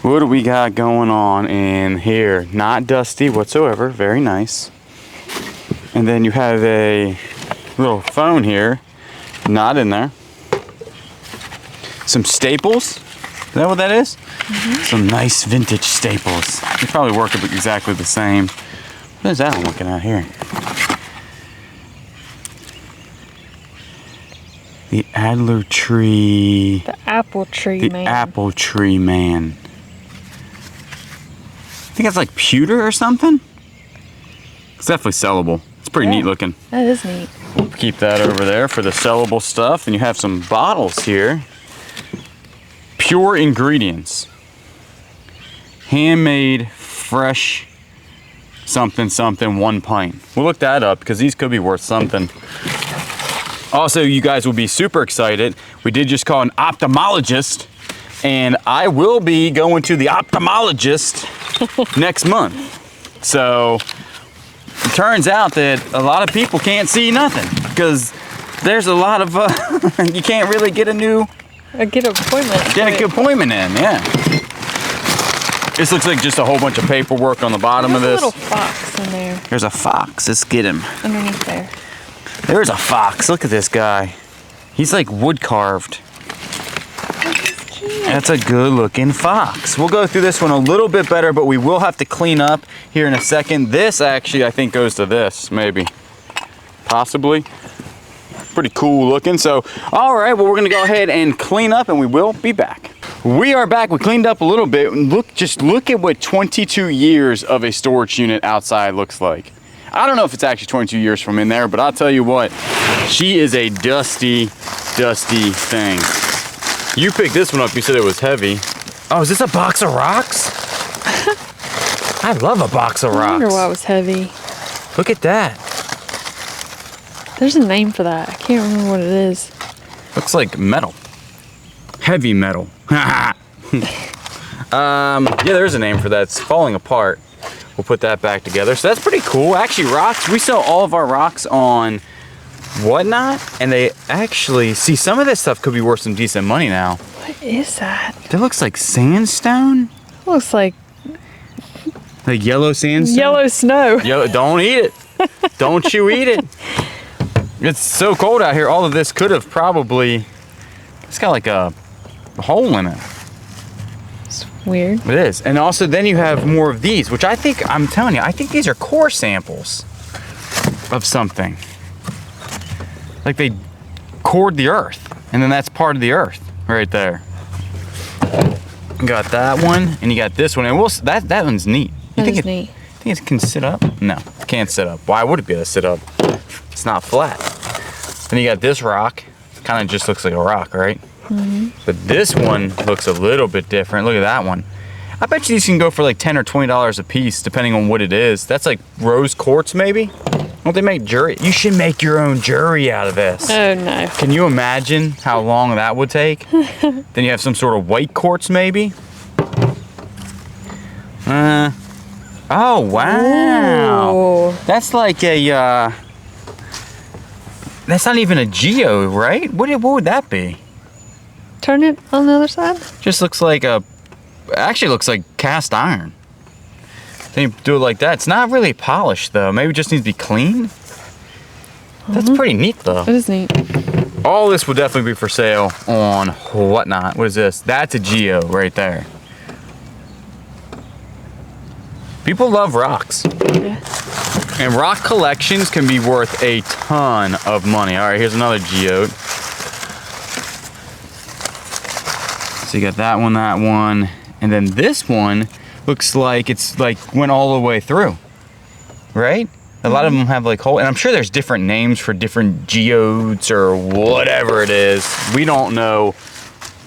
What do we got going on in here? Not dusty whatsoever. Very nice. And then you have a little phone here. Not in there. Some staples. Is that what that is? Mm-hmm. Some nice vintage staples. They probably work exactly the same. What is that I'm looking at here? The Adler Tree. The apple tree man. The apple tree man. I think that's like pewter or something. It's definitely sellable. It's pretty neat looking. That is neat. We'll keep that over there for the sellable stuff. And you have some bottles here. Pure ingredients. Handmade, fresh, something, 1 pint. We'll look that up because these could be worth something. Also, you guys will be super excited. We did just call an ophthalmologist And I will be going to the ophthalmologist next month. So it turns out that a lot of people can't see nothing because there's a lot of, you can't really get a new... Get an appointment. Get an appointment in, yeah. This looks like just a whole bunch of paperwork on the bottom of this. There's a little fox in there. There's a fox. Let's get him. Underneath there. There's a fox. Look at this guy. He's like wood carved. That's a good looking fox. We'll go through this one a little bit better, but we will have to clean up here in a second. This actually, I think, goes to this, maybe. Possibly. Pretty cool looking. So, all right, well, we're gonna go ahead and clean up and we will be back. We are back. We cleaned up a little bit. Just look at what 22 years of a storage unit outside looks like. I don't know if it's actually 22 years from in there, but I'll tell you what, she is a dusty, dusty thing. You picked this one up, you said it was heavy. Oh, is this a box of rocks? I love a box of rocks. I wonder why it was heavy. Look at that. There's a name for that. I can't remember what it is. Looks like metal. Heavy metal. Yeah, there's a name for that. It's falling apart. We'll put that back together. So that's pretty cool. Actually, rocks, we sell all of our rocks on Whatnot, and they actually, see, some of this stuff could be worth some decent money now. What is that? That looks like sandstone. Looks like yellow sandstone. yellow snow. Don't eat it. Don't you eat it. It's so cold out here. All of this could have probably, it's got like a hole in it. It's weird. It is. And also then you have more of these, which I think, I'm telling you, I think these are core samples of something. Like they cored the earth, and then that's part of the earth right there. You got that one, and you got this one, and that one's neat. You That is neat. Think it can sit up? No, it can't sit up. Why would it be able to sit up? It's not flat. Then you got this rock. It kind of just looks like a rock, right? Mm-hmm. But this one looks a little bit different. Look at that one. I bet you these can go for like $10 or $20 a piece, depending on what it is. That's like rose quartz, maybe? Don't they make jewelry? You should make your own jewelry out of this. Oh no. Can you imagine how long that would take? Then you have some sort of white quartz, maybe? Oh, wow. Ooh. That's like a, that's not even a geo, right? What would that be? Turn it on the other side. Just looks like actually looks like cast iron. Then you do it like that. It's not really polished though. Maybe it just needs to be cleaned. That's pretty neat though. It is neat. All this will definitely be for sale on Whatnot. What is this? That's a geo right there. People love rocks. Yeah. And rock collections can be worth a ton of money. All right, here's another geode. So you got that one, and then this one looks like it's like went all the way through, right? A lot of them have like hole, and I'm sure there's different names for different geodes or whatever it is. We don't know.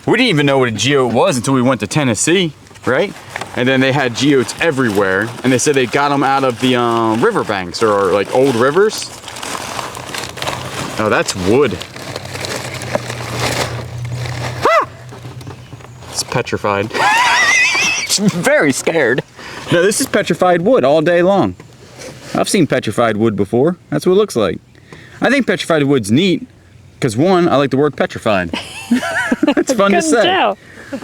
We didn't even know what a geode was until we went to Tennessee, right? And then they had geodes everywhere, and they said they got them out of the riverbanks or like old rivers. Oh, that's wood. Ah! It's petrified. Very scared. No, this is petrified wood all day long. I've seen petrified wood before. That's what it looks like. I think petrified wood's neat because one, I like the word petrified. It's fun to say. Tell.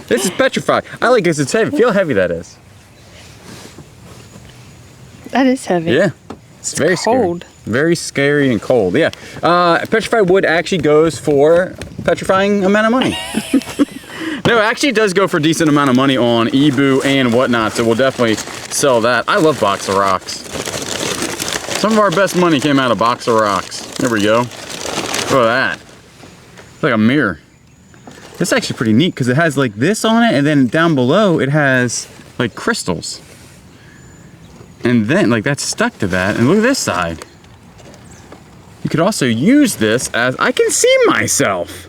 This is petrified. I like it 'cause it's heavy. Feel how heavy that is. That is heavy. Yeah. It's very cold. Scary. Very scary and cold. Yeah. Petrified wood actually goes for petrifying amount of money. No, actually it does go for a decent amount of money on Ebu and Whatnot, so we'll definitely sell that. I love box of rocks. Some of our best money came out of box of rocks. There we go. Look at that. It's like a mirror. This is actually pretty neat because it has like this on it, and then down below it has like crystals. And then like that's stuck to that, and look at this side. You could also use this as, I can see myself.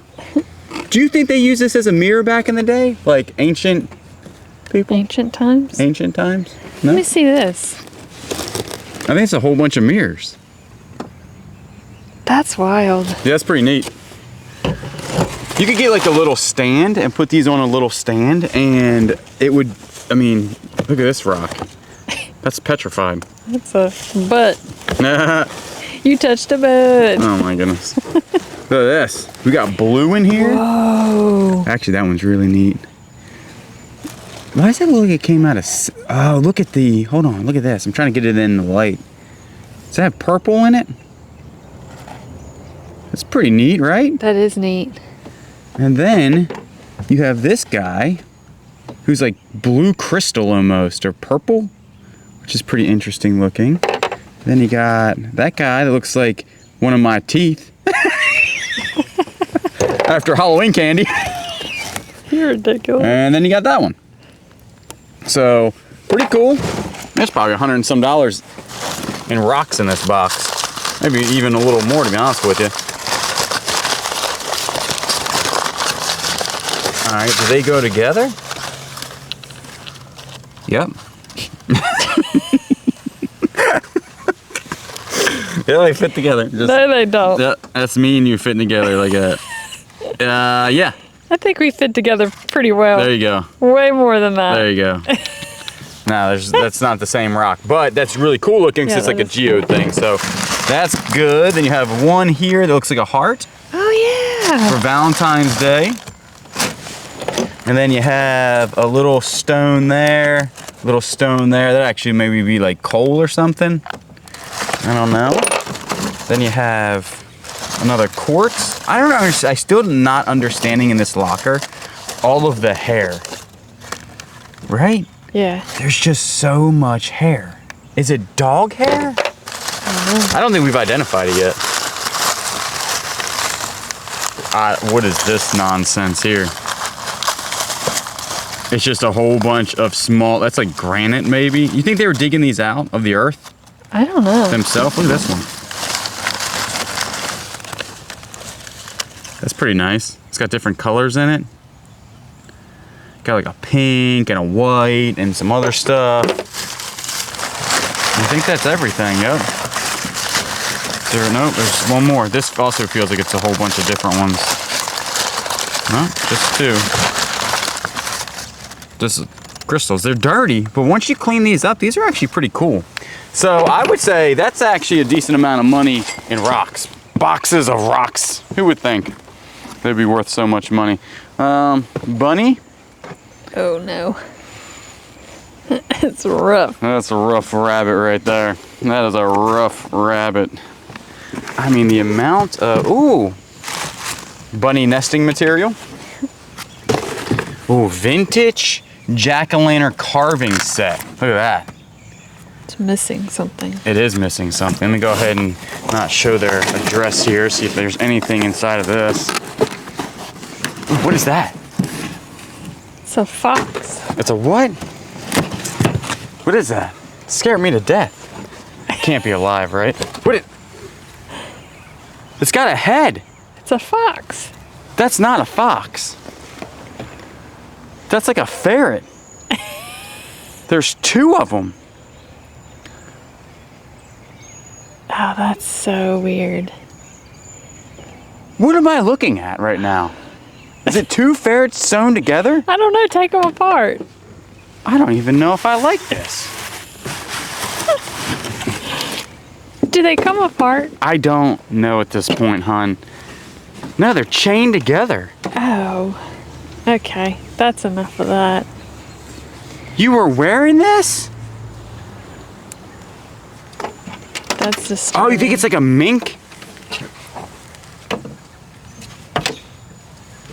Do you think they used this as a mirror back in the day? Like ancient people? Ancient times? Ancient times? No? Let me see this. I think it's a whole bunch of mirrors. That's wild. Yeah, that's pretty neat. You could get like a little stand and put these on a little stand, and it would, I mean, look at this rock. That's petrified. That's a butt. You touched a butt. Oh my goodness. Look at this. We got blue in here. Whoa. Actually, that one's really neat. Why does it look like it came out of... Oh, look at the... Hold on, look at this. I'm trying to get it in the light. Does that have purple in it? That's pretty neat, right? That is neat. And then you have this guy who's like blue crystal almost, or purple, which is pretty interesting looking. Then you got that guy that looks like one of my teeth. After Halloween candy. You're ridiculous. And then you got that one. So, pretty cool. There's probably $100 and some in rocks in this box. Maybe even a little more, to be honest with you. All right, do they go together? Yep. Yeah, they fit together. Just, no, they don't. That's me and you fitting together like that. Yeah. I think we fit together pretty well. There you go. Way more than that. There you go. No, that's not the same rock, but that's really cool looking because it's like a geode thing. So that's good. Then you have one here that looks like a heart. Oh yeah. For Valentine's Day. And then you have a little stone there, That actually maybe be like coal or something. I don't know. Then you have another quartz. I don't know. I still not understanding in this locker all of the hair. Right? Yeah. There's just so much hair. Is it dog hair? I don't think we've identified it yet. What is this nonsense here? It's just a whole bunch of small, that's like granite maybe. You think they were digging these out of the earth? I don't know. Themselves? Look at this one. That's pretty nice. It's got different colors in it. Got like a pink and a white and some other stuff. I think that's everything, yep. Nope, there's one more. This also feels like it's a whole bunch of different ones. No, just two. Just crystals. They're dirty, but once you clean these up, these are actually pretty cool. So I would say that's actually a decent amount of money in rocks. Boxes of rocks. Who would think they'd be worth so much money? Bunny? Oh no. It's rough. That's a rough rabbit right there. That is a rough rabbit. I mean, the amount of, ooh, bunny nesting material. Ooh, vintage jack-o'-lantern carving set. Look at that. It's missing something. It is missing something. Let me go ahead and not show their address here, see if there's anything inside of this. Ooh, what is that? It's a fox. It's a what? What is that? It scared me to death. It can't be alive, right? It's got a head. It's a fox. That's not a fox. That's like a ferret. There's two of them. Oh, that's so weird. What am I looking at right now? Is it two ferrets sewn together? I don't know. Take them apart. I don't even know if I like this. Do they come apart? I don't know at this point, hon. No, they're chained together. Oh. Okay. That's enough of that. You were wearing this? That's just. Oh, you think it's like a mink?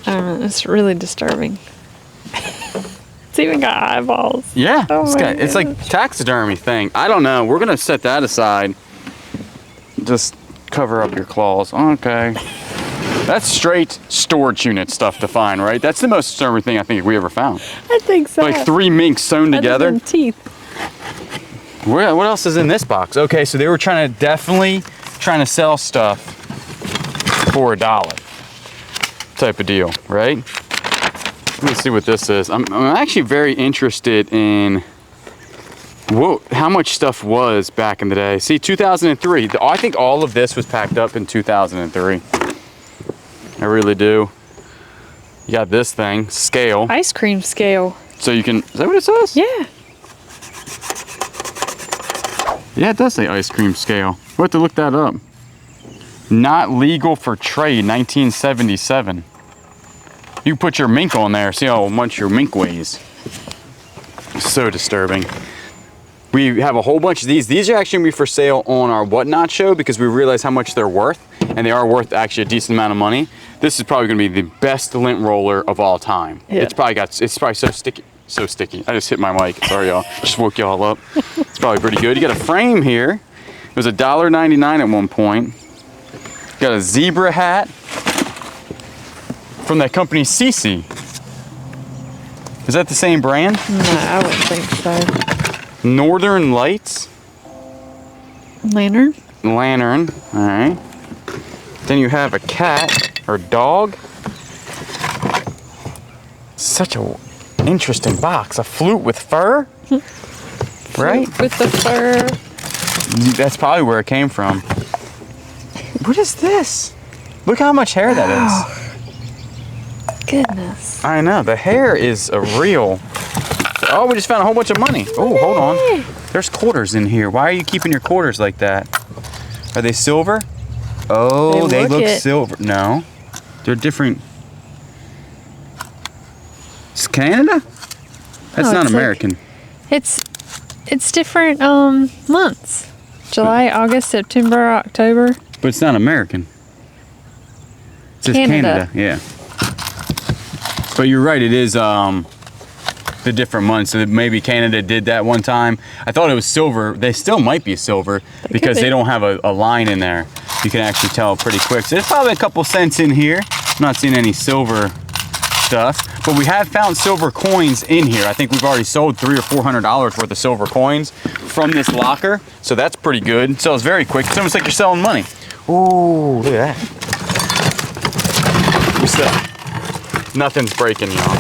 I don't know. It's really disturbing. It's even got eyeballs. Yeah. Oh It's like taxidermy thing. I don't know. We're gonna set that aside. Just cover up your claws. Okay. That's straight storage unit stuff to find, right? That's the most disturbing thing I think we ever found. I think so. Like 3 minks sewn together. Other than teeth. What else is in this box? Okay, so they were definitely trying to sell stuff for $1 type of deal, right? Let me see what this is. I'm actually very interested in how much stuff was back in the day. See, 2003. I think all of this was packed up in 2003. I really do. You got this thing, scale. Ice cream scale. So you can, is that what it says? Yeah. Yeah, it does say ice cream scale. We'll have to look that up. Not legal for trade, 1977. You put your mink on there, see how much your mink weighs. So disturbing. We have a whole bunch of these. These are actually gonna be for sale on our Whatnot show because we realize how much they're worth, and they are worth actually a decent amount of money. This is probably gonna be the best lint roller of all time. Yeah. It's probably so sticky. So sticky. I just hit my mic. Sorry, y'all. Just woke y'all up. It's probably pretty good. You got a frame here. It was $1.99 at one point. You got a zebra hat from that company CC. Is that the same brand? No, I wouldn't think so. Northern Lights. Lantern. Lantern. All right. Then you have a cat or dog. Such a interesting box. A flute with fur. Right? With the fur. That's probably where it came from. What is this? Look how much hair that is. Goodness. I know. The hair is a real. Oh, we just found a whole bunch of money. Oh, hold on. There's quarters in here. Why are you keeping your quarters like that? Are they silver? Oh, they look silver. No. They're different. It's Canada? That's not it's American. It's different months. July, August, September, October. But it's not American. It says Canada. Yeah. But you're right, it is the different months. So maybe Canada did that one time. I thought it was silver. They still might be silver because they don't have a line in there. You can actually tell pretty quick. So there's probably a couple cents in here. I'm not seeing any silver stuff, but we have found silver coins in here. I think we've already sold $300 or $400 worth of silver coins from this locker. So that's pretty good. It sells very quick. It's almost like you're selling money. Ooh, look at that. Nothing's breaking, y'all.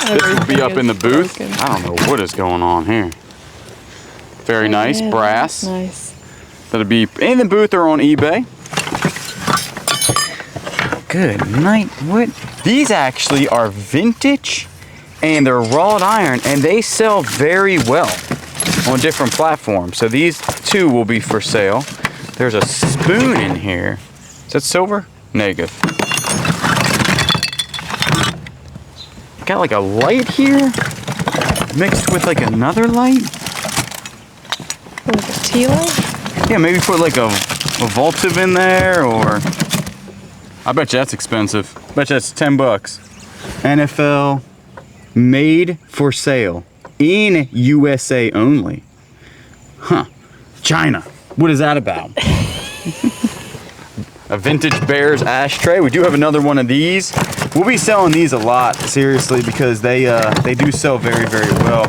This would be up in the booth. Broken. I don't know what is going on here. Very nice, Yeah, brass. Nice. That'll be in the booth or on eBay. Good night. What? These actually are vintage and they're wrought iron and they sell very well on different platforms. So these two will be for sale. There's a spoon in here. Is that silver? Negative. Got like a light here mixed with like another light. Like a tea light? Yeah, maybe put like a Voltive in there, or I bet you that's expensive. I bet you that's $10. NFL made for sale in USA only. Huh. China. What is that about? A vintage Bears ashtray. We do have another one of these. We'll be selling these a lot, seriously, because they do sell very, very well.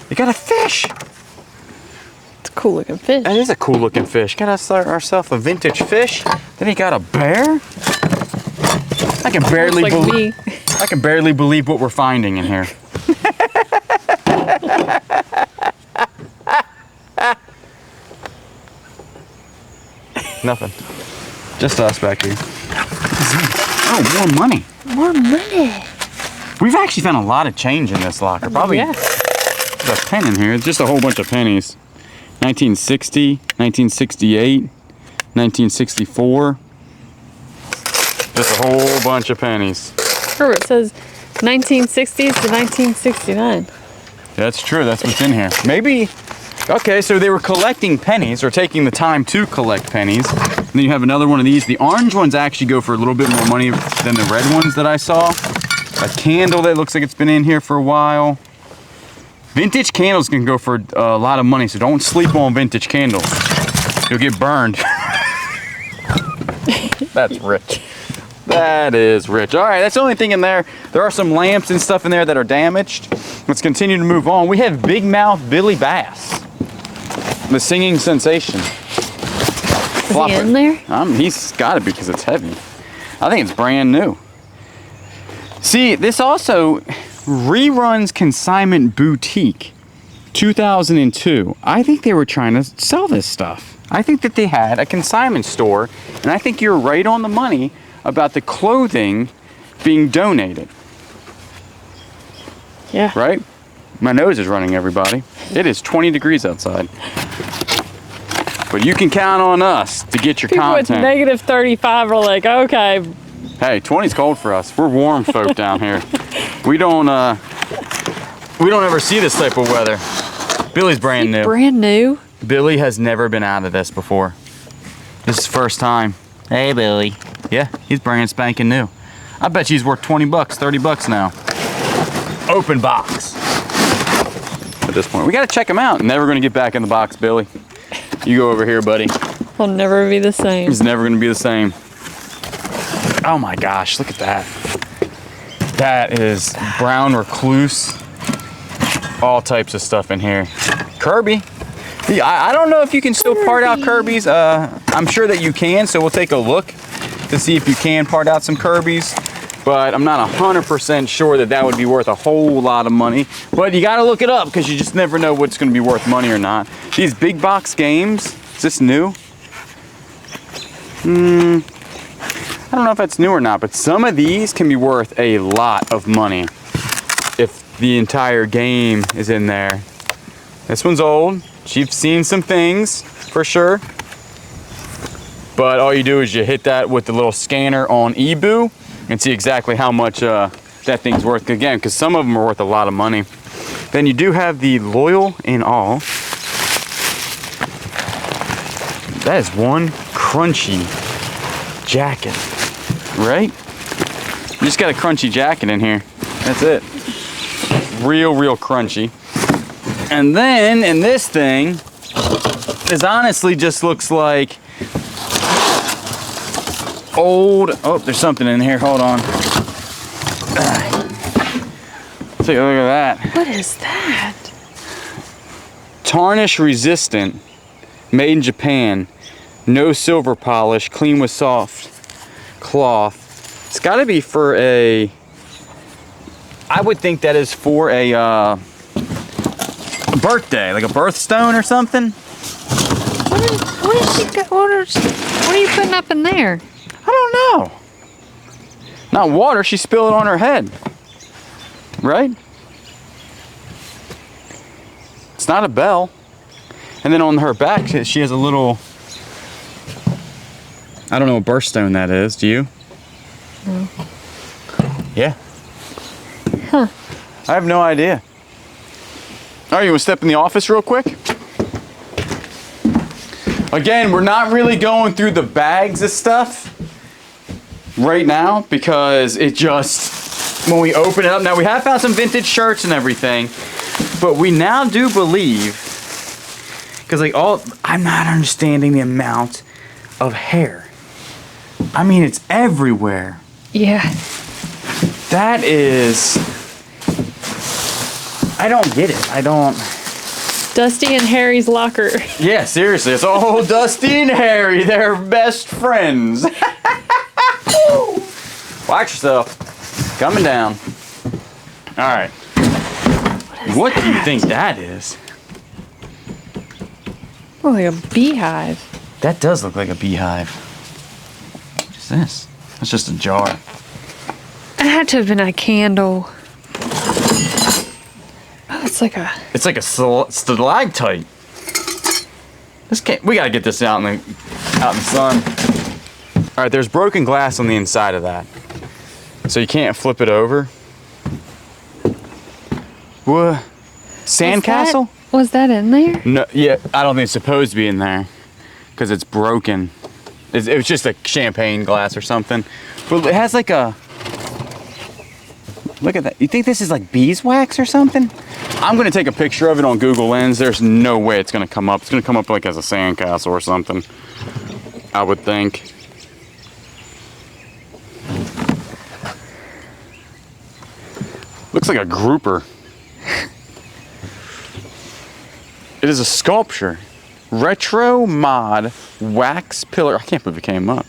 They got a fish. It's a cool looking fish. That is a cool looking fish. Got ourselves a vintage fish. Then he got a bear. I can barely Looks like me. I can barely believe what we're finding in here. Nothing. Just us back here. Oh, more money. More money. We've actually found a lot of change in this locker. Probably Yeah. there's a pen in here. Just a whole bunch of pennies. 1960, 1968, 1964. Just a whole bunch of pennies. Sure, it says 1960s to 1969. That's true. That's what's in here. Maybe. Okay, so they were collecting pennies, or taking the time to collect pennies. And then you have another one of these. The orange ones actually go for a little bit more money than the red ones that I saw. A candle that looks like it's been in here for a while. Vintage candles can go for a lot of money, so don't sleep on vintage candles. You'll get burned. That's rich. That is rich. All right, that's the only thing in there. There are some lamps and stuff in there that are damaged. Let's continue to move on. We have Big Mouth Billy Bass, the singing sensation. Is he in there? He's got to be because it's heavy. I think it's brand new. See, this also Reruns Consignment Boutique, 2002. I think they were trying to sell this stuff. I think that they had a consignment store, and I think you're right on the money about the clothing being donated. Yeah. Right? My nose is running, everybody. It is 20 degrees outside. But you can count on us to get your People with content. negative 35 are like, okay. Hey, 20's cold for us. We're warm folk down here. We don't ever see this type of weather. Billy's brand new. Brand new? Billy has never been out of this before. This is first time. Hey, Billy. Yeah, he's brand spanking new. I bet he's worth 20 bucks, 30 bucks now. Open box. At this point, we gotta check him out. Never gonna get back in the box, Billy. You go over here, buddy. Will never be the same. He's never gonna be the same. Oh my gosh, look at that. That is brown recluse. All types of stuff in here. Kirby. Yeah, I don't know if you can still part out Kirby's. I'm sure that you can, so we'll take a look to see if you can part out some Kirby's. But I'm not 100% sure that that would be worth a whole lot of money. But you gotta look it up because you just never know what's gonna be worth money or not. These big box games, is this new? I don't know if that's new or not, but some of these can be worth a lot of money if the entire game is in there. This one's old. You've seen some things for sure. But all you do is you hit that with the little scanner on eBoo and see exactly how much that thing's worth. Again, because some of them are worth a lot of money. Then you do have the Loyal in All. That is one crunchy jacket, right? You just got a crunchy jacket in here. That's it. Real crunchy. And then in this thing, this honestly just looks like old, oh, there's something in here, hold on. Take a look at that. What is that? Tarnish resistant, made in Japan, no silver polish, clean with soft cloth. It's gotta be for a, I would think that is for a birthday, like a birthstone or something. What are you putting up in there? I don't know. Not water, she spilled it on her head. Right? It's not a bell. And then on her back, she has a little, I don't know what birthstone that is. Do you? No. Yeah. Huh. I have no idea. All right, you want to step in the office real quick? Again, we're not really going through the bags of stuff right now because it just, when we open it up, now we have found some vintage shirts and everything, but we now do believe, because like I'm not understanding the amount of hair. I mean, it's everywhere. Yeah. That is, I don't get it. I don't. Dusty and Harry's locker. Yeah, seriously, it's all Dusty and Harry. They're best friends. Watch yourself. Coming down. All right. What do you think that is? Oh, like a beehive. That does look like a beehive. What is this? That's just a jar. It had to have been a candle. Oh, it's like a stalactite. This can't. We gotta get this out in the sun. All right, there's broken glass on the inside of that, so you can't flip it over. What? Sandcastle? Was that in there? No, yeah, I don't think it's supposed to be in there because it's broken. It was just a champagne glass or something, but it has like a. Look at that. You think this is like beeswax or something? I'm gonna take a picture of it on Google Lens. There's no way it's gonna come up. It's gonna come up like as a sandcastle or something, I would think. Looks like a grouper. It is a sculpture. Retro mod wax pillar. I can't believe it came up.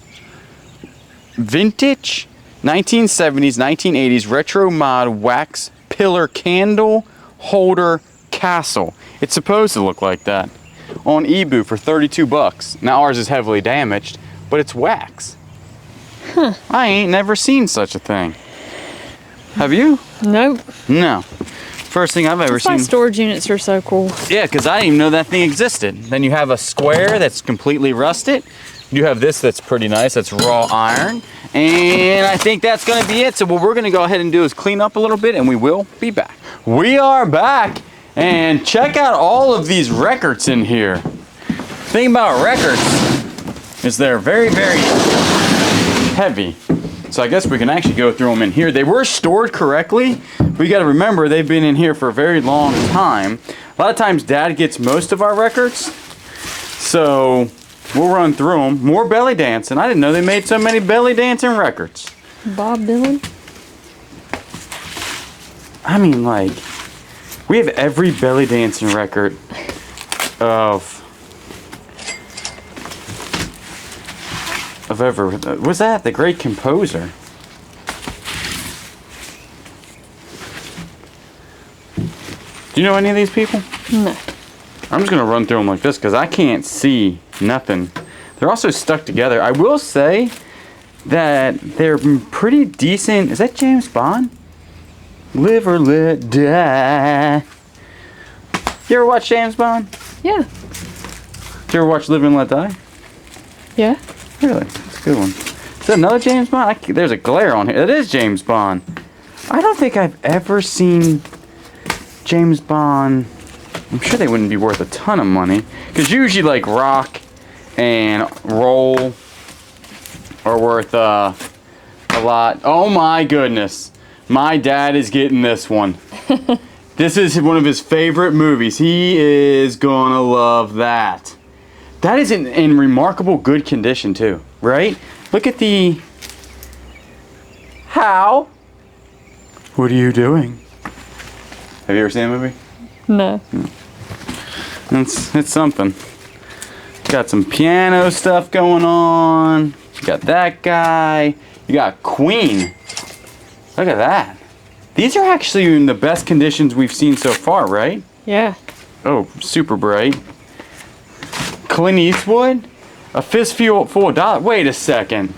Vintage 1970s, 1980s retro mod wax pillar candle holder castle. It's supposed to look like that. On eBoo for 32 bucks. Now ours is heavily damaged, but it's wax. Huh. I ain't never seen such a thing. Have you? Nope. No. First thing I've ever That's why seen. storage units are so cool. Yeah, because I didn't even know that thing existed. Then you have a square that's completely rusted. You have this that's pretty nice, that's raw iron. And I think that's gonna be it. So what we're gonna go ahead and do is clean up a little bit and we will be back. We are back, and check out all of these records in here. Thing about records is they're very, very heavy. So I guess we can actually go through them in here. They were stored correctly. We gotta remember they've been in here for a very long time. A lot of times Dad gets most of our records. So we'll run through them. More belly dancing. I didn't know they made so many belly dancing records. Bob Dylan. I mean, like, we have every belly dancing record of ever. What's that? The Great Composer. Do you know any of these people? No. I'm just gonna run through them like this because I can't see nothing. They're also stuck together. I will say that they're pretty decent. Is that James Bond? Live or let die. You ever watch James Bond? Yeah. Did you ever watch Live and Let Die? Yeah. Really? That's a good one. Is that another James Bond? There's a glare on here. It is James Bond. I don't think I've ever seen James Bond. I'm sure they wouldn't be worth a ton of money. Because usually like rock and roll are worth a lot. Oh my goodness. My dad is getting this one. This is one of his favorite movies. He is gonna love that. That is in remarkable good condition too, right? Look at the... How? What are you doing? Have you ever seen that movie? No. It's something. Got some piano stuff going on. You got that guy. You got Queen. Look at that. These are actually in the best conditions we've seen so far, right? Yeah. Oh, super bright. Clint Eastwood? A fistful full of dollars. Wait a second.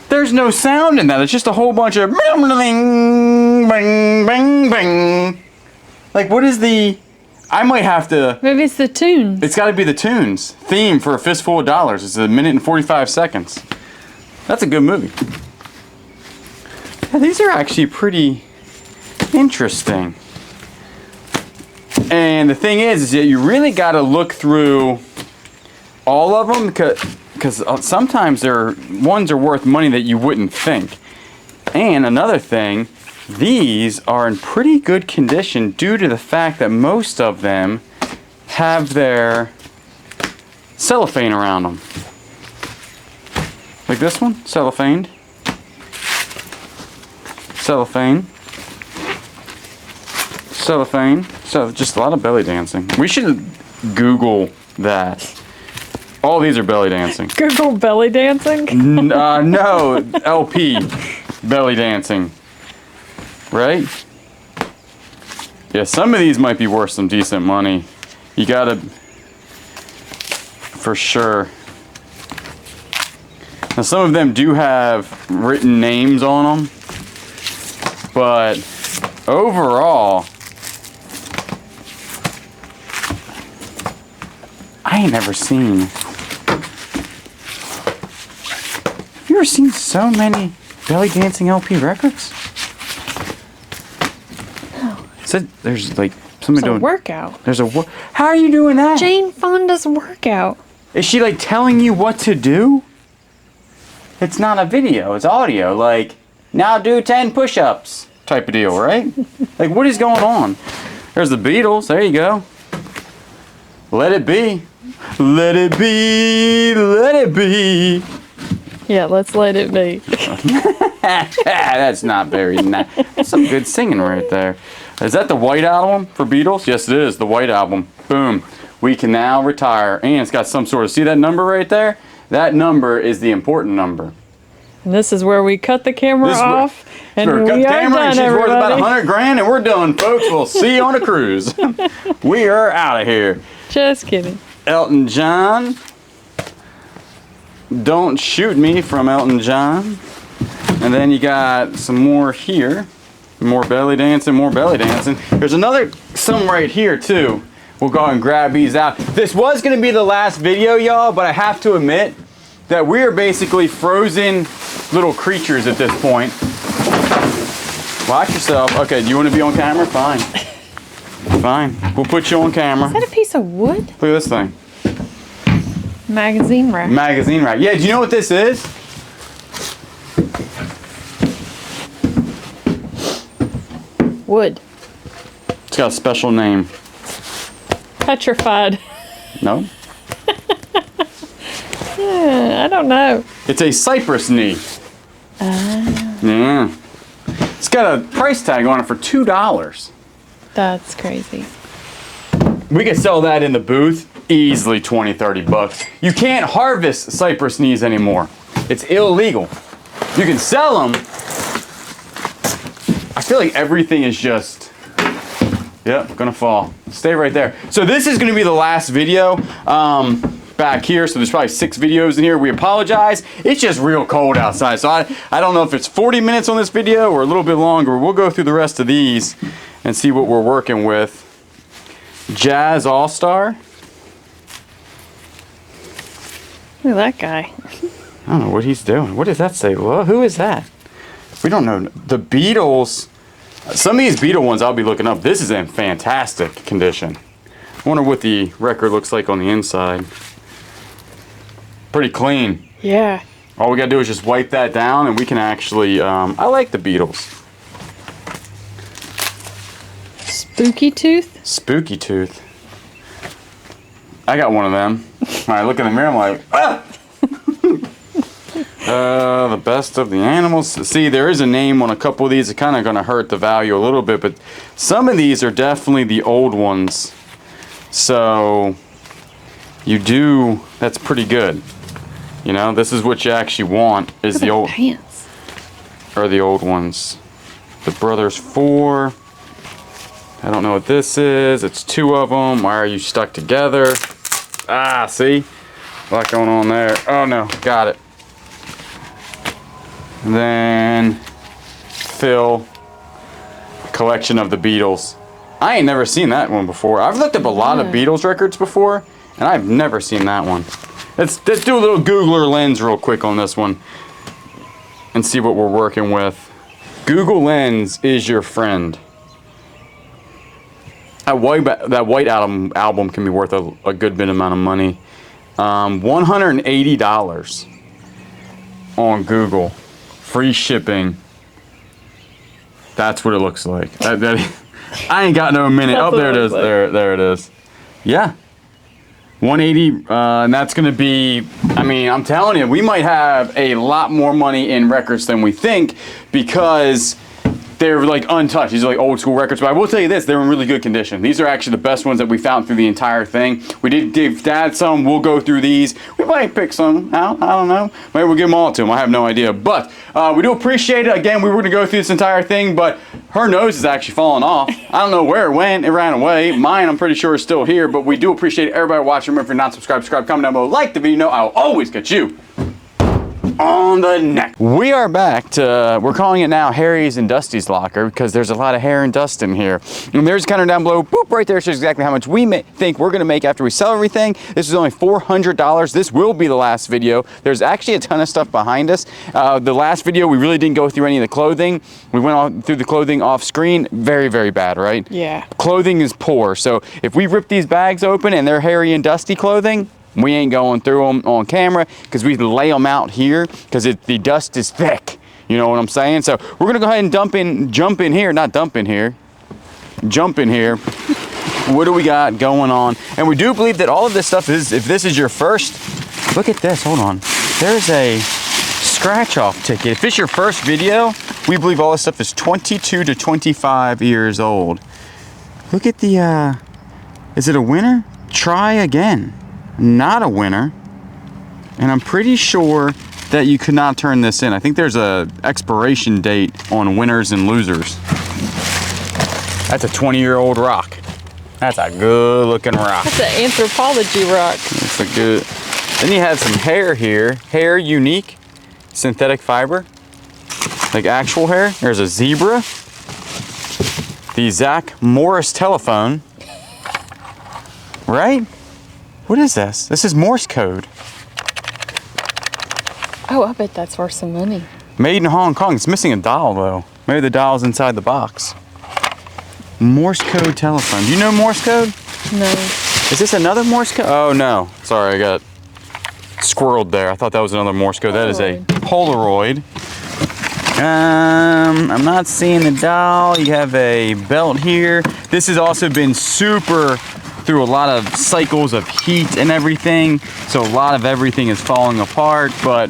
There's no sound in that. It's just a whole bunch of bang, bang, bang, bang. Like, what is the... I might have to... Maybe it's the tunes. It's got to be the tunes. Theme for A Fistful of Dollars. It's 1 minute and 45 seconds. That's a good movie. Yeah, these are actually pretty interesting. And the thing is that you really got to look through all of them because sometimes ones are worth money that you wouldn't think. And another thing, these are in pretty good condition due to the fact that most of them have their cellophane around them. Like this one, cellophaned. Cellophane. Cellophane. So just a lot of belly dancing. We should Google that. All these are belly dancing. Google belly dancing? No, LP belly dancing. Right? Yeah, some of these might be worth some decent money. You gotta, for sure. Now some of them do have written names on them, but overall, I ain't never seen. Have you ever seen so many belly dancing LP records? Said there's like somebody doing a workout. There's a how are you doing that? Jane Fonda's workout. Is she like telling you what to do? It's not a video, it's audio. Like, now do 10 push-ups type of deal, right? Like, what is going on? There's the Beatles. There you go. Let it be. Let it be. Let it be. Yeah, let's let it be. That's not very nice. That's some good singing right there. Is that the White Album for Beatles? Yes, it is. The White Album. Boom. We can now retire. And it's got some sort of... See that number right there? That number is the important number. And this is where we cut the camera off. And Cut we the are camera, done, and she's worth about everybody. 100 grand, and we're done, folks. We'll see you on a cruise. We are out of here. Just kidding. Elton John. Don't Shoot Me from Elton John. And then you got some more here. More belly dancing, more belly dancing. There's some right here too. We'll go and grab these out. This was gonna be the last video, y'all, but I have to admit that we are basically frozen little creatures at this point. Watch yourself. Okay, do you wanna be on camera? Fine. Fine, we'll put you on camera. Is that a piece of wood? Look at this thing. Magazine rack. Magazine rack. Yeah, do you know what this is? Wood. It's got a special name. Petrified. No? I don't know. It's a cypress knee. Yeah. It's got a price tag on it for $2. That's crazy. We could sell that in the booth easily 20, 30 bucks. You can't harvest cypress knees anymore. It's illegal. You can sell them. I feel like everything is just, yep, gonna fall. Stay right there. So this is gonna be the last video back here. So there's probably 6 videos in here. We apologize. It's just real cold outside. So I don't know if it's 40 minutes on this video or a little bit longer. We'll go through the rest of these and see what we're working with. Jazz All-Star. Look at that guy. I don't know what he's doing. What does that say? Well, who is that? We don't know. The Beatles. Some of these Beatle ones I'll be looking up. This is in fantastic condition. I wonder what the record looks like on the inside. Pretty clean. Yeah. All we gotta do is just wipe that down and we can actually, I like the Beatles. Spooky Tooth? Spooky Tooth. I got one of them. When I look in the mirror, I'm like, ah! The best of the animals. See, there is a name on a couple of these. It's kind of going to hurt the value a little bit, but some of these are definitely the old ones. So, that's pretty good. You know, this is what you actually want, is the old, pants. or the old ones. The Brothers 4. I don't know what this is. It's 2 of them. Why are you stuck together? Ah, see? A lot going on there. Oh no, got it. And then Phil, collection of the Beatles. I ain't never seen that one before. I've looked up a lot of Beatles records before, and I've never seen that one. Let's do a little Googler lens real quick on this one and see what we're working with. Google Lens is your friend. That White album can be worth a good bit amount of money. $180 on Google. Free shipping. That's what it looks like. I ain't got no minute. Oh, there it is. There it is. Yeah. 180, and that's gonna be, I mean, I'm telling you, we might have a lot more money in records than we think because they're like untouched. These are like old school records, but I will tell you this, they're in really good condition. These are actually the best ones that we found through the entire thing. We did give Dad some, we'll go through these. We might pick some out, I don't know. Maybe we'll give them all to him, I have no idea. But we do appreciate it. Again, we were gonna go through this entire thing, but her nose is actually falling off. I don't know where it went, it ran away. Mine, I'm pretty sure is still here, but we do appreciate everybody watching. Remember, if you're not subscribed, comment down below, like the video, I'll always get you on the neck. We are back to, we're calling it now Harry's and Dusty's locker because there's a lot of hair and dust in here. And there's a counter down below, boop, right there shows exactly how much we think we're gonna make after we sell everything. This is only $400. This will be the last video. There's actually a ton of stuff behind us. The last video, we really didn't go through any of the clothing. We went through the clothing off screen. Very, very bad, right? Yeah. Clothing is poor. So if we rip these bags open and they're Harry and Dusty clothing, we ain't going through them on camera because we lay them out here because the dust is thick. You know what I'm saying? So we're gonna go ahead and jump in here. What do we got going on? And we do believe that all of this stuff is, if this is your first, look at this, hold on. There's a scratch off ticket. If it's your first video, we believe all this stuff is 22 to 25 years old. Look at the, is it a winner? Try again. Not a winner, and I'm pretty sure that you could not turn this in. I think there's a expiration date on winners and losers. That's a 20-year-old rock. That's a good looking rock. That's an anthropology rock. That's a good. Then you had some hair here. Hair unique, synthetic fiber, like actual hair. There's a zebra. The Zach Morris telephone. Right? What is this? This is Morse code. Oh, I bet that's worth some money. Made in Hong Kong. It's missing a dial though. Maybe the dial's inside the box. Morse code telephone. Do you know Morse code? No. Is this another Morse code? Oh no. Sorry, I got squirreled there. I thought that was another Morse code. That is a Polaroid. I'm not seeing the dial. You have a belt here. This has also been super through a lot of cycles of heat and everything. So a lot of everything is falling apart, but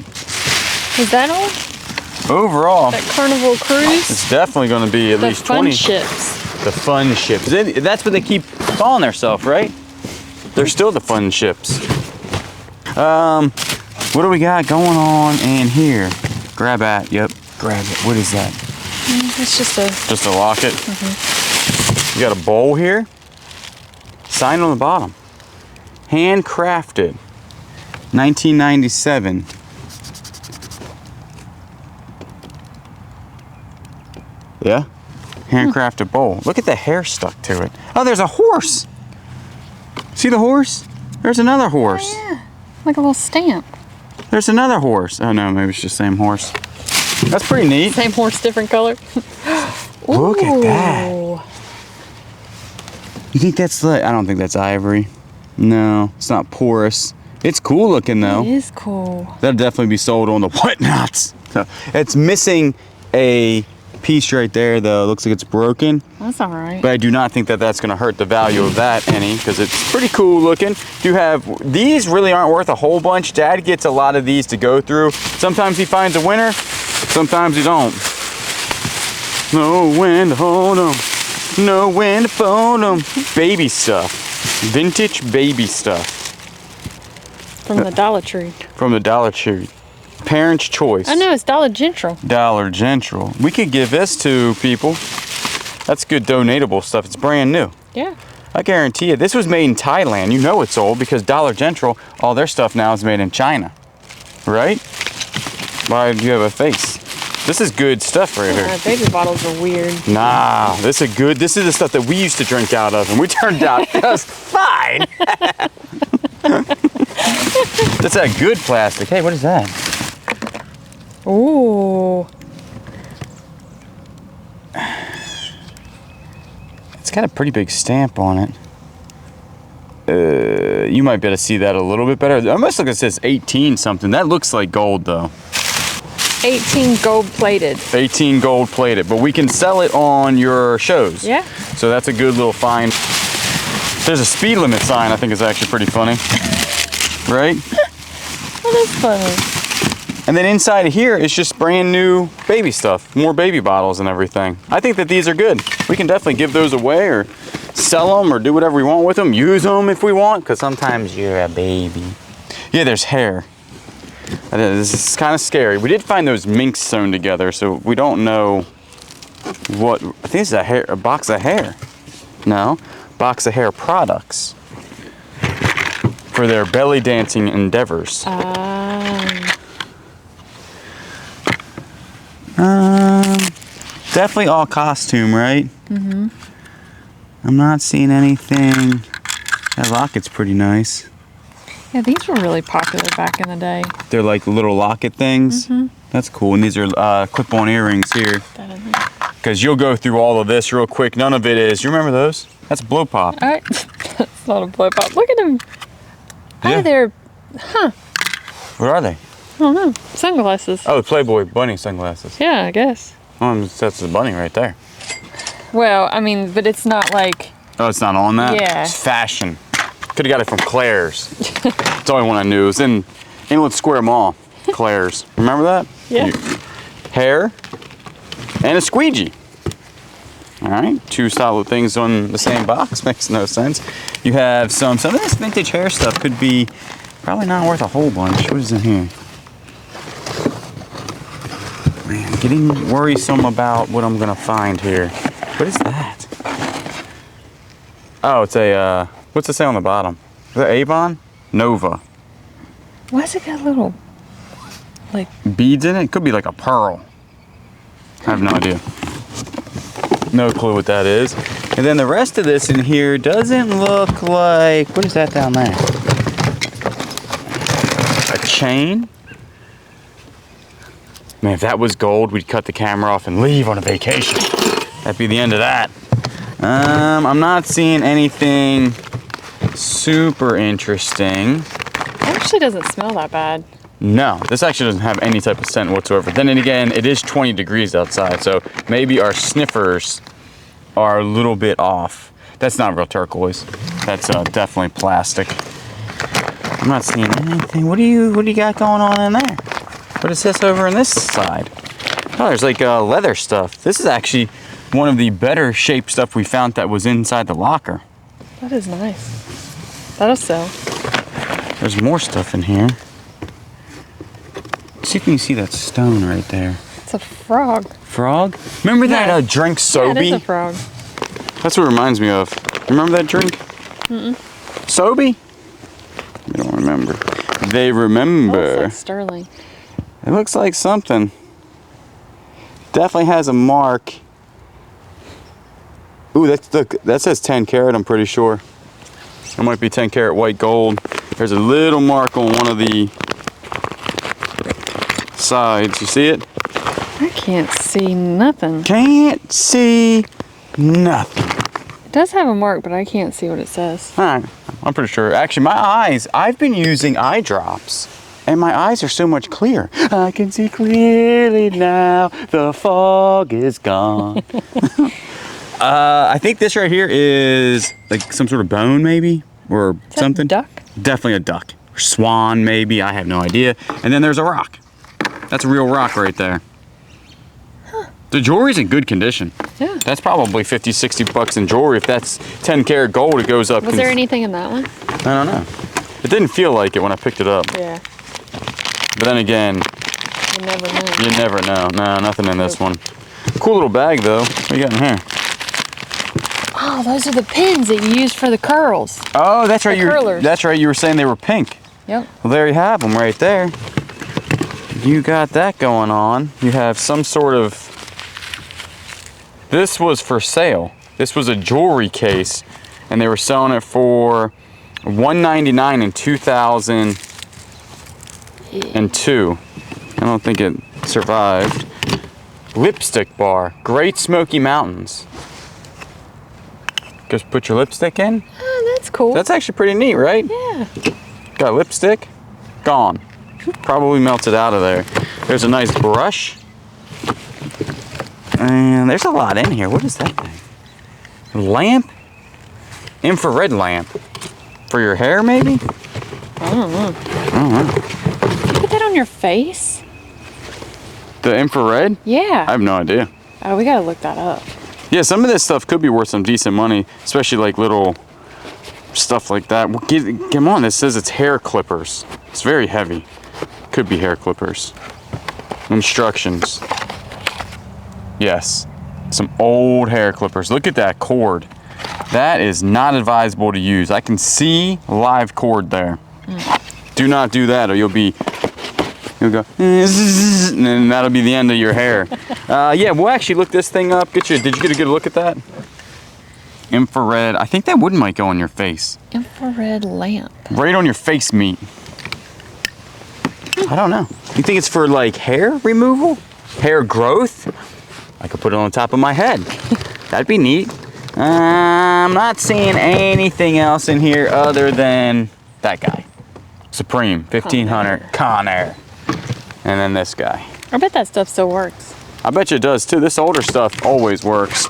Is that all? overall, That Carnival Cruise? it's definitely going to be at least fun 20. ships. The fun ships. That's what they keep calling themselves, right? They're still the fun ships. What do we got going on in here? Grab at. Yep. Grab it. What is that? It's just a... Just a locket. You got a bowl here. Sign on the bottom. Handcrafted. 1997. Yeah. Handcrafted bowl. Look at the hair stuck to it. Oh, there's a horse. See the horse? There's another horse. Oh, yeah. Like a little stamp. There's another horse. Oh no, maybe it's just the same horse. That's pretty neat. Same horse, different color. Look at that. Ooh. You think that's like, I don't think that's ivory. No, it's not porous. It's cool looking though. It is cool. That'll definitely be sold on the whatnots. So, it's missing a piece right there though. It looks like it's broken. That's all right. But I do not think that that's going to hurt the value of that any, because it's pretty cool looking. You have, these really aren't worth a whole bunch. Dad gets a lot of these to go through. Sometimes he finds a winner, sometimes he don't. Know when to hold 'em, know when to fold 'em. Baby stuff, vintage baby stuff. From the Dollar Tree. From the Dollar Tree. Parents' Choice. I know, it's Dollar General. Dollar General. We could give this to people. That's good donatable stuff. It's brand new. Yeah. I guarantee you, this was made in Thailand. You know it's old because Dollar General, all their stuff now is made in China. Right? Why do you have a face? This is good stuff right here. Baby bottles are weird. Nah, this is good. This is the stuff that we used to drink out of, and we turned out just fine. That's that good plastic. Hey, what is that? Ooh. It's got a pretty big stamp on it. You might be able to see that a little bit better. I must look, it says 18 something. That looks like gold though. 18 gold plated. 18 gold plated, but we can sell it on your shows. Yeah. So that's a good little find. There's a speed limit sign I think is actually pretty funny. Right? That is funny. And then inside of here is just brand new baby stuff. More baby bottles and everything. I think that these are good. We can definitely give those away or sell them or do whatever we want with them. Use them if we want, because sometimes you're a baby. Yeah, there's hair. This is kind of scary. We did find those minks sewn together, so we don't know what. I think this is a box of hair. No, box of hair products for their belly dancing endeavors. Definitely all costume, right? Mm-hmm. I'm not seeing anything. That locket's pretty nice. Yeah, these were really popular back in the day. They're like little locket things. Mm-hmm. That's cool. And these are clip-on earrings here. Because you'll go through all of this real quick. None of it is. You remember those? That's blow pop. All right. That's not a blow pop. Look at them. Yeah. Oh, they're, huh. What are they? I don't know. Sunglasses. Oh, the Playboy bunny sunglasses. Yeah, I guess. That's the bunny right there. Well, I mean, but it's not like... Oh, it's not on that? Yeah. It's fashion. Could have got it from Claire's. That's the only one I knew. It was in Inlet Square Mall. Claire's. Remember that? Yeah. Hair and a squeegee. All right, two solid things on the same box. Makes no sense. You have some of this vintage hair stuff could be probably not worth a whole bunch. What is in here? Man, getting worrisome about what I'm gonna find here. What is that? Oh, it's a, what's it say on the bottom? Is that Avon? Nova. Why's it got little, like... Beads in it? It could be like a pearl. I have no idea. No clue what that is. And then the rest of this in here doesn't look like, what is that down there? A chain? Man, if that was gold, we'd cut the camera off and leave on a vacation. That'd be the end of that. I'm not seeing anything super interesting. It actually doesn't smell that bad. No, this actually doesn't have any type of scent whatsoever. Then again, it is 20 degrees outside, so maybe our sniffers are a little bit off. That's not real turquoise. That's definitely plastic. I'm not seeing anything. What do you got going on in there? What is this over on this side? Oh, there's like leather stuff. This is actually one of the better shaped stuff we found that was inside the locker. That is nice. That'll sell. There's more stuff in here. See if you can see that stone right there. It's a frog. Frog? Remember that drink Sobe? Yeah, it is a frog. That's what it reminds me of. Remember that drink? Sobe? I don't remember. They remember. Oh, it's like sterling. It looks like something. Definitely has a mark. Ooh, that says 10 karat, I'm pretty sure. It might be 10 karat white gold. There's a little mark on one of the sides. You see it? I can't see nothing. Can't see nothing. It does have a mark, but I can't see what it says. All right, I'm pretty sure. Actually, my eyes, I've been using eye drops, and my eyes are so much clearer. I can see clearly now, the fog is gone. I think this right here is like some sort of bone maybe, or Is that something. duck? Definitely a duck. Or swan maybe, I have no idea. And then there's a rock. That's a real rock right there. The jewelry's in good condition. Yeah. That's probably 50, 60 bucks in jewelry. If that's 10 karat gold, it goes up. Was there anything in that one? I don't know. It didn't feel like it when I picked it up. Yeah. But then again, You never know. you never know. No, nothing in this one. Cool little bag though. What do you got in here? Oh, those are the pins that you use for the curls. Oh, that's right. Curlers. That's right. You were saying they were pink. Yep. Well, there you have them right there. You got that going on. You have some sort of... This was for sale. This was a jewelry case, and they were selling it for $199 in 2002. I don't think it survived. Lipstick bar, Great Smoky Mountains. Just put your lipstick in. Oh, that's cool. That's actually pretty neat, right? Yeah. Got lipstick, gone. Probably melted out of there. There's a nice brush. And there's a lot in here. What is that thing? Lamp? Infrared lamp. For your hair, maybe? I don't know. I don't know. You put that on your face? The infrared? Yeah. I have no idea. Oh, we gotta look that up. Yeah, some of this stuff could be worth some decent money, especially like little stuff like that. Well, come on, it says it's hair clippers. It's very heavy. Could be hair clippers. Instructions. Yes, some old hair clippers. Look at that cord. That is not advisable to use. I can see live cord there. Do not do that or you'll go, and then that'll be the end of your hair. Yeah, we'll actually look this thing up. Did you get a good look at that? Infrared. I think that might go on your face. Infrared lamp. Right on your face meat. I don't know. You think it's for like hair removal? Hair growth? I could put it on top of my head. That'd be neat. I'm not seeing anything else in here other than that guy. Supreme 1500 Conair. And then this guy. I bet that stuff still works. I bet you it does too. This older stuff always works.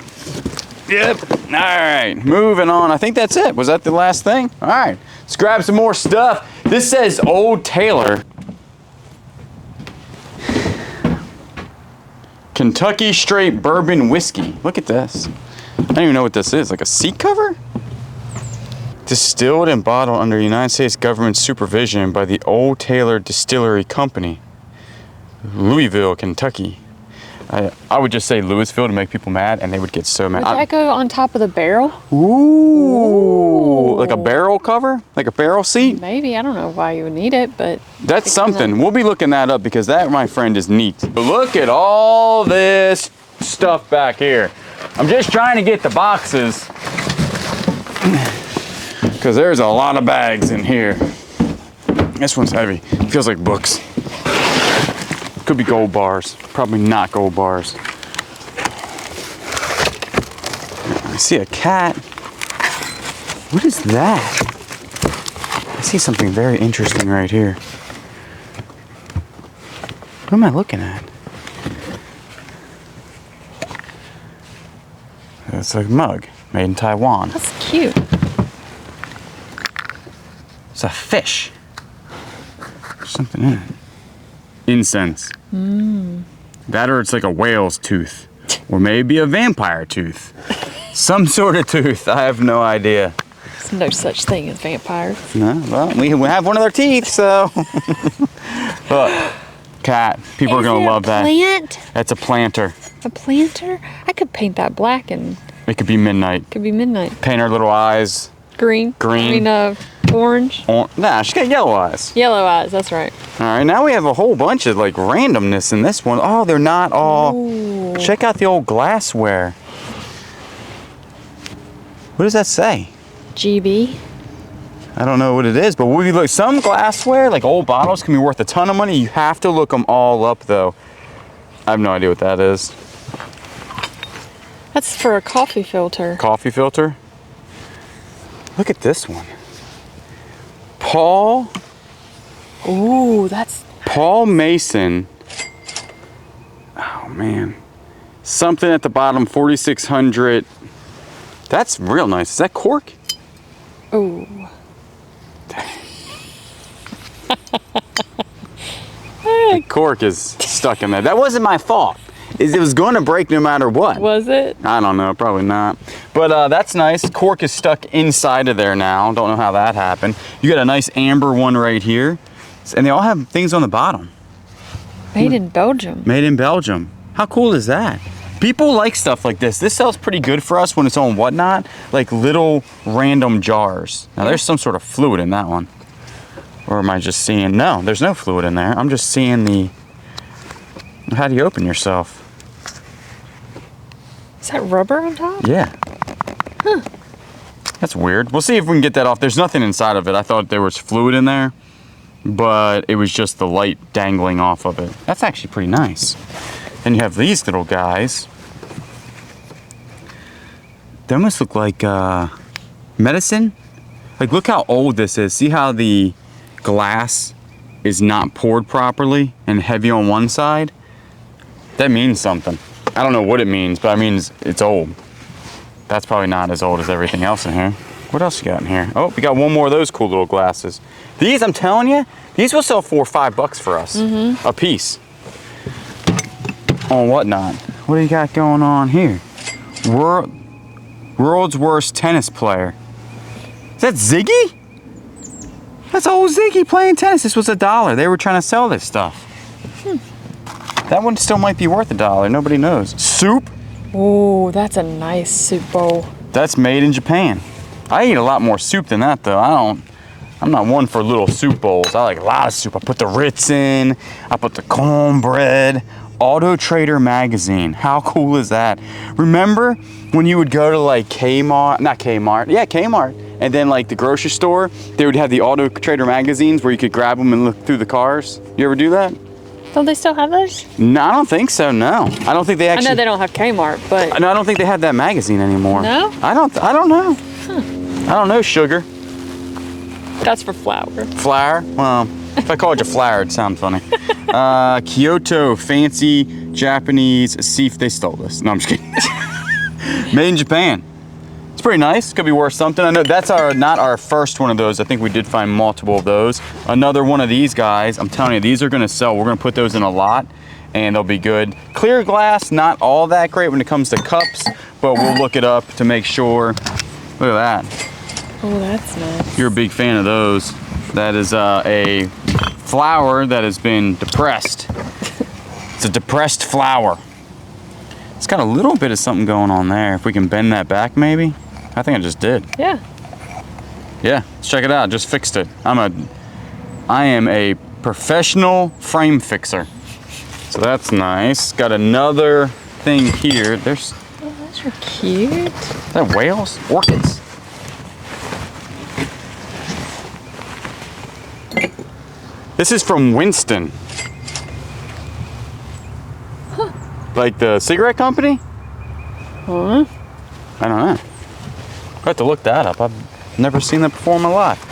Yep. All right, moving on. I think that's it. Was that the last thing? All right, let's grab some more stuff. This says Old Tailor. Kentucky Straight Bourbon Whiskey. Look at this. I don't even know what this is. Like a seat cover? Distilled and bottled under United States government supervision by the Old Tailor Distillery Company. Louisville, Kentucky. I would just say Louisville to make people mad, and they would get so mad. Would that go on top of the barrel? Ooh, like a barrel cover? Like a barrel seat? Maybe. I don't know why you would need it, but... That's something. We'll be looking that up because that, my friend, is neat. But look at all this stuff back here. I'm just trying to get the boxes because there's a lot of bags in here. This one's heavy. Feels like books. Could be gold bars. Probably not gold bars. I see a cat. What is that? I see something very interesting right here. What am I looking at? It's a mug made in Taiwan. That's cute. It's a fish. There's something in it. Incense. That or it's like a whale's tooth. Or maybe a vampire tooth. Some sort of tooth. I have no idea. There's no such thing as vampires. No, well, we have one of their teeth, so. Look, cat. People are gonna love that. Plant? That's a planter. A planter? I could paint that black and It could be midnight. could be midnight. Paint her little eyes. Green. Green. Orange. Nah, she's got yellow eyes. Yellow eyes, that's right. All right, now we have a whole bunch of like randomness in this one. Oh, they're not all. Ooh. Check out the old glassware. What does that say? GB. I don't know what it is, but we look. Some glassware, like old bottles, can be worth a ton of money. You have to look them all up, though. I have no idea what that is. That's for a coffee filter. Coffee filter. Look at this one. Paul Ooh, that's Mason. Oh man, something at the bottom. 4600. That's real nice. Is that cork? ooh. The cork is stuck in there. That wasn't my fault. It was going to break no matter what. Was it? I don't know, probably not. But that's nice. Cork is stuck inside of there now. Don't know how that happened. You got a nice amber one right here. And they all have things on the bottom. Made in Belgium. Made in Belgium. How cool is that? People like stuff like this. This sells pretty good for us when it's on Whatnot, like little random jars. Now there's some sort of fluid in that one. Or am I just seeing, no, there's no fluid in there. I'm just seeing the, how do you open yourself? Is that rubber on top? Yeah. Huh. That's weird. We'll see if we can get that off. There's nothing inside of it. I thought there was fluid in there, but it was just the light dangling off of it. That's actually pretty nice. And you have these little guys. They almost look like medicine. Like, look how old this is. See how the glass is not poured properly and heavy on one side? That means something. I don't know what it means, but it means it's old. That's probably not as old as everything else in here. What else you got in here? Oh, we got one more of those cool little glasses. These, I'm telling you, these will sell $4 or $5 for us a piece. On Whatnot. What do you got going on here? World's worst tennis player. Is that Ziggy? That's old Ziggy playing tennis. This was $1. They were trying to sell this stuff. That one still might be worth $1. Nobody knows. Soup? Ooh, that's a nice soup bowl. That's made in Japan. I eat a lot more soup than that, though. I'm not one for little soup bowls. I like a lot of soup. I put the Ritz in. I put the cornbread. Auto Trader magazine. How cool is that? Remember when you would go to like Kmart, not Kmart, yeah, Kmart, and then like the grocery store, they would have the Auto Trader magazines where you could grab them and look through the cars? You ever do that? Don't they still have those? No, I don't think so, no. I don't think they actually... I know they don't have Kmart, but... No, I don't think they have that magazine anymore. No? I don't know. I don't know, sugar. That's for flour. Flour? Well, if I called you flour, it'd sound funny. Kyoto, fancy Japanese they stole this. No, I'm just kidding. Made in Japan. It's pretty nice. Could be worth something. I know that's not our first one of those. I think we did find multiple of those. Another one of these guys. I'm telling you, these are gonna sell. We're gonna put those in a lot and they'll be good. Clear glass, not all that great when it comes to cups, but we'll look it up to make sure. Look at that. Oh, that's nice. You're a big fan of those. That is a flower that has been depressed. It's a depressed flower. It's got a little bit of something going on there. If we can bend that back maybe. I think I just did. Yeah. Yeah, let's check it out. Just fixed it. I am a professional frame fixer. So that's nice. Got another thing here. Oh, that's Those are cute. Is that whales? Orchids? This is from Winston. Huh. Like the cigarette company? Huh? I don't know. I have to look that up. I've never seen that before in my life.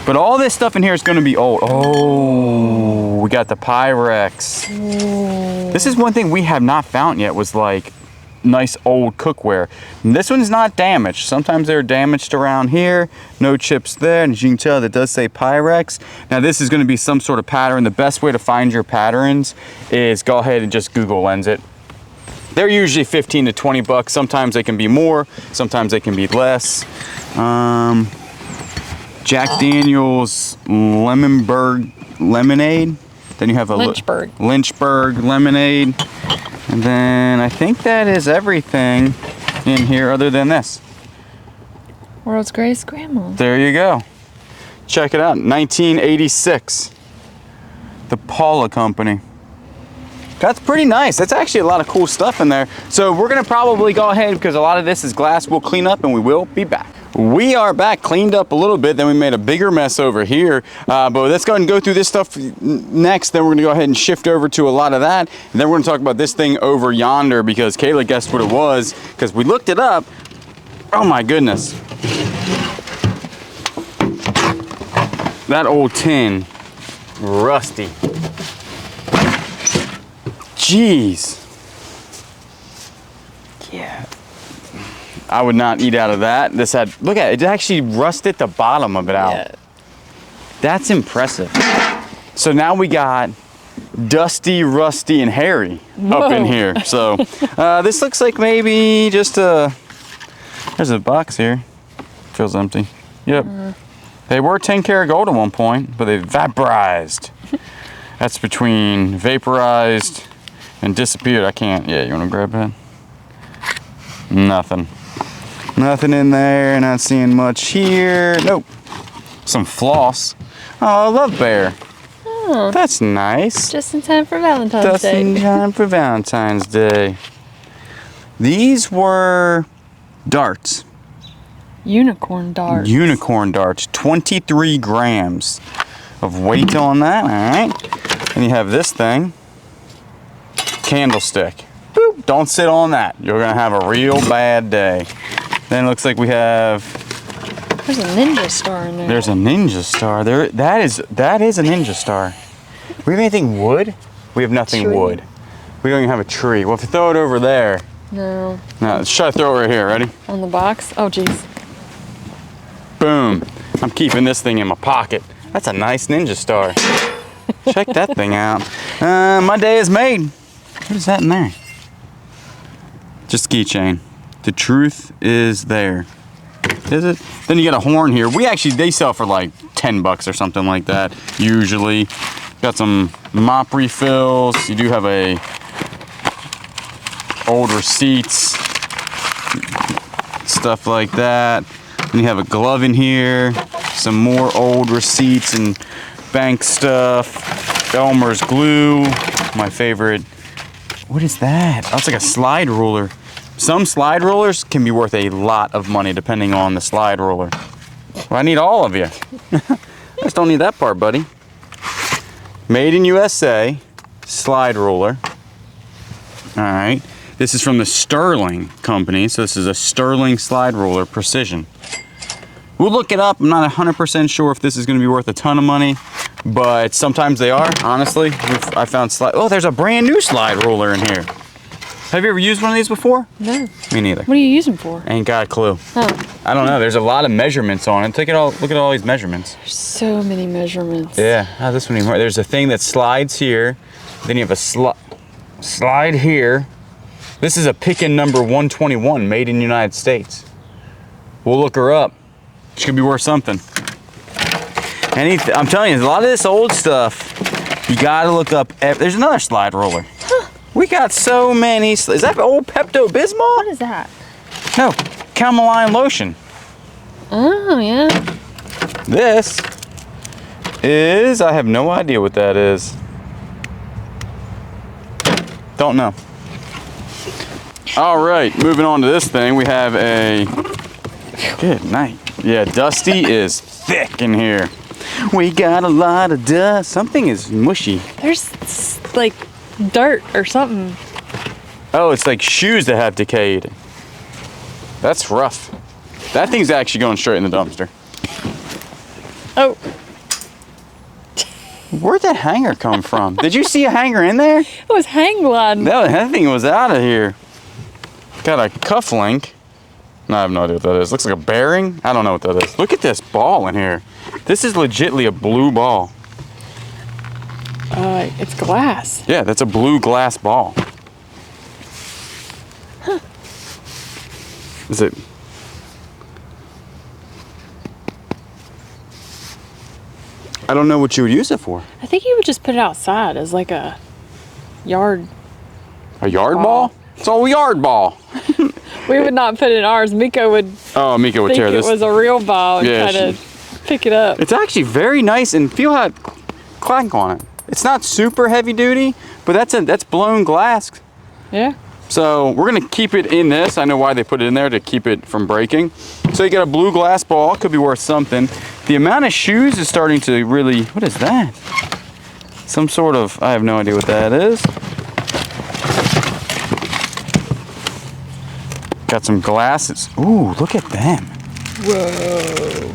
But all this stuff in here is going to be old. Oh, we got the Pyrex. Ooh. This is one thing we have not found yet, was like nice old cookware. And this one's not damaged. Sometimes they're damaged around here. No chips there. And as you can tell, that does say Pyrex. Now this is going to be some sort of pattern. The best way to find your patterns is go ahead and just Google Lens it. They're usually 15 to 20 bucks. Sometimes they can be more. Sometimes they can be less. Jack Daniel's Lemonburg Lemonade. Then you have a Lynchburg Lemonade. And then I think that is everything in here other than this. World's Greatest Grandma. There you go. Check it out. 1986. The Paula Company. That's pretty nice. That's actually a lot of cool stuff in there. So we're gonna probably go ahead, because a lot of this is glass, we'll clean up and we will be back. We are back, cleaned up a little bit, then we made a bigger mess over here. But let's go ahead and go through this stuff next. Then we're gonna go ahead and shift over to a lot of that. And then we're gonna talk about this thing over yonder, because Kayla guessed what it was, because we looked it up. Oh my goodness. That old tin, rusty. Jeez. Yeah. I would not eat out of that. This had, look at it, it actually rusted the bottom of it out. Yeah. That's impressive. So now we got Dusty, Rusty, and Hairy up in here. So this looks like maybe just a, there's a box here. Feels empty. Yep. They were 10 karat gold at one point, but they vaporized. That's between vaporized and disappeared. I can't. Yeah, you want to grab that? Nothing. Nothing in there. Not seeing much here. Nope. Some floss. Oh, Love Bear. Oh, that's nice. Just in time for Valentine's Day. Just in time for Valentine's Day. These were darts. Unicorn darts. Unicorn darts. 23 grams of weight on that. All right. And you have this thing. Candlestick. Boop. Don't sit on that. You're gonna have a real bad day. Then it looks like we have. There's a ninja star in there. There's a ninja star. There. That is a ninja star. We have anything wood? We have nothing tree. Wood. We don't even have a tree. Well, if you throw it over there. No. No. Let's try to throw it right here. Ready? On the box. Oh, geez. Boom. I'm keeping this thing in my pocket. That's a nice ninja star. Check that thing out. My day is made. What is that in there? Just keychain. The truth is there. Is it? Then you got a horn here. They sell for like 10 bucks or something like that, usually. Got some mop refills. You do have old receipts, stuff like that. And you have a glove in here, some more old receipts and bank stuff. Elmer's glue, my favorite. What is that? Oh, it's like a slide ruler. Some slide rulers can be worth a lot of money depending on the slide ruler. Well, I need all of you. I just don't need that part, buddy. Made in USA, slide ruler. All right. This is from the Sterling company. So this is a Sterling slide ruler, precision. We'll look it up. I'm not 100% sure if this is going to be worth a ton of money, but sometimes they are, honestly. I found oh, there's a brand new slide ruler in here. Have you ever used one of these before? No. Me neither. What are you using for? Ain't got a clue. Oh. I don't know. There's a lot of measurements on it. Look at all these measurements. There's so many measurements. Yeah. How's this one even? There's a thing that slides here. Then you have a slide here. This is a pick-in number 121, made in the United States. We'll look her up. She could be worth something. I'm telling you, a lot of this old stuff, you gotta look up. There's another slide roller. Huh. We got so many. Is that old Pepto-Bismol? What is that? No, Cameline lotion. Oh, yeah. This is, I have no idea what that is. Don't know. All right, moving on to this thing, we have a, good night. Yeah, Dusty is thick in here. We got a lot of dust. Something is mushy. There's like dirt or something. Oh, it's like shoes that have decayed. That's rough. That thing's actually going straight in the dumpster. Oh, Where'd that hanger come from? Did you see a hanger in there? it was hang gliding. No, that thing was out of here. Got a cuff link. No, I have no idea what that is. Looks like a bearing. I don't know what that is. Look at this ball in here. This is legitly a blue ball. It's glass. Yeah, that's a blue glass ball. Huh. Is it? I don't know what you would use it for. I think you would just put it outside as like a yard. A yard ball? It's all yard ball. We would not put it in ours. Miko would Oh, Mika would think tear it this. was a real ball and Yeah, try to pick it up. It's actually very nice, and feel how it clank on it. It's not super heavy duty, but that's blown glass. Yeah. So we're gonna keep it in this. I know why they put it in there, to keep it from breaking. So you got a blue glass ball, could be worth something. The amount of shoes is starting to really, what is that? Some sort of, I have no idea what that is. Got some glasses. Ooh, look at them. Whoa.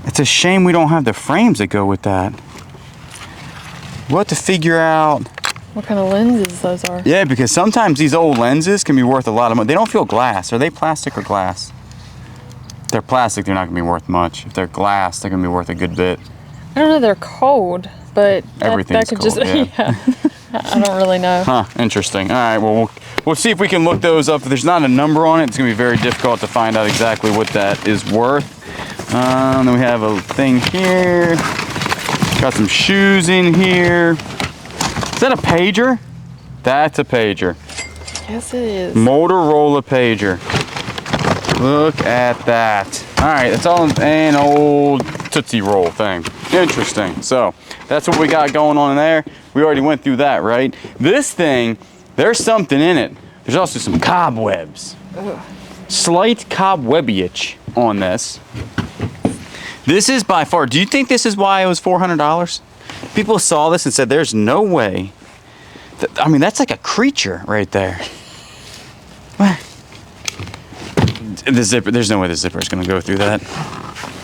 It's a shame we don't have the frames that go with that. We'll have to figure out. What kind of lenses those are? Yeah, because sometimes these old lenses can be worth a lot of money. They don't feel glass. Are they plastic or glass? If they're plastic, they're not gonna be worth much. If they're glass, they're gonna be worth a good bit. I don't know, they're cold, but Everything's that could cold, just, yeah. I don't really know. Huh, interesting. All right, well, we'll see if we can look those up. If there's not a number on it, it's gonna be very difficult to find out exactly what that is worth. Then we have a thing here. Got some shoes in here. Is that a pager? That's a pager. Yes, it is. Motorola pager. Look at that. All right, that's all an old Tootsie Roll thing. Interesting. So that's what we got going on in there. We already went through that, right? This thing, there's something in it. There's also some cobwebs. Ugh. Slight cobwebbiage on this. This is by far, do you think this is why it was $400? People saw this and said, there's no way. I mean, that's like a creature right there. What? The zipper, there's no way the zipper is gonna go through that.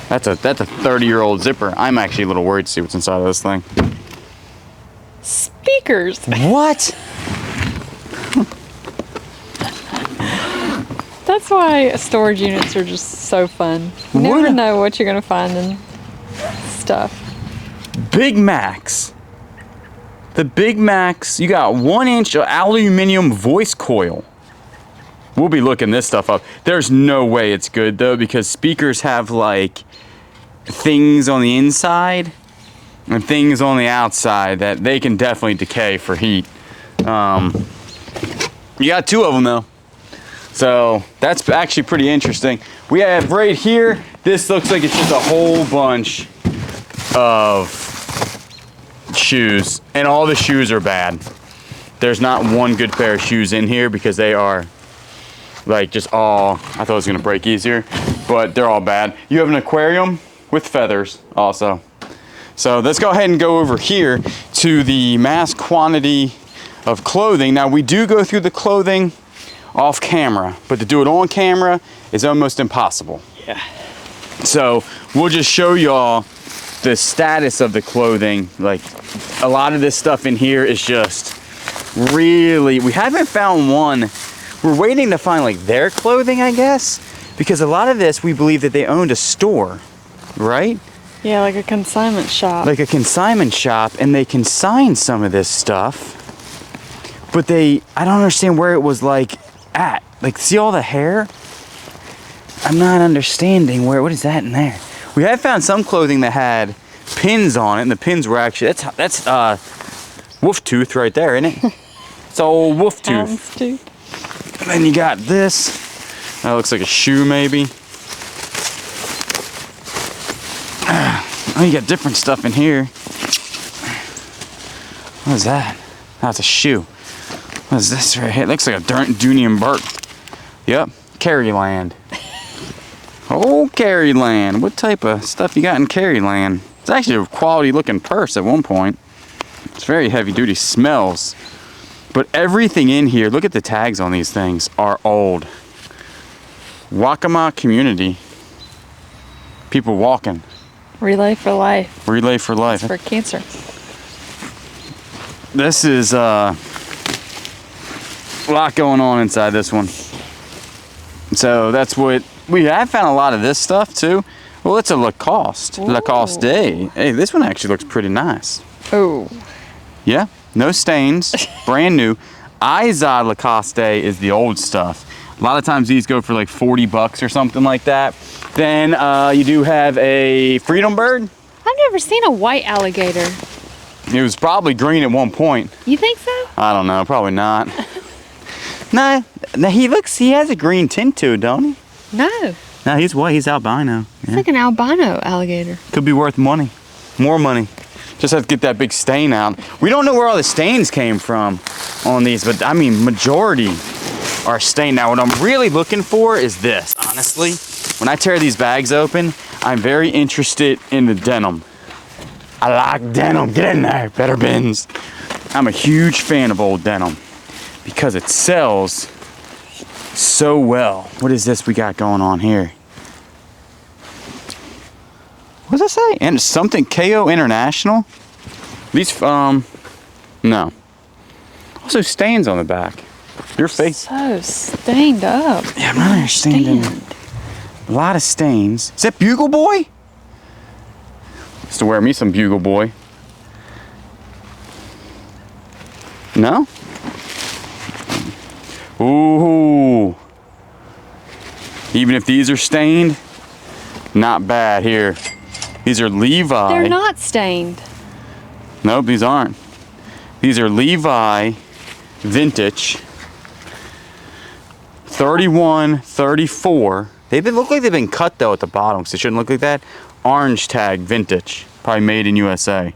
That's a 30-year-old zipper. I'm actually a little worried to see what's inside of this thing. Speakers. What? That's why storage units are just so fun. You never know what you're gonna find in stuff. Big Macs. The Big Macs, you got 1-inch aluminum voice coil. We'll be looking this stuff up. There's no way it's good though, because speakers have like things on the inside and things on the outside that they can definitely decay for heat. You got 2 of them though. So that's actually pretty interesting. We have right here, this looks like it's just a whole bunch of shoes, and all the shoes are bad. There's not one good pair of shoes in here because they are like just all, I thought it was gonna break easier, but they're all bad. You have an aquarium with feathers also. So let's go ahead and go over here to the mass quantity of clothing. Now we do go through the clothing off camera, but to do it on camera is almost impossible. Yeah. So we'll just show y'all the status of the clothing. Like a lot of this stuff in here is just really, we haven't found one. We're waiting to find like their clothing, I guess, because a lot of this we believe that they owned a store, right? Yeah, like a consignment shop. Like a consignment shop, and they consign some of this stuff, but I don't understand where it was like at. Like, see all the hair? I'm not understanding what is that in there? We have found some clothing that had pins on it, and the pins were actually, that's wolf tooth right there, isn't it? It's old wolf tooth. Houndstooth. And then you got this. That looks like a shoe maybe. Oh, you got different stuff in here. What is that? That's a shoe. What is this right here? It looks like a Dooney and Burke. Yep, Caryland. Oh, Caryland. What type of stuff you got in Caryland? It's actually a quality looking purse at one point. It's very heavy duty, smells. But everything in here, look at the tags on these things, are old. Waccamaw community. People walking. Relay for life. Relay for life. It's for cancer. This is a lot going on inside this one. So that's what we have found a lot of this stuff too. Well, it's a Lacoste. Ooh. Lacoste Day. Hey, this one actually looks pretty nice. Oh. Yeah, no stains, brand new. Izod Lacoste Day is the old stuff. A lot of times these go for like 40 bucks or something like that. Then you do have a Freedom Bird. I've never seen a white alligator. It was probably green at one point. You think so? I don't know, probably not. No, he has a green tint to it, don't he? No. No, he's white, he's albino. It's like an albino alligator. Could be worth money, more money. Just have to get that big stain out. We don't know where all the stains came from on these, but I mean, majority are stained. Now, what I'm really looking for is this, honestly. When I tear these bags open, I'm very interested in the denim. I like denim, get in there, better bins. I'm a huge fan of old denim because it sells so well. What is this we got going on here? What does that say? And something KO International? These, no. Also stains on the back. Your face. So stained up. Yeah, I'm not understanding. A lot of stains. Is that Bugle Boy? Used to wear me some Bugle Boy. No? Ooh. Even if these are stained, not bad here. These are Levi. They're not stained. Nope, these aren't. These are Levi vintage. 31, 34. They look like they've been cut though at the bottom, so they shouldn't look like that. Orange tag vintage, probably made in USA.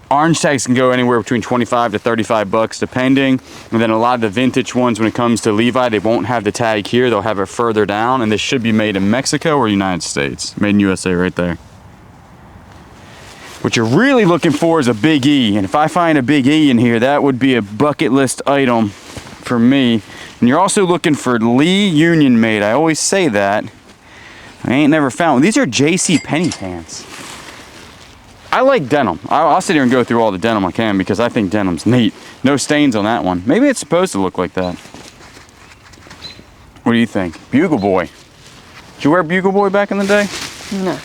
Orange tags can go anywhere between 25 to 35 bucks depending. And then a lot of the vintage ones, when it comes to Levi, they won't have the tag here, they'll have it further down, and this should be made in Mexico or United States. Made in USA right there. What you're really looking for is a Big E, and if I find a Big E in here, that would be a bucket list item for me. And you're also looking for Lee Union made. I always say that. I ain't never found one. These are JC Penney pants. I like denim. I'll sit here and go through all the denim I can because I think denim's neat. No stains on that one. Maybe it's supposed to look like that. What do you think? Bugle Boy. Did you wear Bugle Boy back in the day? No.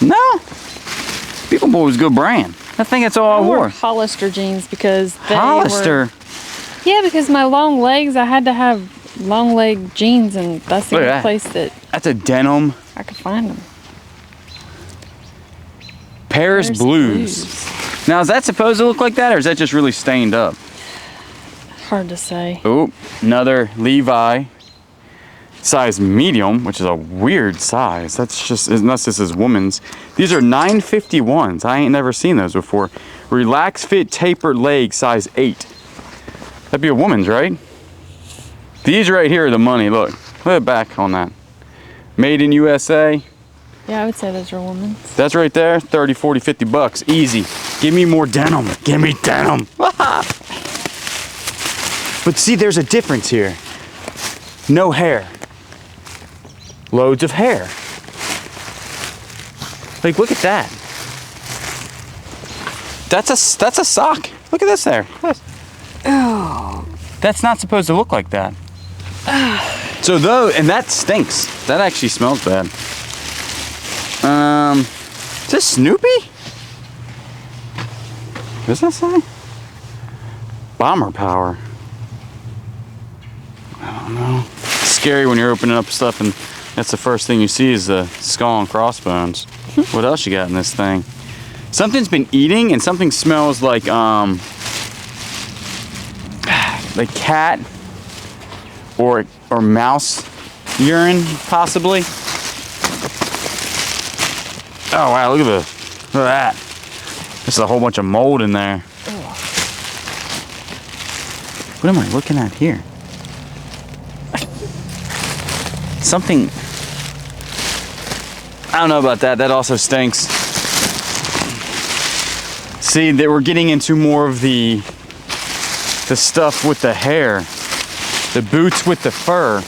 No? Bugle Boy was a good brand. I think that's all I wore. Hollister jeans because they Hollister? Yeah, because my long legs, I had to have long leg jeans, and that's the only place that that's a denim. I could find them. Paris Blues. Now, is that supposed to look like that, or is that just really stained up? Hard to say. Oh, another Levi. Size medium, which is a weird size. That's just, unless this is women's. These are 951s. I ain't never seen those before. Relax fit tapered leg, size 8. That'd be a woman's, right? These right here are the money. Look at the back on that. Made in USA. Yeah, I would say those are women's. That's right there, 30, 40, 50 bucks. Easy. Give me more denim. Give me denim. But see, there's a difference here. No hair. Loads of hair. Like, look at that. That's a sock. Look at this there. Oh. That's not supposed to look like that. So though, and that stinks. That actually smells bad. Is this Snoopy? What does that say? Bomber power. I don't know. It's scary when you're opening up stuff and that's the first thing you see is the skull and crossbones. What else you got in this thing? Something's been eating and something smells like cat or mouse urine, possibly. Oh wow, look at that. There's a whole bunch of mold in there. What am I looking at here? Something. I don't know about that. That also stinks. See, that we're getting into more of the stuff with the hair. The boots with the fur.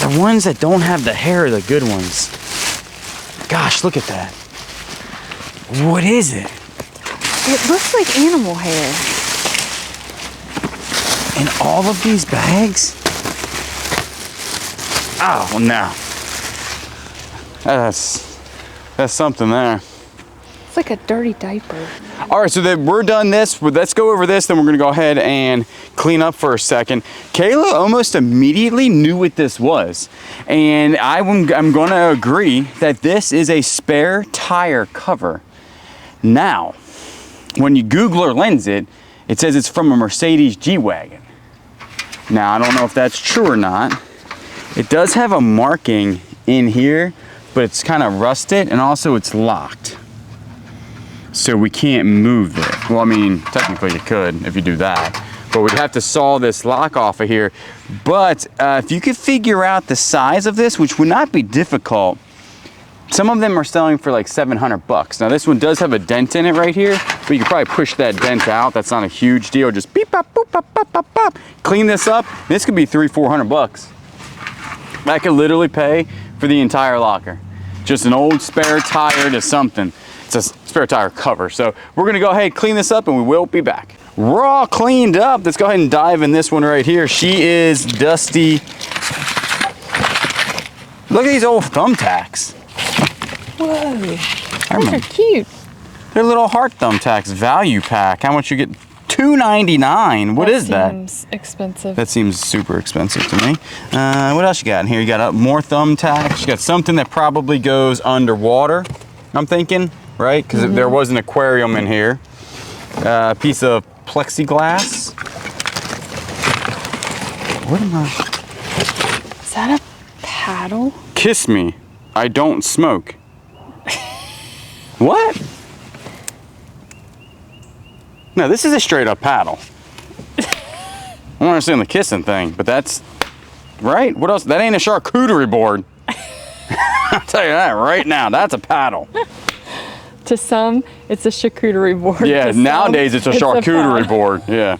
The ones that don't have the hair are the good ones. Gosh, look at that. What is it? It looks like animal hair. In all of these bags? Oh, no. That's something there. It's like a dirty diaper. All right, so that we're done this. Let's go over this, then we're gonna go ahead and clean up for a second. Kayla almost immediately knew what this was. And I'm gonna agree that this is a spare tire cover. Now, when you Google or lens it, it says it's from a Mercedes G-Wagon. Now, I don't know if that's true or not. It does have a marking in here, but it's kind of rusted, and also it's locked. So we can't move it. Well, I mean, technically you could if you do that, but we'd have to saw this lock off of here. But if you could figure out the size of this, which would not be difficult, some of them are selling for like 700 bucks. Now this one does have a dent in it right here, but you could probably push that dent out. That's not a huge deal. Just beep, bop, boop, bop, bop, bop, bop. Clean this up. This could be 300-400 bucks. That could literally pay for the entire locker. Just an old spare tire to something. It's a spare tire cover. So we're gonna go ahead, clean this up, and we will be back. We're all cleaned up. Let's go ahead and dive in this one right here. She is dusty. Look at these old thumbtacks. Whoa, those are cute. They're little heart thumbtacks value pack. How much you get? $2.99. What is that? Seems expensive. That seems super expensive to me. What else you got in here? You got more thumbtacks. You got something that probably goes underwater, I'm thinking, right? Because there was an aquarium in here. A piece of plexiglass. What am I? Is that a paddle? Kiss me. I don't smoke. What? No, this is a straight up paddle. I don't understand the kissing thing, but that's right. What else? That ain't a charcuterie board. I'll tell you that right now. That's a paddle. To some, it's a charcuterie board. Yeah, To nowadays some, it's a charcuterie paddle. board. Yeah.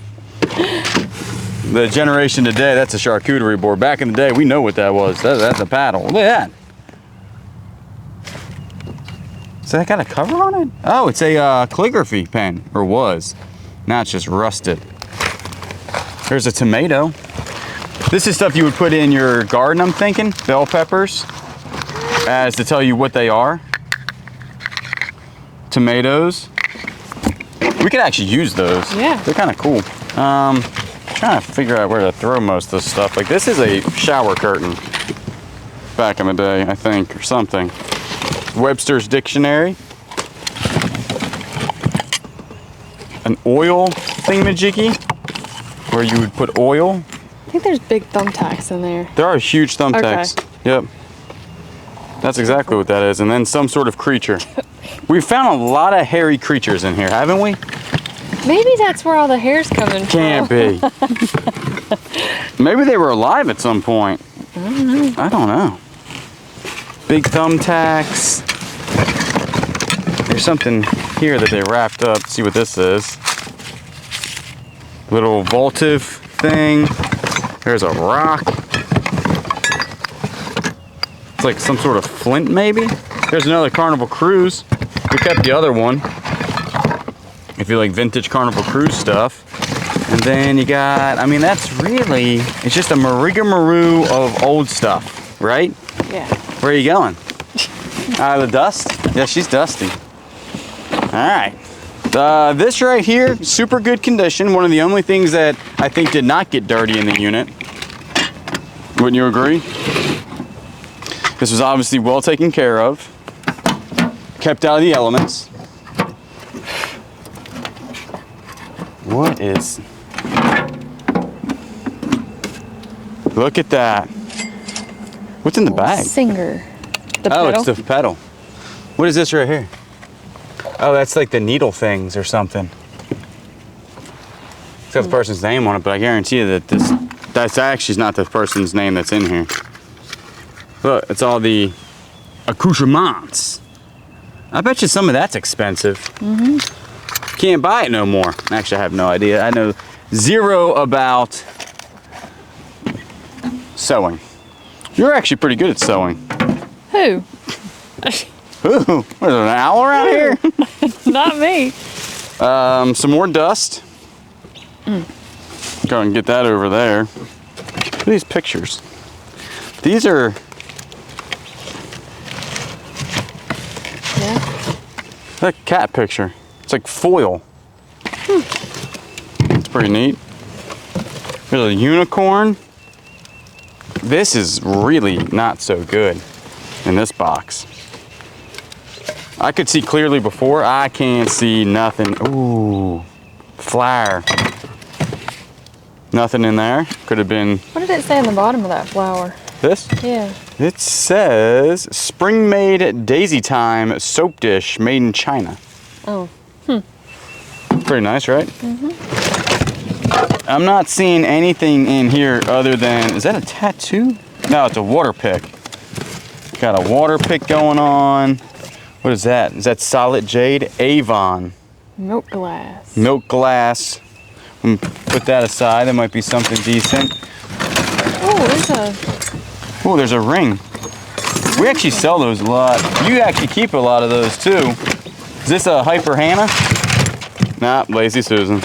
The generation today, that's a charcuterie board. Back in the day, we know what that was. That's a paddle. Look at that. So that got a cover on it? Oh, it's a calligraphy pen, or was. Now it's just rusted. There's a tomato. This is stuff you would put in your garden, I'm thinking. Bell peppers, as to tell you what they are. Tomatoes. We could actually use those. Yeah. They're kind of cool. Trying to figure out where to throw most of this stuff. Like this is a shower curtain back in the day, I think, or something. Webster's Dictionary. An oil thingamajiggy where you would put oil. I think there's big thumbtacks in there. There are huge thumbtacks. Okay. Yep. That's exactly what that is. And then some sort of creature. We've found a lot of hairy creatures in here, haven't we? Maybe that's where all the hair's coming from. Can't be. Maybe they were alive at some point. I don't know. Big thumbtacks. There's something here that they wrapped up. Let's see what this is. Little votive thing. There's a rock. It's like some sort of flint, maybe. There's another Carnival Cruise. We kept the other one. If you like vintage Carnival Cruise stuff. And then you got, I mean, that's really, it's just a marigamaroo of old stuff, right? Yeah. Where are you going? Out of the dust? Yeah, she's dusty. All right. This right here, super good condition. One of the only things that I think did not get dirty in the unit. Wouldn't you agree? This was obviously well taken care of. Kept out of the elements. What is... Look at that. What's in the bag? Singer. The Oh, pedal. it's the pedal. What is this right here? Oh, that's like the needle things or something. It's got the person's name on it, but I guarantee you that that's actually not the person's name that's in here. Look, it's all the accoutrements. I bet you some of that's expensive. Mm-hmm. Can't buy it no more. Actually, I have no idea. I know zero about sewing. You're actually pretty good at sewing. Who? Ooh, what is it, an owl around here? Not me. Some more dust. Go and get that over there. Look at these pictures. These are... Yeah. That cat picture. It's like foil. It's pretty neat. There's a unicorn. This is really not so good in this box. I could see clearly before. I can't see nothing. Ooh, flower. Nothing in there. Could have been. What did it say on the bottom of that flower? This? Yeah. It says spring made daisy time soap dish made in China. Oh. Pretty nice, right? Mm-hmm. I'm not seeing anything in here other than, is that a tattoo? No, it's a water pick. Got a water pick going on. What is that? Is that solid jade? Avon. Milk glass. Milk glass. Put that aside. That might be something decent. Oh, there's a... Oh, there's a ring. We actually sell those a lot. You actually keep a lot of those too. Is this a Hyper Hannah? Nah, Lazy Susan.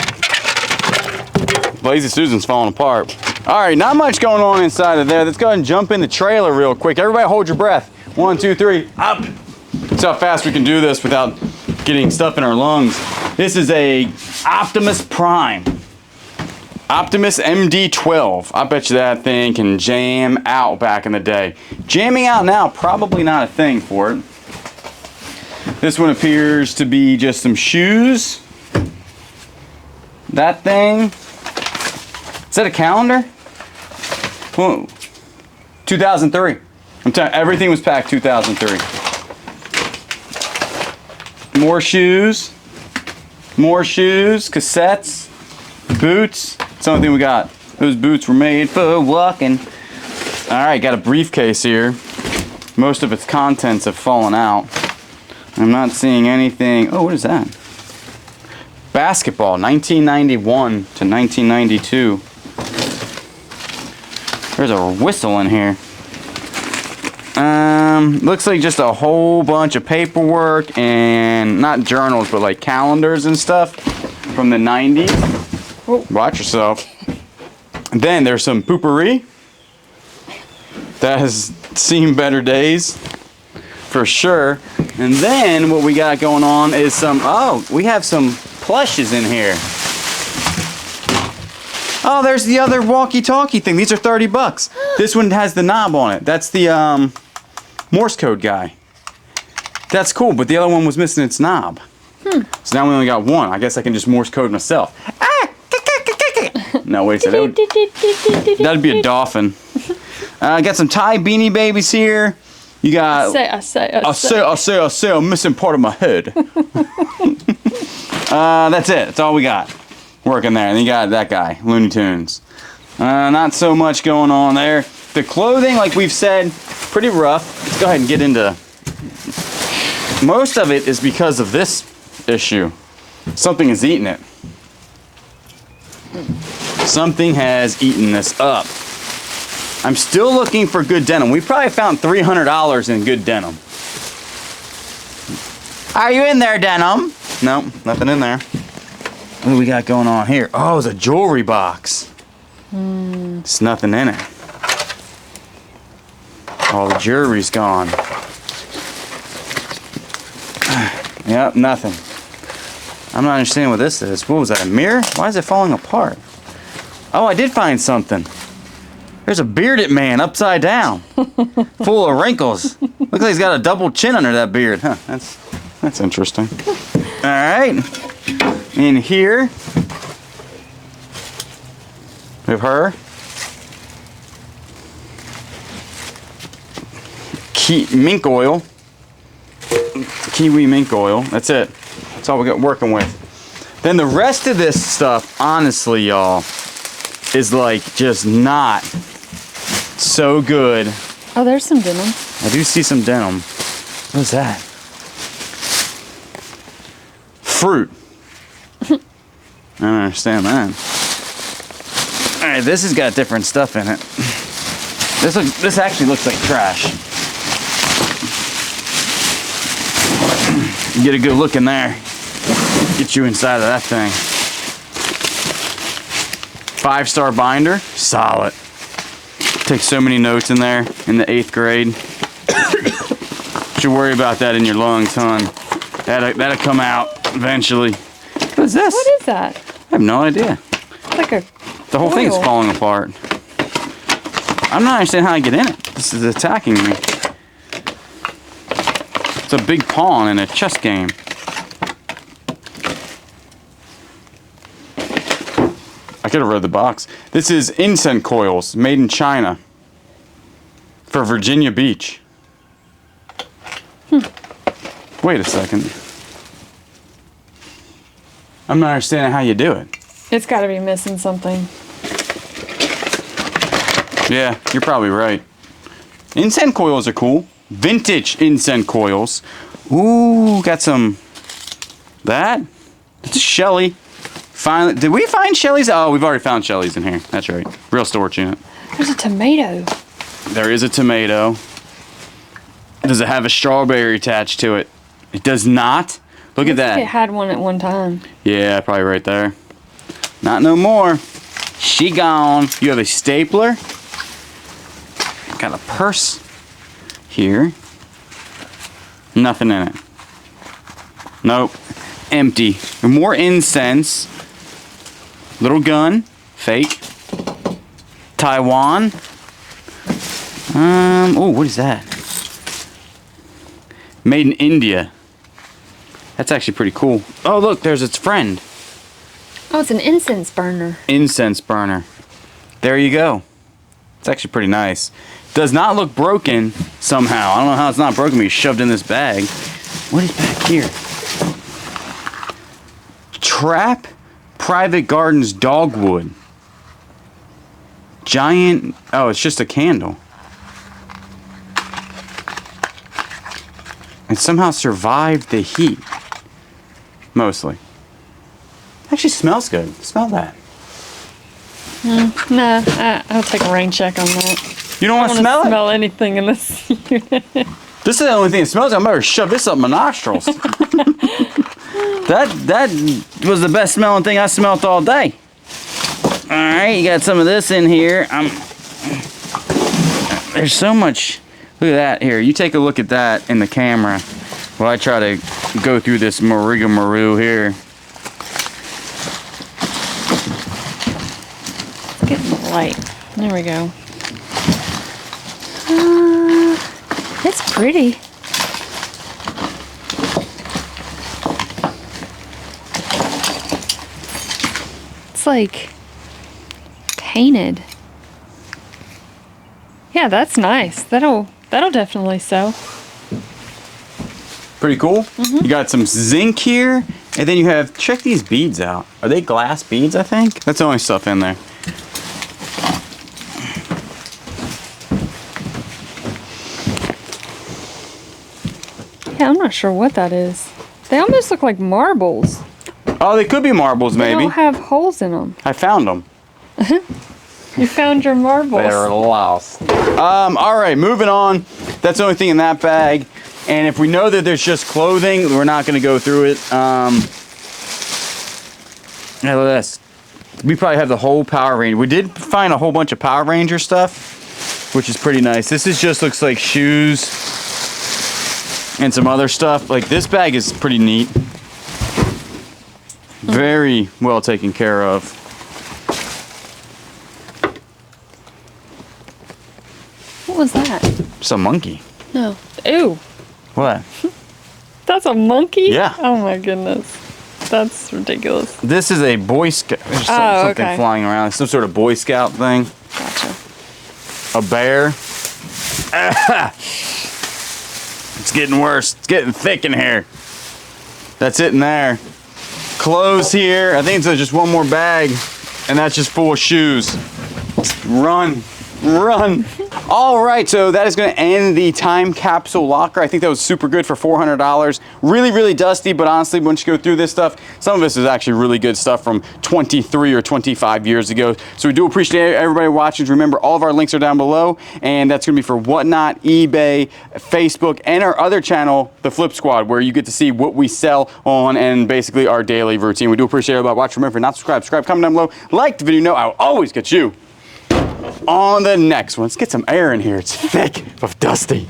Lazy Susan's falling apart. All right, not much going on inside of there. Let's go ahead and jump in the trailer real quick. Everybody hold your breath. 1, 2, 3, up. That's how fast we can do this without getting stuff in our lungs. This is a Optimus Prime. Optimus MD-12. I bet you that thing can jam out back in the day. Jamming out now, probably not a thing for it. This one appears to be just some shoes. That thing. Is that a calendar? Whoa. 2003. I'm telling you, everything was packed 2003. More shoes. More shoes. Cassettes. Boots. That's the only thing we got. Those boots were made for walking. Alright, got a briefcase here. Most of its contents have fallen out. I'm not seeing anything. Oh, what is that? Basketball, 1991 to 1992. There's a whistle in here. Looks like just a whole bunch of paperwork and not journals, but like calendars and stuff from the 90s. Oh. Watch yourself. Then there's some poopery. That has seen better days, for sure. And then what we got going on is some, oh, we have some plushes in here. Oh, there's the other walkie-talkie thing. These are 30 bucks. This one has the knob on it. That's the Morse code guy. That's cool, but the other one was missing its knob. So now we only got one. I guess I can just Morse code myself. No, wait a second. That'd be a dolphin. I got some Thai Beanie Babies here. You got... I say, I'm missing part of my head. That's it. That's all we got working there. And you got that guy, Looney Tunes. Not so much going on there. The clothing, like we've said, pretty rough. Let's go ahead and get into... Most of it is because of this issue. Something has eaten it. Something has eaten this up. I'm still looking for good denim. We probably found $300 in good denim. Are you in there, denim? Nope, nothing in there. What do we got going on here? Oh, it's a jewelry box. There's nothing in it. All the jewelry's gone. Yep, nothing. I'm not understanding what this is. What was that, a mirror? Why is it falling apart? Oh, I did find something. There's a bearded man upside down, full of wrinkles. Looks like he's got a double chin under that beard. Huh, that's interesting. All right, in here, we have her. Mink oil. Kiwi mink oil. That's it. That's all we got working with. Then the rest of this stuff, honestly, y'all, is like just not so good. Oh, there's some denim. I do see some denim. What is that? Fruit. I don't understand that. All right, this has got different stuff in it. This actually looks like trash. Get a good look in there. Get you inside of that thing. 5-star binder, solid. Take so many notes in there in the 8th grade. Should worry about that in your lungs, hon. That'll come out eventually. What is this? What is that? I have no idea. It's like a The whole thing's coil. falling apart. I'm not understanding how I get in it. This is attacking me. It's a big pawn in a chess game. I could have read the box. This is incense coils made in China for Virginia Beach. Wait a second. I'm not understanding how you do it. It's got to be missing something. Yeah, you're probably right. Incense coils are cool. Vintage incense coils. Ooh, got some. That? It's Shelly. Finally, did we find Shelly's? Oh, we've already found Shelly's in here. That's right. Real storage unit. There's a tomato. There is a tomato. Does it have a strawberry attached to it? It does not. Look at It that. had one at one time. Yeah, probably right there. Not no more. She gone. You have a stapler. Got a purse here. Nothing in it. Nope. Empty. More incense. Little gun. Fake. Taiwan. Oh, what is that? Made in India. That's actually pretty cool. Oh, look, there's its friend. Oh, it's an incense burner. Incense burner. There you go. It's actually pretty nice. Does not look broken somehow. I don't know how it's not broken, but you shoved in this bag. What is back here? Trap Private Gardens dogwood. Giant. Oh, it's just a candle. And somehow survived the heat. Mostly. Actually smells good. Smell that. Nah, I'll take a rain check on that. You don't want to I smell don't it? smell anything in this unit. This is the only thing that smells. I better shove this up my nostrils. That was the best smelling thing I smelled all day. All right, you got some of this in here. There's so much. Look at that here. You take a look at that in the camera while I try to go through this mariga-maru here. It's getting light. There we go. It's pretty. It's like painted. Yeah, that's nice. That'll definitely sell. Pretty cool. You got some zinc here, and then you have, check these beads out. Are they glass beads, I think? That's the only stuff in there. Yeah, I'm not sure what that is. They almost look like marbles. Oh, they could be marbles, They maybe. don't have holes in them. I found them. You found your marbles. They're lost. All right, moving on. That's the only thing in that bag. And if we know that there's just clothing, we're not going to go through it. Yeah, look at this. We probably have the whole Power Ranger. We did find a whole bunch of Power Ranger stuff, which is pretty nice. This is just looks like shoes and some other stuff. Like this bag is pretty neat. Very well taken care of. What was that? It's a monkey. No. Ew. What? That's a monkey? Yeah. Oh my goodness. That's ridiculous. This is a Boy Scout. There's something okay. flying around. Some sort of Boy Scout thing. Gotcha. A bear. It's getting worse. It's getting thick in here. That's it in there. Clothes here. I think there's just one more bag, and that's just full of shoes. Run. Run. All right, so that is going to end the time capsule locker. I think that was super good for $400. Really, really dusty, but honestly, once you go through this stuff, some of this is actually really good stuff from 23 or 25 years ago. So we do appreciate everybody watching. Remember, all of our links are down below, and that's going to be for Whatnot, eBay, Facebook, and our other channel, The Flip Squad, where you get to see what we sell on and basically our daily routine. We do appreciate everybody watching. Remember, if you're not subscribed, subscribe, comment down below, like the video, know I'll always get you on the next one. Let's get some air in here. It's thick but dusty.